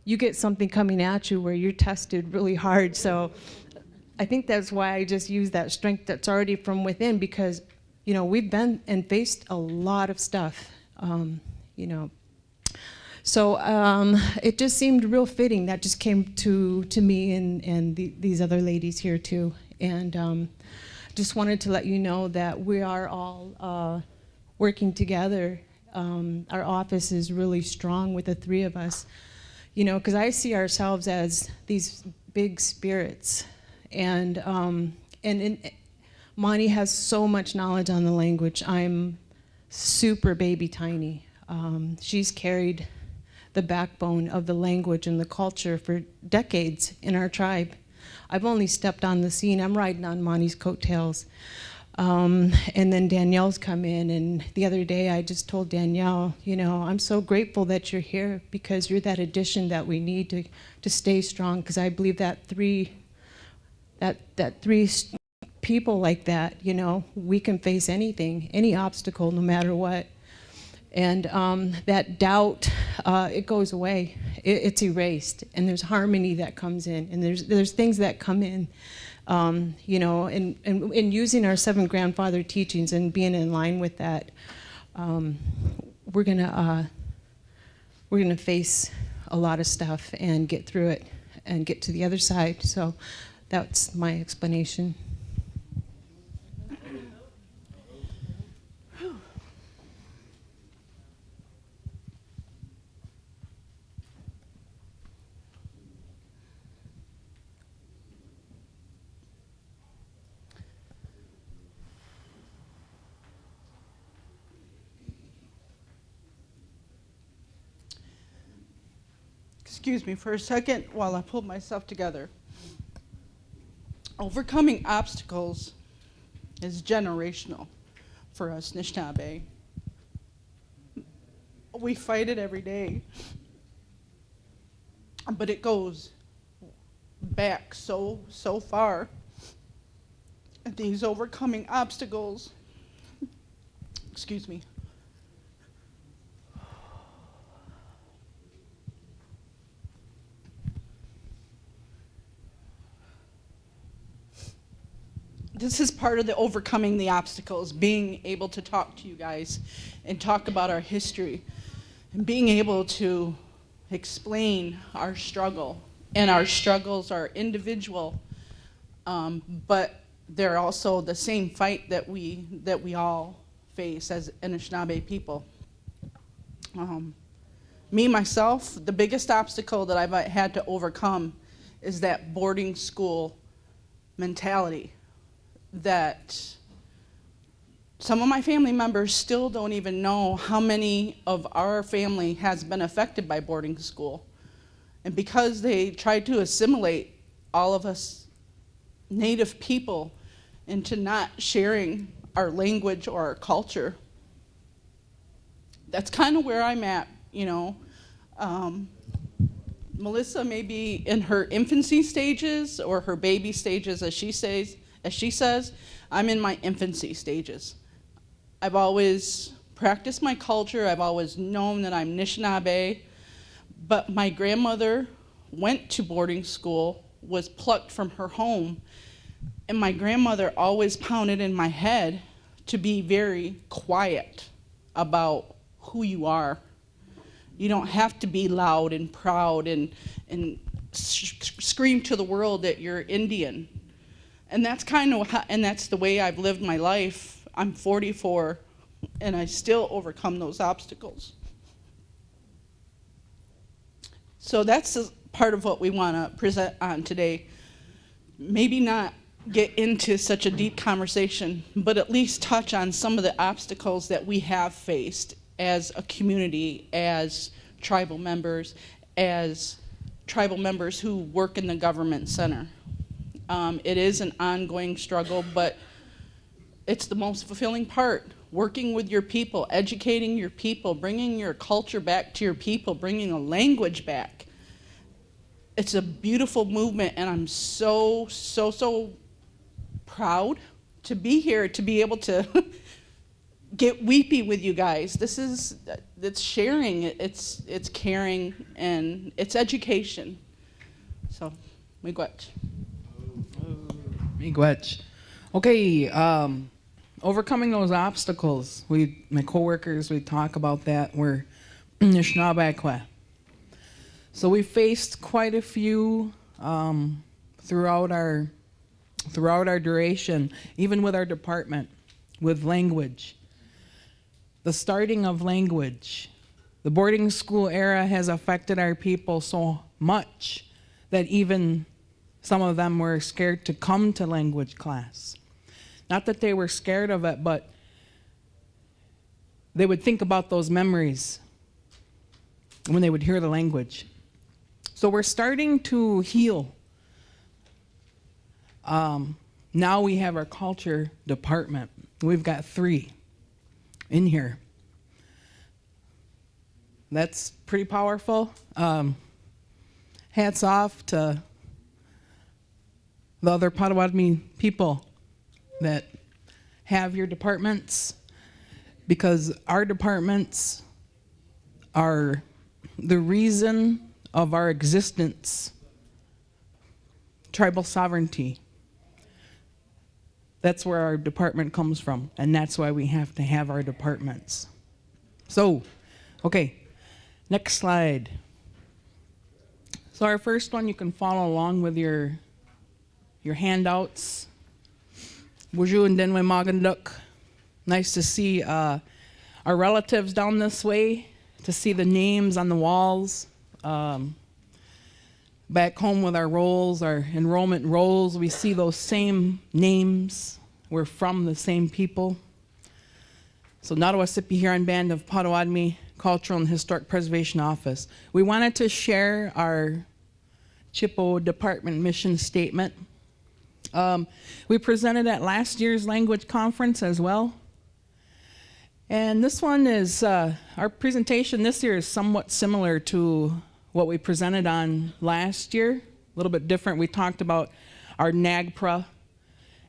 you get something coming at you where you're tested really hard. So I think that's why I just use that strength that's already from within, because we've been and faced a lot of stuff. So it just seemed real fitting. That just came to me and these other ladies here too. And just wanted to let you know that we are all working together. Our office is really strong with the 3 of us, because I see ourselves as these big spirits. And Monty has so much knowledge on the language. I'm super baby tiny. She's carried the backbone of the language and the culture for decades in our tribe. I've only stepped on the scene. I'm riding on Monty's coattails. And then Danielle's come in, and the other day I just told Danielle, I'm so grateful that you're here, because you're that addition that we need to stay strong, because I believe that that people like that, you know, we can face anything, any obstacle, no matter what. And that doubt, it goes away. It's erased, and there's harmony that comes in, and there's things that come in, you know, and using our 7 grandfather teachings and being in line with that, we're gonna face a lot of stuff and get through it and get to the other side. So that's my explanation. Excuse me for a second while I pull myself together. Overcoming obstacles is generational for us Anishinaabe. We fight it every day, but it goes back so far. And these overcoming obstacles, excuse me, this is part of the overcoming the obstacles, being able to talk to you guys and talk about our history and being able to explain our struggle. And our struggles are individual, but they're also the same fight that we all face as Anishinaabe people. Me, myself, the biggest obstacle that I've had to overcome is that boarding school mentality that some of my family members still don't even know how many of our family has been affected by boarding school. And because they tried to assimilate all of us Native people into not sharing our language or our culture, that's kind of where I'm at, you know. Melissa may be in her infancy stages or her baby stages, as she says. I'm in my infancy stages. I've always practiced my culture. I've always known that I'm Anishinaabe. But my grandmother went to boarding school, was plucked from her home, and my grandmother always pounded in my head to be very quiet about who you are. You don't have to be loud and proud and scream to the world that you're Indian. And that's and that's the way I've lived my life. I'm 44, and I still overcome those obstacles. So that's part of what we want to present on today. Maybe not get into such a deep conversation, but at least touch on some of the obstacles that we have faced as a community, as tribal members who work in the government center. It is an ongoing struggle, but it's the most fulfilling part. Working with your people, educating your people, bringing your culture back to your people, bringing a language back. It's a beautiful movement, and I'm so proud to be here, to be able to get weepy with you guys. It's sharing, it's caring, and it's education. So, miigwech. Miigwech. Okay, overcoming those obstacles. My coworkers, we talk about that. We're Anishinaabe. So we faced quite a few throughout our duration, even with our department, with language. The starting of language. The boarding school era has affected our people so much that even some of them were scared to come to language class. Not that they were scared of it, but they would think about those memories when they would hear the language. So we're starting to heal. Now we have our culture department. We've got 3 in here. That's pretty powerful. Hats off to the other Potawatomi people that have your departments, because our departments are the reason of our existence. Tribal sovereignty. That's where our department comes from, and that's why we have to have our departments. So, okay, next slide. So our first one, you can follow along with your handouts. Bonjour and Denwe Maganduk. Nice to see our relatives down this way, to see the names on the walls. Back home with our rolls, our enrollment rolls, we see those same names. We're from the same people. So Nadawasipi Huron Band of Potawatomi Cultural and Historic Preservation Office. We wanted to share our Chippewa Department mission statement. We presented at last year's language conference as well. And this one is, our presentation this year is somewhat similar to what we presented on last year, a little bit different. We talked about our NAGPRA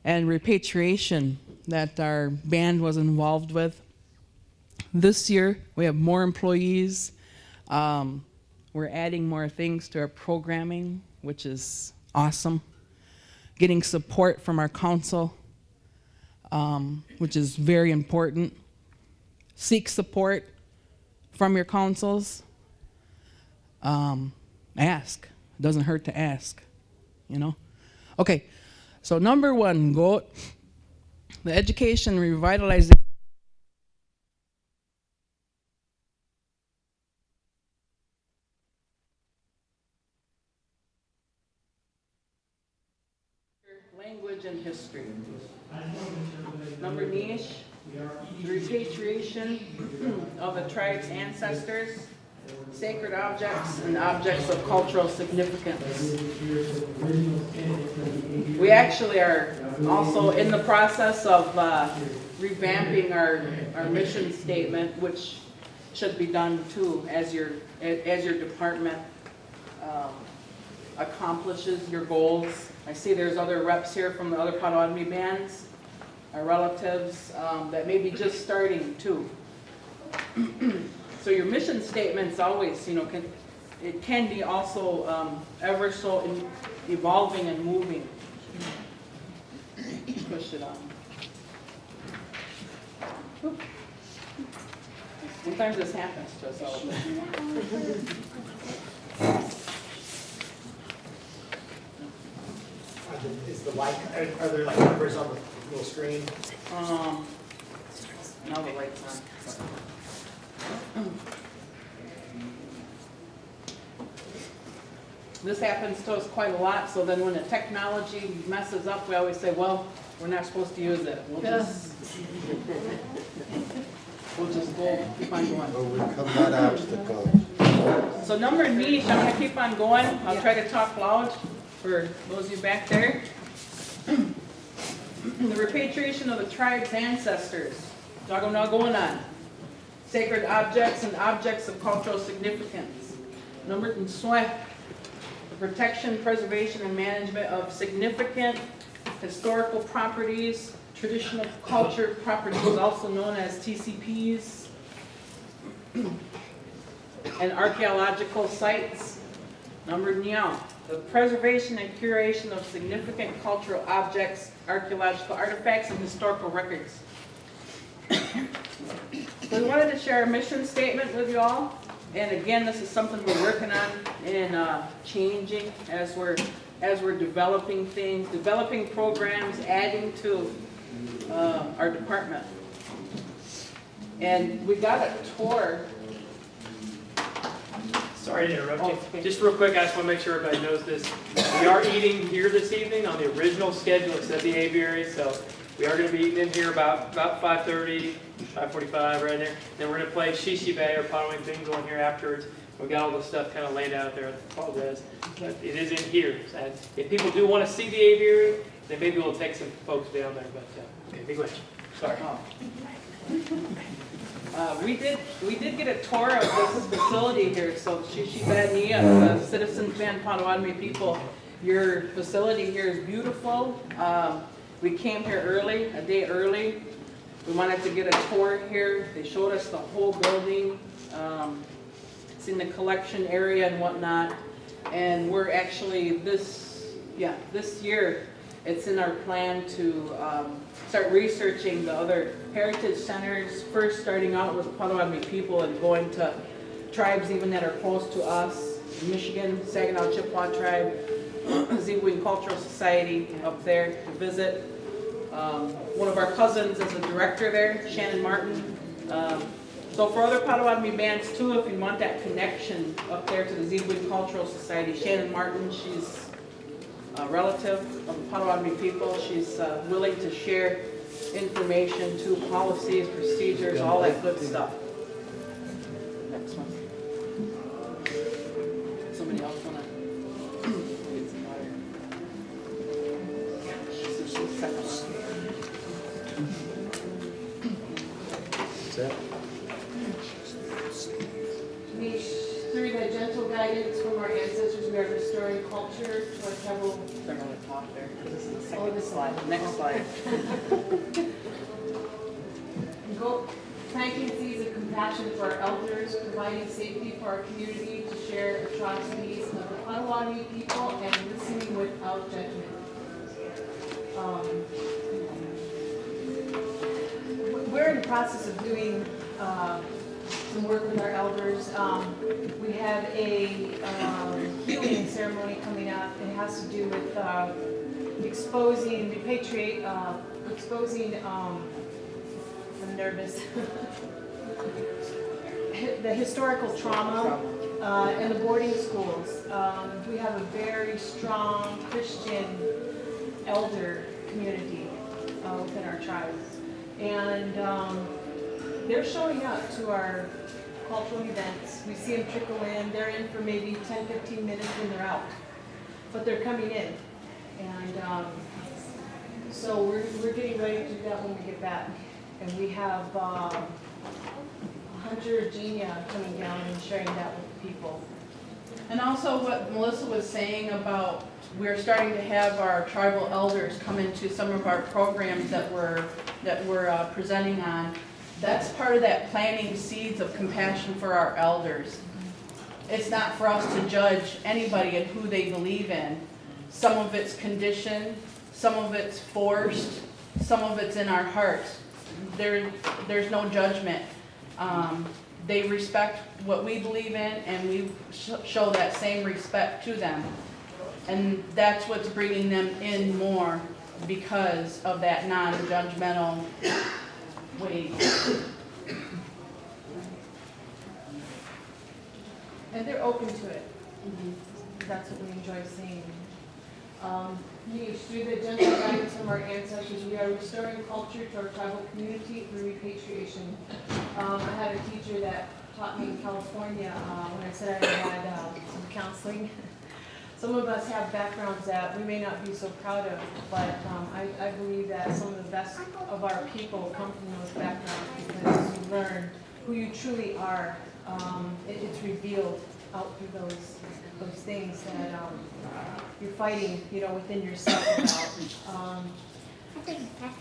and repatriation that our band was involved with. This year, we have more employees. We're adding more things to our programming, which is awesome. Getting support from our council, which is very important. Seek support from your councils. Ask. It doesn't hurt to ask, you know? Okay, so number one, go the education revitalization. Language and history. Number niche, repatriation of a tribe's ancestors, sacred objects, and objects of cultural significance. We actually are also in the process of revamping our mission statement, which should be done too as your department accomplishes your goals. I see there's other reps here from the other Potawatomi bands, our relatives that may be just starting too. So your mission statement's always, you know, it can be also ever so evolving and moving. Push it on. Oop. Sometimes this happens to us all. Is the light, are there like numbers on the little screen? Now the light's on. This happens to us quite a lot, so then when the technology messes up, we always say, well, we're not supposed to use it. We'll just go, keep on going. Overcome that obstacle. So number niche, I'm gonna keep on going. I'll try to talk loud for those of you back there. The repatriation of the tribe's ancestors. Now going on. Sacred objects and objects of cultural significance. Number the protection, preservation, and management of significant historical properties, traditional culture properties, also known as TCPs, and archaeological sites. Number 9, the preservation and curation of significant cultural objects, archaeological artifacts, and historical records. So we wanted to share a mission statement with you all. And again, this is something we're working on and changing as we're developing things, developing programs, adding to our department. And we got a tour. Sorry to interrupt you. Okay. Just real quick, I just want to make sure everybody knows this. We are eating here this evening on the original schedule. It's at the aviary, so we are going to be eating in here about 5:30, 5:45, right there. Then we're going to play Shishi Bay or Potawatomi Bingo in here afterwards. We've got all the stuff kind of laid out there. I apologize, but it is in here. So if people do want to see the aviary, then maybe we'll take some folks down there. But okay, big question. Sorry. We did get a tour of this facility here. So Shishi Bani, the Citizens Band Potawatomi people, Your facility here is beautiful. We came here early, a day early. We wanted to get a tour here. They showed us the whole building. It's in the collection area and whatnot. And we're actually this year, it's in our plan to start researching the other heritage centers, first starting out with Potawatomi people and going to tribes even that are close to us, Michigan, Saginaw Chippewa tribe, Zebwing Cultural Society up there to visit. One of our cousins is a director there, Shannon Martin. So for other Potawatomi bands too, if you want that connection up there to the Zebwing Cultural Society, Shannon Martin, she's a relative of the Potawatomi people. She's willing to share information to policies, procedures, all that good stuff. Next one. Somebody else wanna get some water? Second Through the gentle guidance from our ancestors, we are restoring culture to our tribal. They're gonna talk there. This is the second slide. Next slide. Go planting seeds of compassion for our elders, providing safety for our community to share atrocities of the Potawatomi people, and listening without judgment. We're in the process of doing some work with our elders. We have a healing ceremony coming up. It has to do with exposing, I'm nervous, the historical trauma in the boarding schools. We have a very strong Christian elder community within our tribes. And they're showing up to our cultural events. We see them trickle in. They're in for maybe 10, 15 minutes when they're out. But they're coming in. And so we're getting ready to do that when we get back. And we have Hunter Genia coming down and sharing that with people. And also what Melissa was saying about we're starting to have our tribal elders come into some of our programs that we're presenting on. That's part of that planting seeds of compassion for our elders. It's not for us to judge anybody and who they believe in. Some of it's conditioned, some of it's forced, some of it's in our hearts. There's no judgment. They respect what we believe in, and we show that same respect to them. And that's what's bringing them in more because of that non-judgmental way. And they're open to it. That's what we enjoy seeing. Through the gentle guidance from our ancestors, we are restoring culture to our tribal community through repatriation. I had a teacher that taught me in California when I said I had some counseling. Some of us have backgrounds that we may not be so proud of, but I believe that some of the best of our people come from those backgrounds because you learn who you truly are. It's revealed out through those things that you're fighting, within yourself about.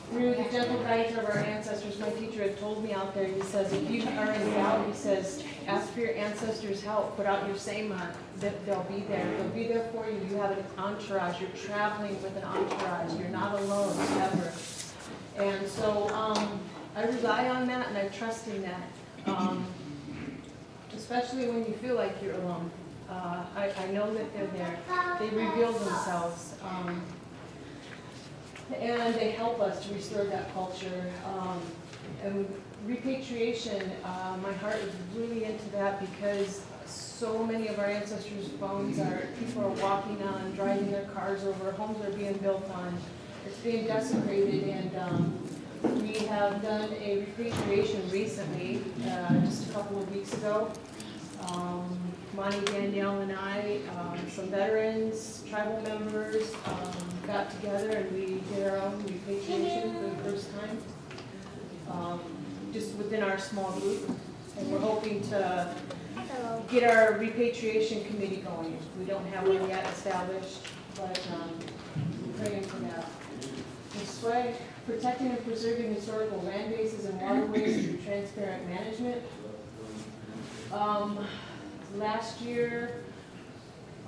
Through the gentle guidance of our ancestors, my teacher had told me out there, he says, if you are in doubt, he says, ask for your ancestors' help, put out your sema, that they'll be there. They'll be there for you. You have an entourage. You're traveling with an entourage. You're not alone, ever. And so I rely on that and I trust in that, especially when you feel like you're alone. I know that they're there. They reveal themselves. And they help us to restore that culture. And repatriation, my heart is really into that because so many of our ancestors' bones people are walking on, driving their cars over, homes are being built on. It's being desecrated, and we have done a repatriation recently, just a couple of weeks ago. Monty, Danielle, and I, some veterans, tribal members, got together and we did our own repatriation for the first time, just within our small group. And we're hoping to get our repatriation committee going. We don't have one yet established, but we're praying for that. Destroy, protecting and preserving historical land bases and waterways through transparent management. Last year,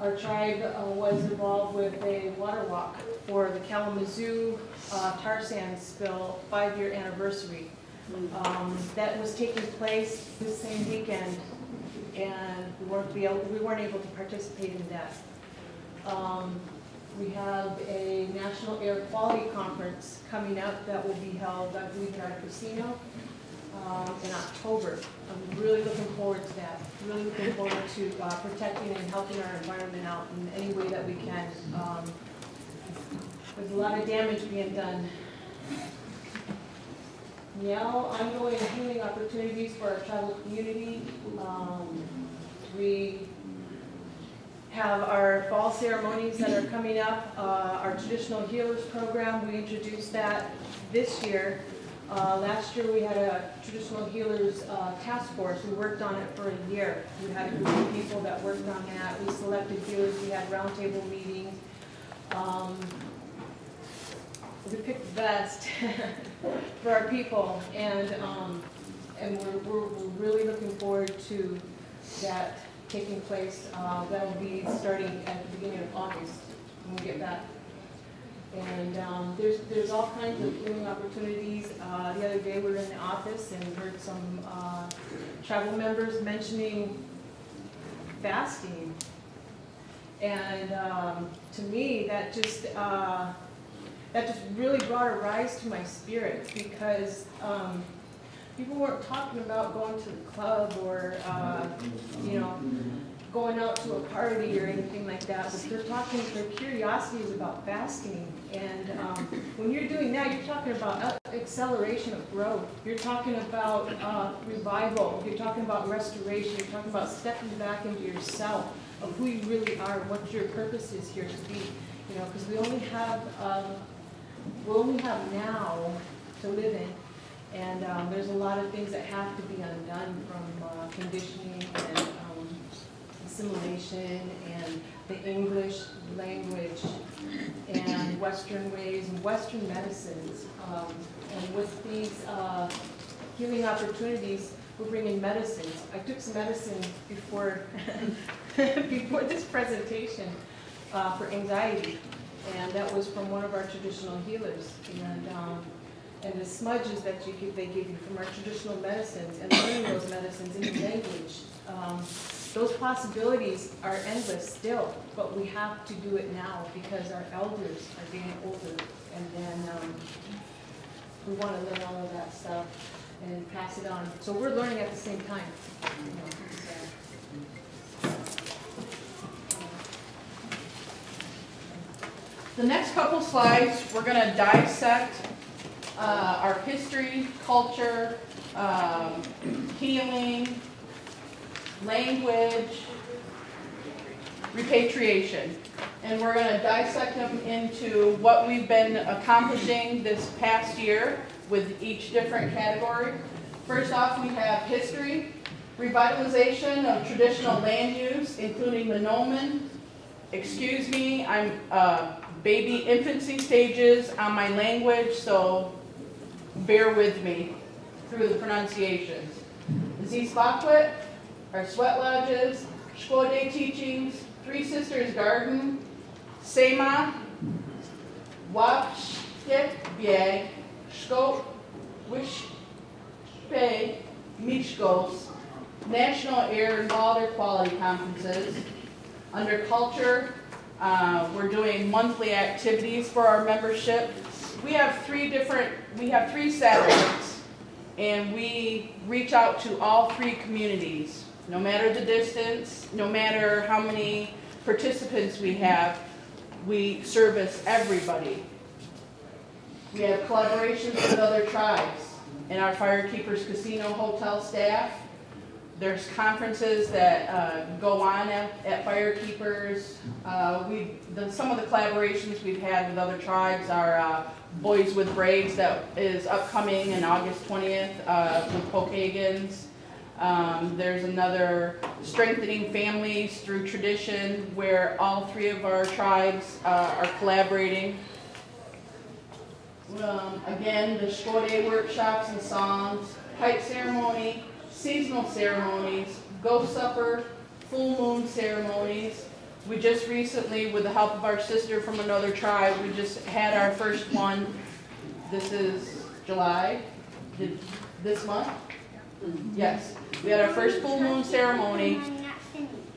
our tribe was involved with a water walk for the Kalamazoo tar sands spill 5-year anniversary. That was taking place this same weekend, and we weren't able to participate in that. We have a National Air Quality Conference coming up that will be held, I believe, in our casino in October. I'm really looking forward to that. Really looking forward to protecting and helping our environment out in any way that we can. There's a lot of damage being done. Now, ongoing healing opportunities for our tribal community. We have our fall ceremonies that are coming up. Our traditional healers program, we introduced that this year. Last year we had a traditional healers task force. We worked on it for a year. We had a group of people that worked on that. We selected healers. We had roundtable meetings. We picked the best for our people, and we're really looking forward to that taking place. That'll be starting at the beginning of August when we get back. And there's all kinds of healing opportunities. The other day we were in the office and heard some tribal members mentioning fasting. And to me, that just really brought a rise to my spirit, because people weren't talking about going to the club or going out to a party or anything like that, but their curiosity is about fasting. And when you're doing that, you're talking about acceleration of growth. You're talking about revival. You're talking about restoration. You're talking about stepping back into yourself of who you really are, what your purpose is here to be. Because we only have now to live in. And there's a lot of things that have to be undone, from conditioning and assimilation and the English language and Western ways and Western medicines. And with these healing opportunities, we're bringing medicines. I took some medicine before before this presentation for anxiety, and that was from one of our traditional healers. And the smudges that they give you from our traditional medicines, and learning those medicines in the language. Those possibilities are endless still, but we have to do it now because our elders are getting older, and then we want to learn all of that stuff and pass it on. So we're learning at the same time. The next couple slides, we're going to dissect our history, culture, healing, language, repatriation. And we're going to dissect them into what we've been accomplishing this past year with each different category. First off, we have history, revitalization of traditional land use, including the Nomen. Excuse me, I'm baby infancy stages on my language, so bear with me through the pronunciations. Zisbakwit, our sweat lodges, Shko Day teachings, Three Sisters Garden, Sema, Wapshkek Bieg, Shko Wishpe Mishkos, National Air and Water Quality Conferences. Under culture, we're doing monthly activities for our membership. We have three satellites, and we reach out to all three communities. No matter the distance, no matter how many participants we have, we service everybody. We have collaborations with other tribes and our Firekeepers Casino hotel staff. There's conferences that go on at Firekeepers. Some of the collaborations we've had with other tribes are Boys with Braids that is upcoming on August 20th with Pokagons. There's another strengthening families through tradition where all three of our tribes are collaborating. Again, the Shawnee workshops and songs, pipe ceremony, seasonal ceremonies, ghost supper, full moon ceremonies. We just recently, with the help of our sister from another tribe, we just had our first one. This is July, this month? Yes. We had our first full moon ceremony,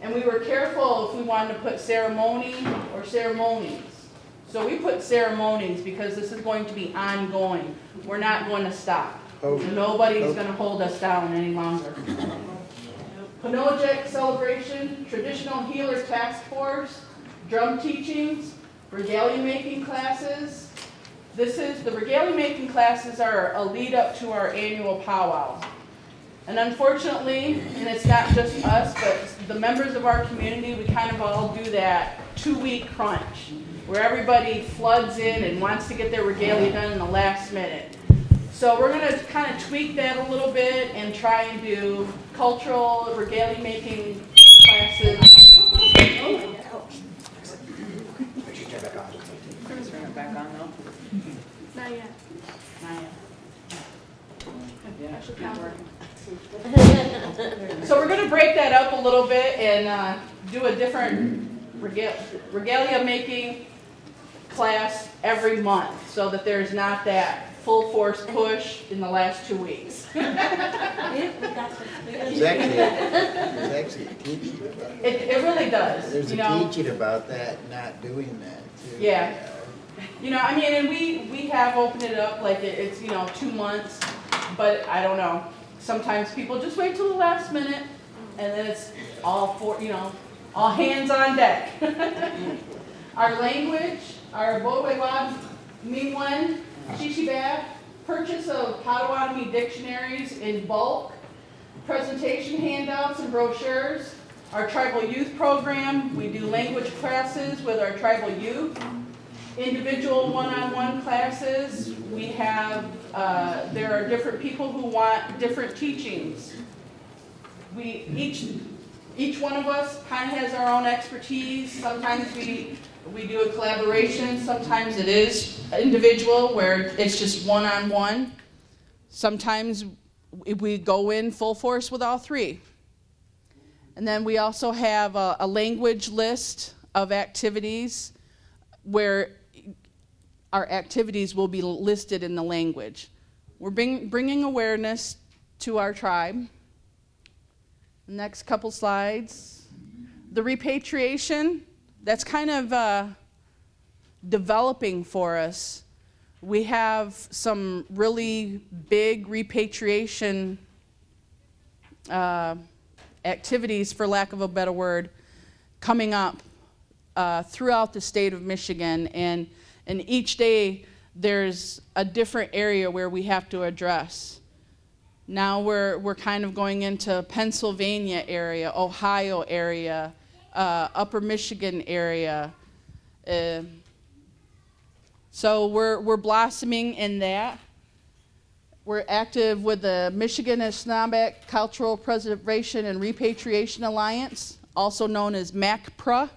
and we were careful if we wanted to put ceremony or ceremonies. So we put ceremonies because this is going to be ongoing. We're not going to stop. Nobody's going to hold us down any longer. Panojek celebration, traditional healer task force, drum teachings, regalia making classes. The regalia making classes are a lead up to our annual powwow. And unfortunately, and it's not just us, but the members of our community, we kind of all do that 2-week crunch, where everybody floods in and wants to get their regalia done in the last minute. So we're going to kind of tweak that a little bit and try and do cultural regalia making classes. Back on though? Not yet. Not yet. So we're going to break that up a little bit and do a different regalia making class every month so that there's not that full force push in the last 2 weeks. There's actually a teaching about that. It really does. There's a teaching about that, not doing that too. Yeah. I mean, and we have opened it up like it's 2 months, but I don't know. Sometimes people just wait till the last minute, and then it's all all hands on deck. Our language, our Bokwewab Miwin, Shishibab, purchase of Potawatomi dictionaries in bulk, presentation handouts and brochures, our tribal youth program, we do language classes with our tribal youth, individual one-on-one classes, we have, there are different people who want different teachings. Each one of us kind of has our own expertise. Sometimes we do a collaboration, sometimes it is individual where it's just one-on-one. Sometimes we go in full force with all three. And then we also have a language list of activities where our activities will be listed in the language. We're bringing awareness to our tribe. Next couple slides. The repatriation, that's kind of developing for us. We have some really big repatriation activities, for lack of a better word, coming up throughout the state of Michigan, and each day there's a different area where we have to address. Now we're kind of going into Pennsylvania area, Ohio area, Upper Michigan area. So we're blossoming in that. We're active with the Michigan Snohomish Cultural Preservation and Repatriation Alliance, also known as MACPRA.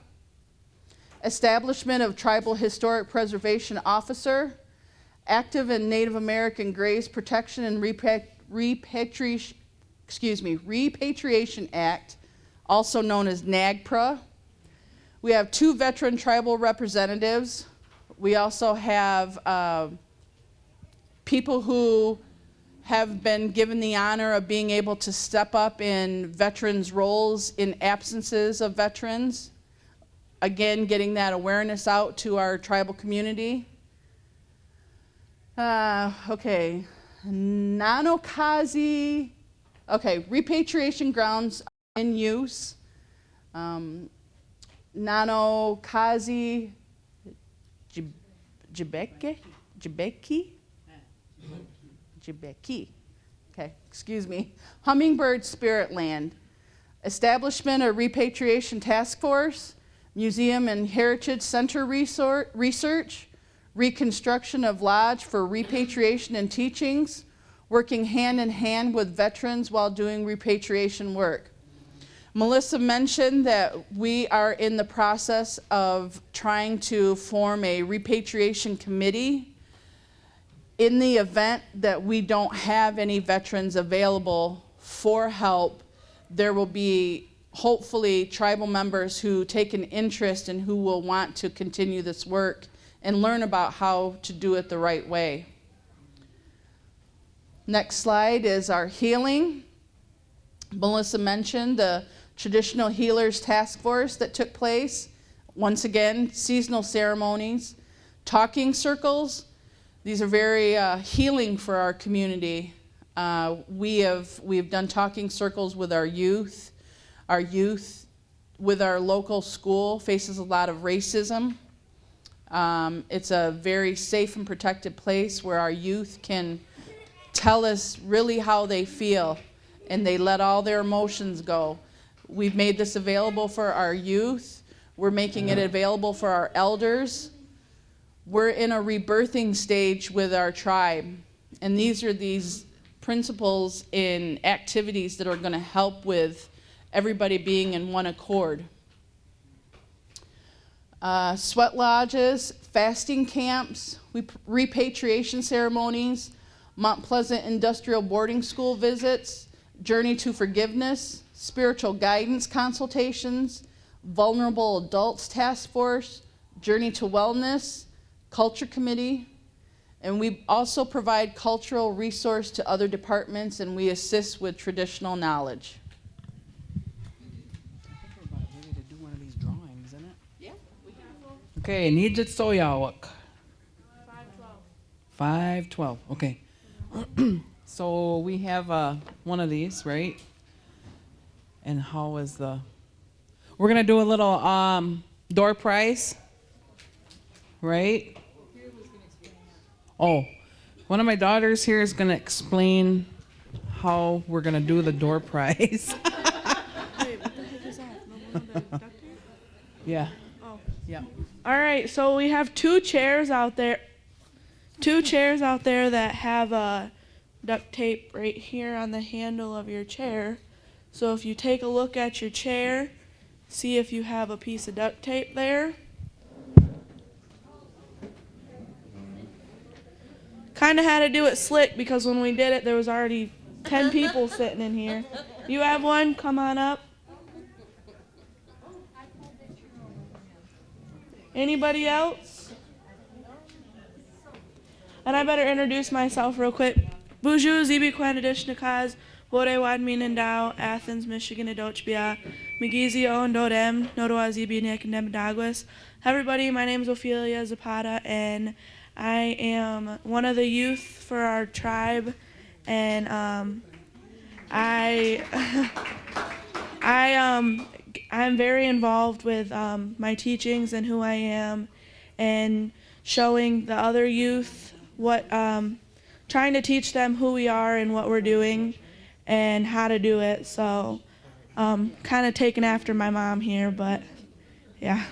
Establishment of Tribal Historic Preservation Officer, active in Native American Graves Protection and Repatriation Act, also known as NAGPRA. We have 2 veteran tribal representatives. We also have people who have been given the honor of being able to step up in veterans' roles in absences of veterans. Again, getting that awareness out to our tribal community. Okay, Nanokazi. Okay, repatriation grounds are in use. Nanokazi Jibeki. Okay, excuse me. Hummingbird Spirit Land. Establishment of Repatriation Task Force. Museum and Heritage Center research. Reconstruction of Lodge for Repatriation and Teachings. working hand in hand with veterans while doing repatriation work. Melissa mentioned that we are in the process of trying to form a repatriation committee. In the event that we don't have any veterans available for help, there will be hopefully tribal members who take an interest and who will want to continue this work and learn about how to do it the right way. Next slide is our healing. Melissa mentioned the Traditional Healers Task Force that took place. Once again, seasonal ceremonies, talking circles. These are very healing for our community. We have done talking circles with our youth. Our youth with our local school faces a lot of racism. It's a very safe and protected place where our youth can tell us really how they feel, and they let all their emotions go. We've made this available for our youth. We're making it available for our elders. We're in a rebirthing stage with our tribe, and these are these principles and activities that are going to help with everybody being in one accord. Sweat lodges, fasting camps, repatriation ceremonies, Mount Pleasant Industrial Boarding School visits, Journey to Forgiveness, spiritual guidance consultations, Vulnerable Adults Task Force, Journey to Wellness, Culture Committee, and we also provide cultural resource to other departments, and we assist with traditional knowledge. Ready to do one of these drawings, isn't it? Yeah, we can. Okay, Nijit Soyawak. 512. Okay. So we have one of these, right? And how is the... We're going to do a little door prize, right? Oh, one of my daughters here is going to explain how we're going to do the door prize. Wait, what the heck is that? No one of the duct tape? Yeah. Oh. Yeah. All right, so we have two chairs out there that have duct tape right here on the handle of your chair. So if you take a look at your chair, see if you have a piece of duct tape there. Kind of had to do it slick because when we did it, there was already 10 people sitting in here. You have one? Come on up. Anybody else? And I better introduce myself real quick. Bonjour, Zibi Kwanadishnakaz, Bore Wadmin and Dow, Athens, Michigan, Adochbia, Migizi on Dodem, Nodoa Zibi Nick and Nebadagwas. Everybody, my name is Ophelia Zapata, and I am one of the youth for our tribe, and I'm very involved with my teachings and who I am, and showing the other youth what, trying to teach them who we are and what we're doing and how to do it. So, kind of taken after my mom here, but yeah.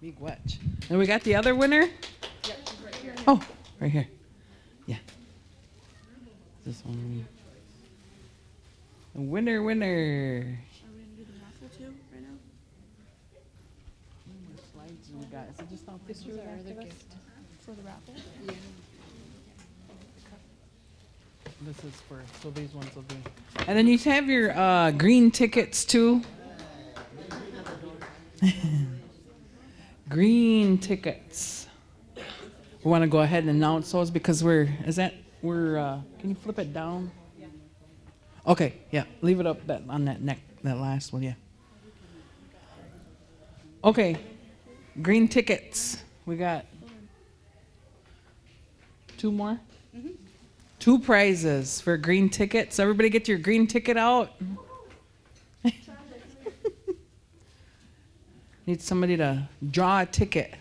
Big watch. And we got the other winner? Yep, she's right here. Oh, right here. Yeah. This one. The winner. Are we gonna do the raffle too right now? How many slides do we got? Is it just all pictures after this? For the raffle? Yeah. This is for, so these ones will be. And then you have your green tickets too. Green tickets. We want to go ahead and announce those because can you flip it down? Yeah. Okay, yeah, leave it up on that last one, yeah. Okay, green tickets. We got 2 more? Mm-hmm. 2 prizes for green tickets. Everybody get your green ticket out. Need somebody to draw a ticket.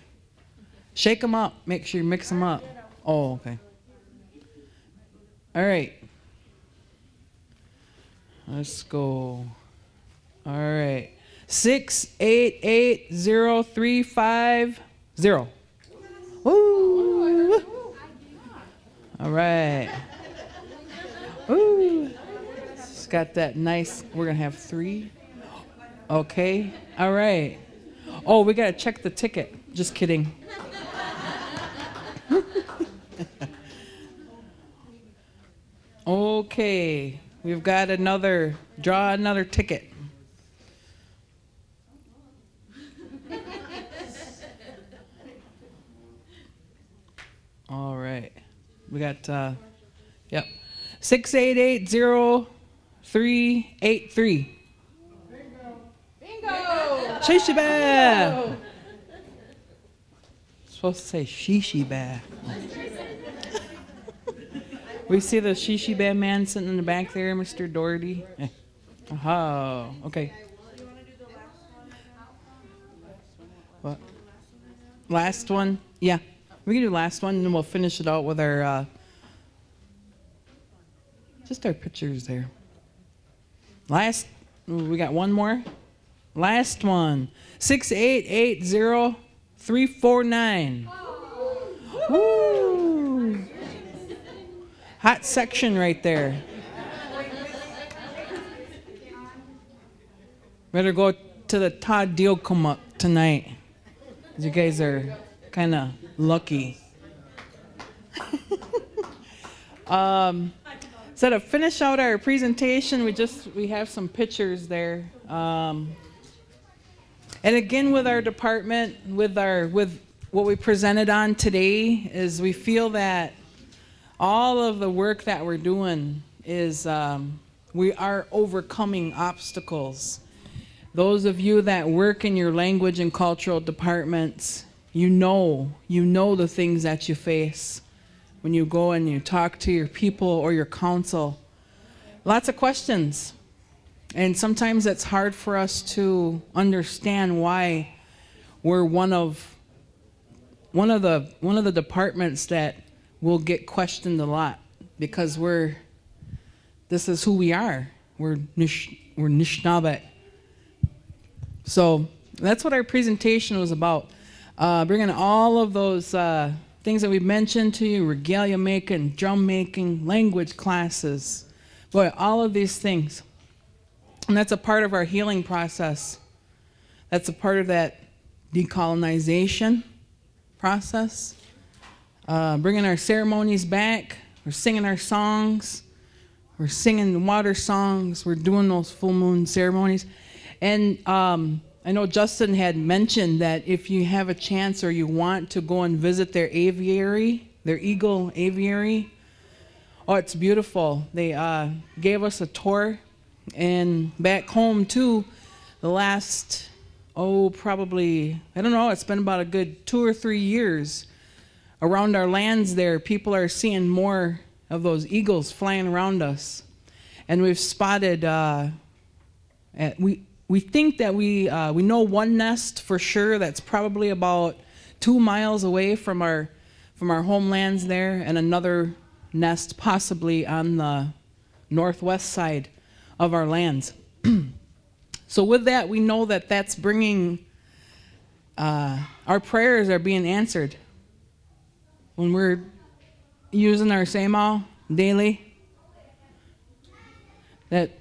Shake them up. Make sure you mix them up. Oh, okay. All right. Let's go. All right. 6880350. Woo! All All right. Ooh. It's got that nice, we're going to have 3. Okay. All right. Oh, we got to check the ticket. Just kidding. Okay. We've got draw another ticket. All right. We got, yep. 6880383. Bingo! Shishi bear. Supposed to say shishi bear. We see the shishi bear man sitting in the back there, Mr. Doherty. Oh, okay. What? Last one? Yeah. We can do last one, and then we'll finish it out with our, just our pictures there. We got one more. Last one. 6880349. Woo! Hot section right there. Better go to the Todd Deal come up tonight. You guys are kind of lucky. So to finish out our presentation, we have some pictures there. And again, with our department, with what we presented on today, is we feel that all of the work that we're doing is we are overcoming obstacles. Those of you that work in your language and cultural departments, you know the things that you face when you go and you talk to your people or your council. Lots of questions. And sometimes it's hard for us to understand why we're one of the departments that will get questioned a lot, because this is who we are. We're Nishnabet. So that's what our presentation was about. Bringing all of those things that we mentioned to you: regalia making, drum making, language classes, boy, all of these things. And that's a part of our healing process. That's a part of that decolonization process. Bringing our ceremonies back. We're singing our songs. We're singing water songs. We're doing those full moon ceremonies. And I know Justin had mentioned that if you have a chance or you want to go and visit their aviary, their eagle aviary, oh, it's beautiful. They gave us a tour. And back home, too, the last, probably, I don't know, it's been about a good 2 or 3 years. Around our lands there, people are seeing more of those eagles flying around us. And we've spotted, we think that we know one nest for sure that's probably about 2 miles away from our homelands there, and another nest possibly on the northwest side of our lands. So with that, we know that that's bringing, our prayers are being answered. When we're using our Sema daily, that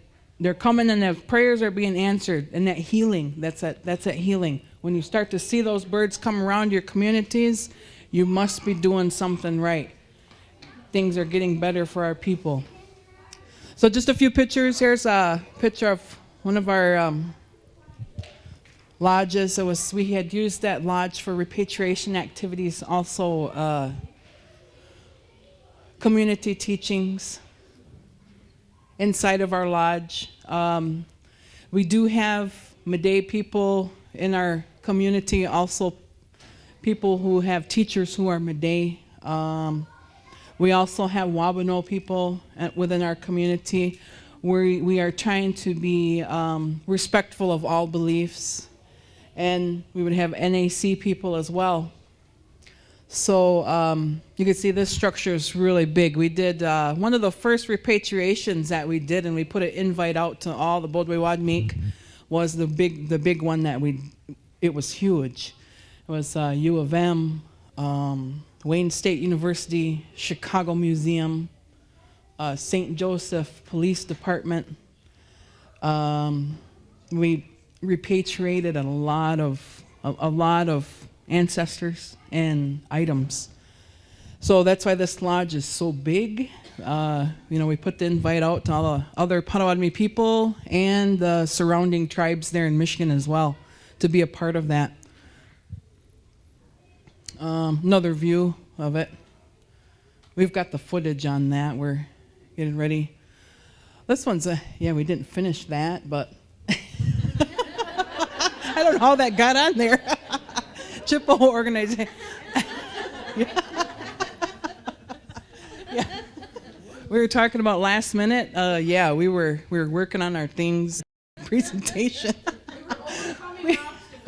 they're coming and the prayers are being answered, and that healing, that's that healing. When you start to see those birds come around your communities, you must be doing something right. Things are getting better for our people. So just a few pictures. Here's a picture of one of our lodges. We had used that lodge for repatriation activities, also community teachings inside of our lodge. We do have Mede people in our community, also people who have teachers who are Mede. We also have Wabano people within our community. We are trying to be respectful of all beliefs. And we would have NAC people as well. So you can see this structure is really big. We did one of the first repatriations that we did, and we put an invite out to all the Bodwe Wadmik, was the big one that it was huge. It was U of M, Wayne State University, Chicago Museum, St. Joseph Police Department. We repatriated a lot of ancestors and items. So that's why this lodge is so big. We put the invite out to all the other Potawatomi people and the surrounding tribes there in Michigan as well to be a part of that. Another view of it. We've got the footage on that. We're getting ready. This one's we didn't finish that, but I don't know how that got on there. Chippewa organization. Yeah. We were talking about last minute. We were working on our things presentation.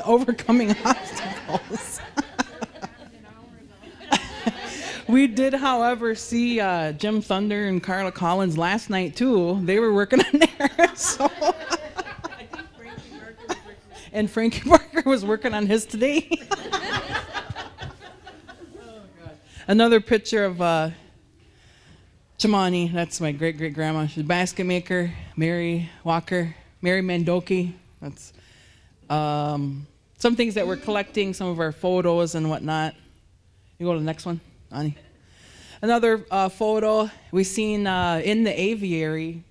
Overcoming obstacles. We did, however, see Jim Thunder and Carla Collins last night too. They were working on there. So. And Frankie Barker was working on his today. Another picture of Shawnee, that's my great-great-grandma. She's a basket maker. Mary Walker, Mary Mandoki. That's some things that we're collecting, some of our photos and whatnot. You go to the next one, Ani. Another photo we seen in the aviary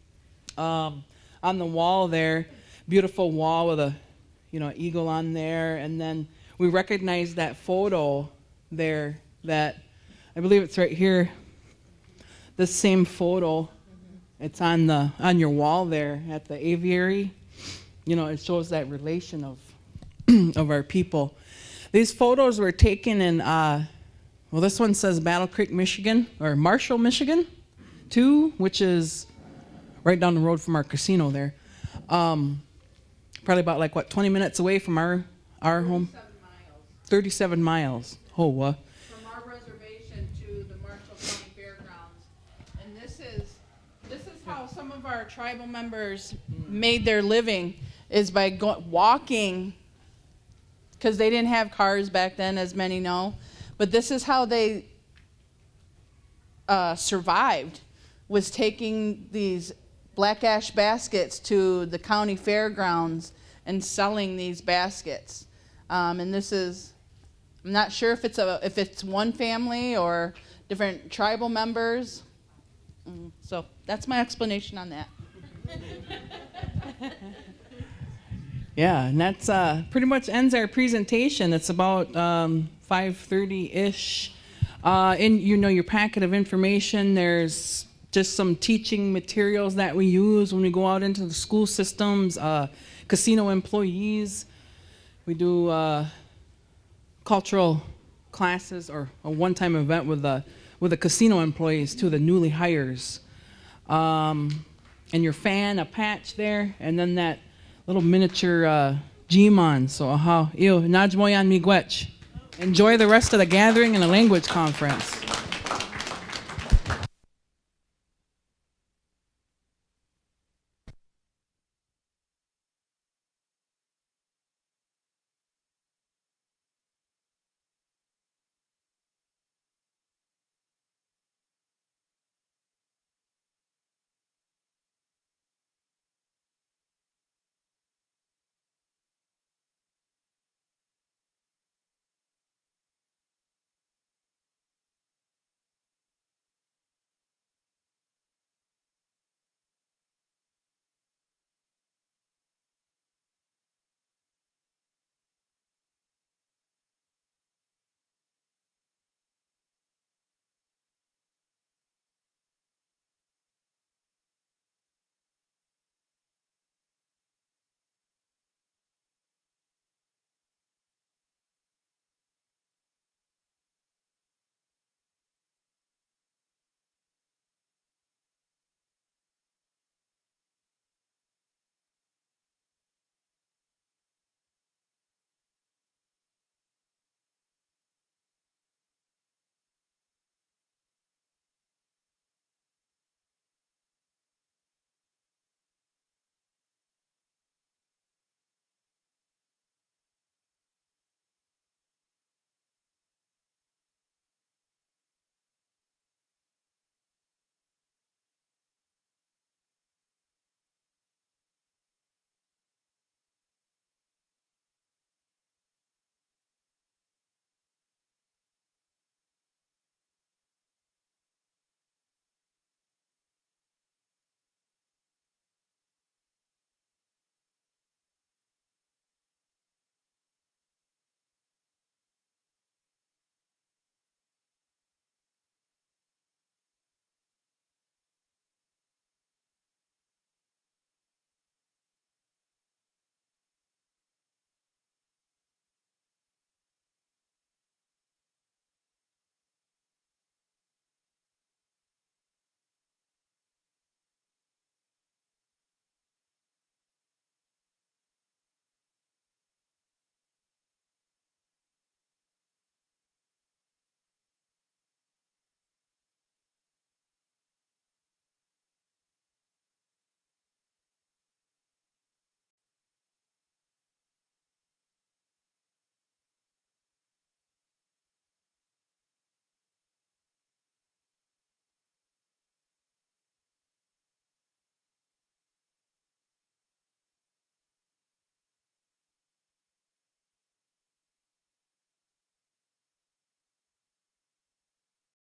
on the wall there. Beautiful wall with a eagle on there, and then we recognize that photo there. That I believe it's right here. The same photo. It's on your wall there at the aviary. It shows that relation of of our people. These photos were taken in this one says Battle Creek, Michigan, or Marshall, Michigan, too, which is right down the road from our casino there. Probably about 20 minutes away from our home. 37 miles. Oh, what? From our reservation to the Marshall County Fairgrounds. And this is how some of our tribal members made their living, is by walking, because they didn't have cars back then, as many know. But this is how they survived, was taking these black ash baskets to the county fairgrounds and selling these baskets. And this is, I'm not sure if it's one family or different tribal members. So that's my explanation on that. Yeah, and that's pretty much ends our presentation. It's about 5:30-ish. In your packet of information, there's just some teaching materials that we use when we go out into the school systems, casino employees. We do cultural classes or a one-time event with the casino employees too, the newly hires. And your fan, a patch there, and then that little miniature Gmon. So, Najmoyan Miigwech. Enjoy the rest of the gathering and the language conference.